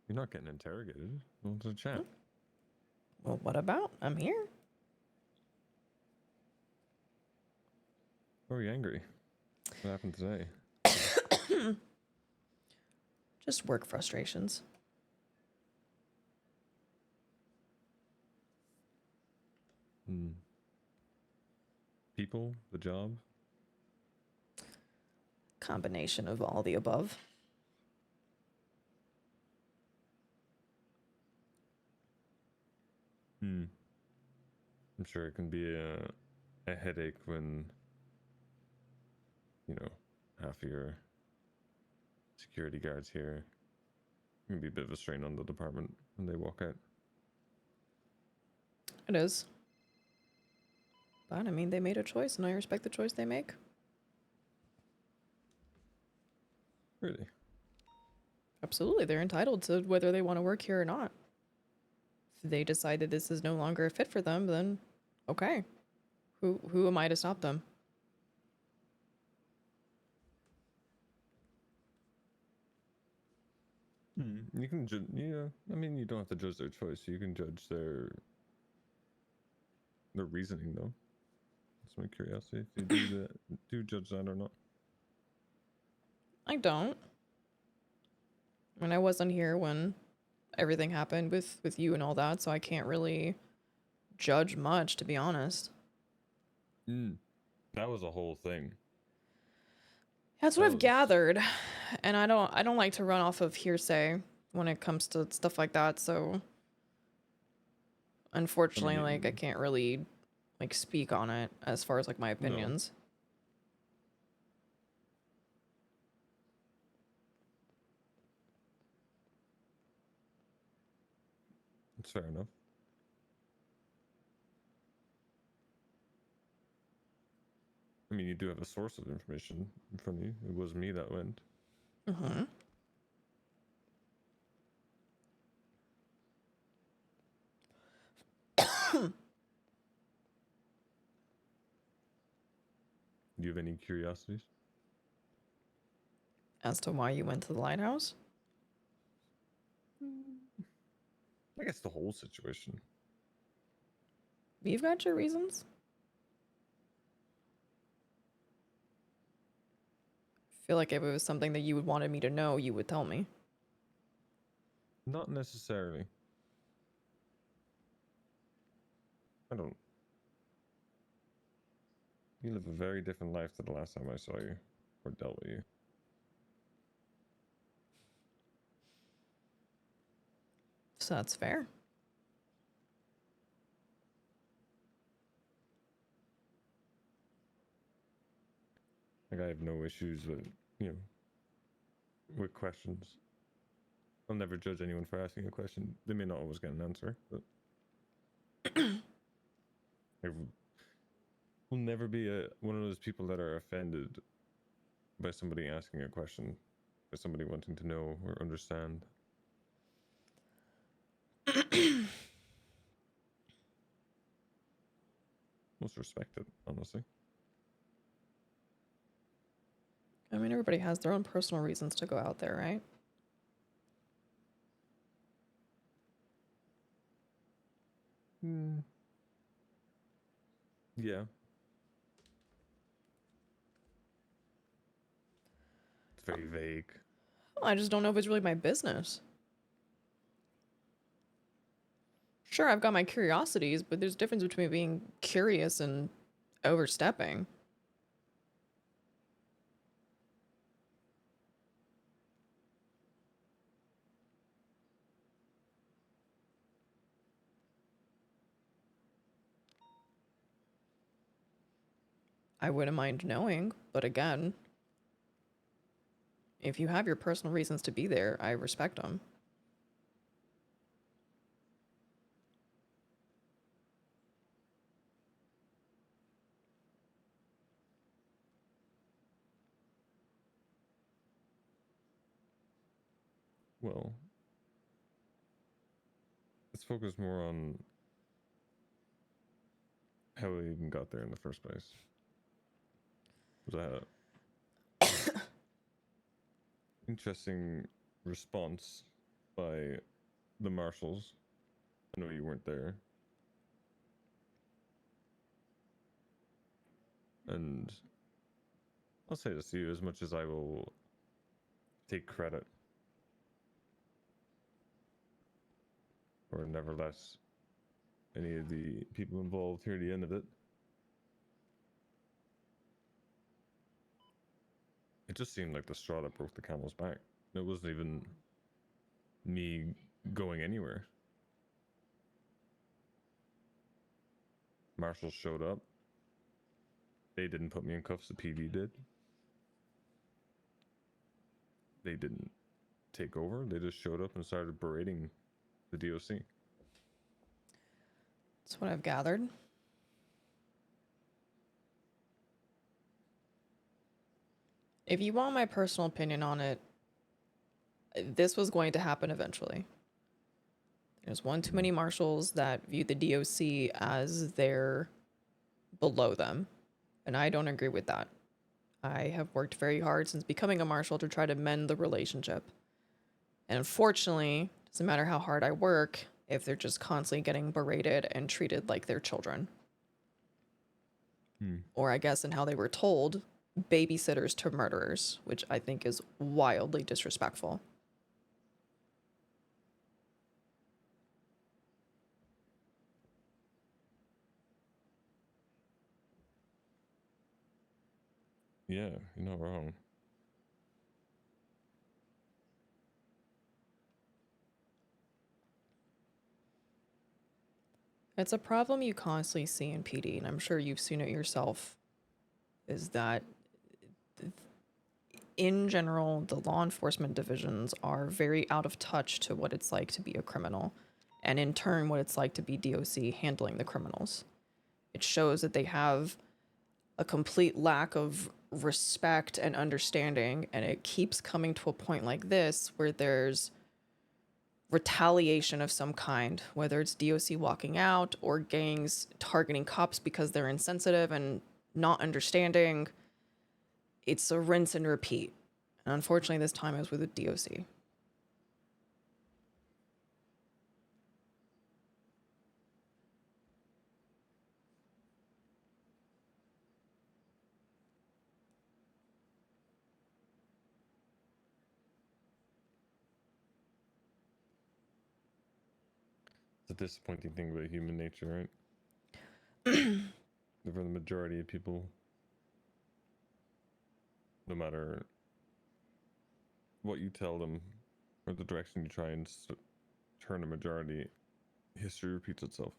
You're not getting interrogated. I want to chat. Well, what about? I'm here. Why are you angry? What happened today? Just work frustrations. People? The job? Combination of all the above. I'm sure it can be a headache when, you know, half of your security guards here. It can be a bit of a strain on the department when they walk out. It is. But I mean, they made a choice, and I respect the choice they make. Really? Absolutely, they're entitled to whether they want to work here or not. If they decide that this is no longer a fit for them, then okay. Who am I to stop them? You can judge. Yeah, I mean, you don't have to judge their choice. You can judge their reasoning, though. That's my curiosity. If you do that, do judge that or not. I don't. I mean, I wasn't here when everything happened with you and all that, so I can't really judge much, to be honest. That was a whole thing. That's what I've gathered, and I don't like to run off of hearsay when it comes to stuff like that. So, unfortunately, like I can't really like speak on it as far as like my opinions. That's fair enough. I mean, you do have a source of information in front of you. It was me that went. Mm-hmm. Do you have any curiosities? As to why you went to the lighthouse? I guess the whole situation. You've got your reasons. I feel like if it was something that you would wanted me to know, you would tell me. Not necessarily. I don't. You live a very different life to the last time I saw you or dealt with you. So that's fair. Like, I have no issues with, with questions. I'll never judge anyone for asking a question. They may not always get an answer, but I will never be one of those people that are offended by somebody asking a question, by somebody wanting to know or understand. Most respected, honestly. I mean, everybody has their own personal reasons to go out there, right? Yeah. It's very vague. Well, I just don't know if it's really my business. Sure, I've got my curiosities, but there's a difference between being curious and overstepping. I wouldn't mind knowing, but again, if you have your personal reasons to be there, I respect them. Well, let's focus more on how we even got there in the first place. Was that interesting response by the marshals? I know you weren't there. And I'll say this to you, as much as I will take credit or never let any of the people involved hear the end of it. It just seemed like the straw that broke the camel's back. It wasn't even me going anywhere. Marshall showed up. They didn't put me in cuffs, the PV did. They didn't take over. They just showed up and started berating the DOC. That's what I've gathered. If you want my personal opinion on it, this was going to happen eventually. There's one too many marshals that view the DOC as they're below them, and I don't agree with that. I have worked very hard since becoming a marshal to try to mend the relationship. And unfortunately, doesn't matter how hard I work if they're just constantly getting berated and treated like they're children. Or I guess in how they were told, babysitters to murderers, which I think is wildly disrespectful. Yeah, you're not wrong. It's a problem you constantly see in PD, and I'm sure you've seen it yourself, is that in general, the law enforcement divisions are very out of touch to what it's like to be a criminal, and in turn, what it's like to be DOC handling the criminals. It shows that they have a complete lack of respect and understanding, and it keeps coming to a point like this where there's retaliation of some kind, whether it's DOC walking out or gangs targeting cops because they're insensitive and not understanding. It's a rinse and repeat. And unfortunately, this time it was with the DOC. It's a disappointing thing about human nature, right? For the majority of people, no matter what you tell them or the direction you try and turn a majority, history repeats itself.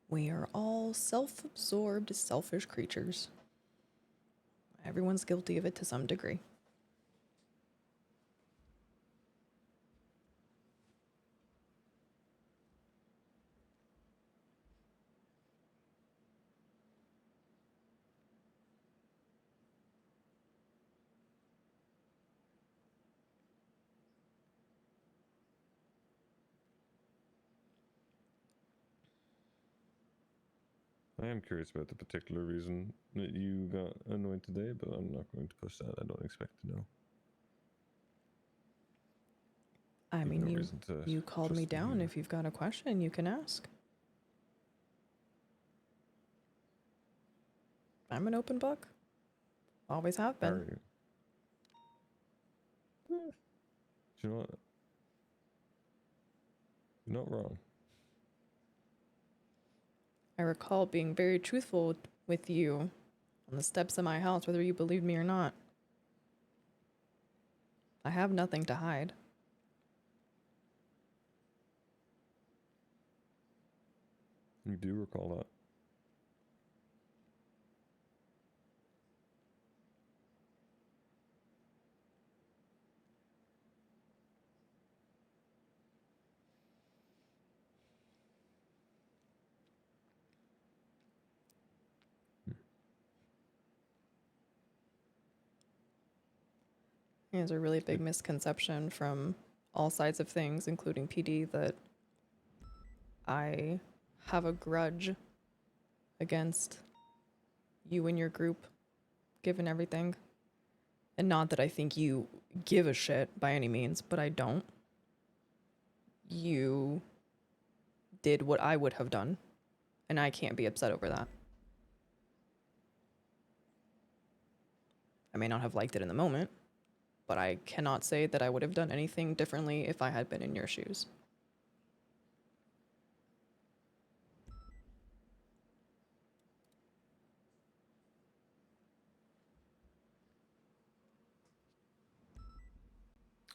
We are all self-absorbed, selfish creatures. Everyone's guilty of it to some degree. I am curious about the particular reason that you got annoyed today, but I'm not going to push that. I don't expect to know. I mean, no you reason to called me trust me down. either. If you've got a question, you can ask. I'm an open book. Always have been. Are you? Do you know what? You're not wrong. I recall being very truthful with you on the steps of my house, whether you believed me or not. I have nothing to hide. You do recall that. There's a really big misconception from all sides of things, including PD, that I have a grudge against you and your group, given everything. And not that I think you give a shit by any means, but I don't. You did what I would have done, and I can't be upset over that. I may not have liked it in the moment, but I cannot say that I would have done anything differently if I had been in your shoes.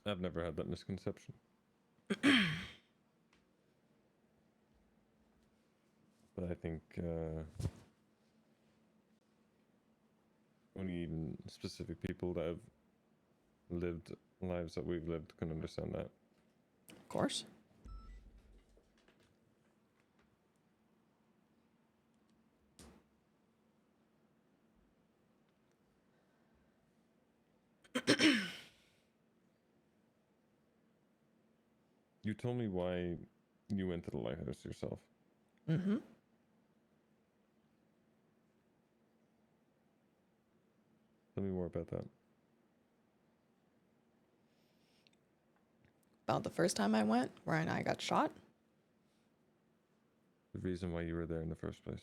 I've never had that misconception. But I think only even specific people that have lived lives that we've lived can understand that. Of course. You told me why you went to the lighthouse yourself. Mm-hmm. Tell me more about that. About the first time I went, where I got shot. The reason why you were there in the first place.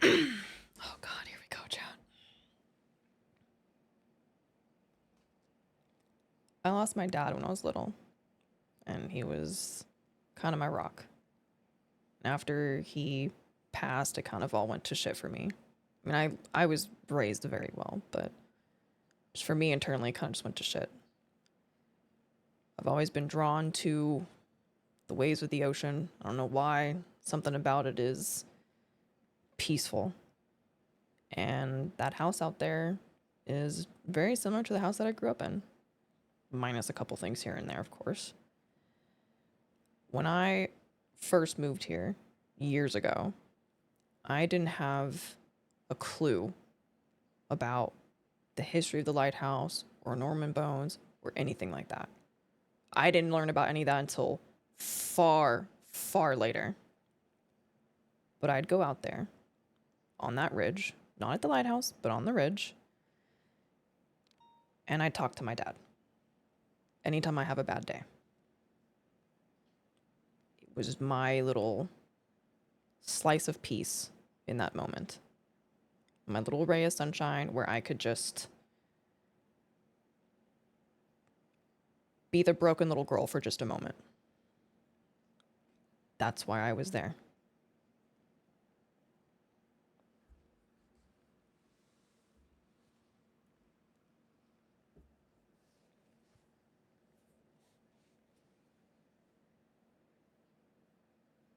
Oh God, here we go, chat. I lost my dad when I was little, and he was kind of my rock. After he passed, it kind of all went to shit for me. I mean, I was raised very well, but just for me internally, it kind of just went to shit. I've always been drawn to the waves of the ocean. I don't know why. Something about it is peaceful. And that house out there is very similar to the house that I grew up in. Minus a couple things here and there, of course. When I first moved here years ago, I didn't have a clue about the history of the lighthouse or Norman bones or anything like that. I didn't learn about any of that until far, far later. But I'd go out there on that ridge, not at the lighthouse, but on the ridge, and I'd talk to my dad anytime I have a bad day. It was my little slice of peace in that moment. My little ray of sunshine where I could just be the broken little girl for just a moment. That's why I was there.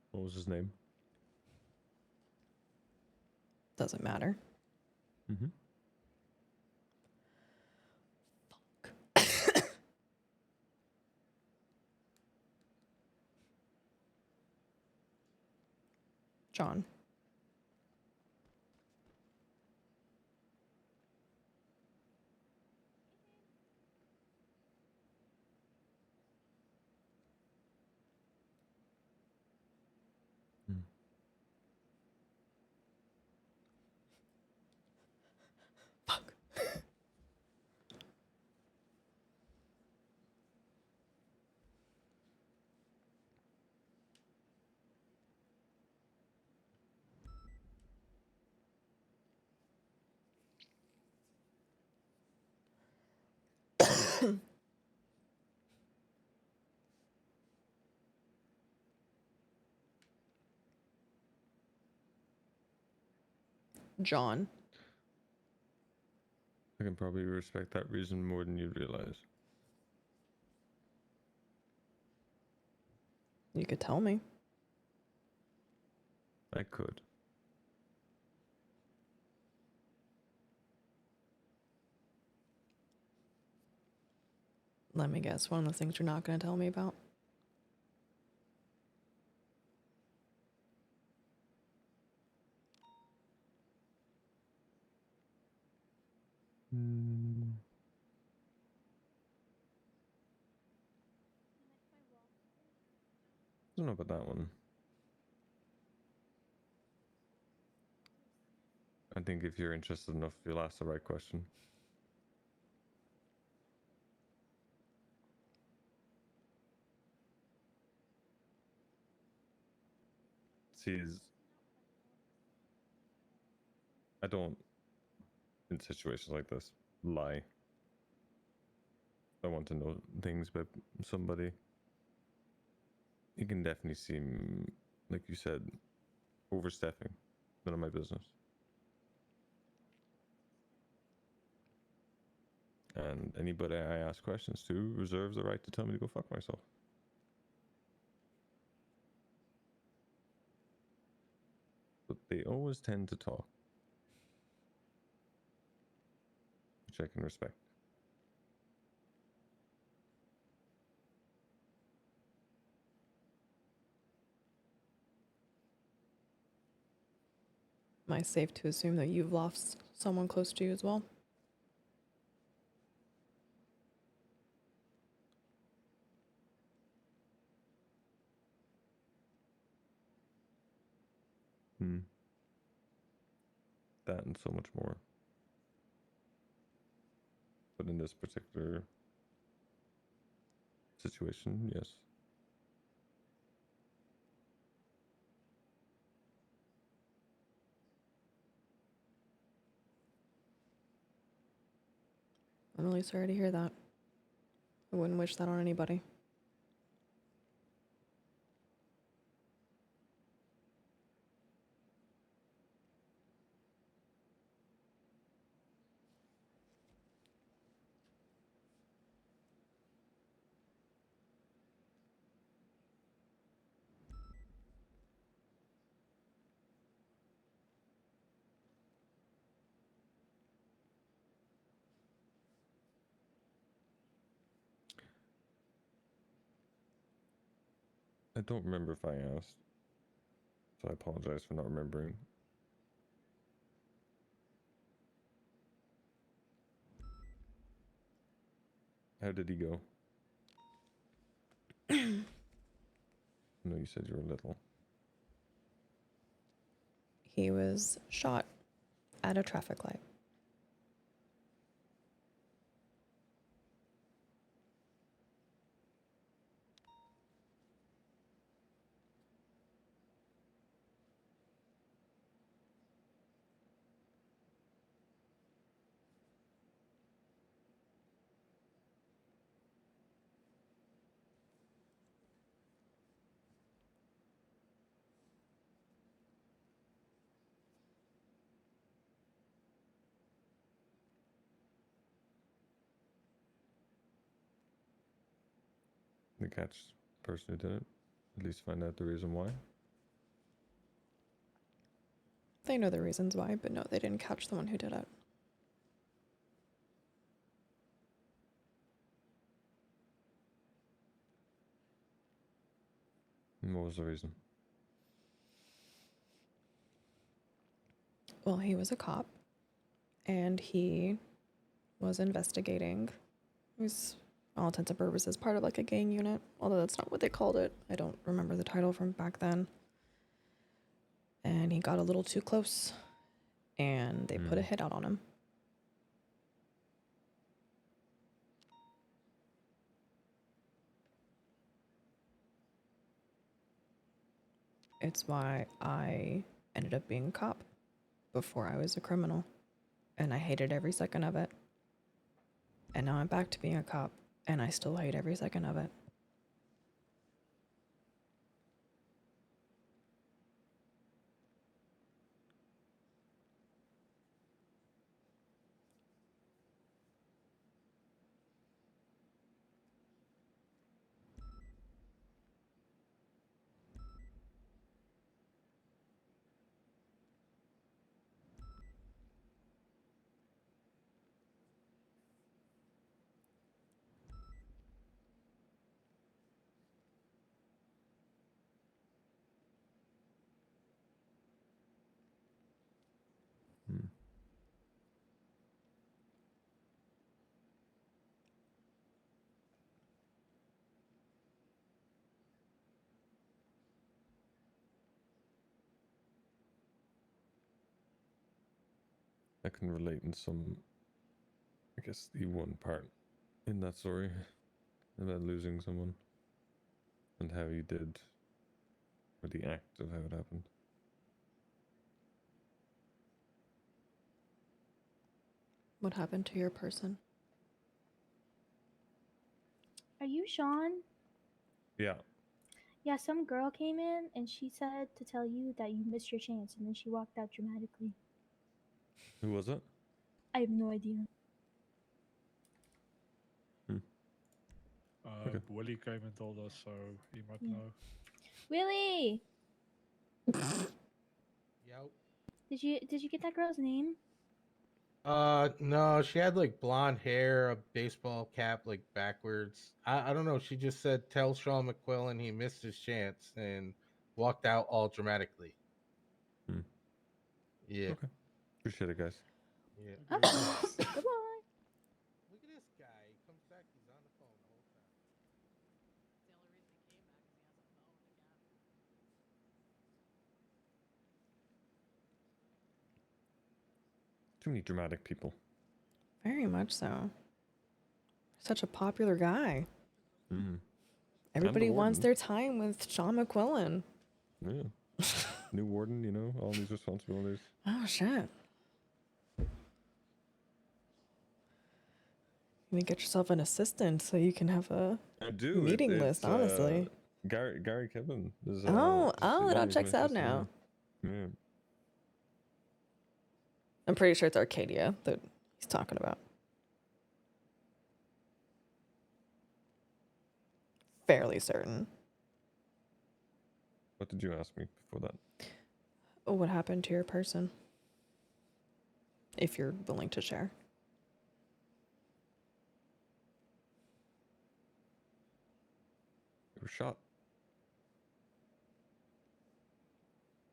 What was his name? Doesn't matter. Mm-hmm. John. John. I can probably respect that reason more than you'd realize. You could tell me. I could. Let me guess, one of the things you're not going to tell me about? I don't know about that one. I think if you're interested enough, you'll ask the right question. See, I don't, in situations like this, lie. I want to know things about somebody. It can definitely seem, like you said, overstepping. None of my business. And anybody I ask questions to reserves the right to tell me to go fuck myself. But they always tend to talk, which I can respect. Am I safe to assume that you've lost someone close to you as well? That and so much more. But in this particular situation, yes. I'm really sorry to hear that. I wouldn't wish that on anybody. I don't remember if I asked, so I apologize for not remembering. How did he go? No, you said you were little. He was shot at a traffic light. The catch the person who did it. At least find out the reason why. They know the reasons why, but no, they didn't catch the one who did it. And what was the reason? Well, he was a cop, and he was investigating. He was, all intents and purposes, part of like a gang unit, although that's not what they called it. I don't remember the title from back then. And he got a little too close, and they put a hit out on him. It's why I ended up being a cop before I was a criminal, and I hated every second of it. And now I'm back to being a cop, and I still hate every second of it. I can relate in some, I guess, the one part in that story about losing someone and how you did, or the act of how it happened. What happened to your person? Are you Sean? Yeah. Yeah, some girl came in and she said to tell you that you missed your chance and then she walked out dramatically. Who was it? I have no idea. Okay. Willie came and told us, so he might Yeah. know. Willie! Yep. Did you get that girl's name? No, she had like blonde hair, a baseball cap like backwards. I don't know. She just said, "Tell Sean McQuillan he missed his chance," and walked out all dramatically. Yeah. Okay. Appreciate it, guys. Yeah. Of course. Goodbye. Look at this guy. He comes back. He's on the phone the whole time. Too many dramatic people. Very much so. Such a popular guy. Everybody wants warden. their time with Sean McQuillan. Yeah. New warden, you know, all these responsibilities. Oh shit. You need to get yourself an assistant so you can have a I do. meeting list, honestly. Gary Kevin. Is, Oh, just it all he's checks my out assistant now. Yeah. I'm pretty sure it's Arcadia that he's talking about. Fairly certain. What did you ask me before that? Oh, what happened to your person? If you're willing to share. You were shot.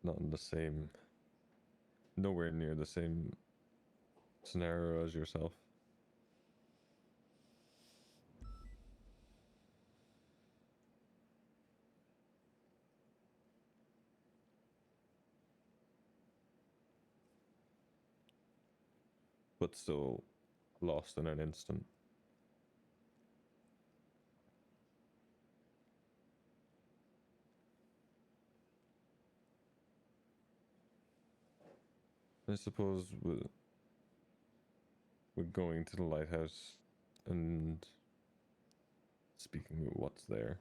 Not in the same, nowhere near the same scenario as yourself. But still lost in an instant. I suppose with going to the lighthouse and speaking with what's there,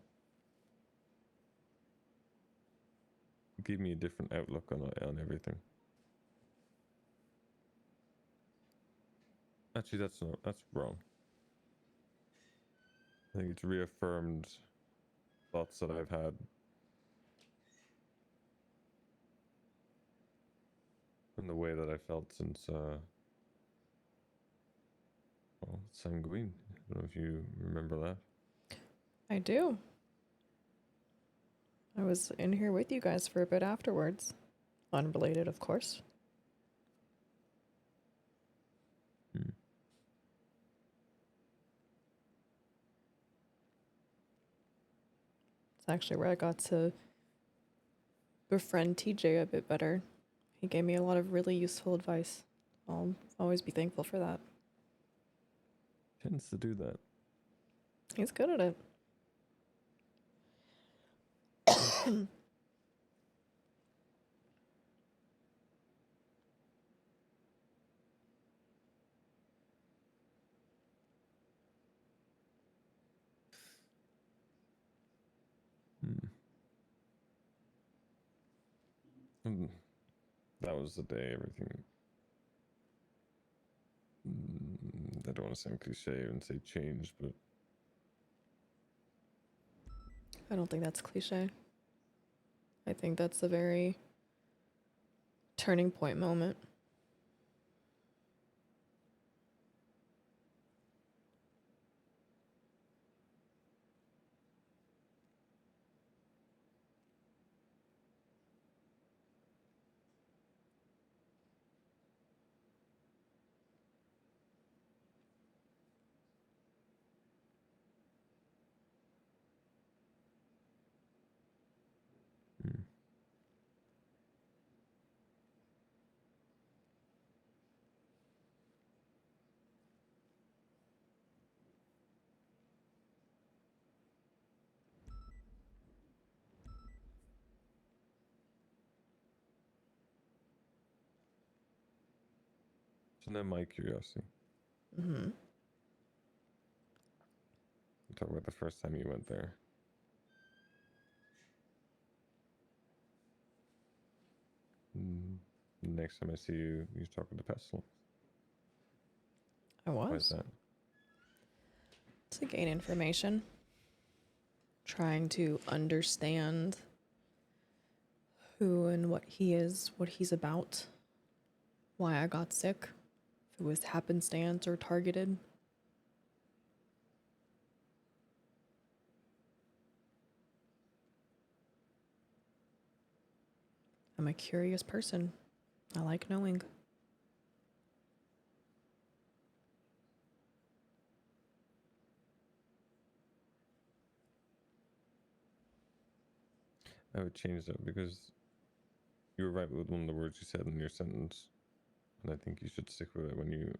it gave me a different outlook on everything. Actually, that's wrong. I think it's reaffirmed thoughts that I've had and the way that I felt since well, Sanguine. I don't know if you remember that. I do. I was in here with you guys for a bit afterwards. Unrelated, of course. It's actually where I got to befriend TJ a bit better. He gave me a lot of really useful advice. I'll always be thankful for that. Tends to do that. He's good at it. That was the day everything. I don't want to sound cliche and say changed, but I don't think that's cliche. I think that's a very turning point moment. so then my curiosity. Mm-hmm. Talk about the first time you went there. Next time I see you, you're talking to Pestle. I was. Why is that? To gain information. Trying to understand who and what he is, what he's about, why I got sick, if it was happenstance or targeted. I'm a curious person. I like knowing. I would change that because you were right with one of the words you said in your sentence, and I think you should stick with it when you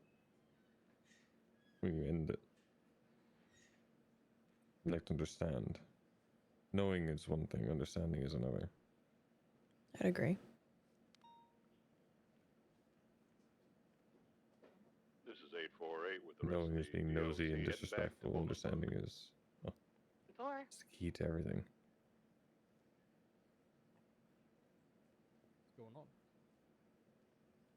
end it. I'd like to understand Knowing is one thing, understanding is another. I'd agree. This is 848 with the rest Knowing of is being the nosy and VOC, heading back to disrespectful. Understanding is Four. it's the key to everything. What's going on?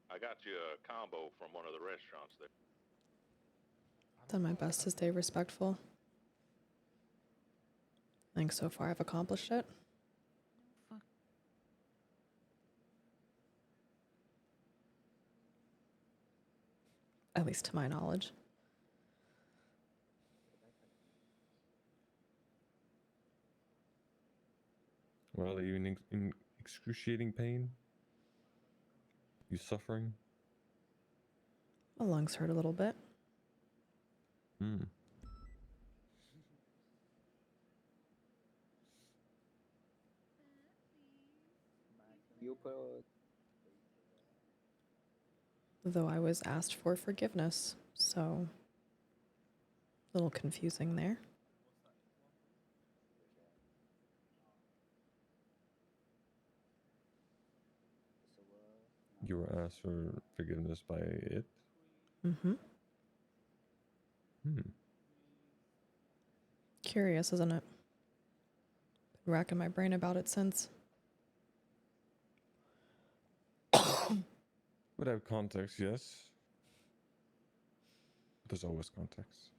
I got you a combo from one of the restaurants there. Done my best to stay respectful. I think so far I've accomplished it. At least to my knowledge. Well, are you in excruciating pain? You suffering? My lungs hurt a little bit. Hmm. Though I was asked for forgiveness, so a little confusing there. You were asked for forgiveness by it? Mm-hmm. Hmm. Curious, isn't it? Been racking my brain about it since. Without context, yes. There's always context.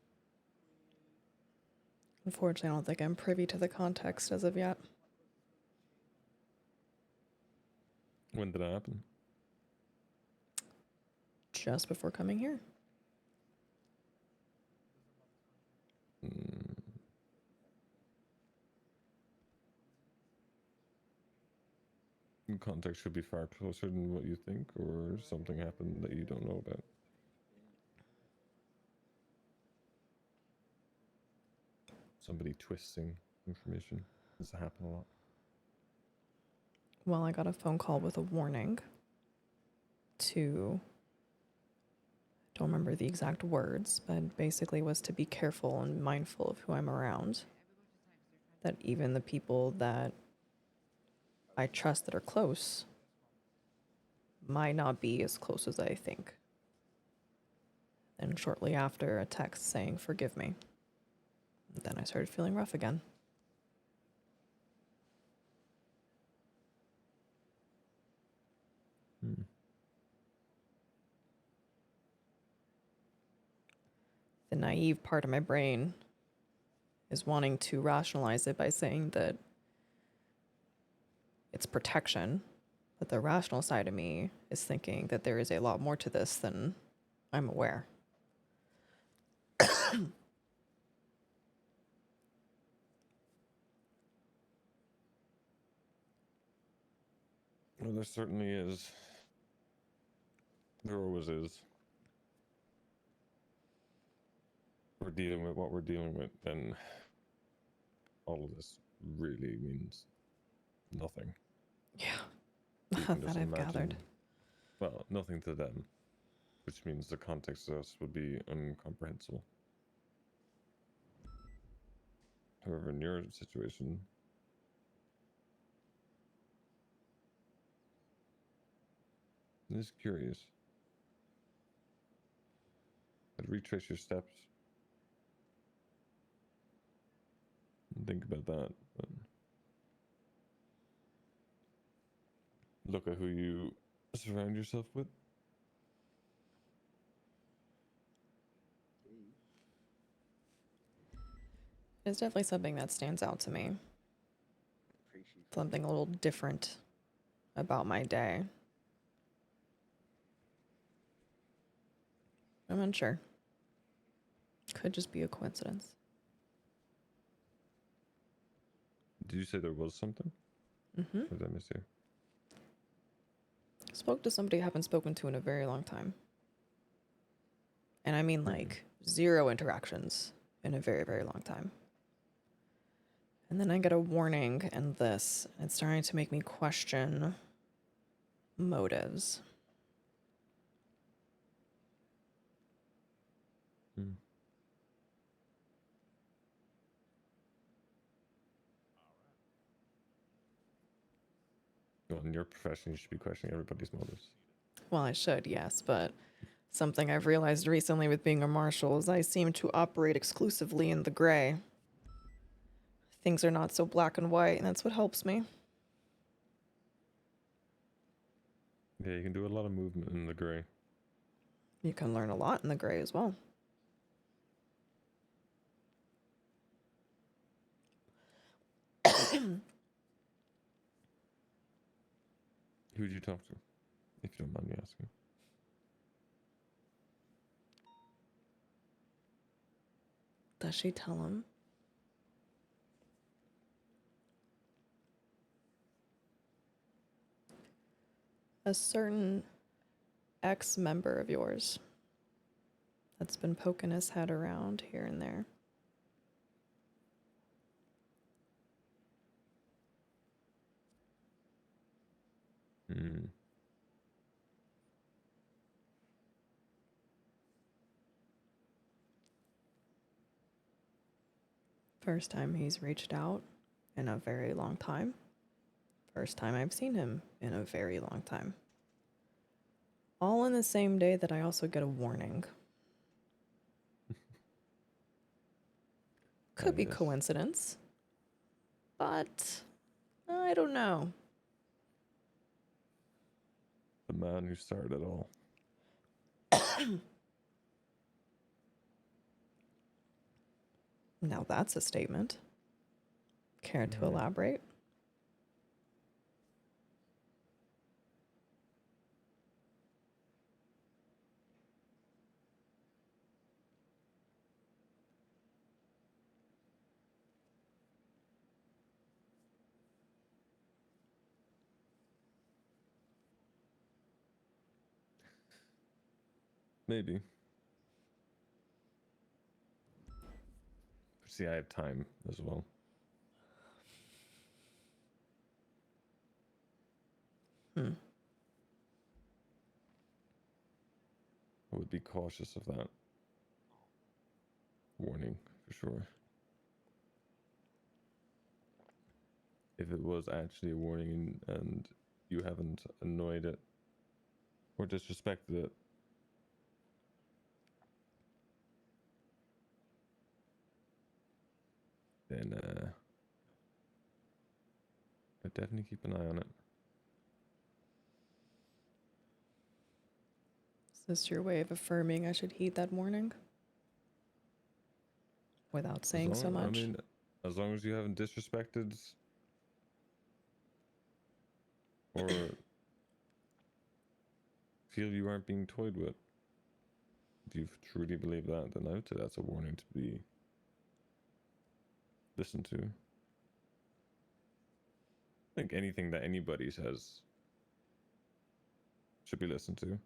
Unfortunately, I don't think I'm privy to the context as of yet. When did that happen? Just before coming here. Hmm. Context should be far closer than what you think, or something happened that you don't know about. Somebody twisting information. Does that happen a lot? Well, I got a phone call with a warning to, don't remember the exact words, but basically was to be careful and mindful of who I'm around. That even the people that I trust that are close might not be as close as I think. And shortly after, a text saying, "Forgive me." Then I started feeling rough again. Hmm. The naive part of my brain is wanting to rationalize it by saying that it's protection, but the rational side of me is thinking that there is a lot more to this than I'm aware. Well, there certainly is. There always is. We're dealing with what we're dealing with, then all of this really means nothing. Yeah, You can that just I've gathered. imagine- Well, nothing to them, which means the context to us would be incomprehensible. However, in your situation, it is curious. I'd retrace your steps and think about that, but look at who you surround yourself with. It's definitely something that stands out to me. Something a little different about my day. I'm unsure. Could just be a coincidence. Did you say there was something? Mm-hmm. Or did I miss you? Spoke to somebody I haven't spoken to in a very long time. And I mean like 0 interactions in a very, very long time. And then I get a warning and this. It's starting to make me question motives. Well, in your profession, you should be questioning everybody's motives. Well, I should, yes, but something I've realized recently with being a marshal is I seem to operate exclusively in the gray. Things are not so black and white, and that's what helps me. Yeah, you can do a lot of movement in the gray. You can learn a lot in the gray as well. Who'd you talk to, if you don't mind me asking? Does she tell him? A certain ex-member of yours that's been poking his head around here and there. Hmm. First time he's reached out in a very long time. First time I've seen him in a very long time. All in the same day that I also get a warning. Could be yes. coincidence, but I don't know. The man who started it all. Now that's a statement. Care to elaborate? Maybe. See, I have time as well. Hmm. I would be cautious of that warning for sure. If it was actually a warning and you haven't annoyed it or disrespected it, then I'd definitely keep an eye on it. Is this your way of affirming I should heed that warning? Without saying so much? I mean, as long as you haven't disrespected or feel you aren't being toyed with, if you truly believe that, then I would say that's a warning to be listened to. I think anything that anybody says should be listened to.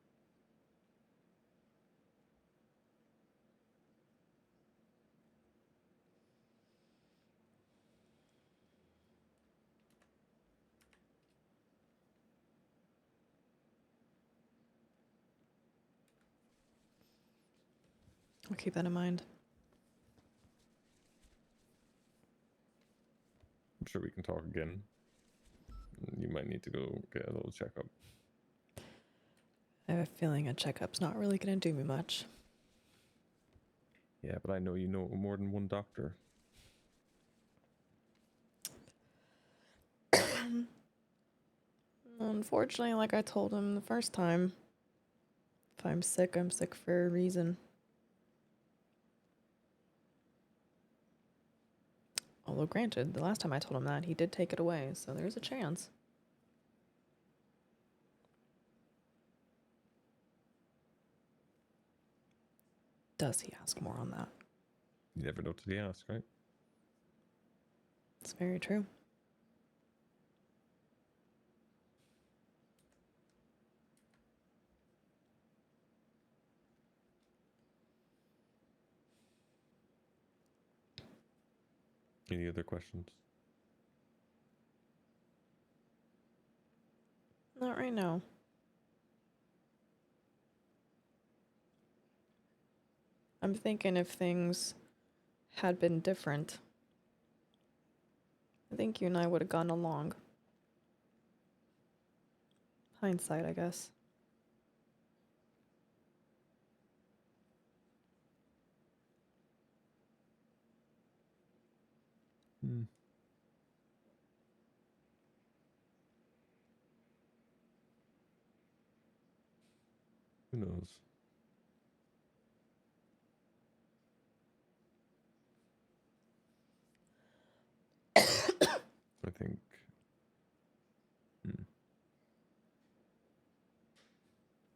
I'll keep that in mind. I'm sure we can talk again. You might need to go get a little checkup. I have a feeling a checkup's not really going to do me much. Yeah, but I know you know more than one doctor. Unfortunately, like I told him the first time, if I'm sick for a reason. Although granted, the last time I told him that, he did take it away, so there's a chance. Does he ask more on that? You never know till you ask, right? It's very true. Any other questions? Not right now. I'm thinking if things had been different, I think you and I would have gone along. Hindsight, I guess. Hmm. Who knows? I think.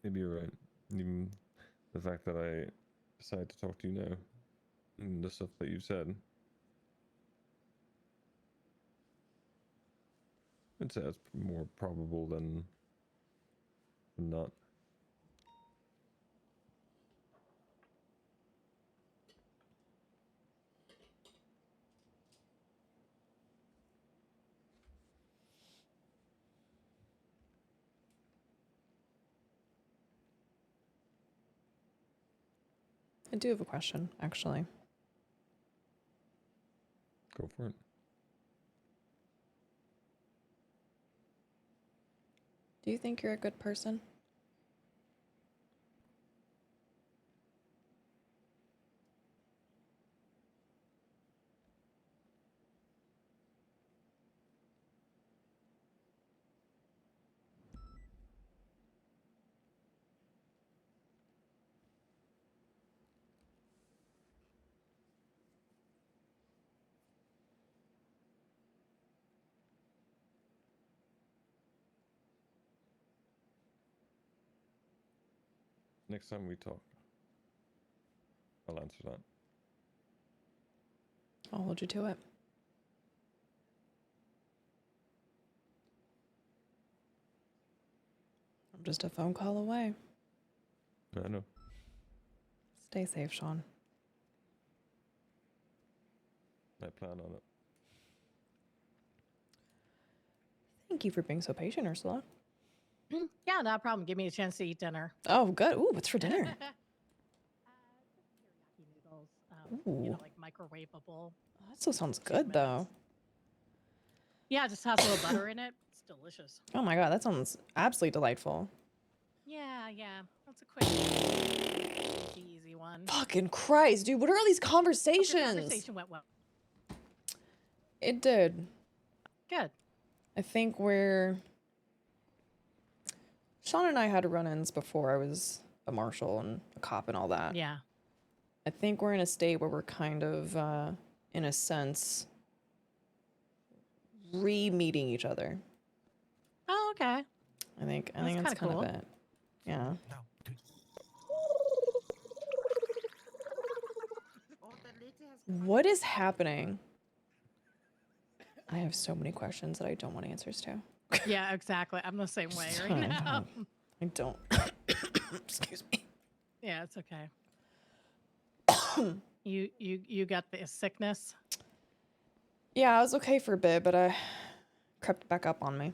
Maybe you're right. Even the fact that I decided to talk to you now, and the stuff that you've said, I'd say that's more probable than not. I do have a question, actually. Go for it. Do you think you're a good person? Next time we talk, I'll answer that. I'll hold you to it. I'm just a phone call away. I know. Stay safe, Sean. I plan on it. Thank you for being so patient, Ursula. Yeah, no problem. Give me a chance to eat dinner. Oh, good. Ooh, what's for dinner? Teriyaki noodles. You Ooh. know, like microwavable. That still sounds good, though. Yeah, it just has a little butter in it. It's delicious. Oh my god, that sounds absolutely delightful. Yeah, yeah. That's a quick, easy one. Fucking Christ, dude. What are all these conversations? The conversation went well. It did. Good. I think Sean and I had run-ins before I was a marshal and a cop and all that. Yeah. I think we're in a state where we're kind of, in a sense, re-meeting each other. Oh, okay. I think That's that's kinda kind cool. of it. Yeah. What is happening? I have so many questions that I don't want answers to. Yeah, exactly. I'm the same way right now. I don't. Excuse me. Yeah, it's okay. You got the sickness? Yeah, I was okay for a bit, but I crept back up on me.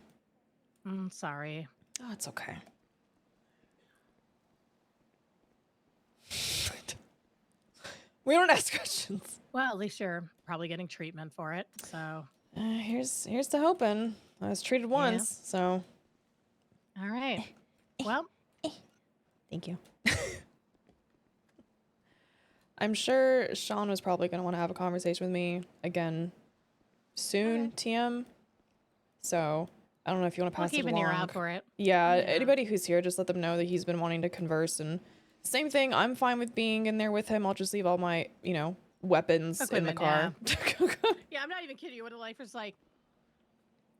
Sorry. Oh, it's okay. We don't ask questions. Well, at least you're probably getting treatment for it. So Here's to hoping. I was treated once, so. all right. Well, Thank you. I'm sure Sean was probably going to want to have a conversation with me again soon, TM. So I don't know if you want to we'll pass keep it an along. ear out for it. Yeah, anybody who's here, just let them know that he's been wanting to converse. And same thing, I'm fine with being in there with him. I'll just leave all my, weapons in the Equipment, car. Yeah, I'm not even kidding you. What a lifer's like.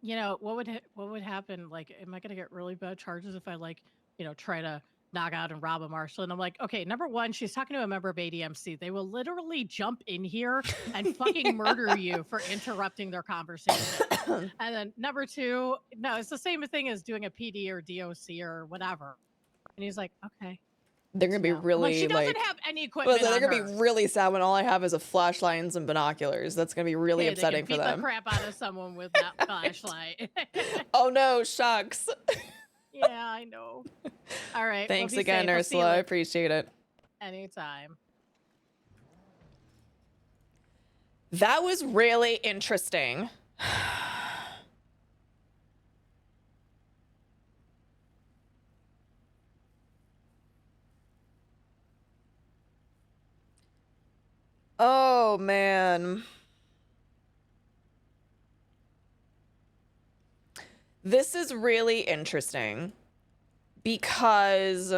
You know, what would happen? Like, am I gonna get really bad charges if I try to knock out and rob a marshal? And I'm like, okay, number one, she's talking to a member of ADMC. They will literally jump in here and fucking murder you for interrupting their conversation. And then number two, no, it's the same thing as doing a PD or DOC or whatever. And he's like, okay. They're going to be really, she doesn't have any equipment they're on going to her. be really sad when all I have is a flashlight and some binoculars. That's going to be really Hey, upsetting they for can beat them. the crap out of someone with that flashlight. Oh no, shucks. Yeah, I know. All right. Thanks well, be again, safe. I'll see you Ursula. I later. appreciate it. Anytime. That was really interesting. Oh, man. This is really interesting because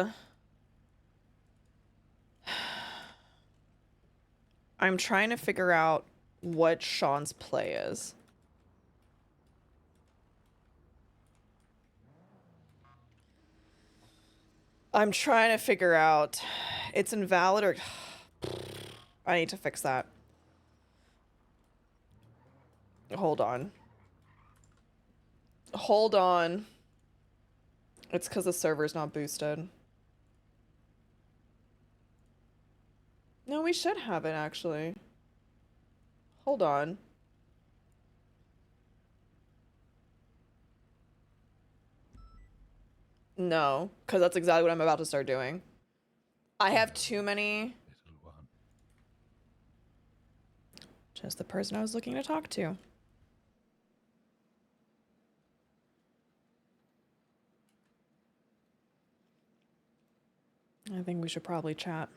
I'm trying to figure out what Sean's play is. I'm trying to figure out it's invalid or I need to fix that. Hold on. Hold on. It's because the server's not boosted. No, we should have it actually. Hold on. No, because that's exactly what I'm about to start doing. I have too many. Just the person I was looking to talk to. I think we should probably chat.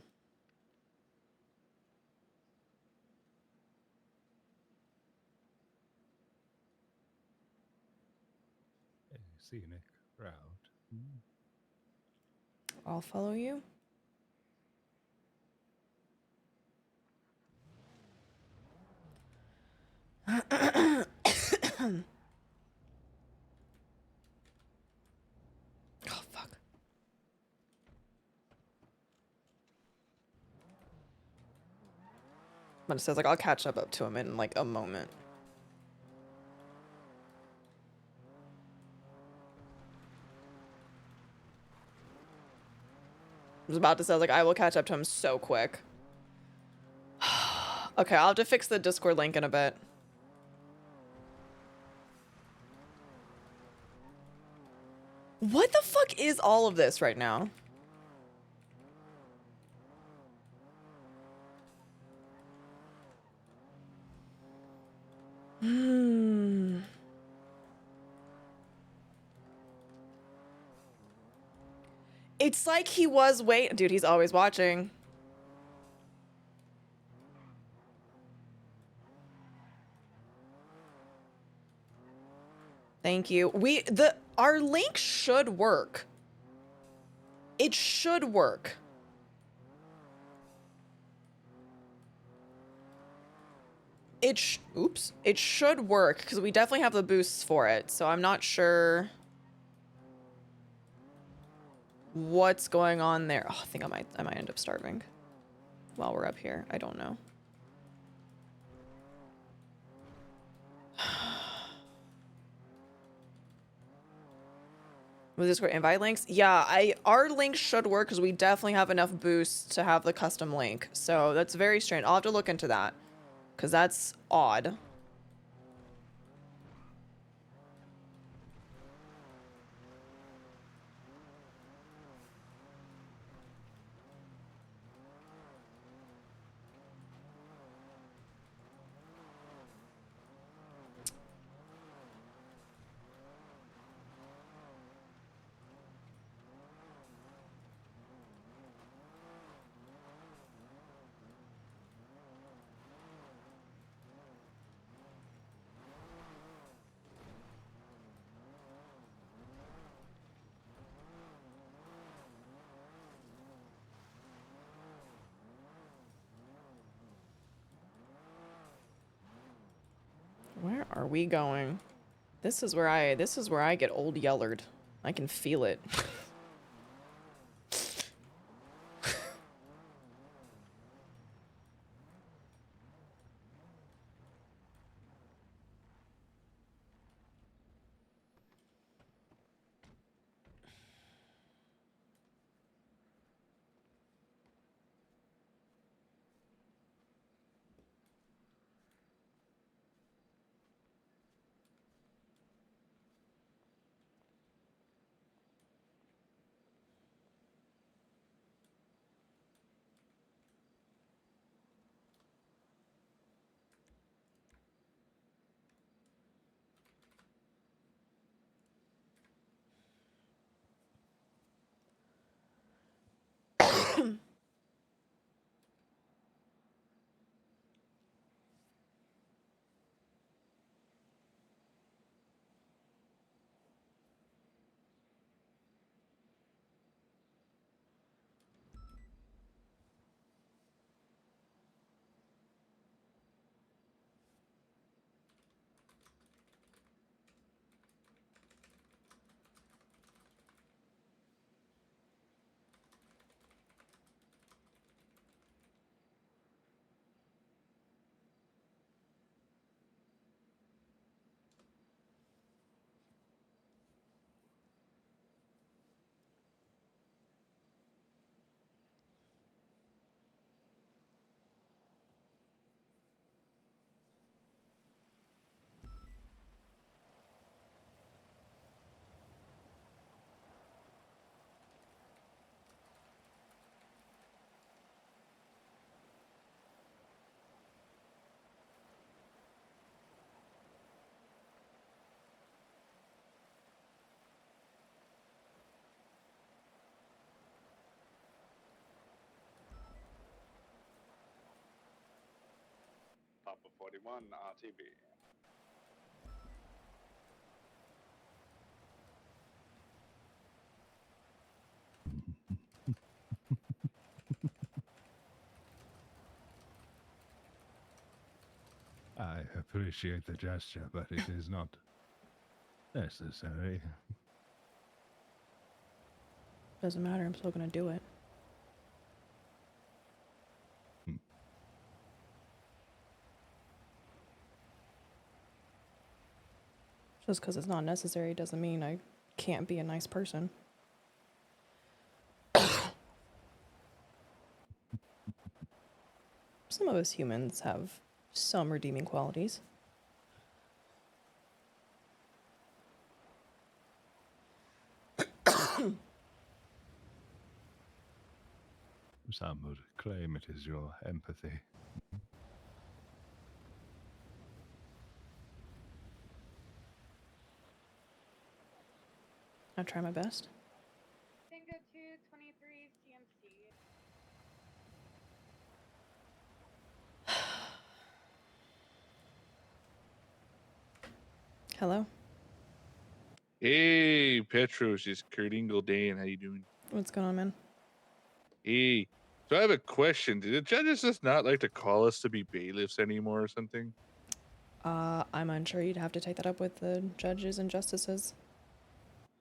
Hey, scenic route. I'll follow you. Oh, fuck. But it says like I'll catch up to him in like a moment. I was about to say like I will catch up to him so quick. Okay, I'll have to fix the Discord link in a bit. What the fuck is all of this right now? Hmm. It's like he was dude, he's always watching. Thank you. Our link should work. It should work. Oops. It should work because we definitely have the boosts for it. So I'm not sure what's going on there. Oh, I think I might end up starving while we're up here. I don't know. With Discord invite links? Yeah, our link should work because we definitely have enough boosts to have the custom link. So that's very strange. I'll have to look into that because that's odd. Where are we going? This is where I get old yellered. I can feel it. Alpha 41 RTB. I appreciate the gesture, but it is not necessary. Doesn't matter. I'm still gonna do it. Just because it's not necessary doesn't mean I can't be a nice person. Some of us humans have some redeeming qualities. Some would claim it is your empathy. I try my best. Tango 223 CMC. Hello. Hey, Petros, it's Kurt Ingledane. How you doing? What's going on, man? Hey, so I have a question. Do the judges just not like to call us to be bailiffs anymore or something? I'm unsure. You'd have to take that up with the judges and justices.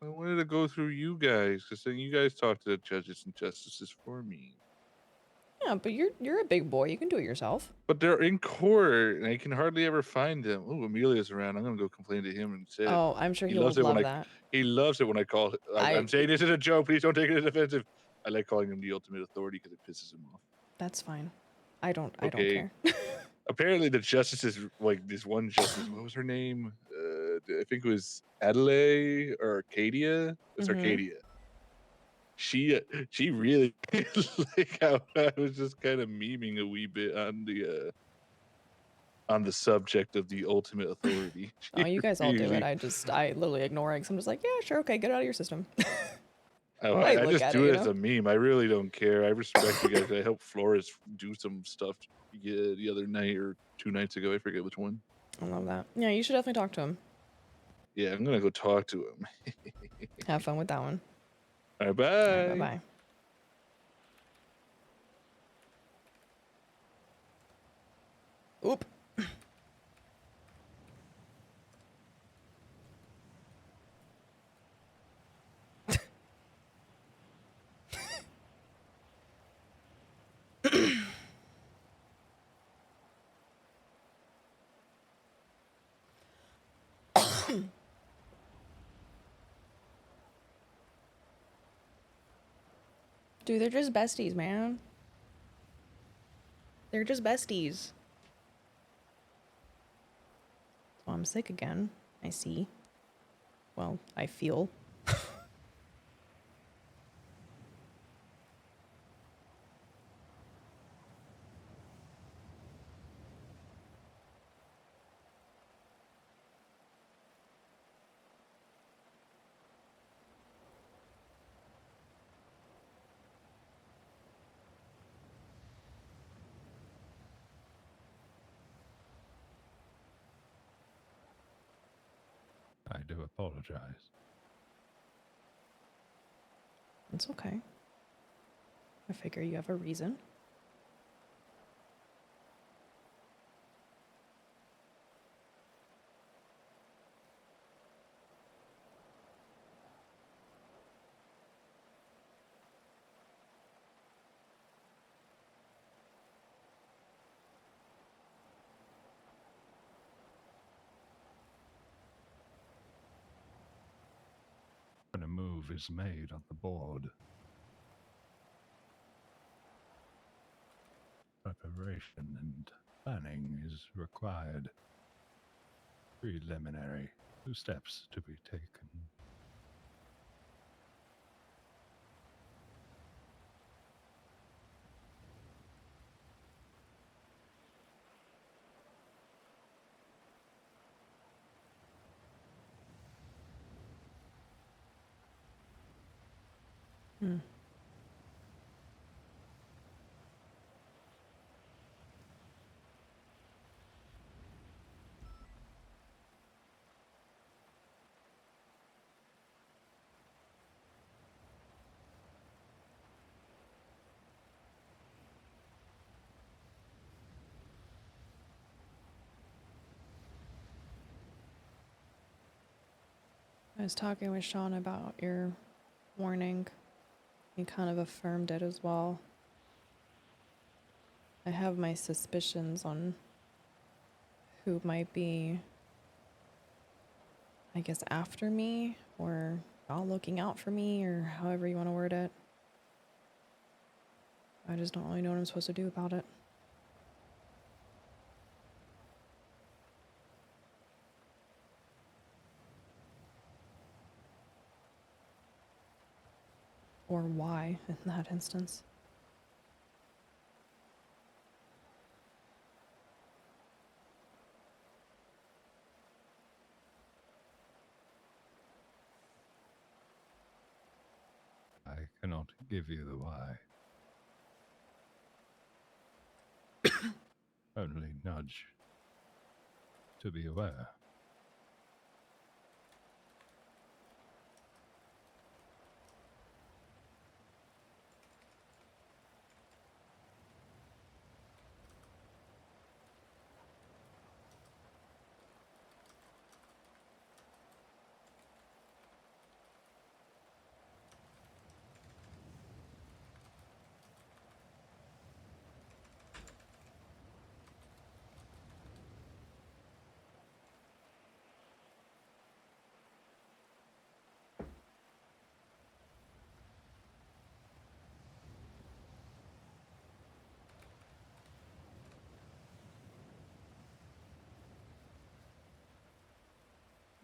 I wanted to go through you guys, because then you guys talk to the judges and justices for me. Yeah, but you're a big boy. You can do it yourself. But they're in court, and I can hardly ever find them. Oh, Amelia's around. I'm gonna go complain to him instead. Oh, I'm sure he loves would it when love I. that. He loves it when I call. I'm saying this is a joke. Please don't take it as offensive. I like calling him the ultimate authority because it pisses him off. That's fine. I don't Okay. care. Apparently, the justices, like this one justice, what was her name? I think it was Adelaide or Arcadia. It's Mhm. Arcadia. She really like how I was just kind of memeing a wee bit on the subject of the ultimate authority. Oh, you guys all do Really- it. I literally ignore it 'cause I'm just like, yeah, sure, okay, get it out of your system. Oh, I I look just at do it, it you as know? a meme. I really don't care. I respect you guys. I helped Flores do some stuff the other night or 2 nights ago. I forget which one. I love that. Yeah, you should definitely talk to him. Yeah, I'm gonna go talk to him. Have fun with that one. All right, bye. Bye bye. Oop. Dude, they're just besties, man. They're just besties. So I'm sick again. I see. Well, I feel. I do apologize. It's okay. I figure you have a reason. When a move is made on the board, preparation and planning is required. Preliminary. 2 steps to be taken. Hmm. I was talking with Sean about your warning. He kind of affirmed it as well. I have my suspicions on who might be, I guess, after me or not looking out for me, or however you want to word it. I just don't really know what I'm supposed to do about it. Or why in that instance. I cannot give you the why. Only nudge to be aware.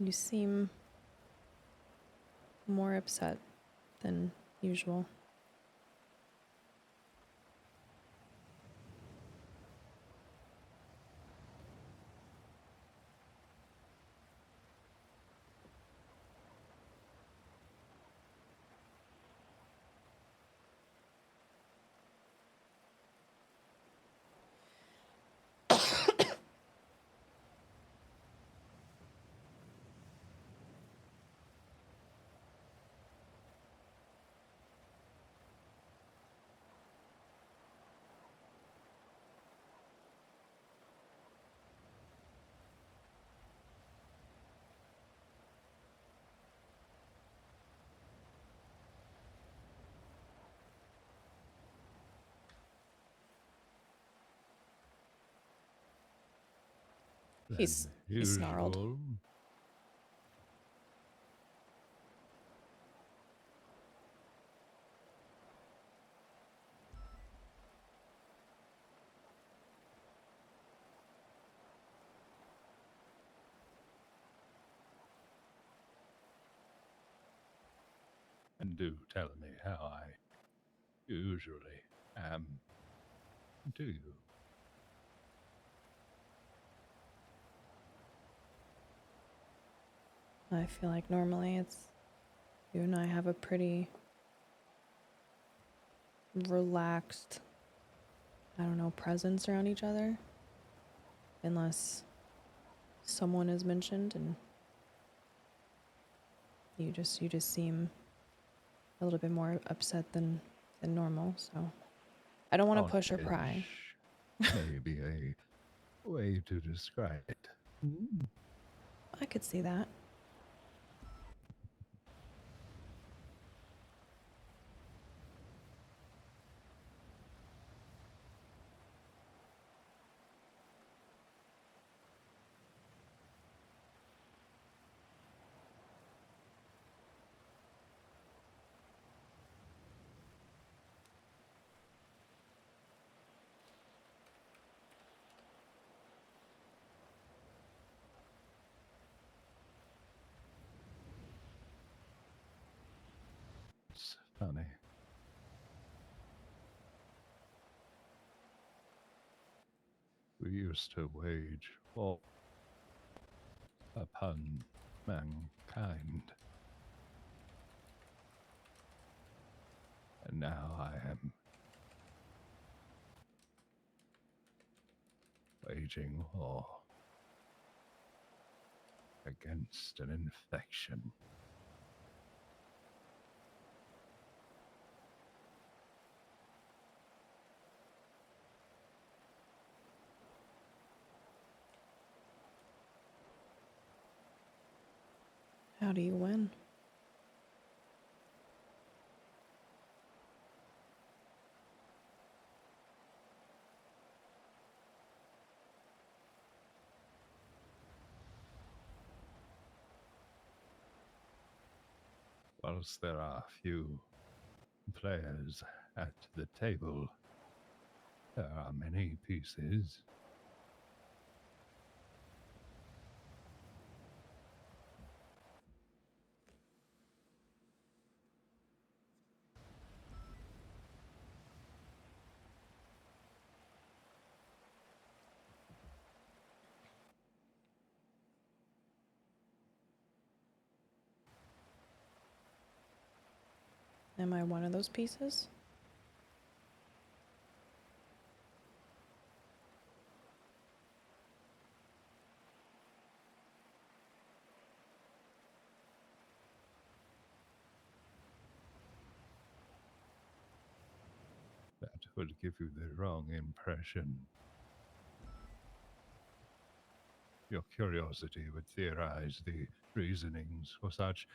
You seem more upset than usual. He snarled. Usual. And do tell me how I usually am. Do you? I feel like normally it's you and I have a pretty relaxed, I don't know, presence around each other. Unless someone is mentioned, and you just seem a little bit more upset than normal, so I don't want to push or pry. Maybe a way to describe it. I could see that. It's funny. We used to wage war upon mankind. And now I am waging war against an infection. How do you win? Whilst there are few players at the table, there are many pieces. Am I one of those pieces? That would give you the wrong impression. Your curiosity would theorize the reasonings for such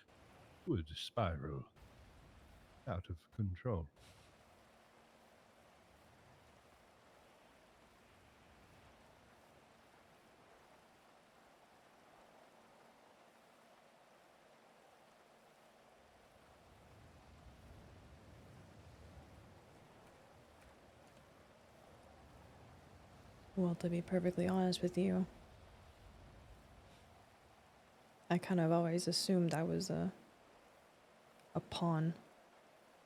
would spiral out of control. Well, to be perfectly honest with you, I kind of always assumed I was a pawn.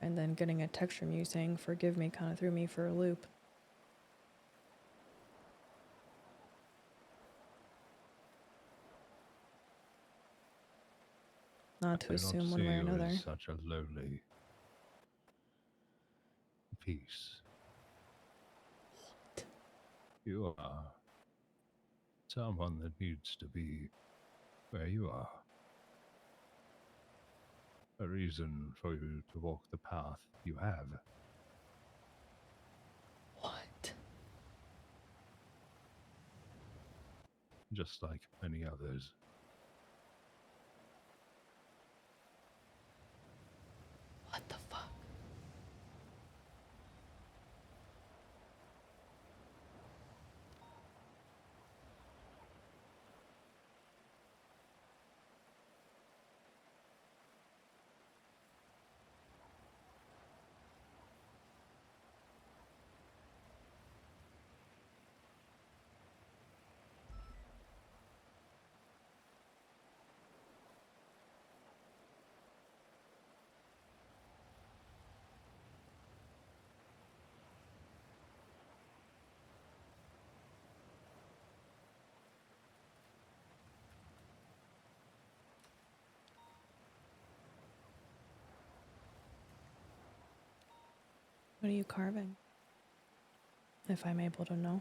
And then getting a text from you saying forgive me kind of threw me for a loop. Not to assume one way or another. Such a lowly piece. What? You are someone that needs to be where you are. A reason for you to walk the path you have. What? Just like many others. What the fuck? What are you carving? If I'm able to know.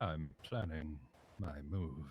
I'm planning my move.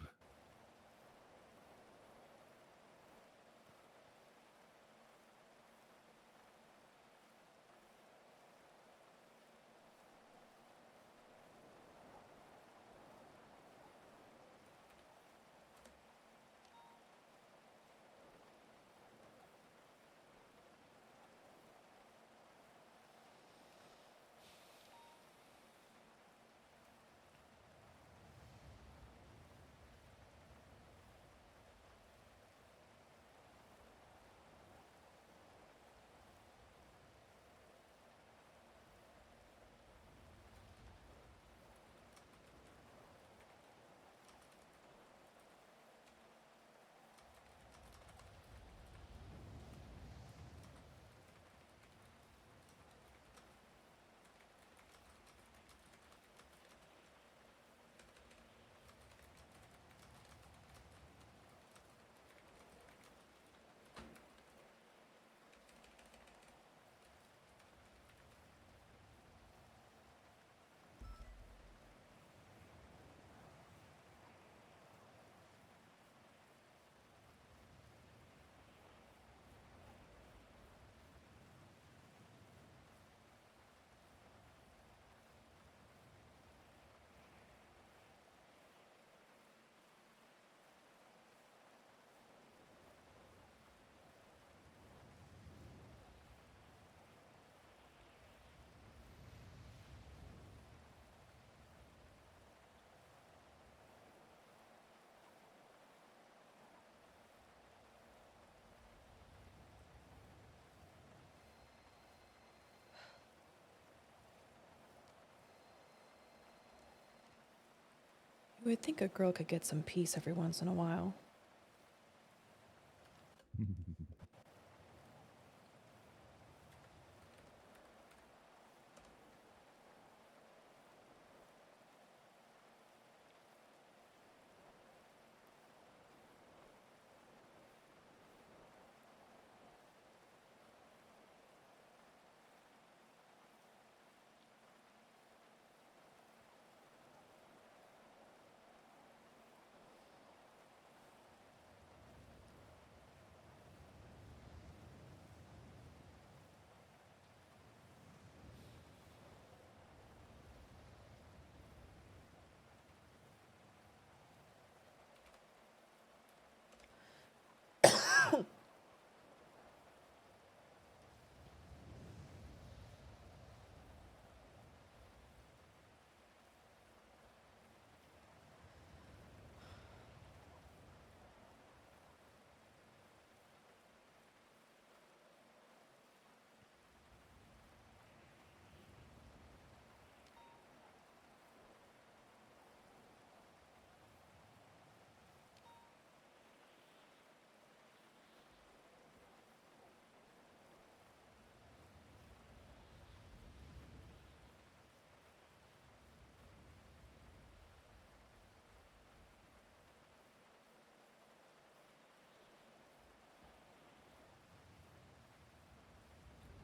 You would think a girl could get some peace every once in a while.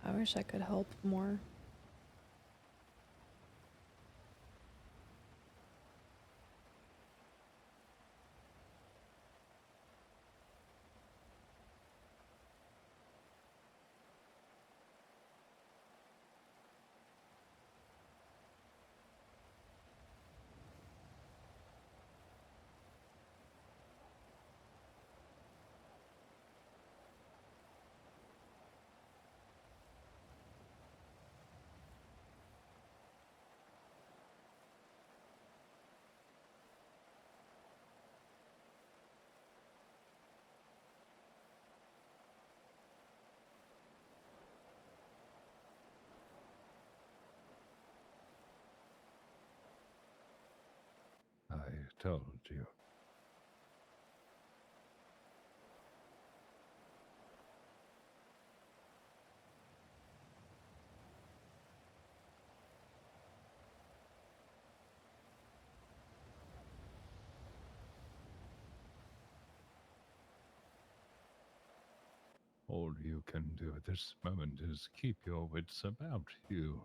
I wish I could help more. I told you. All you can do at this moment is keep your wits about you.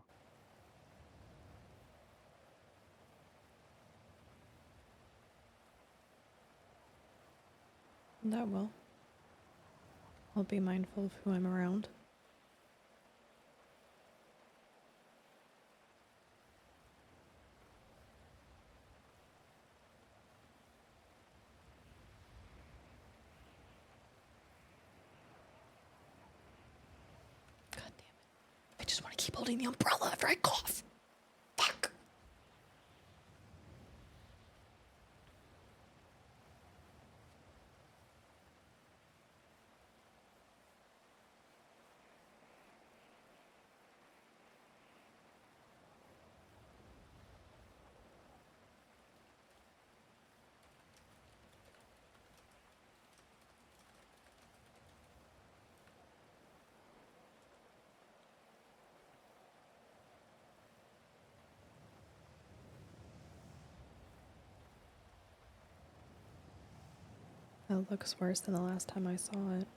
That will. I'll be mindful of who I'm around. God damn it. I just want to keep holding the umbrella after I cough. Fuck. That looks worse than the last time I saw it.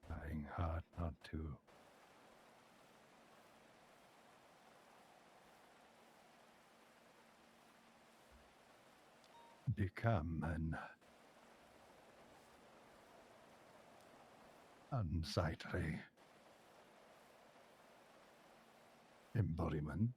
Trying hard not to. Become an unsightly embodiment.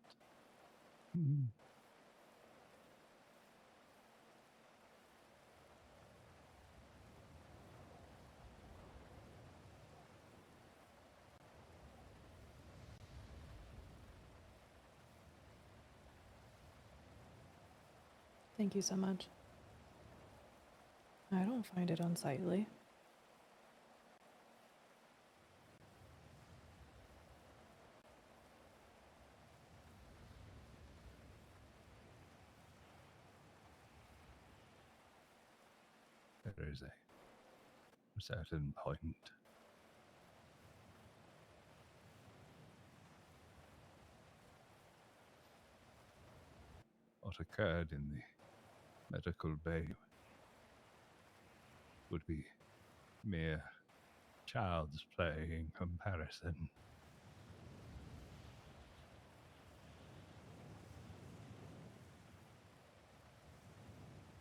Thank you so much. I don't find it unsightly. there is a certain point what occurred in the medical bay would be mere child's play in comparison.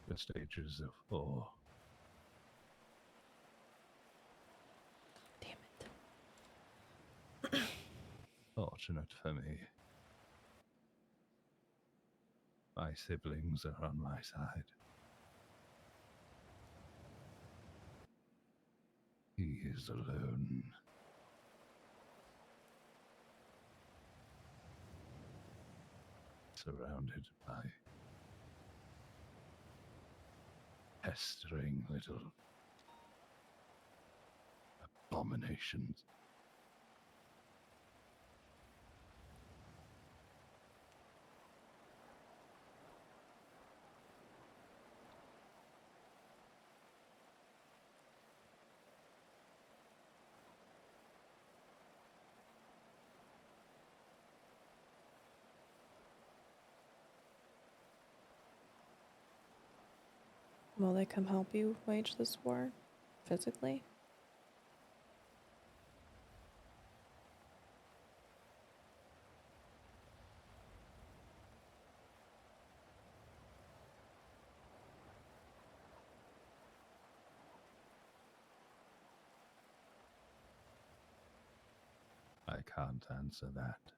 The stages of war. Damn it. Fortunate for me, my siblings are on my side. He is alone. Surrounded by pestering little abominations. Will they come help you wage this war physically? I can't answer that.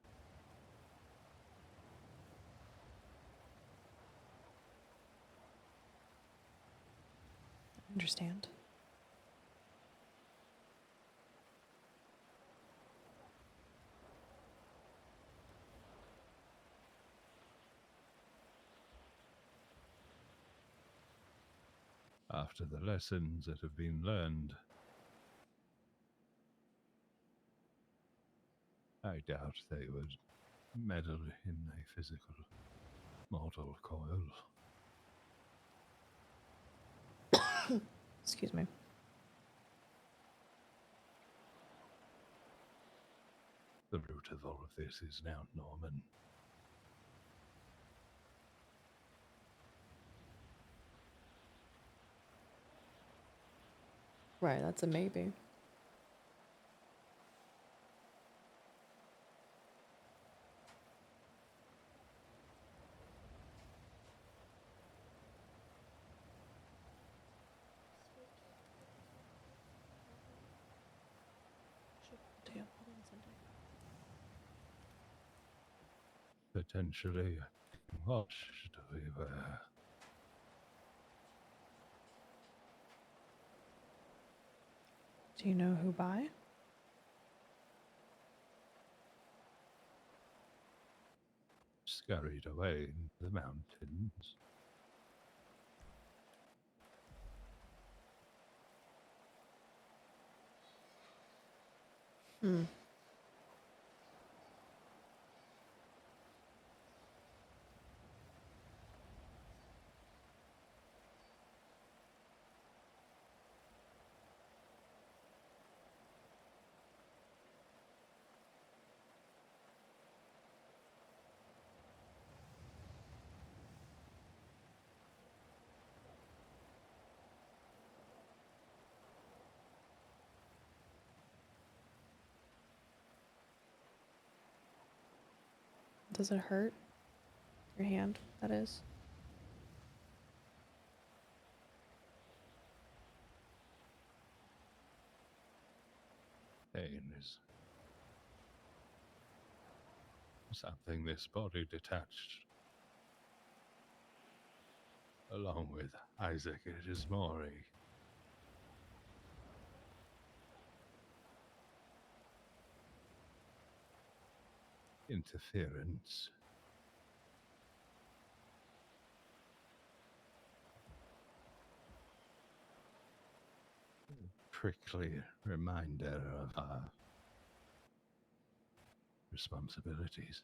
Understand. After the lessons that have been learned, I doubt they would meddle in a physical mortal coil. Excuse me. The root of all of this is now Norman. Right, that's a maybe. Potentially watched we were. Do you know who by? Scurried away in the mountains. Hmm. Does it hurt? Your hand, that is. Pain is something this body detached. Along with Isaac, it is more a interference. Prickly reminder of our responsibilities.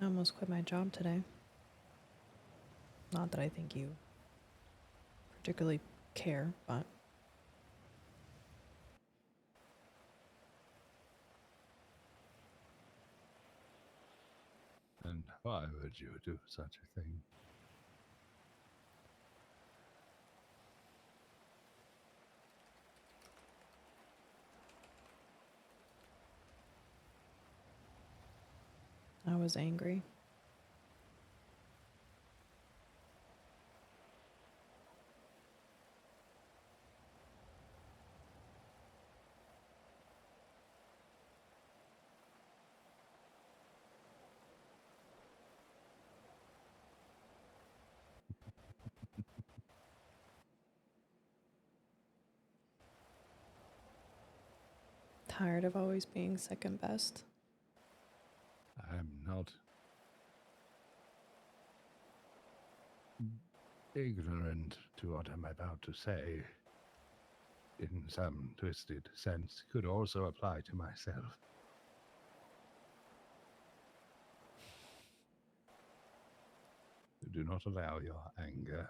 I almost quit my job today. Not that I think you particularly care, but And why would you do such a thing? I was angry. Tired of always being second best. I'm not ignorant to what I'm about to say. In some twisted sense, could also apply to myself. Do not allow your anger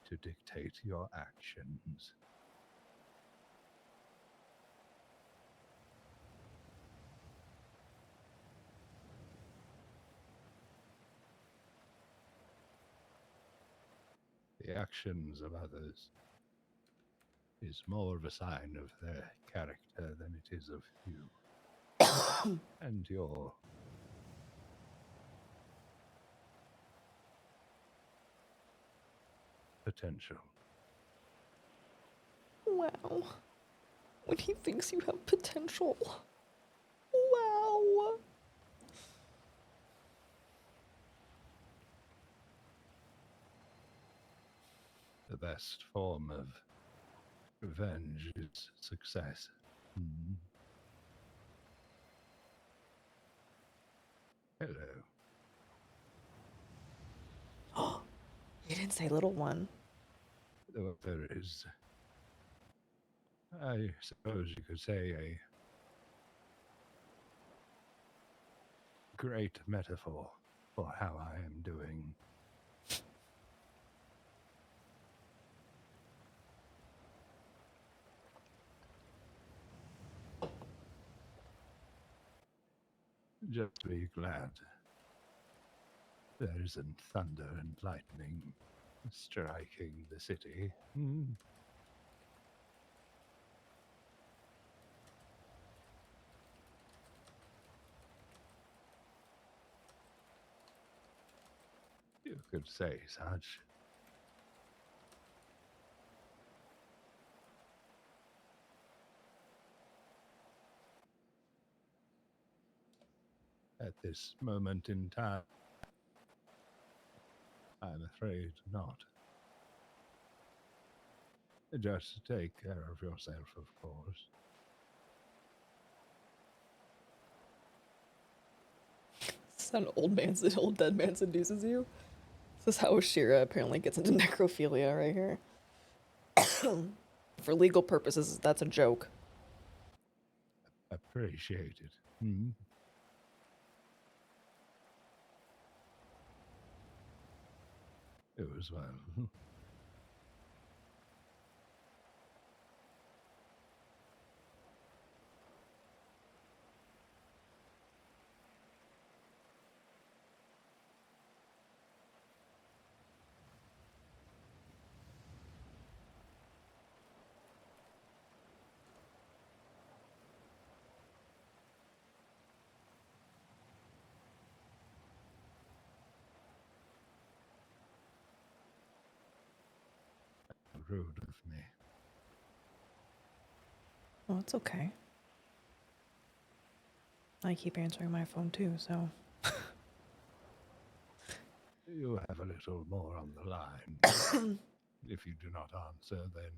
to dictate your actions. The actions of others is more of a sign of their character than it is of you and your potential. Wow. When he thinks you have potential. Wow. The best form of revenge is success. Hello. You didn't say little one. There is, I suppose you could say, a great metaphor for how I am doing. Just be glad there isn't thunder and lightning striking the city. You could say such. At this moment in time, I'm afraid not. Just take care of yourself, of course. Is that an old dead man seduces you? This is how Oshiera apparently gets into necrophilia right here. For legal purposes, that's a joke. Appreciate it. You as well. Rude of me. Well, it's okay. I keep answering my phone too, so. You have a little more on the line. If you do not answer, then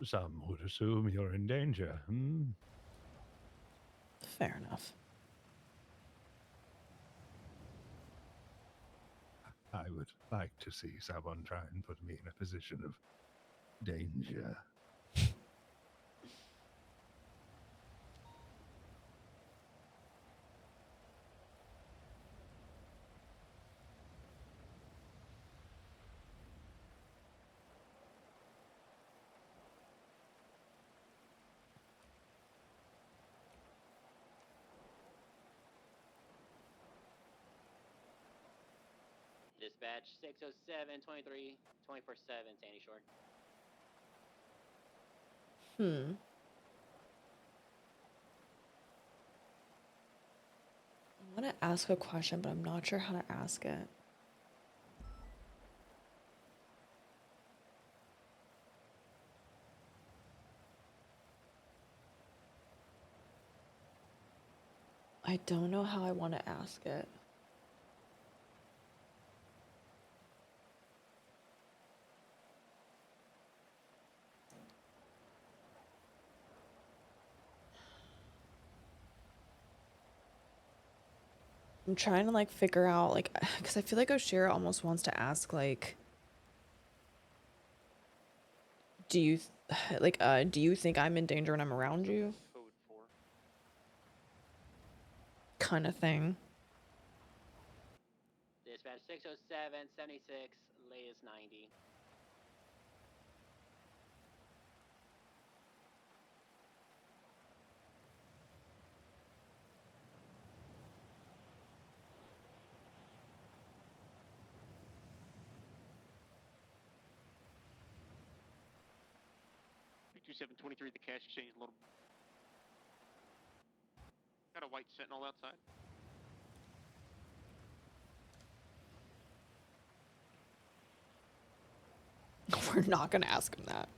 some would assume you're in danger. Fair enough. I would like to see someone try and put me in a position of danger. Dispatch 607 23 24/7 Sandy Shore. I want to ask a question, but I'm not sure how to ask it. I don't know how I want to ask it. I'm trying to like figure out like, because I feel like Oshiera almost wants to ask like, do you do you think I'm in danger when I'm around you? Kind of thing. Dispatch 607 76 latest 90. $2723, the cash exchange a little. Got a white Sentinel outside. We're not gonna ask him that.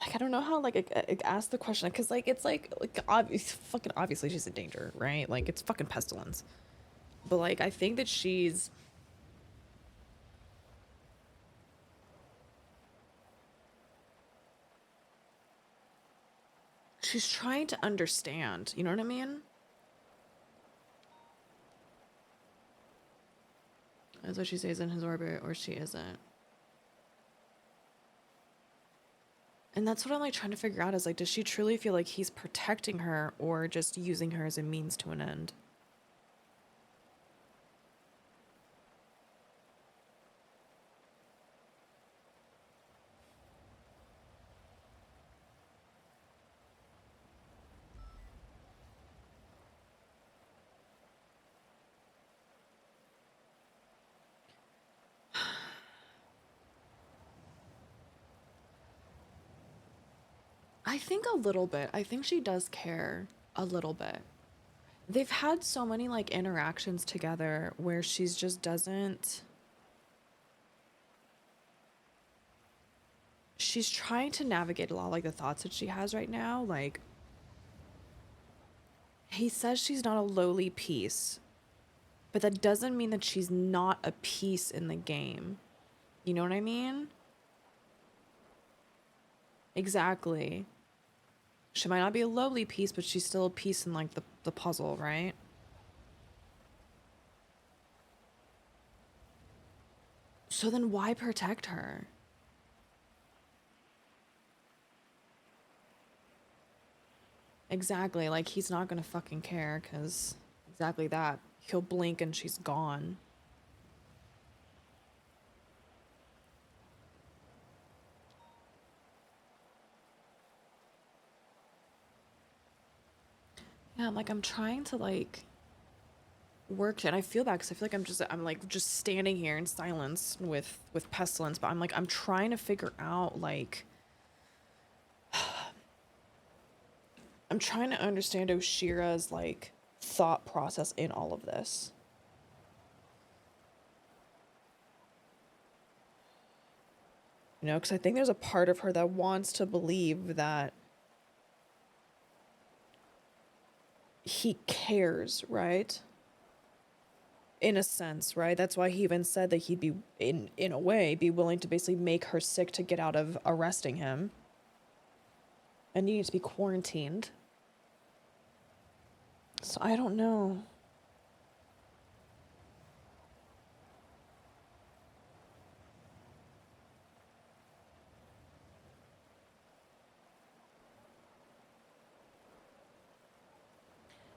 Like I don't know how like ask the question because like it's like fucking obviously she's in danger, right? Like it's fucking pestilence. But like I think that she's trying to understand, you know what I mean? That's what she says in his orbit, or she isn't. And that's what I'm like trying to figure out is like, does she truly feel like he's protecting her or just using her as a means to an end? I think a little bit. I think she does care a little bit. They've had so many like interactions together where she's just doesn't. She's trying to navigate a lot of like the thoughts that she has right now. Like, he says she's not a lowly piece, but that doesn't mean that she's not a piece in the game. You know what I mean? Exactly. She might not be a lowly piece, but she's still a piece in like the puzzle, right? So then why protect her? Exactly, like he's not gonna fucking care because exactly that. He'll blink and she's gone. Yeah, I'm trying to like work it. And I feel bad because I feel like I'm like just standing here in silence with pestilence, but I'm trying to figure out like I'm trying to understand Oshiera's like thought process in all of this. You know, because I think there's a part of her that wants to believe that he cares, right? In a sense, right? That's why he even said that he'd be, in a way, be willing to basically make her sick to get out of arresting him. And needed to be quarantined. So I don't know.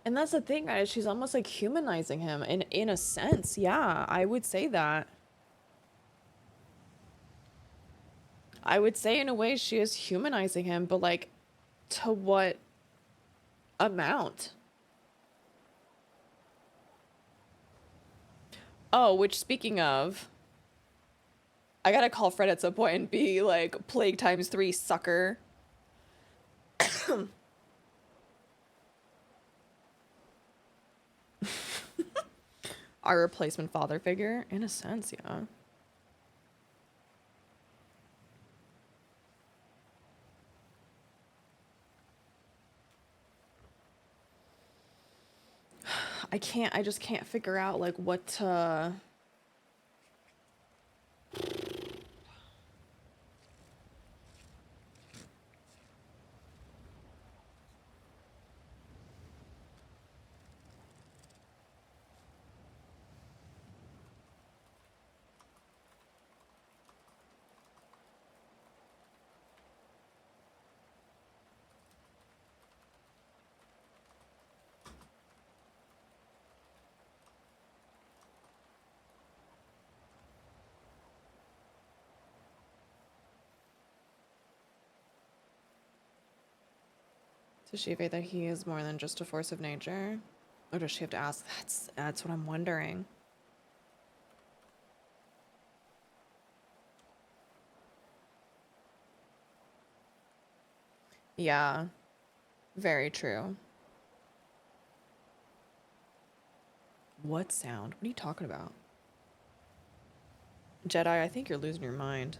And that's the thing, guys. She's almost like humanizing him in a sense. Yeah, I would say that. I would say in a way she is humanizing him, but like to what amount? Oh, which speaking of, I gotta call Fred at some point and be like, plague times 3, sucker. Our replacement father figure? In a sense, yeah. I just can't figure out like what to... Does she feel that he is more than just a force of nature? Or does she have to ask? That's what I'm wondering. Yeah. Very true. What sound? What are you talking about? Jedi, I think you're losing your mind.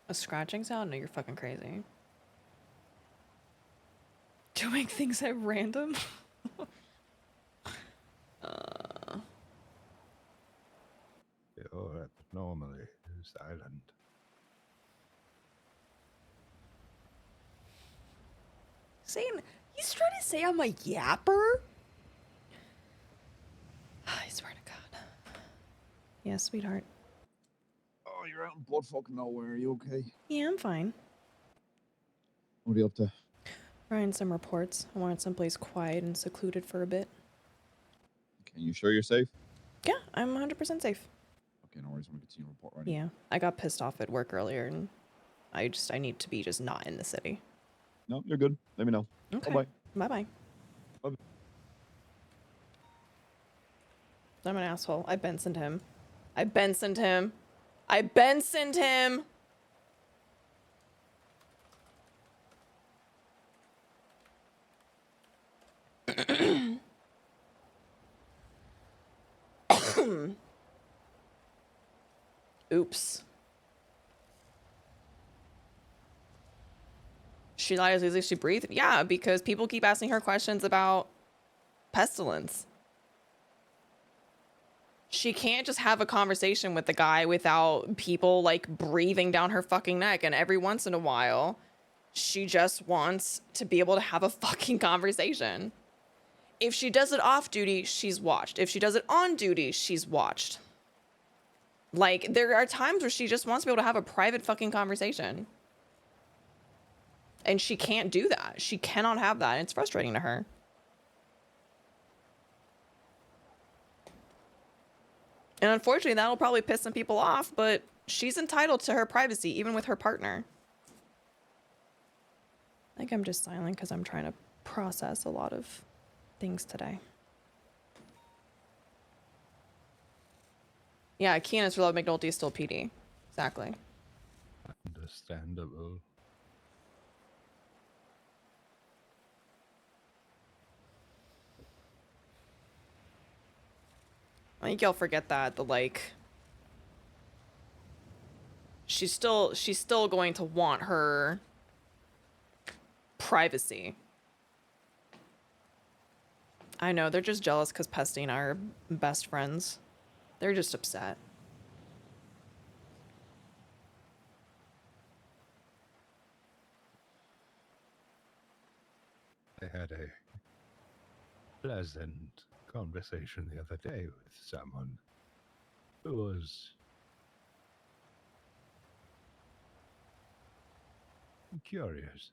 A scratching sound? No, you're fucking crazy. Doing things at random? You're abnormally silent. He's trying to say I'm a yapper? I swear to God. Yeah, sweetheart. Oh, you're out in blood fucking nowhere. Are you okay? Yeah, I'm fine. What are you up to? Writing some reports. I wanted someplace quiet and secluded for a bit. Okay, you sure you're safe? Yeah, I'm 100% safe. Okay, no worries. I'm gonna continue to report writing. Yeah, I got pissed off at work earlier and I need to be just not in the city. No, you're good. Let me know. Okay. Bye-bye. Bye-bye. Bye-bye. I'm an asshole. I Bensoned him. I Bensoned him. I Bensoned him! Oops. She lied as easily as she breathed? Yeah, because people keep asking her questions about pestilence. She can't just have a conversation with the guy without people like breathing down her fucking neck. And every once in a while, she just wants to be able to have a fucking conversation. If she does it off duty, she's watched. If she does it on duty, she's watched. Like, there are times where she just wants to be able to have a private fucking conversation. And she can't do that. She cannot have that. And it's frustrating to her. And unfortunately, that'll probably piss some people off, but she's entitled to her privacy, even with her partner. I think I'm just silent because I'm trying to process a lot of things today. Yeah, Keenan's for Love McNulty is still PD. Exactly. Understandable. I think y'all forget that like she's still going to want her privacy. I know they're just jealous because Pesty and I are best friends. They're just upset. I had a pleasant conversation the other day with someone who was curious.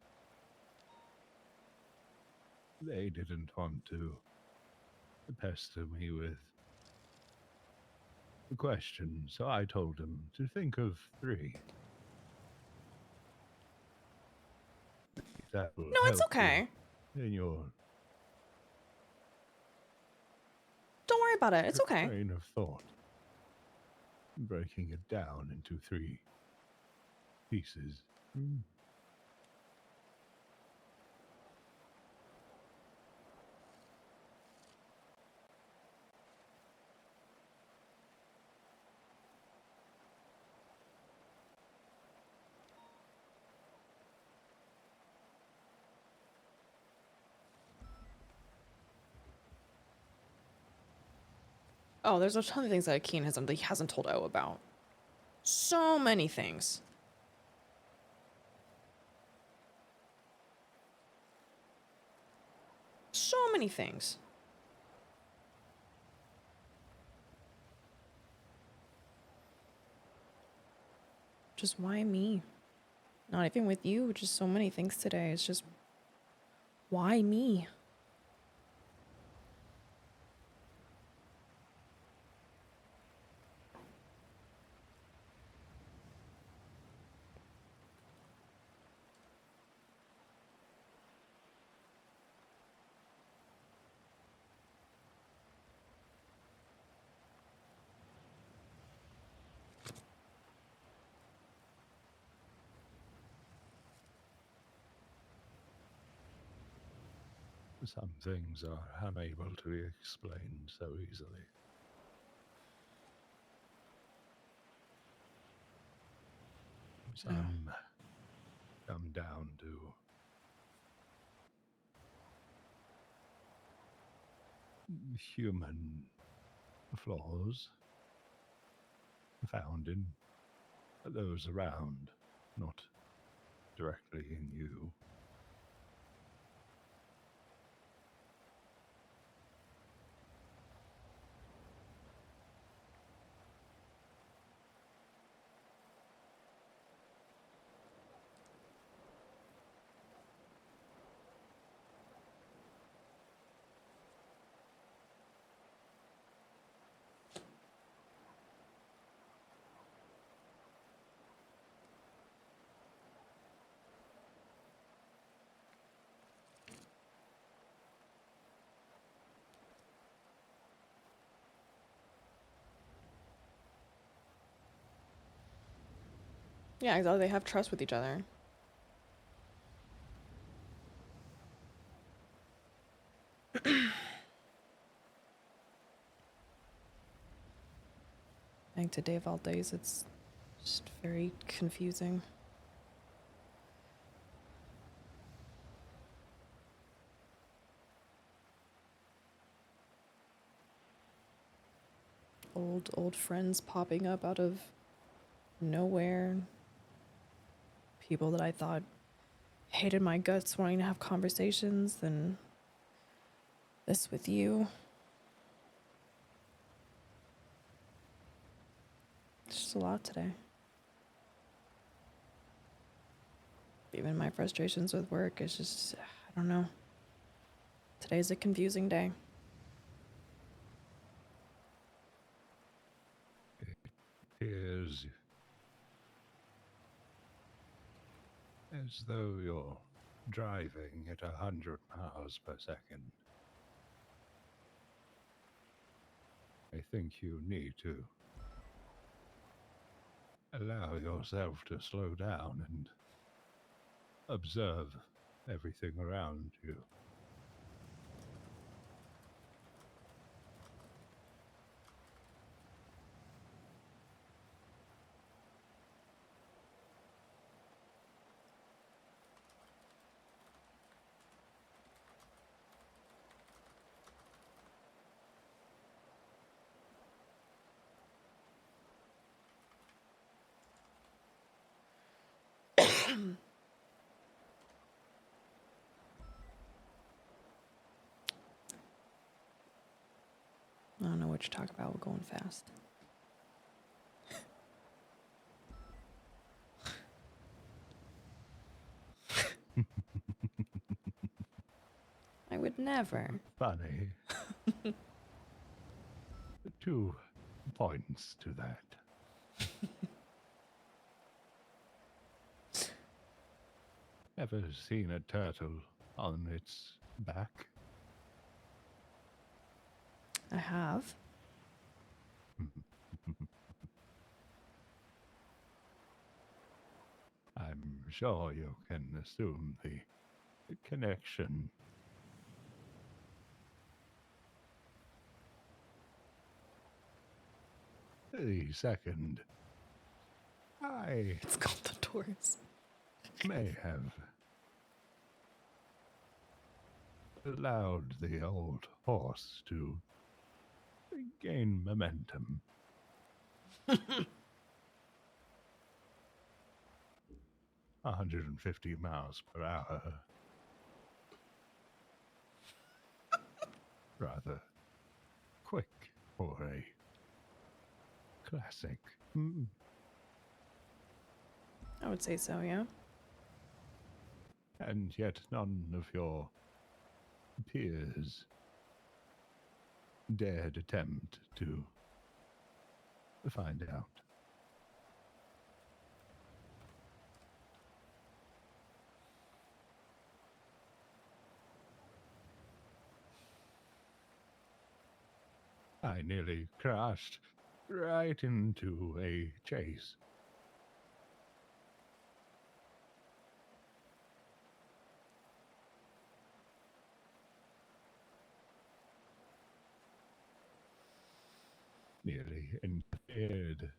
They didn't want to pester me with the question, so I told him to think of 3. That will No, it's help okay. you in your Don't worry about it. It's okay. train of thought. Breaking it down into 3 pieces. Oh, there's a ton of things that Keen has done that he hasn't told O about. So many things. So many things. Just why me? Not even with you, just so many things today. It's just, why me? Some things are unable to be explained so easily. Some come down to human flaws found in those around, not directly in you. Yeah, exactly. They have trust with each other. I think today of all days, it's just very confusing. Old friends popping up out of nowhere. People that I thought hated my guts wanting to have conversations, then this with you. It's just a lot today. Even my frustrations with work is just, I don't know. Today's a confusing day. Appears as though you're driving at 100 miles per second. I think you need to allow yourself to slow down and observe everything around you. I don't know what you're talking about. We're going fast. I would never. Funny. To points to that. Ever seen a turtle on its back? I have. I'm sure you can assume the connection. The second, It's called the Taurus. may have allowed the old horse to gain momentum. 150 miles per hour. Rather quick for a classic. I would say so, yeah. And yet none of your peers dared attempt to find out. I nearly crashed right into a chase. Nearly interfered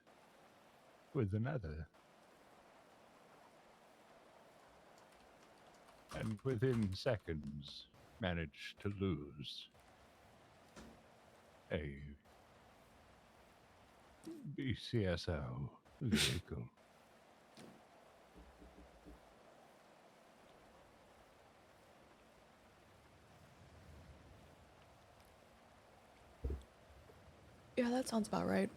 with another. And within seconds managed to lose a BCSO vehicle. Yeah, that sounds about right.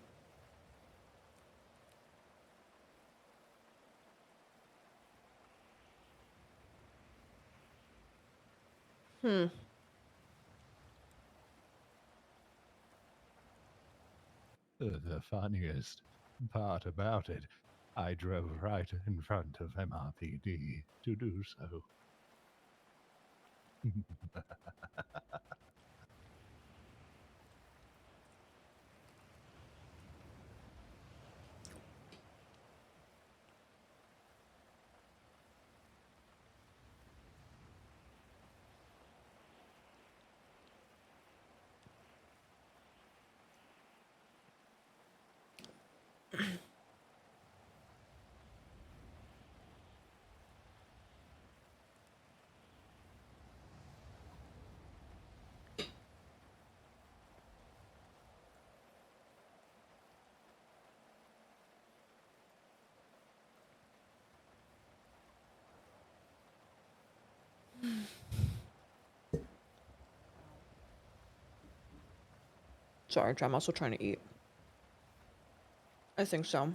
The funniest part about it, I drove right in front of MRPD to do so. Sorry, I'm also trying to eat. I think so.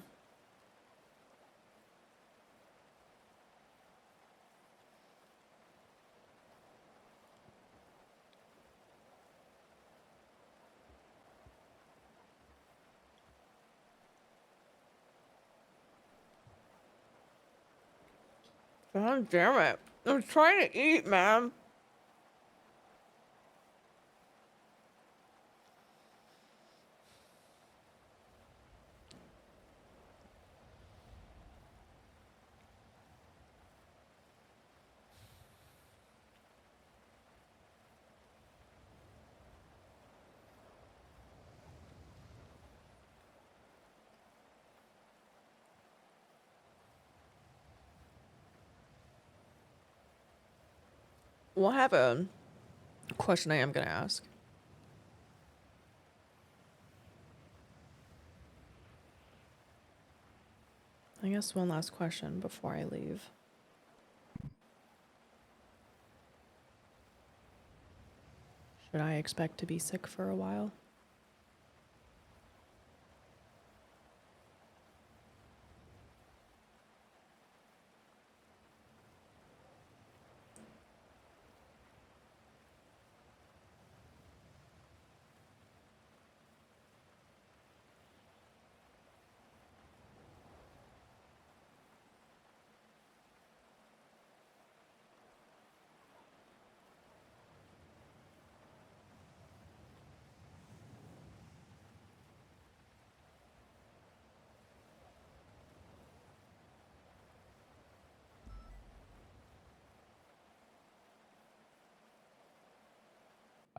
God damn it. I'm trying to eat, man. We'll have a question I am going to ask. I guess one last question before I leave. Should I expect to be sick for a while?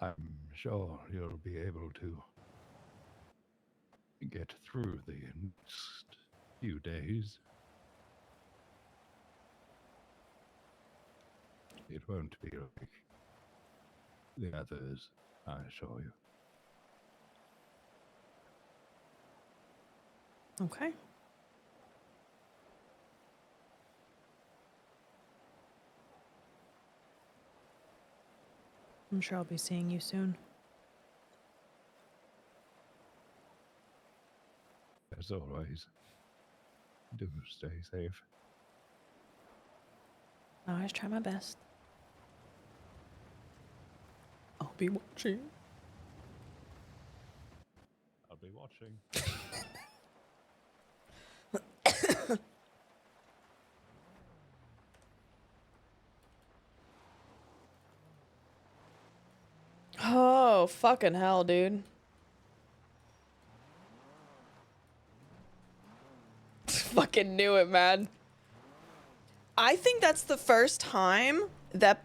I'm sure you'll be able to get through the next few days. It won't be like the others, I assure you. Okay. I'm sure I'll be seeing you soon. As always, do stay safe. I always try my best. I'll be watching. I'll be watching. Oh, fucking hell, dude. Fucking knew it, man. I think that's the first time that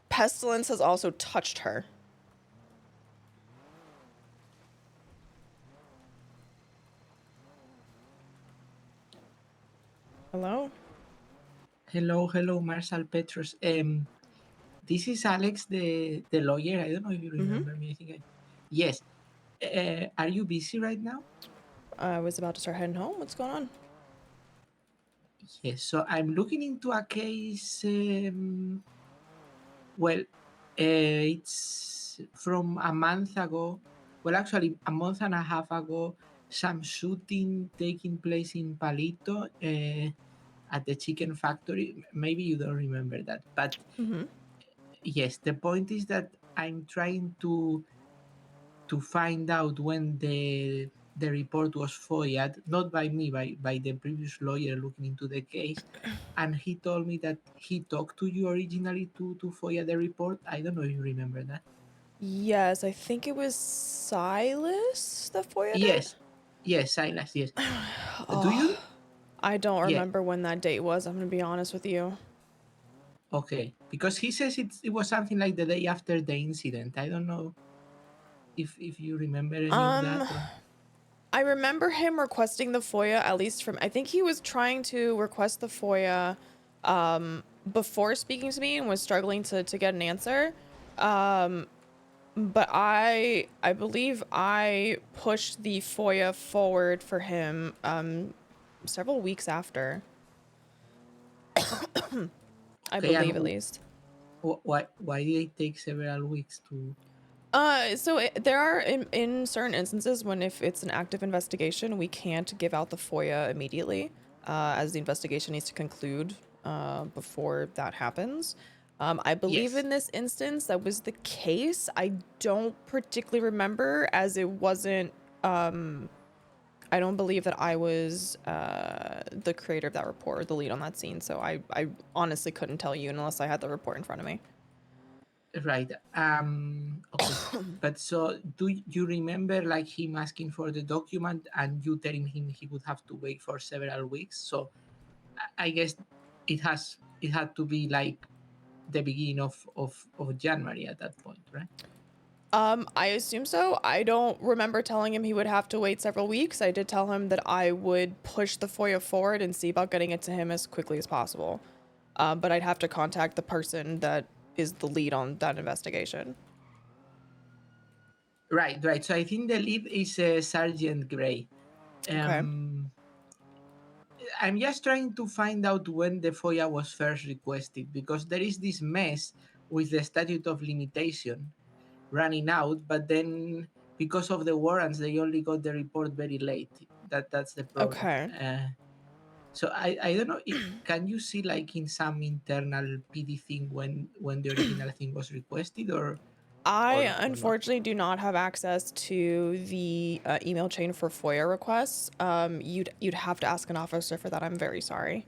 Pestilence has also touched her. Hello? Hello, Marshal, Petros. This is Alex, the lawyer. I don't know if you remember me. I think yes. Are you busy right now? I was about to start heading home. What's going on? Yes. So I'm looking into a case. Well, it's from a month ago. Well, actually, a month and a half ago. Some shooting taking place in Palito at the chicken factory. Maybe you don't remember that, but yes, the point is that I'm trying to find out when the report was FOIA'd, not by me, by the previous lawyer looking into the case, and he told me that he talked to you originally to FOIA the report. I don't know if you remember that. Yes, I think it was Silas that FOIA'd Yes, yes, Silas, yes. Do you? I don't Yeah. remember when that date was, I'm gonna be honest with you. Okay, because he says it was something like the day after the incident. I don't know if you remember any of that. Or... I remember him requesting the FOIA, at least from, I think he was trying to request the FOIA before speaking to me and was struggling to get an answer. But I believe I pushed the FOIA forward for him several weeks after. I believe, at least. Why did it take several weeks to... So there are in certain instances when if it's an active investigation, we can't give out the FOIA immediately, as the investigation needs to conclude before that happens. I believe in this instance that was the case. I don't particularly remember, as it wasn't. I don't believe that I was the creator of that report or the lead on that scene, so I honestly couldn't tell you unless I had the report in front of me. Right. Okay. But so do you remember like him asking for the document and you telling him he would have to wait for several weeks? So I guess it had to be like the beginning of January at that point, right? I assume so. I don't remember telling him he would have to wait several weeks. I did tell him that I would push the FOIA forward and see about getting it to him as quickly as possible. But I'd have to contact the person that is the lead on that investigation. Right. So I think the lead is Sergeant Gray. I'm just trying to find out when the FOIA was first requested, because there is this mess with the statute of limitation running out, but then because of the warrants, they only got the report very late. That's the problem. Okay. So I don't know. Can you see like in some internal PD thing when the original thing was requested, or? I unfortunately do not have access to the email chain for FOIA requests. You'd have to ask an officer for that. I'm very sorry.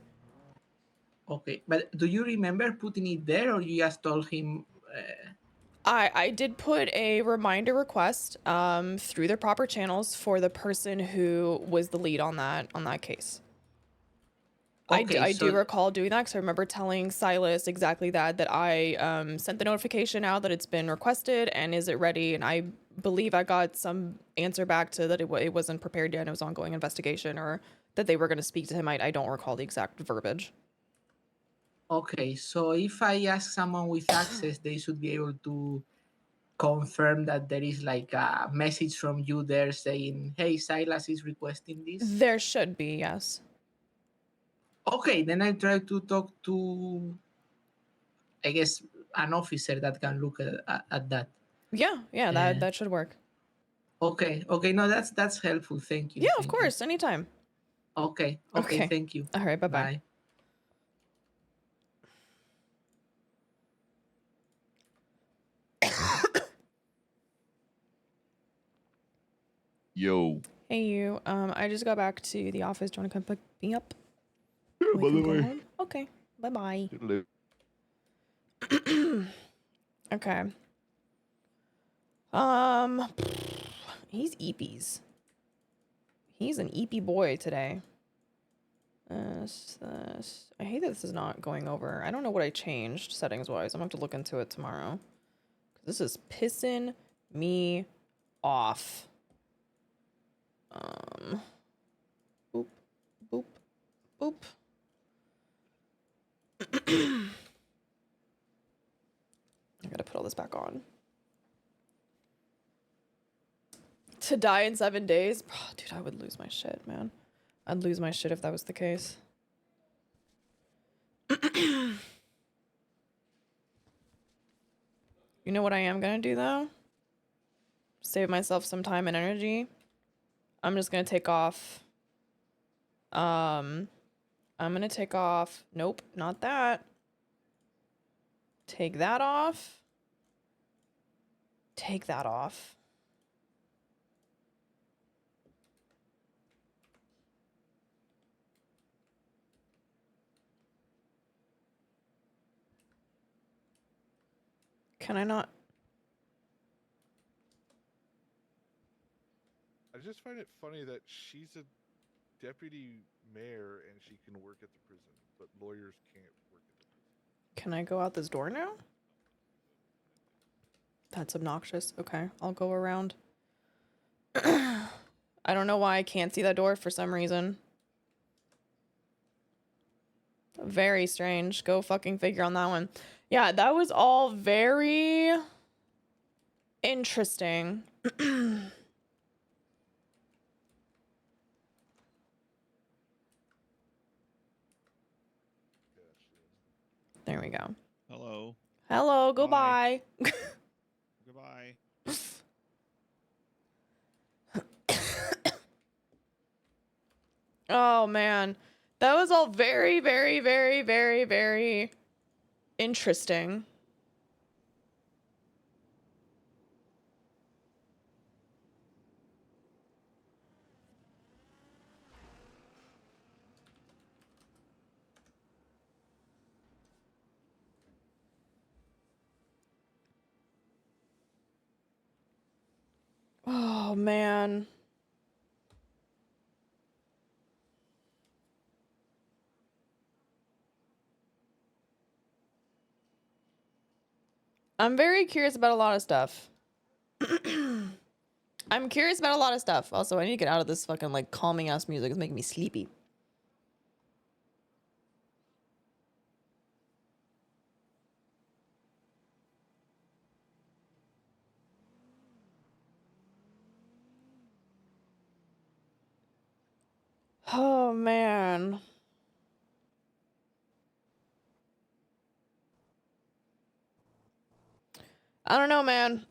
Okay, but do you remember putting it there, or you just told him? I did put a reminder request through the proper channels for the person who was the lead on that case. Okay, I do so recall doing that because I remember telling Silas exactly that I sent the notification out that it's been requested and is it ready, and I believe I got some answer back to that it wasn't prepared yet and it was ongoing investigation, or that they were going to speak to him. I don't recall the exact verbiage. okay, so if I ask someone with access, they should be able to confirm that there is like a message from you there saying, "Hey, Silas is requesting this." There should be, yes. Okay, then I try to talk to, I guess, an officer that can look at that. Yeah, that should work. Okay, no, that's helpful. Thank you. Yeah, of thank you. course, anytime. Okay, Okay. thank you. All right, bye-bye. Bye. Yo. Hey you, I just got back to the office. Do you want to come pick me up? Yeah, We by can the go way. home? Okay, bye-bye. Okay. He's eepies. He's an eepy boy today. I hate that this is not going over. I don't know what I changed settings-wise. I'm gonna have to look into it tomorrow. This is pissing me off. Boop, boop, boop. I gotta put all this back on. To die in 7 days? Oh, dude, I would lose my shit, man. I'd lose my shit if that was the case. You know what I am gonna do, though? Save myself some time and energy. I'm just gonna take off. I'm gonna take off. Nope, not that. Take that off. Take that off. Can I not? I just find it funny that she's a deputy mayor and she can work at the prison, but lawyers can't work at the prison. Can I go out this door now? That's obnoxious. Okay, I'll go around. I don't know why I can't see that door for some reason. Very strange. Go fucking figure on that one. Yeah, that was all very interesting. There we go. Hello. Hello, goodbye. Goodbye. Oh man, that was all very, very, very, very, very interesting. Oh man. I'm very curious about a lot of stuff. I'm curious about a lot of stuff. Also, I need to get out of this fucking like calming ass music. It's making me sleepy. Oh man. I don't know, man.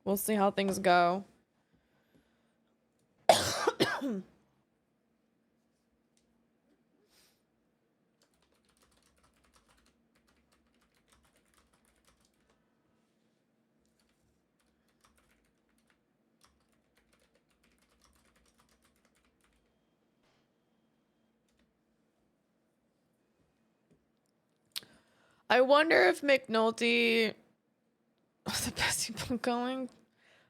We'll see how things go. I wonder if McNulty the best people going.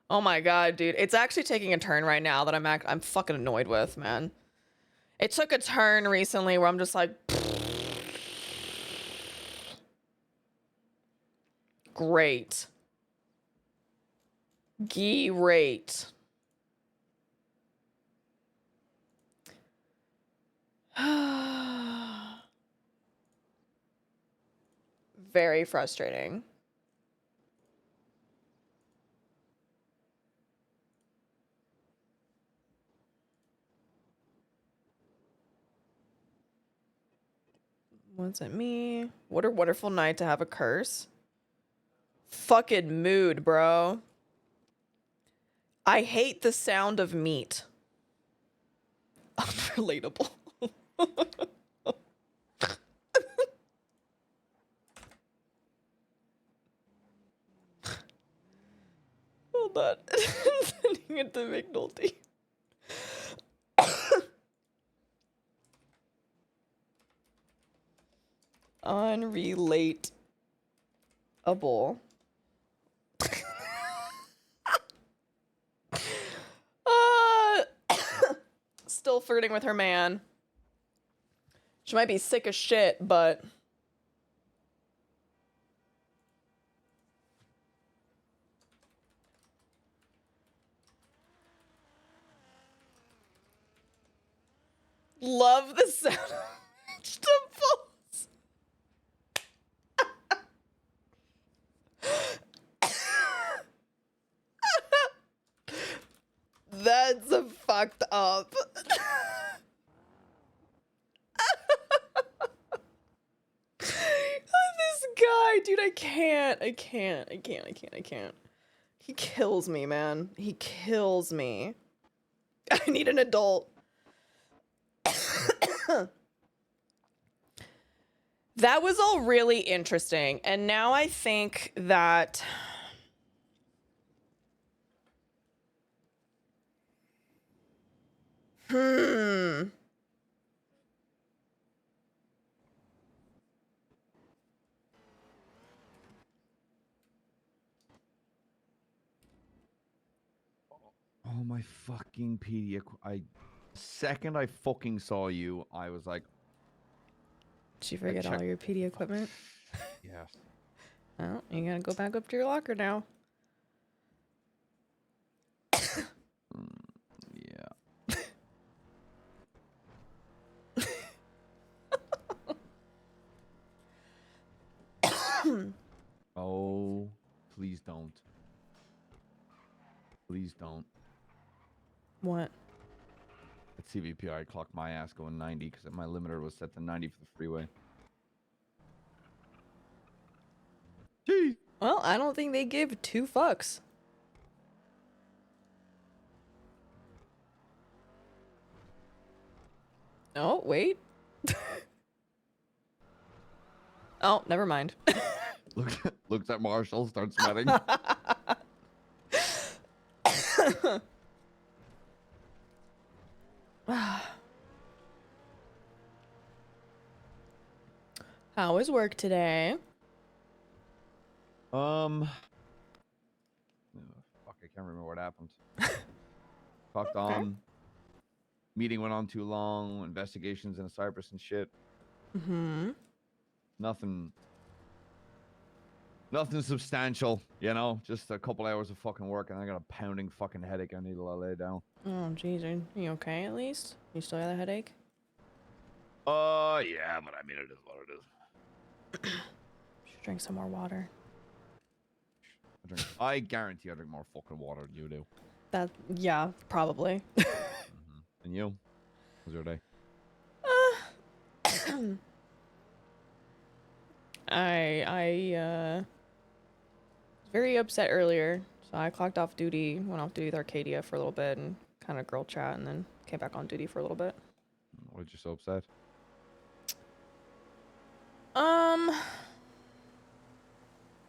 Oh my god, dude. It's actually taking a turn right now that I'm fucking annoyed with, man. It took a turn recently where I'm just like, great. Great. Very frustrating. Was it me? What a wonderful night to have a curse. Fucking mood, bro. I hate the sound of meat. Unrelatable. Hold on. Sending it to McNulty. Unrelatable. Still flirting with her man. She might be sick as shit, but love the sound of vegetables. That's fucked up. This guy, dude, I can't. He kills me, man. He kills me. I need an adult. That was all really interesting. And now I think that Oh my fucking PD. Second I fucking saw you, I was like, did you forget all your PD equipment? yes. Well, you gotta go back up to your locker now. Yeah. Oh, please don't. Please don't. What? At CVP, I clocked my ass going 90 because my limiter was set to 90 for the freeway. Jeez. Well, I don't think they give two fucks. Oh, wait. Oh, never mind. Looks at Marshall, starts sweating. How was work today? Oh, fuck, I can't remember what happened. Fucked on. Meeting went on too long. Investigations in Cyprus and shit. Mm-hmm. Nothing substantial, you know? Just a couple hours of fucking work and I got a pounding fucking headache I need to lay down. Oh, jeez. Are you okay at least? You still got a headache? Yeah, but I mean, it is what it is. Should drink some more water. I guarantee I drink more fucking water than you do. Yeah, probably. And you? How's your day? I was very upset earlier, so I clocked off duty, went off duty with Arcadia for a little bit and kind of girl chat, and then came back on duty for a little bit. What did you so upset?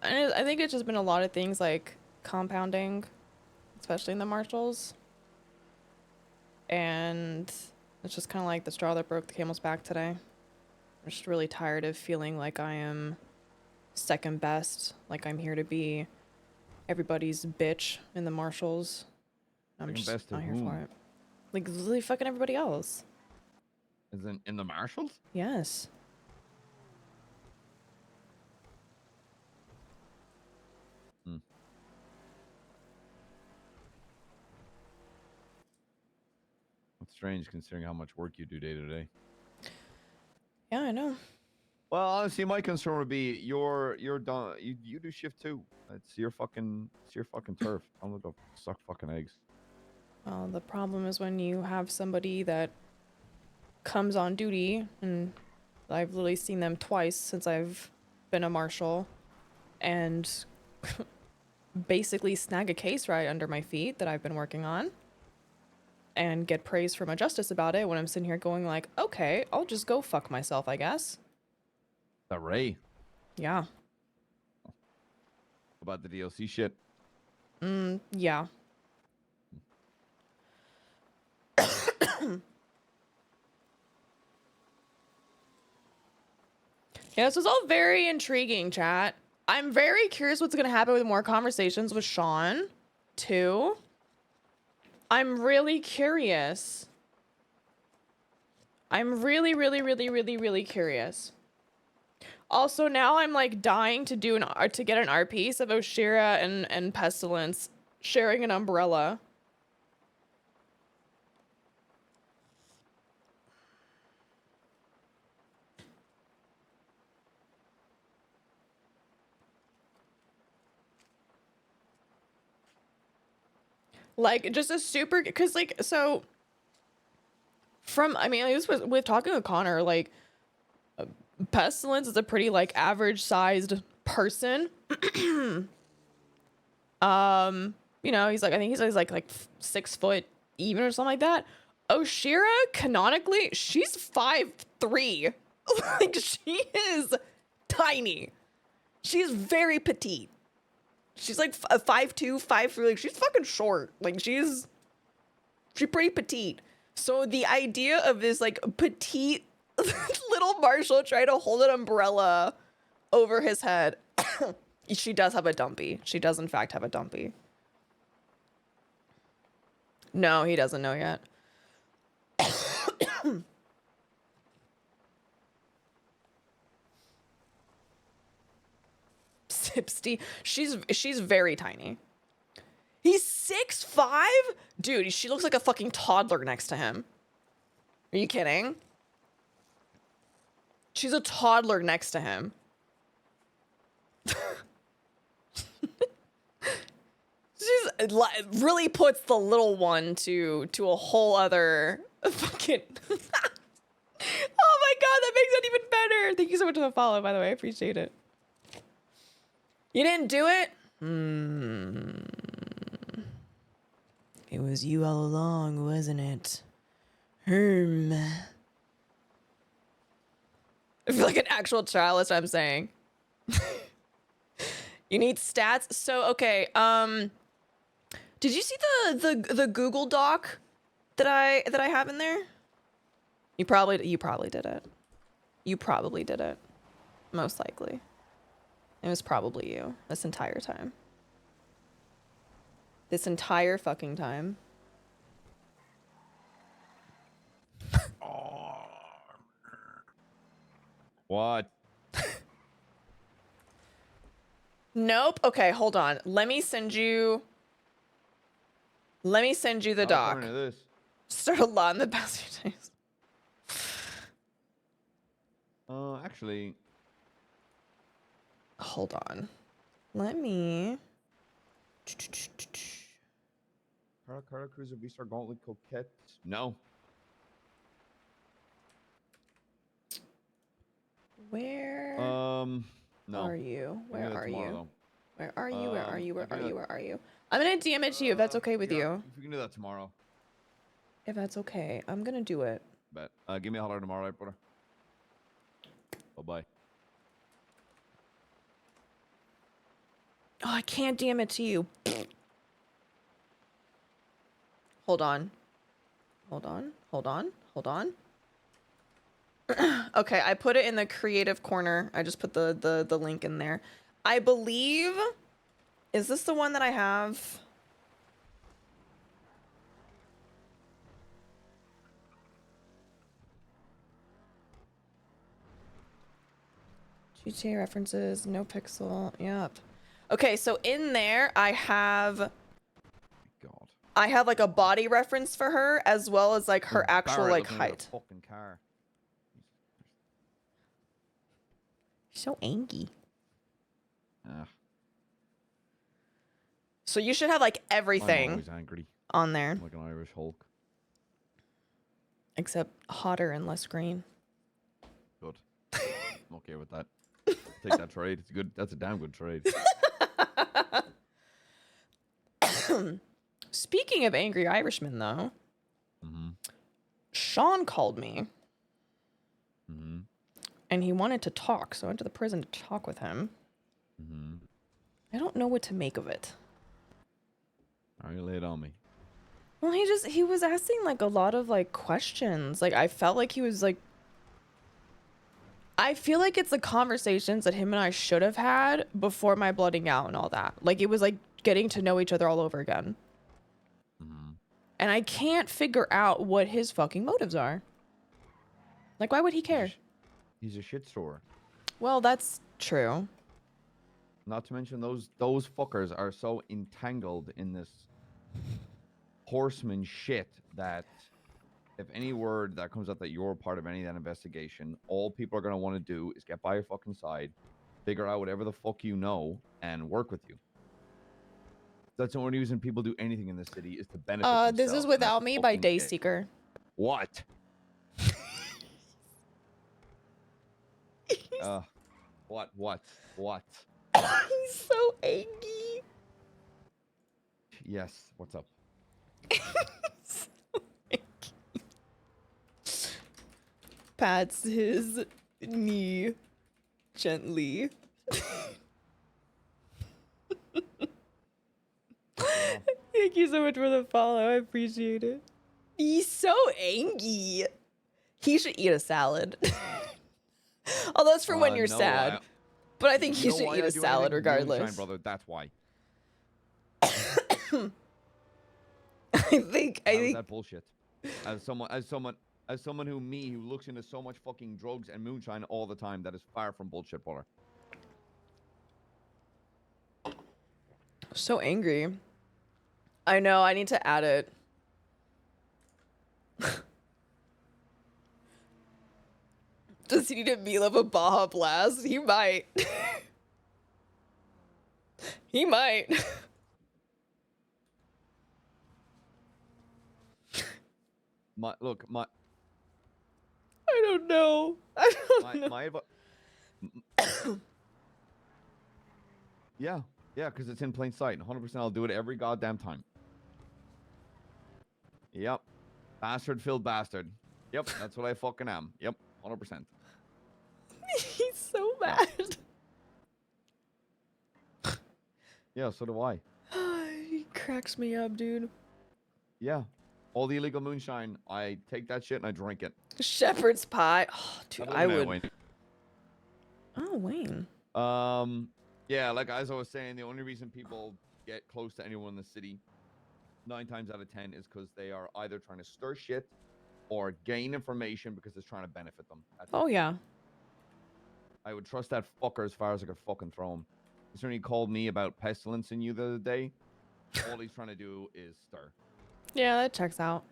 I think it's just been a lot of things like compounding, especially in the Marshals. And it's just kind of like the straw that broke the camel's back today. I'm just really tired of feeling like I am second best, like I'm here to be everybody's bitch in the Marshals. I'm Second just best to not here whom? for it. Like literally fucking everybody else. Is in the Marshals? Yes. Hmm. That's strange considering how much work you do day to day. Yeah, I know. Well, honestly, my concern would be you're done. You do shift too. It's your fucking turf. I'm gonna go suck fucking eggs. Well, the problem is when you have somebody that comes on duty, and I've literally seen them twice since I've been a marshal, and basically snag a case right under my feet that I've been working on, and get praise from a justice about it when I'm sitting here going like, okay, I'll just go fuck myself, I guess. That Ray. Yeah. About the DLC shit. Yeah. Yeah, this was all very intriguing, chat. I'm very curious what's gonna happen with more conversations with Sean, too. I'm really curious. I'm really curious. Also, now I'm like dying to do to get an art piece of Oshiera and Pestilence sharing an umbrella. Like just a super, cause like so. I mean, this was with talking with Connor. Like, Pestilence is a pretty like average sized person. You know, he's like, I think he's like 6 foot even or something like that. Oshiera, canonically, she's 5'3". Like, she is tiny. She's very petite. She's like 5'2", 5'3". Like, she's fucking short. Like, she's pretty petite. So the idea of this like petite little Marshal trying to hold an umbrella over his head. She does have a dumpy. She does in fact have a dumpy. No, he doesn't know yet. Sipsty. She's very tiny. He's 6'5"? Dude, she looks like a fucking toddler next to him. Are you kidding? She's a toddler next to him. She's really puts the little one to a whole other fucking. Oh my god, that makes it even better. Thank you so much for the follow, by the way. I appreciate it. You didn't do it? It was you all along, wasn't it? I feel like an actual child, that's what I'm saying. You need stats? So, okay, did you see the Google Doc that I have in there? You probably did it. You probably did it. Most likely. It was probably you this entire time. This entire fucking time. What? Nope. Okay, hold on. Let me send you the doc. According to this. Start a lot in the past few days. Actually. Hold on. Let me. Cara Cruiser V-Star Gauntlet Coquette. No. Where No. are you? Where are you? Though. Where are you? Where are you? Where are you? Where are you? I'm gonna DM it to you if that's okay with you. If we can do that tomorrow. If that's okay, I'm gonna do it. Bet. Give me a holler tomorrow, right, brother? Bye-bye. Oh, I can't DM it to you. Hold on. Hold on. Hold on. Hold on. Okay, I put it in the creative corner. I just put the link in there. I believe Is this the one that I have? GTA references, NoPixel. Yep. Okay, so in there I have like a body reference for her as well as like her actual Barrett like looking at a height. fucking car. So angry. Ah, So you should have like I'm everything always angry. on there. I'm like an Irish Hulk. Except hotter and less green. Good. I'm okay with that. Take that trade. It's good. That's a damn good trade. Speaking of angry Irishmen, though, Sean called me. And he wanted to talk, so I went to the prison to talk with him. I don't know what to make of it. All right, lay it on me. Well, he was asking like a lot of like questions. Like I felt like he was like, I feel like it's the conversations that him and I should have had before my blooding out and all that. Like it was like getting to know each other all over again. And I can't figure out what his fucking motives are. Like, why would he care? He's a shit store. Well, that's true. Not to mention those fuckers are so entangled in this horseman shit that if any word that comes up that you're part of any of that investigation, all people are going to want to do is get by your fucking side, figure out whatever the fuck you know, and work with you. That's the only reason people do anything in this city is to benefit themselves. This is and Without that's Me by fucking it. Dayseeker. What? What? He's so angry. Yes, what's up? Pats his knee gently. Thank you so much for the follow. I appreciate it. He's so angry. He should eat a salad. Although it's for when you're No, sad. But I think he you know should why eat I a do salad anything? Moonshine, regardless. brother, that's why. I think that bullshit. As someone who looks into so much fucking drugs and moonshine all the time, that is far from bullshit, brother. So angry. I know, I need to add it. Does he need a meal of a Baja Blast? He might. He might. I don't know. I don't know. Yeah, because it's in plain sight. 100% I'll do it every goddamn time. Yep. Bastard filled bastard. Yep, that's what I fucking am. Yep, 100%. He's so mad. Yeah, so do I. He cracks me up, dude. Yeah. All the illegal moonshine, I take that shit and I drink it. Shepherd's pie. Oh, dude, I would. Wayne. Oh, Wayne. Yeah, like as I was saying, the only reason people get close to anyone in the city 9 times out of 10 is because they are either trying to stir shit or gain information because it's trying to benefit them. Oh, yeah. I would trust that fucker as far as I could fucking throw him. Considering he called me about pestilence in you the other day, all he's trying to do is stir. Yeah, that checks out.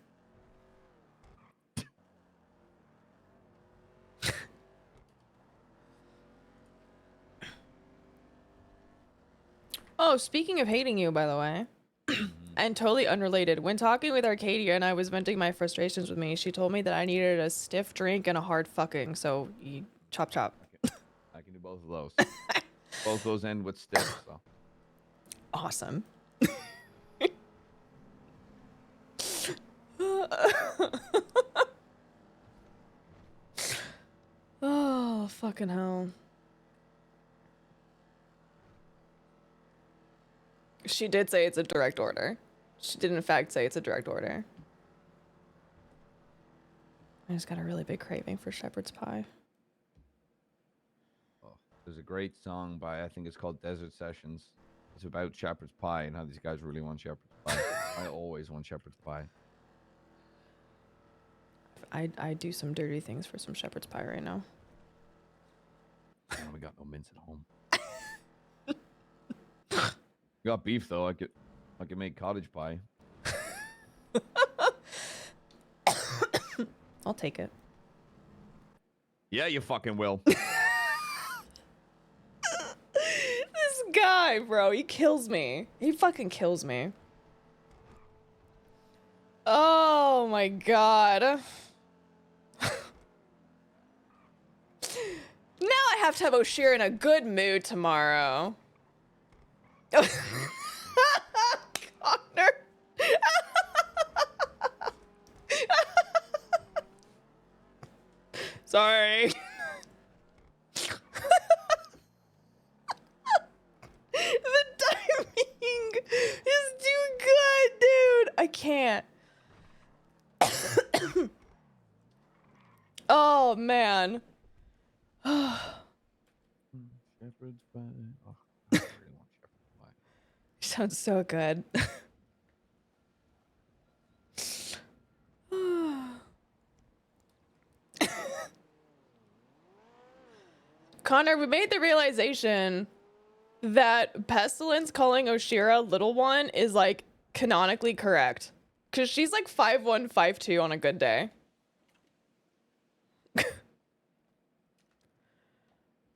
Oh, speaking of hating you, by the way, and totally unrelated, when talking with Arcadia and I was venting my frustrations with me, she told me that I needed a stiff drink and a hard fucking, so you chop chop. I can do both of those. Both those end with stiff, so. Awesome. Oh, fucking hell. She did say it's a direct order. She did in fact say it's a direct order. I just got a really big craving for shepherd's pie. Oh, there's a great song by, I think it's called Desert Sessions. It's about shepherd's pie and how these guys really want shepherd's pie. I always want shepherd's pie. I do some dirty things for some shepherd's pie right now. Oh, we got no mince at home. We got beef though. I could make cottage pie. I'll take it. Yeah, you fucking will. This guy, bro, he kills me. He fucking kills me. Oh my god. Now I have to have Oshiera in a good mood tomorrow. Connor. Sorry. The timing is too good, dude. I can't. Oh, man. Shepherd's pie. Oh, I really want shepherd's pie. Sounds so good. Connor, we made the realization that Pestilence calling Oshiera little one is like canonically correct. Because she's like 5'1", 5'2" on a good day.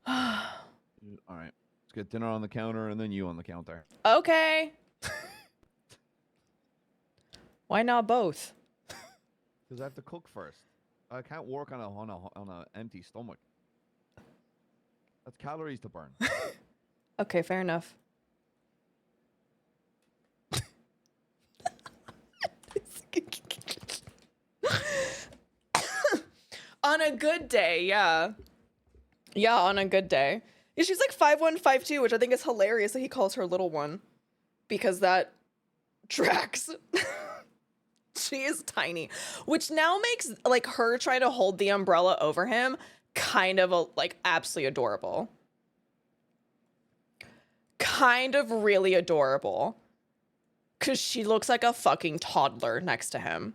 All right, let's get dinner on the counter and then you on the counter. Okay. Why not both? Because I have to cook first. I can't work on a empty stomach. That's calories to burn. Okay, fair enough. On a good day, yeah. Yeah, on a good day. Yeah, she's like 5'1", 5'2", which I think is hilarious that he calls her little one. Because that tracks. She is tiny. Which now makes like her trying to hold the umbrella over him kind of like absolutely adorable. Kind of really adorable. Because she looks like a fucking toddler next to him.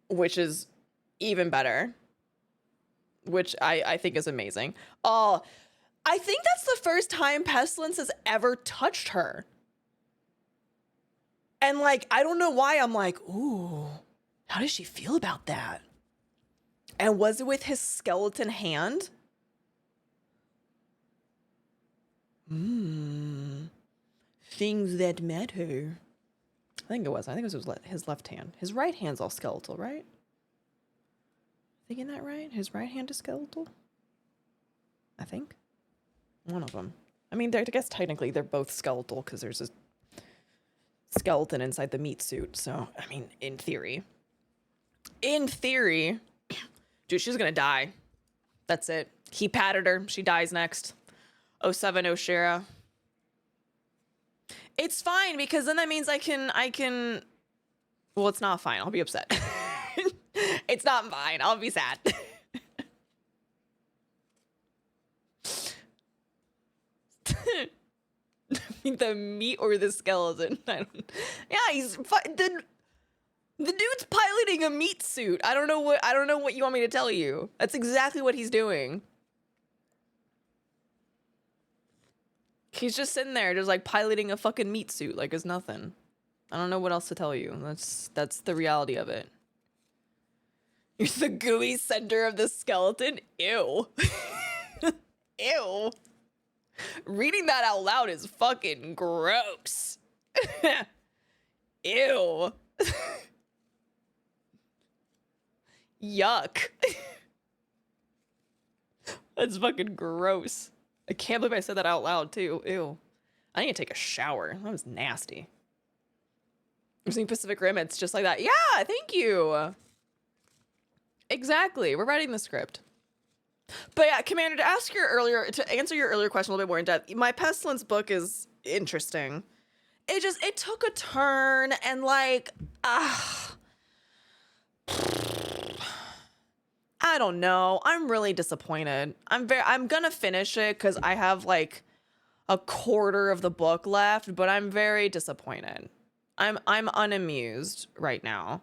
Which is even better. Which I think is amazing. Oh, I think that's the first time Pestilence has ever touched her. And like, I don't know why I'm like, ooh, how does she feel about that? And was it with his skeleton hand? Things that matter. I think it was. I think it was his left hand. His right hand's all skeletal, right? Thinking that right? His right hand is skeletal? I think. One of them. I mean, I guess technically they're both skeletal because there's a skeleton inside the meat suit. So, I mean, in theory. In theory. Dude, she's gonna die. That's it. He patted her. She dies next. 07 Oshiera. It's fine because then that means I can. Well, it's not fine. I'll be upset. It's not fine. I'll be sad. The meat or the skeleton? I don't, yeah, the dude's piloting a meat suit. I don't know what you want me to tell you. That's exactly what he's doing. He's just sitting there, just like piloting a fucking meat suit like it's nothing. I don't know what else to tell you. That's the reality of it. You're the gooey center of the skeleton? Ew. Ew. Reading that out loud is fucking gross. Ew. Yuck. That's fucking gross. I can't believe I said that out loud too. Ew. I need to take a shower. That was nasty. I'm seeing Pacific Rim. It's just like that. Yeah, thank you. Exactly. We're writing the script. But yeah, Commander, to answer your earlier question a little bit more in depth, my Pestilence book is interesting. It took a turn and like, I don't know. I'm really disappointed. I'm gonna finish it because I have like a quarter of the book left, but I'm very disappointed. I'm unamused right now.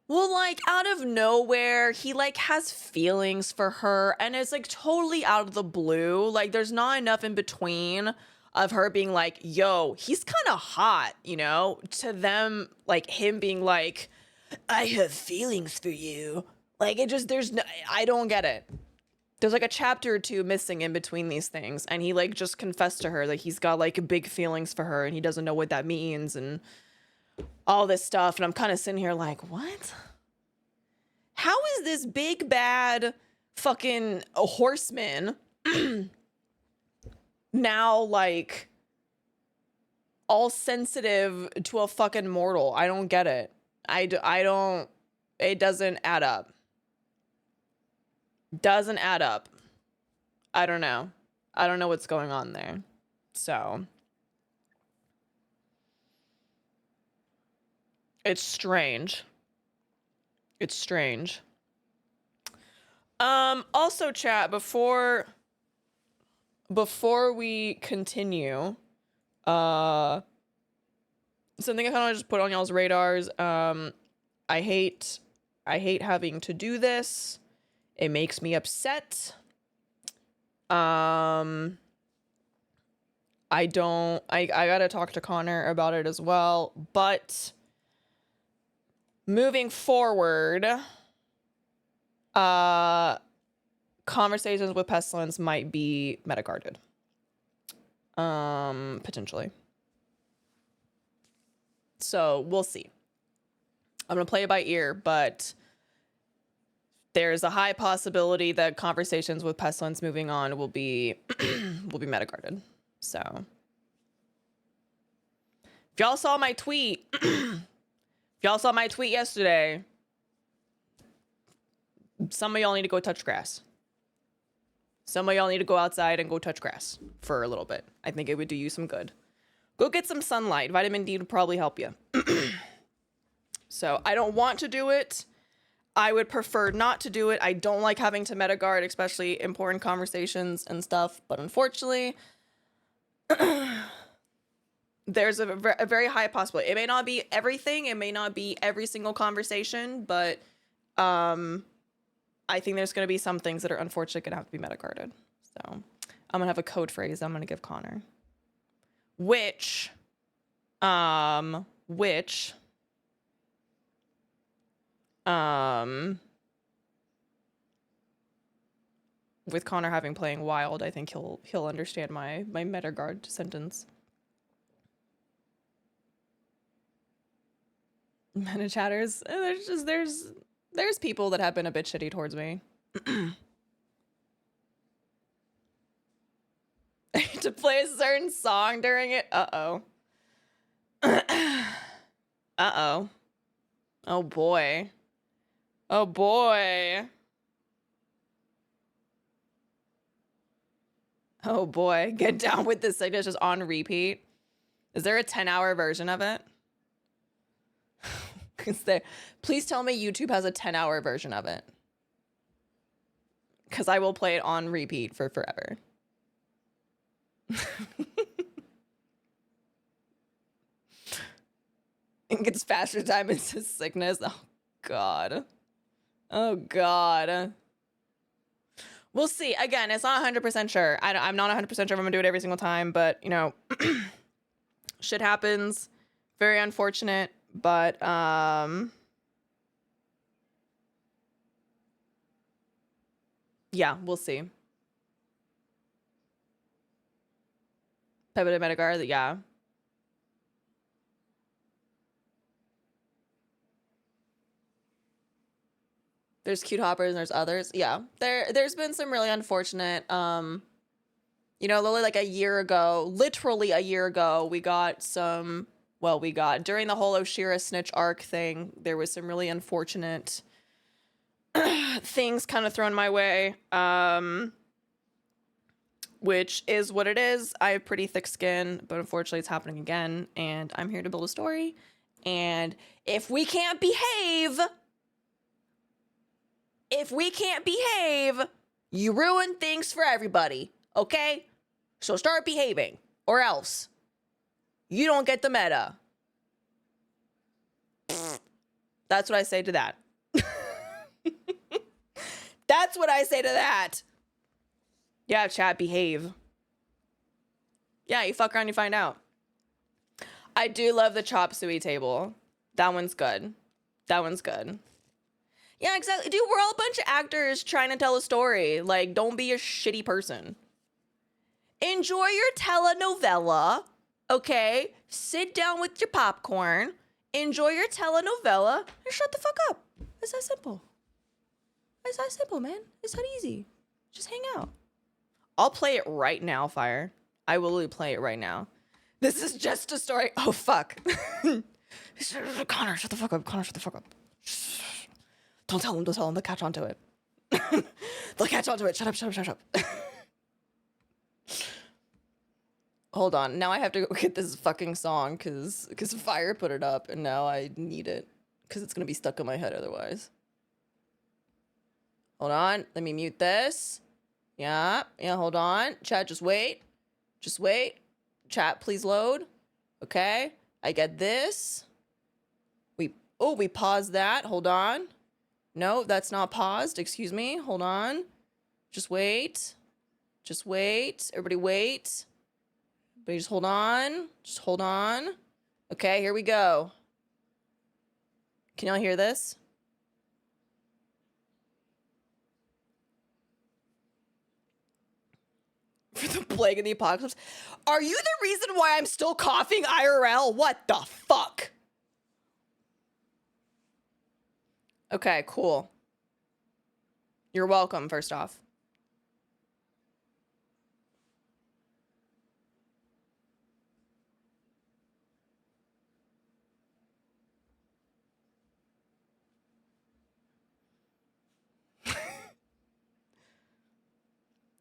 Well, like, out of nowhere, he, like, has feelings for her, and it's, like, totally out of the blue. Like, there's not enough in between of her being like, yo, he's kind of hot, you know? To them, like, him being like, I have feelings for you. Like, it just, there's no, I don't get it. There's, like, a chapter or two missing in between these things, and he, like, just confessed to her that he's got, like, big feelings for her, and he doesn't know what that means, and all this stuff, and I'm kind of sitting here like, what? How is this big bad fucking horseman now like all sensitive to a fucking mortal? I don't get it. I don't, it doesn't add up. Doesn't add up. I don't know. I don't know what's going on there. So it's strange. It's strange. Also, chat, before we continue, something I kind of just put on y'all's radars. I hate having to do this. It makes me upset. I gotta talk to Connor about it as well, but moving forward, conversations with Pestilence might be metaguarded. Potentially. So we'll see. I'm gonna play it by ear, but there's a high possibility that conversations with Pestilence moving on will be metaguarded. So if y'all saw my tweet, yesterday, some of y'all need to go touch grass. Some of y'all need to go outside and go touch grass for a little bit. I think it would do you some good. Go get some sunlight. Vitamin D would probably help you. So I don't want to do it. I would prefer not to do it. I don't like having to metaguard, especially important conversations and stuff. But unfortunately, there's a very high possibility. It may not be everything. It may not be every single conversation. But I think there's going to be some things that are unfortunately going to have to be metaguarded. So I'm going to have a code phrase I'm going to give Connor. Which with Connor having playing wild, I think he'll understand my metaguard sentence. Meta chatters. There's people that have been a bit shitty towards me. To play a certain song during it. Uh-oh. Uh-oh. Oh boy. Oh boy. Oh boy. Get down with this. Like, it's just on repeat. Is there a 10-hour version of it? Please tell me YouTube has a 10-hour version of it. Because I will play it on repeat for forever. It gets faster time into sickness. Oh god. Oh god. We'll see. Again, it's not 100% sure. I'm not 100% sure if I'm gonna do it every single time, but you know, shit happens. Very unfortunate, but yeah, we'll see. Peppa de Medegar, yeah. There's cute hoppers and there's others. Yeah. There's been some really unfortunate you know, literally like a year ago, literally a year ago, we got during the whole Oshiera snitch arc thing, there was some really unfortunate things kind of thrown my way. Which is what it is. I have pretty thick skin, but unfortunately it's happening again, and I'm here to build a story. And if we can't behave, you ruin things for everybody. Okay? So start behaving, or else you don't get the meta. That's what I say to that. That's what I say to that. Yeah, chat, behave. Yeah, you fuck around, you find out. I do love the chop suey table. That one's good. That one's good. Yeah, exactly. Dude, we're all a bunch of actors trying to tell a story. Like, don't be a shitty person. Enjoy your telenovela, okay? Sit down with your popcorn, enjoy your telenovela, and shut the fuck up. It's that simple. It's that simple, man. It's that easy. Just hang out. I'll play it right now, Fire. I will literally play it right now. This is just a story. Oh, fuck. Connor, shut the fuck up. Connor, shut the fuck up. Don't tell him. Don't tell him. They'll catch on to it. They'll catch on to it. Shut up, shut up, shut up. Hold on. Now I have to go get this fucking song because Fire put it up and now I need it because it's going to be stuck in my head otherwise. Hold on. Let me mute this. Yeah, hold on. Chat, just wait. Just wait. Chat, please load. Okay. I get this. We paused that. Hold on. No, that's not paused. Excuse me. Hold on. Just wait. Just wait. Everybody wait. Everybody just hold on. Just hold on. Okay, here we go. Can y'all hear this? For the plague of the apocalypse. Are you the reason why I'm still coughing IRL? What the fuck? Okay, cool. You're welcome, first off.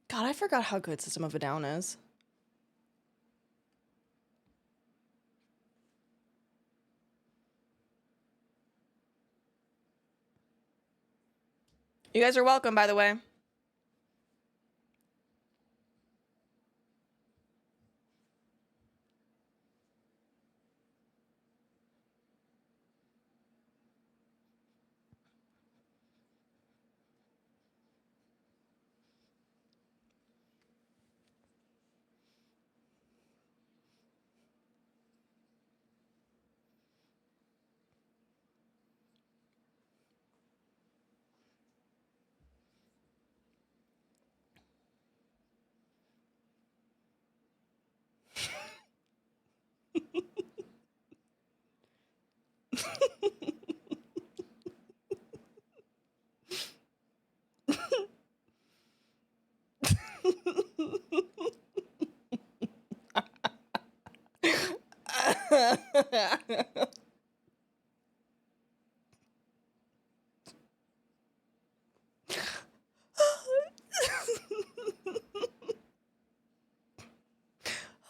God, I forgot how good System of a Down is. You guys are welcome, by the way.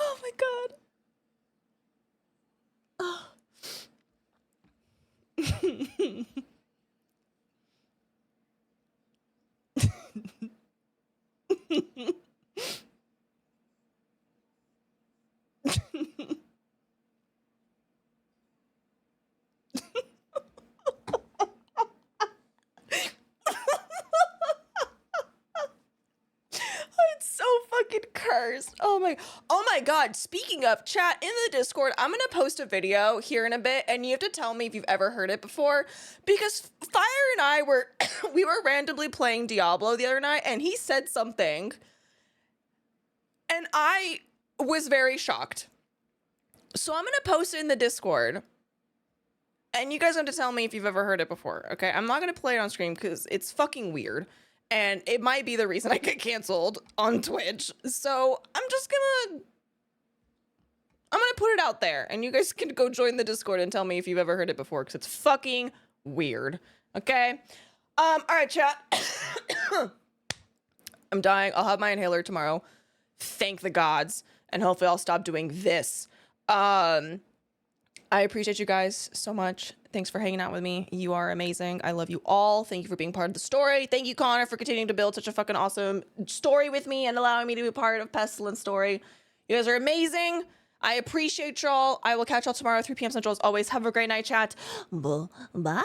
Oh my god. It's so fucking cursed. Oh my god. Speaking of chat, in the Discord, I'm gonna post a video here in a bit and you have to tell me if you've ever heard it before, because Fire and I were we were randomly playing Diablo the other night and he said something and I was very shocked. So I'm gonna post it in the Discord and you guys have to tell me if you've ever heard it before, okay? I'm not gonna play it on stream because it's fucking weird. And it might be the reason I get canceled on Twitch. So I'm gonna put it out there and you guys can go join the Discord and tell me if you've ever heard it before because it's fucking weird. Okay? All right, chat. I'm dying. I'll have my inhaler tomorrow. Thank the gods. And hopefully I'll stop doing this. I appreciate you guys so much. Thanks for hanging out with me. You are amazing. I love you all. Thank you for being part of the story. Thank you, Connor, for continuing to build such a fucking awesome story with me and allowing me to be part of Pestilence story. You guys are amazing. I appreciate y'all. I will catch y'all tomorrow at 3 p.m. Central. As always, have a great night, chat. Bye.